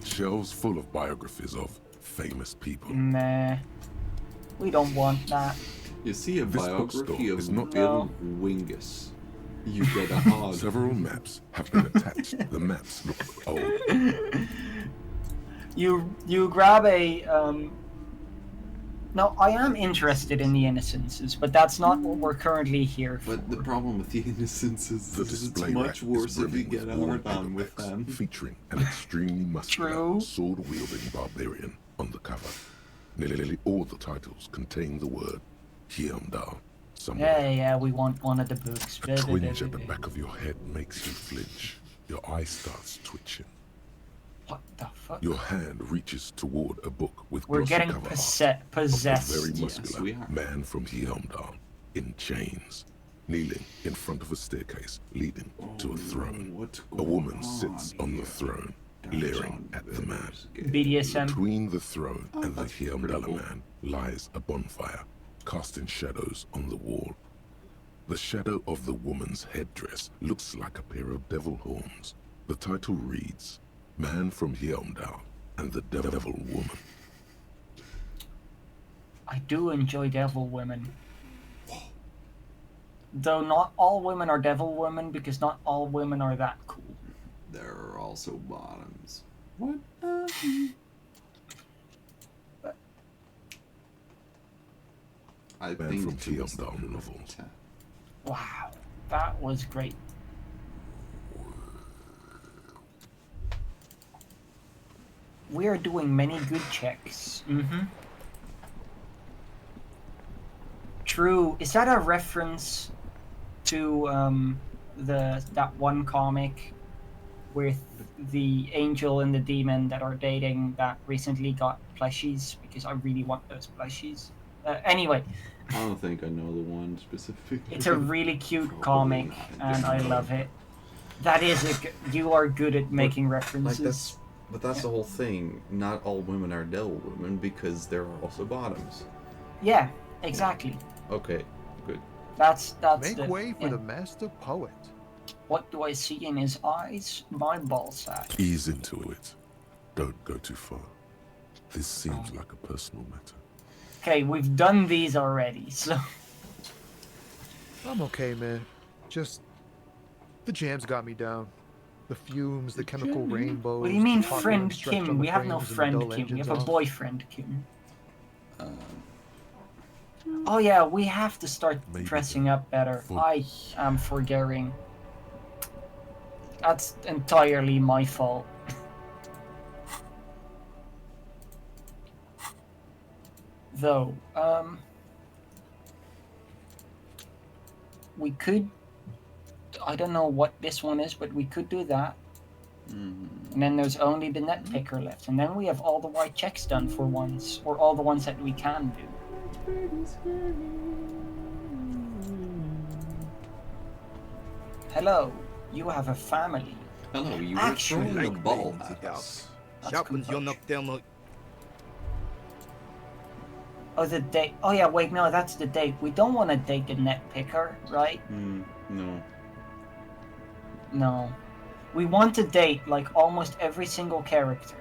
Shelves full of biographies of famous people. Nah. We don't want that. You see a This biography bookstore of is not Bill Wingus. You get a hug. Several maps have been attached. The maps look old. You grab a No, I am interested in the Innocences, but that's not what we're currently here for. But the problem with the Innocences is it's much worse if you get hard on with them. Featuring an extremely muscular, sword-wielding barbarian on the cover. Nearly all the titles contain the word Heimdall somewhere. Yeah, we want one of the books. A twinge at the back of your head makes you flinch. Your eye starts twitching. What the fuck? Your hand reaches toward a book with We're glossy getting cover possessed. of a very muscular Yes, we are. man from Heimdall in chains, kneeling in front of a staircase leading to a throne. A woman sits on the throne, leering at the man. BDSM. Between the throne and the Heimdall man lies a bonfire, casting shadows on the wall. The shadow of the woman's headdress looks like a pair of devil horns. The title reads, Man from Heimdall and the Devil Woman. I do enjoy devil women. Though not all women are devil women, because not all women are that cool. There are also bottoms. What? I Man from think Heimdall novels. Wow, that was great. We are doing many good checks. True. Is that a reference to that one comic with the angel and the demon that are dating that recently got plushies? Because I really want those plushies. Anyway. I don't think I know the one specifically. It's a really cute comic, and I love it. That is you are good at making references. But that's the whole thing. Not all women are devil women because there are also bottoms. Yeah, exactly. Okay, good. That's Make way for the master poet. What do I see in his eyes? My ballsack. Ease into it. Don't go too far. This seems like a personal matter. Okay, we've done these already, so... I'm okay, man. Just... the jams got me down. The fumes, the chemical rainbows... What do you mean, the friend stretched on Kim? the We have no frames and the friend dull Kim. We engines have a off. boyfriend Kim. Oh yeah, we have to start dressing up better. I am forgetting. That's entirely my fault. Though, we could... I don't know what this one is, but we could do that. And then there's only the net picker left. And then we have all the white checks done for once. Or all the ones that we can do. Hello, you have a family. Hello, you were Actually, throwing the ball at us. Oh, the date. Oh yeah, wait, no, that's the date. We don't want to date the net picker, right? No. No. We want to date, like, almost every single character.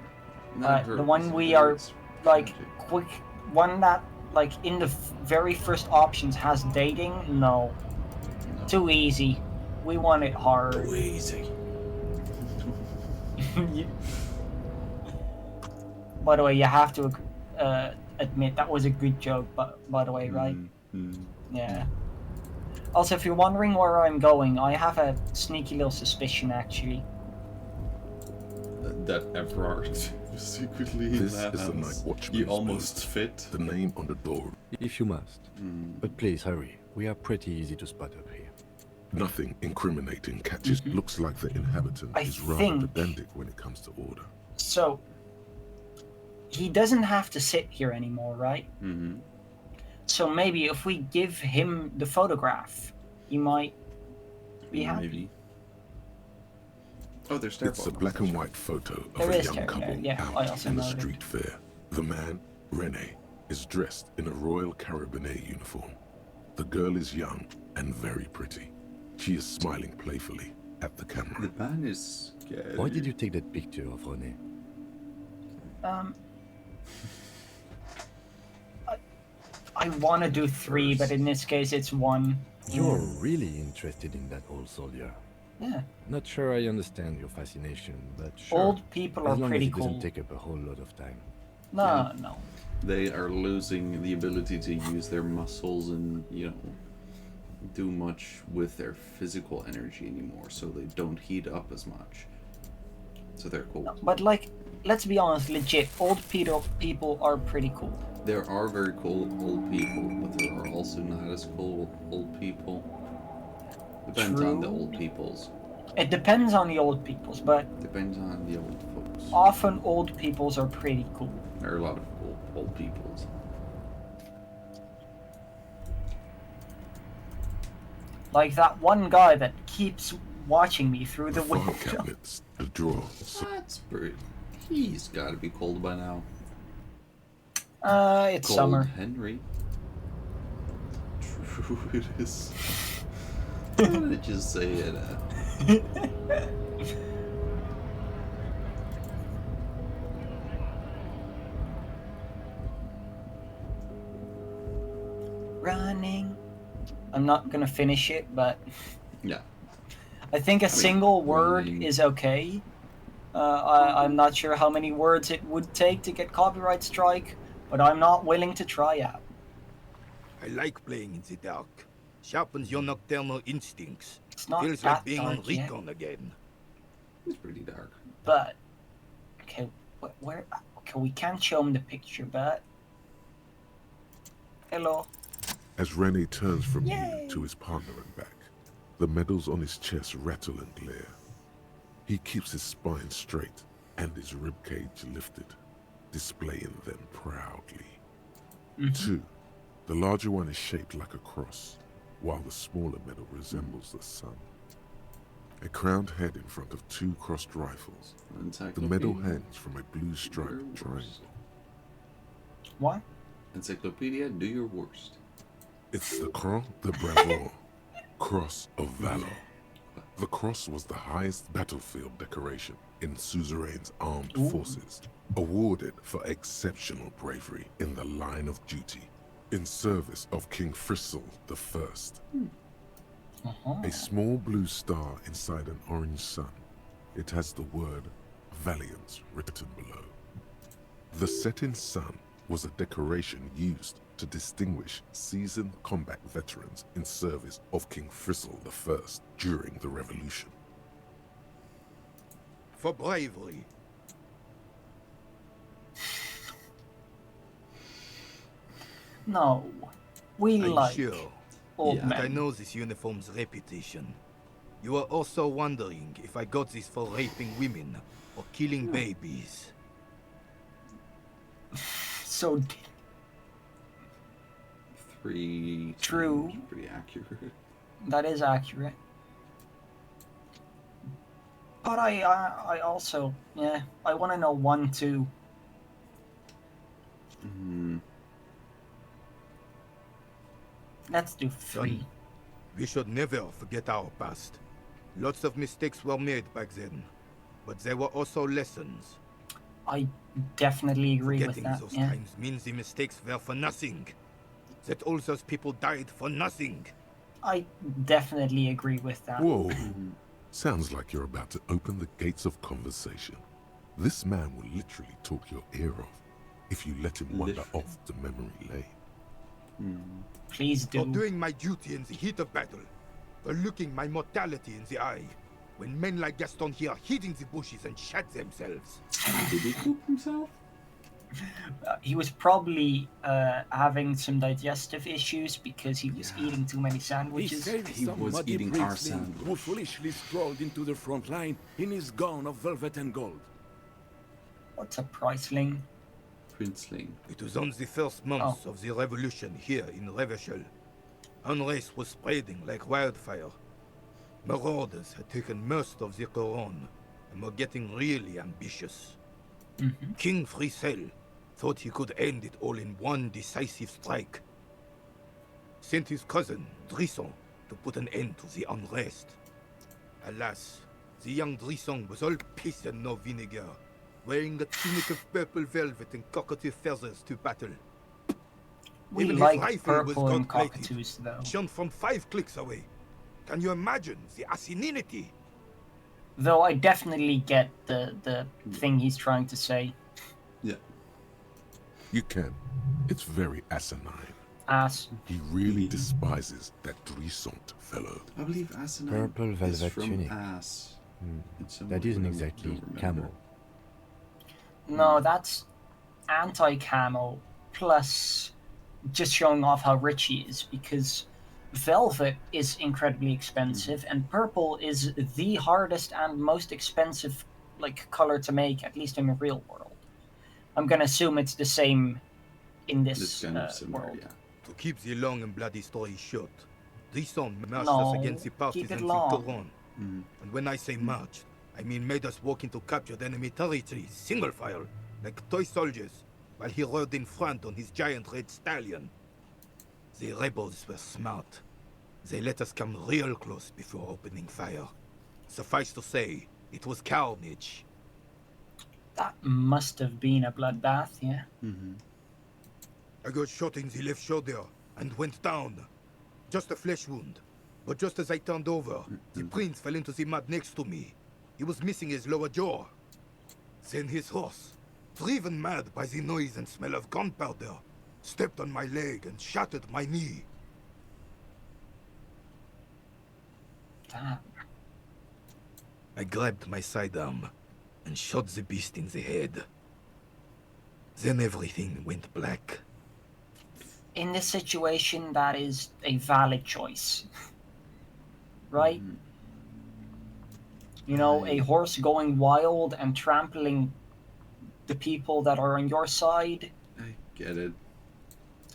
Not The her, one it's we very are, like, quick... One that like in the very first options has dating. No. Too easy. We want it hard. Too easy. By the way, you have to admit that was a good joke. But by the way, right? Yeah. Also, if you're wondering where I'm going, I have a sneaky little suspicion, actually. That Everard secretly This in that is the house. night watchman's You almost booth. fit. The name on the door. If you must. But please hurry. We are pretty easy to spot up here. Nothing incriminating catches. Looks like the inhabitant I is rather think- pedantic when it comes to order. So, he doesn't have to sit here anymore, right? Mm-hmm. So maybe if we give him the photograph, he might be happy. Maybe. Oh, there's It's a black and white photo of There a is young Terry couple there, yeah, I out also in a noted. street fair. The man, Rene, is dressed in a Royal Carabinier uniform. The girl is young and very pretty. She is smiling playfully at the camera. The man is scary. Why did you take that picture of René? I want to do 3, but in this case it's 1. You're really interested in that old soldier. Yeah. Not sure I understand your fascination, but sure. Old people as are long pretty as it doesn't cool. take up a whole lot of time. No, no. They are losing the ability to use their muscles and, do much with their physical energy anymore, so they don't heat up as much. So they're cool. But like, let's be honest, legit, old people are pretty cool. There are very cool old people, but there are also not as cool old people. Depends on the old peoples. It depends on the old peoples, but Depends on the old folks. often old peoples are pretty cool. There are a lot of cool old peoples. Like that one guy that keeps watching me through the File window. cabinets, the drawers. That's pretty. He's got to be cold by now. It's Cold summer. Henry. True, it is. Why did I just say it? Running. I'm not gonna finish it, but Yeah. I think a single word running. is okay. I'm not sure how many words it would take to get copyright strike, but I'm not willing to try out. I like playing in the dark. Sharpens your nocturnal instincts. It's not Feels that like being on dark yet. recon again. It's pretty dark. But okay, where? Okay, we can't show him the picture, but hello. As Rene turns from you to his partner and back, the medals on his chest rattle and glare. He keeps his spine straight and his ribcage lifted, displaying them proudly. 2. The larger one is shaped like a cross, while the smaller medal resembles the sun. A crowned head in front of 2 crossed rifles. The medal hangs from a blue striped triangle. What? Encyclopedia, do your worst. It's the Croix de Bravoure, Cross of Valor. The cross was the highest battlefield decoration in Suzerain's armed forces, awarded for exceptional bravery in the line of duty, in service of King Frizzle I. A small blue star inside an orange sun. It has the word Valiant written below. The setting sun was a decoration used to distinguish seasoned combat veterans in service of King Frizzle I during the Revolution. For bravery. No, we I'm like sure. old But men. I know this uniform's reputation. You are also wondering if I got this for raping women or killing babies. So 3. True. seems pretty accurate. that is accurate. But I also, I want to know 1 too. Let's do 3. Son, we should never forget our past. Lots of mistakes were made back then, but there were also lessons. I definitely agree with Forgetting that. those Yeah. times means the mistakes were for nothing. that all those people died for nothing. I definitely agree with that. Whoa. Sounds like you're about to open the gates of conversation. This man will literally talk your ear off if you let him wander off to memory lane. Please do. For doing my duty in the heat of battle, for looking my mortality in the eye, when men like Gaston here hid in the bushes and shat themselves. Did he cook himself? He was probably having some digestive issues because he was eating too many sandwiches. He was eating our sandwich. Who foolishly strolled into the front line in his gown of velvet and gold. What's a priceling? Princeling. It was on the first months of the revolution here in Revachol. Unrest was spreading like wildfire. Marauders had taken most of the Couronne and were getting really ambitious. King Frisel thought he could end it all in one decisive strike. Sent his cousin, Drisson, to put an end to the unrest. Alas, the young Drisson was all piss and no vinegar, wearing a tunic of purple velvet and cockatoo feathers to battle. We Even like his rifle was purple and gold-plated, cockatoos, though. shone from 5 clicks away. Can you imagine the asininity? Though I definitely get the thing he's trying to say. Yeah. You can. It's very asinine. Ass. He really despises that Drissant fellow. I believe asinine Purple is velvet from tunic. ass. That isn't exactly camel. No, that's anti-camo plus just showing off how rich he is, because velvet is incredibly expensive and purple is the hardest and most expensive color to make, at least in the real world. I'm gonna assume it's the same in this kind of similar, world. yeah. To keep the long and bloody story short, Drisson marched No, us against the keep partisans it in long. Couronne. And when I say marched, I mean made us walk into captured enemy territory, single file, like toy soldiers, while he rode in front on his giant red stallion. The rebels were smart. They let us come real close before opening fire. Suffice to say, it was carnage. That must have been a bloodbath, yeah. I got shot in the left shoulder and went down. Just a flesh wound. But just as I turned over, the prince fell into the mud next to me. He was missing his lower jaw. Then his horse, driven mad by the noise and smell of gunpowder, stepped on my leg and shattered my knee. Damn. I grabbed my sidearm and shot the beast in the head. Then everything went black. In this situation, that is a valid choice. Right? You know, a horse going wild and trampling the people that are on your side. I get it.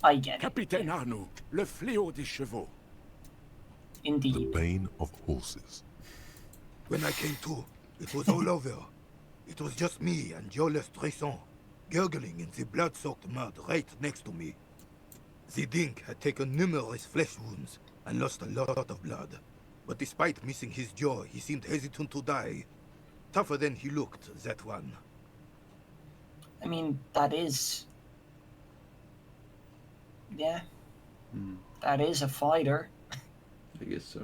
I get it. Capitaine Arnaud, le fléau des chevaux. Indeed. The bane of horses. When I came to, it was all over. It was just me and Jolas Tresson, gurgling in the blood-soaked mud right next to me. The Dink had taken numerous flesh wounds and lost a lot of blood. But despite missing his jaw, he seemed hesitant to die. Tougher than he looked, that one. I mean, that is... Yeah. That is a fighter. I guess so.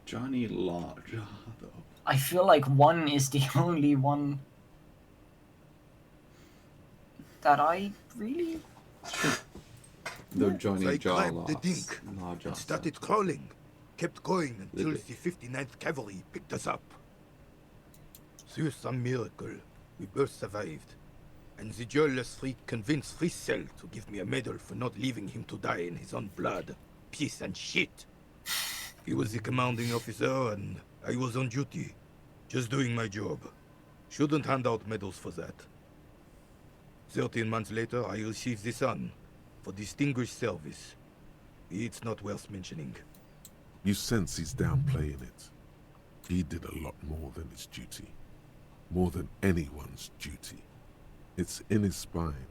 Johnny Law, though. I feel like one is the only one that I really... Though Johnny So I Jaw grabbed the Dink and started crawling. Kept going until the 59th Cavalry picked us up. Through some miracle, we both survived. And the jealous freak convinced Frisel to give me a medal for not leaving him to die in his own blood. Piece and shit. He was the commanding officer and I was on duty. Just doing my job. Shouldn't hand out medals for that. 13 months later, I received the Sun for distinguished service. It's not worth mentioning. You sense he's downplaying it. He did a lot more than his duty. More than anyone's duty. It's in his spine,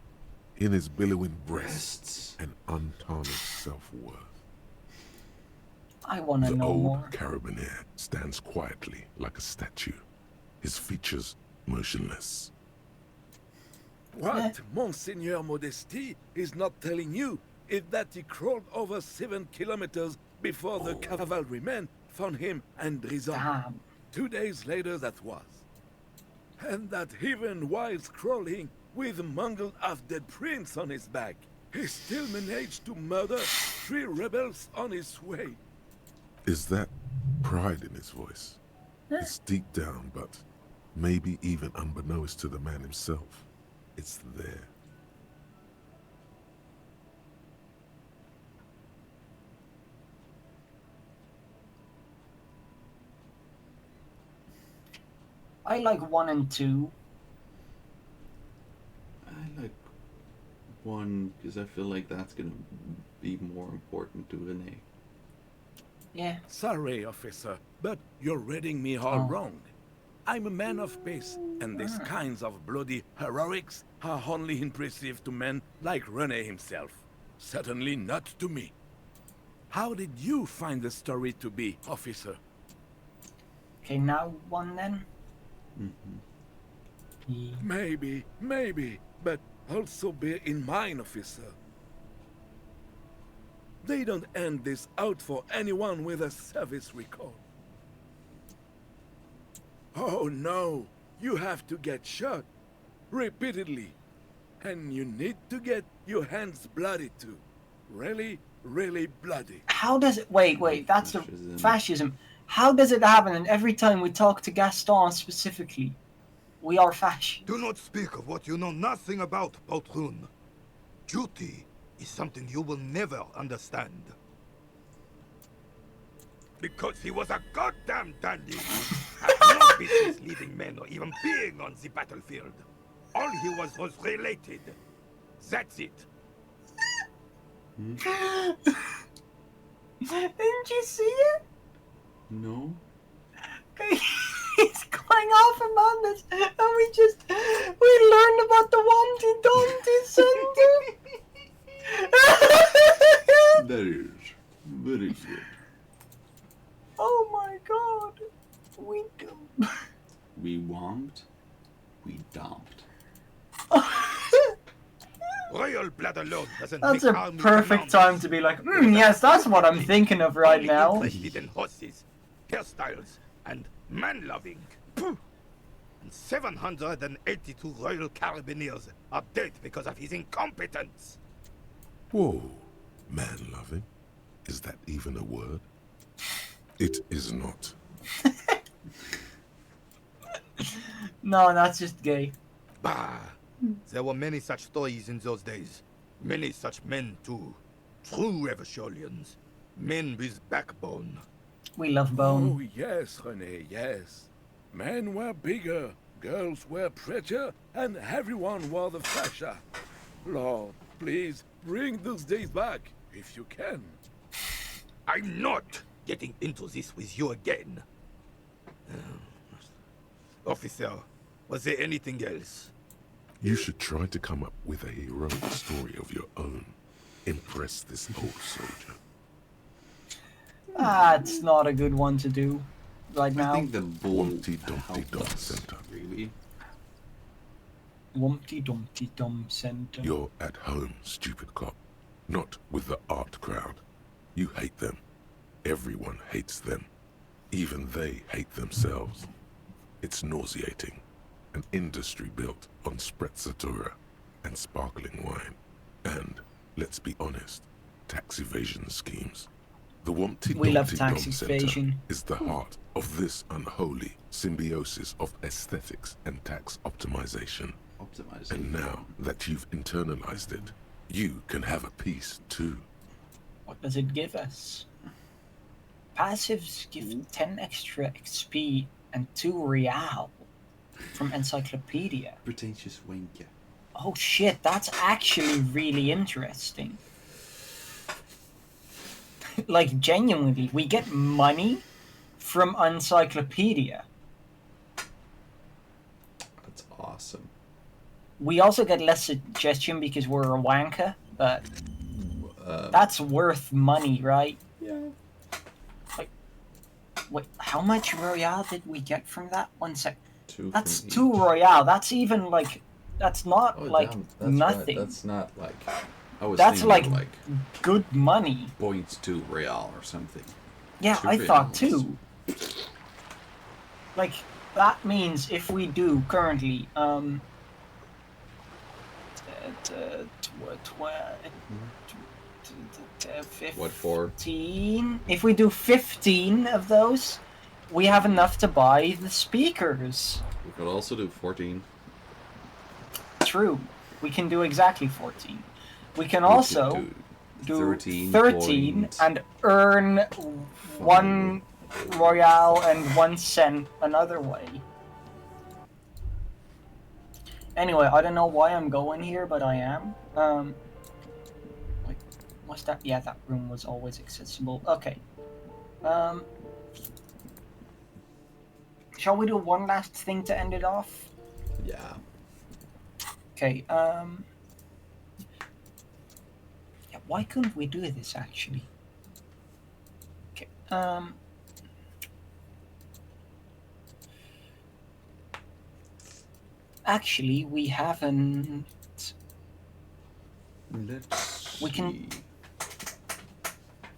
in his billowing breasts, and untarnished self-worth. I want to The know old more. carabinier stands quietly like a statue, his features motionless. What Monseigneur Modesty is not telling you is that he crawled over 7 kilometers before the cavalrymen found him and Drizon. Damn. 2 days later that was. And that even whilst crawling with a mangled half-dead prince on his back, he still managed to murder 3 rebels on his way. Is that pride in his voice? It's deep down, but maybe even unbeknownst to the man himself, it's there. I like 1 and 2. I like 1 because I feel like that's gonna be more important to Rene. Yeah. Sorry, officer, but you're reading me all wrong. I'm a man of peace, and these kinds of bloody heroics are only impressive to men like Rene himself. Certainly not to me. How did you find the story to be, officer? Okay, now 1 then. Maybe, but also bear in mind, officer. They don't end this out for anyone with a service record. Oh no, you have to get shot repeatedly, and you need to get your hands bloody too. Really, really bloody. How does it... Wait, that's a fascism. How does it happen? And every time we talk to Gaston specifically, we are fascist. Do not speak of what you know nothing about, Poltroon. Duty is something you will never understand. Because he was a goddamn dandy. Had no business leading men or even being on the battlefield. All he was related. That's it. Didn't you see it? No. He's going off about this, and we learned about the Humpty Dumpty Center. That is very good. Oh my god. We womped. We dumped. Royal blood alone doesn't That's make a army perfect time to be like, yes, that's what I'm thinking of right now. Interested in horses, hairstyles, and man-loving. And 782 Royal Carabineers are dead because of his incompetence. Whoa, man-loving? Is that even a word? It is not. No, that's just gay. Bah! There were many such stories in those days. Many such men, too. True Revacholians. Men with backbone. We love bone. Oh, yes, René, yes. Men were bigger, girls were prettier, and everyone wore the fascia. Lord, please, bring those days back, if you can. I'm not getting into this with you again. Officer, was there anything else? You should try to come up with a heroic story of your own. Impress this old soldier. That's not a good one to do right now. I think the bull Humpty Dumpty Dum Center. Really? Humpty Dumpty Dum Center. You're at home, stupid cop. Not with the art crowd. You hate them. Everyone hates them. Even they hate themselves. It's nauseating. An industry built on sprezzatura and sparkling wine. And, let's be honest, tax evasion schemes. The We love Dumpty tax Dum Center evasion. is the heart of this unholy symbiosis of aesthetics and tax optimization. And now that you've internalized it, you can have a piece too. What does it give us? Passives give 10 extra XP and 2 real from Encyclopedia. Pretentious wanker. Oh shit, that's actually really interesting. Like, genuinely, we get money from Encyclopedia. That's awesome. We also get less suggestion because we're a wanker, but that's worth money, right? Yeah. Wait, how much royale did we get from that? 1 sec. Two That's from 2 royale. That's even like That's not like damn, that's nothing. Right. That's not like. I was That's thinking like good money. 0.2 real or something. Yeah, 2 I thought reals. too. Like that means if we do currently What for? 15. If we do 15 of those, we have enough to buy the speakers. We could also do 14. True. We can do exactly 14. We can also do 13 and earn 1 royale and 1 cent another way. Anyway, I don't know why I'm going here, but I am. Wait, what's that? Yeah, that room was always accessible. Okay. Shall we do one last thing to end it off? Yeah. Okay, yeah, why couldn't we do this actually? Okay, actually, we haven't. We can.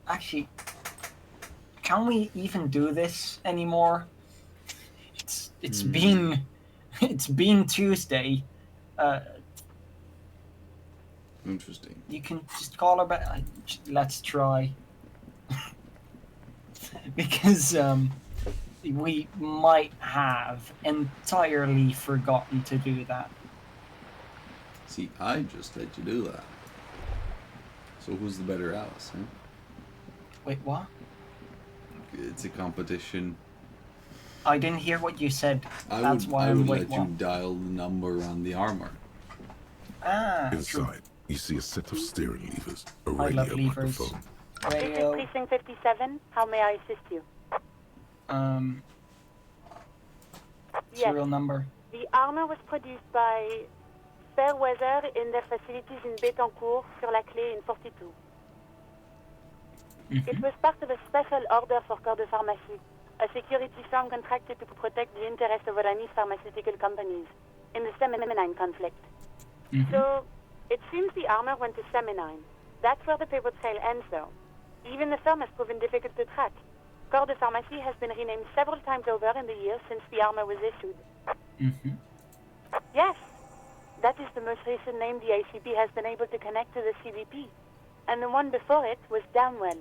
Actually, can we even do this anymore? It's been Tuesday. Interesting. You can just call her back. Let's try. Because we might have entirely forgotten to do that. See, I just let you do that. So who's the better Alice, huh? Wait, what? It's a competition. I didn't hear what you said. I That's would, why I I'm would like, let you dial the number on the armor. Ah, Inside, you see a set of steering levers, a I love radio levers. microphone. This is Precinct 57. How may I assist you? Serial number. The armor was produced by Fairweather in their facilities in Betancourt sur la Clé in 42. It was part of a special order for Corps de Pharmacie, a security firm contracted to protect the interests of Oranese pharmaceutical companies in the Seminine conflict. So, it seems the armor went to Seminine. That's where the paper trail ends, though. Even the firm has proven difficult to track. Corps de Pharmacie has been renamed several times over in the years since the armor was issued. Yes, that is the most recent name the ICP has been able to connect to the CVP. And the one before it was Downwell.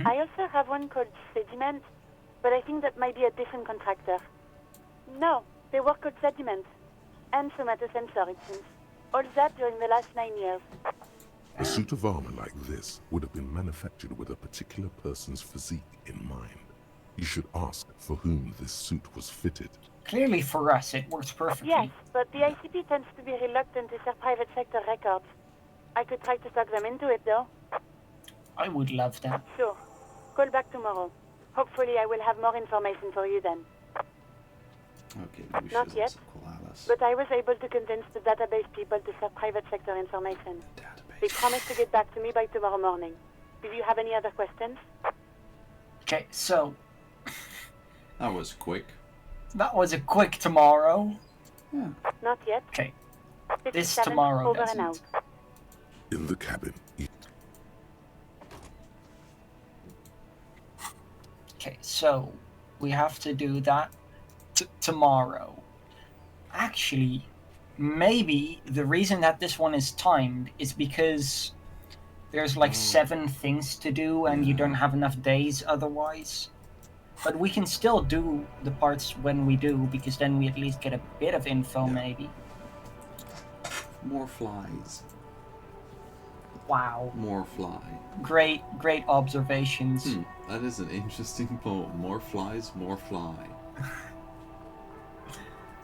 I also have one called Sediment, but I think that might be a different contractor. No, they work called Sediment. And somatosensor, it seems. All that during the last 9 years. A suit of armor like this would have been manufactured with a particular person's physique in mind. You should ask for whom this suit was fitted. Clearly for us, it works perfectly. Yes, but the ICP tends to be reluctant to share private sector records. I could try to talk them into it, though. I would love that. Sure. Call back tomorrow. Hopefully I will have more information for you then. Okay, maybe she Not doesn't yet, call Alice. but I was able to convince the database people to share private sector information. They promised to get back to me by tomorrow morning. Do you have any other questions? Okay, so That was quick. that was a quick tomorrow. Yeah. Not yet. Okay. This 57, tomorrow over doesn't. and out. In the cabin, Okay, so we have to do that tomorrow. Actually, maybe the reason that this one is timed is because there's like 7 things to do and you don't have enough days otherwise. But we can still do the parts when we do, because then we at least get a bit of info, maybe. More flies. Wow. More fly. Great observations. That is an interesting poem. More flies, more fly.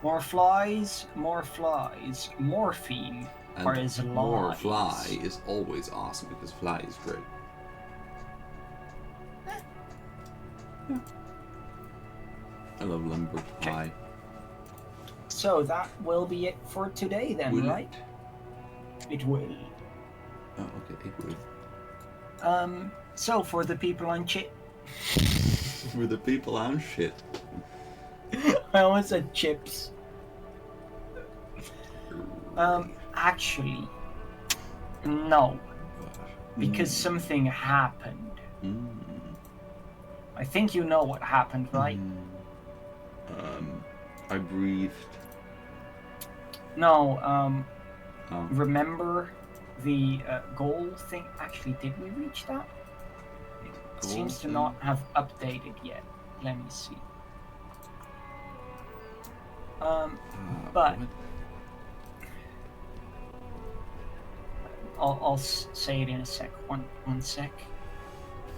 More flies, morphine, or And is more lies. fly is always awesome because fly is great. I love lumber fly. So that will be it for today then, Will it? right? It will. Oh, okay, it will. So for the people on chip, For the people I'm shit. I almost said chips. Actually, no. Because something happened. I think you know what happened, right? I breathed. No, remember the goal thing? Actually, did we reach that? It seems to not have updated yet. Let me see. But I'll say it in a sec. One sec.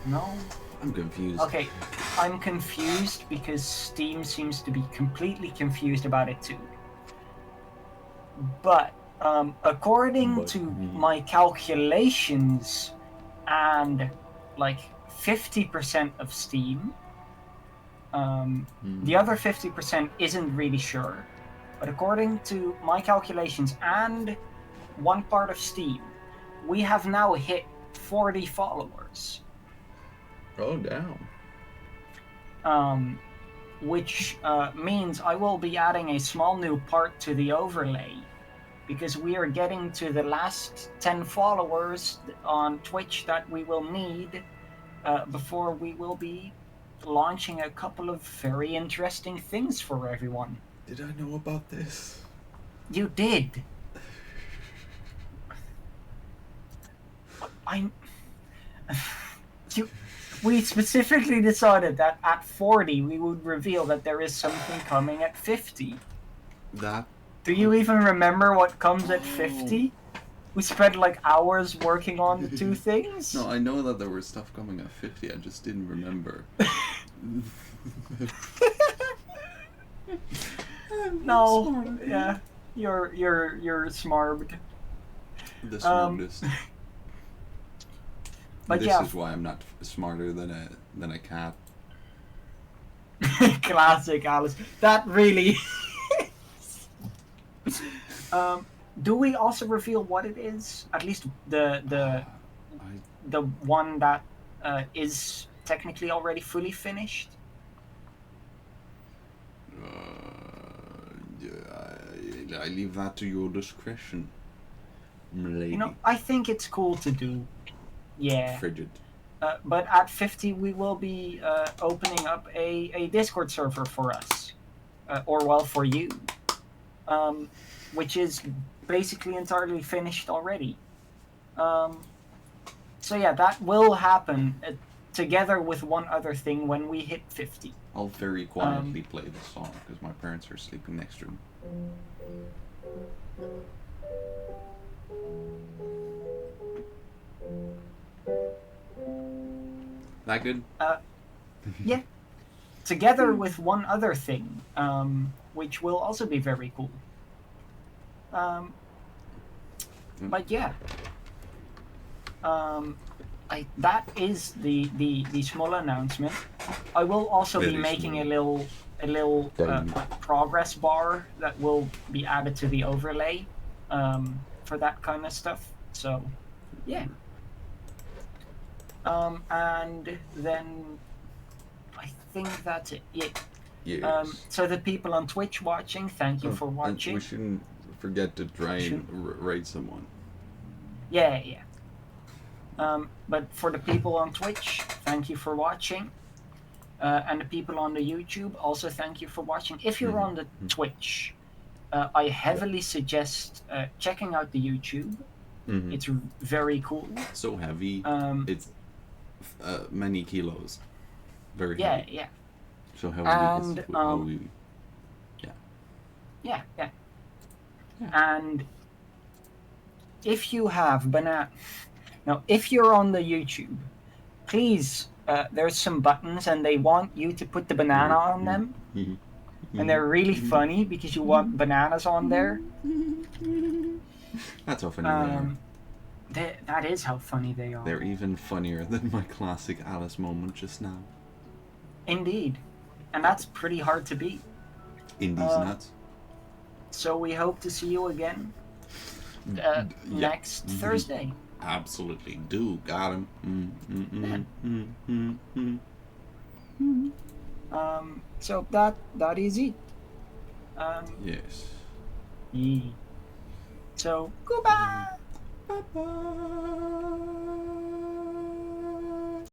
No. I'm confused. Okay, I'm confused because Steam seems to be completely confused about it too. But according to my calculations and like 50% of Steam, the other 50% isn't really sure. But according to my calculations and one part of Steam, we have now hit 40 followers. Oh, damn. Which means I will be adding a small new part to the overlay because we are getting to the last 10 followers on Twitch that we will need before we will be launching a couple of very interesting things for everyone. Did I know about this? You did. We specifically decided that at 40 we would reveal that there is something coming at 50. Do you even remember what comes at 50? We spent like hours working on the two things. No, I know that there was stuff coming at 50, I just didn't remember. No, yeah, you're smart. The smartest. But this yeah, is why I'm not smarter than a cat. Classic Alice. That really. Do we also reveal what it is? At least the one that is technically already fully finished. I leave that to your discretion, milady. You know, I think it's cool to do. Yeah. Frigid. But at 50, we will be opening up a Discord server for us, or well, for you, which is basically entirely finished already. So yeah, that will happen together with one other thing when we hit 50. I'll very quietly play the song because my parents are sleeping next to me. That good? Yeah. Together with one other thing, which will also be very cool. But yeah. That is the small announcement. I will also be making a little progress bar that will be added to the overlay for that kind of stuff. So, yeah. And then I think that's it. Yeah. Yes. So the people on Twitch watching, thank you for watching. We shouldn't forget to try and rate someone. Yeah. But for the people on Twitch, thank you for watching. And the people on the YouTube, also thank you for watching. If you're on the Twitch, I heavily suggest checking out the YouTube. It's very cool. So heavy. It's many kilos. Very heavy. Yeah. So heavy. And yeah. And if you have now, if you're on the YouTube, please, there's some buttons and they want you to put the banana on them. And they're really funny because you want bananas on there. That's how funny they are. That is how funny they are. They're even funnier than my classic Alice moment just now. Indeed. And that's pretty hard to beat. In these nuts. So we hope to see you again next Thursday. Absolutely. Got him. So that is it. Yes. Yeah. So, goodbye! Bye-bye!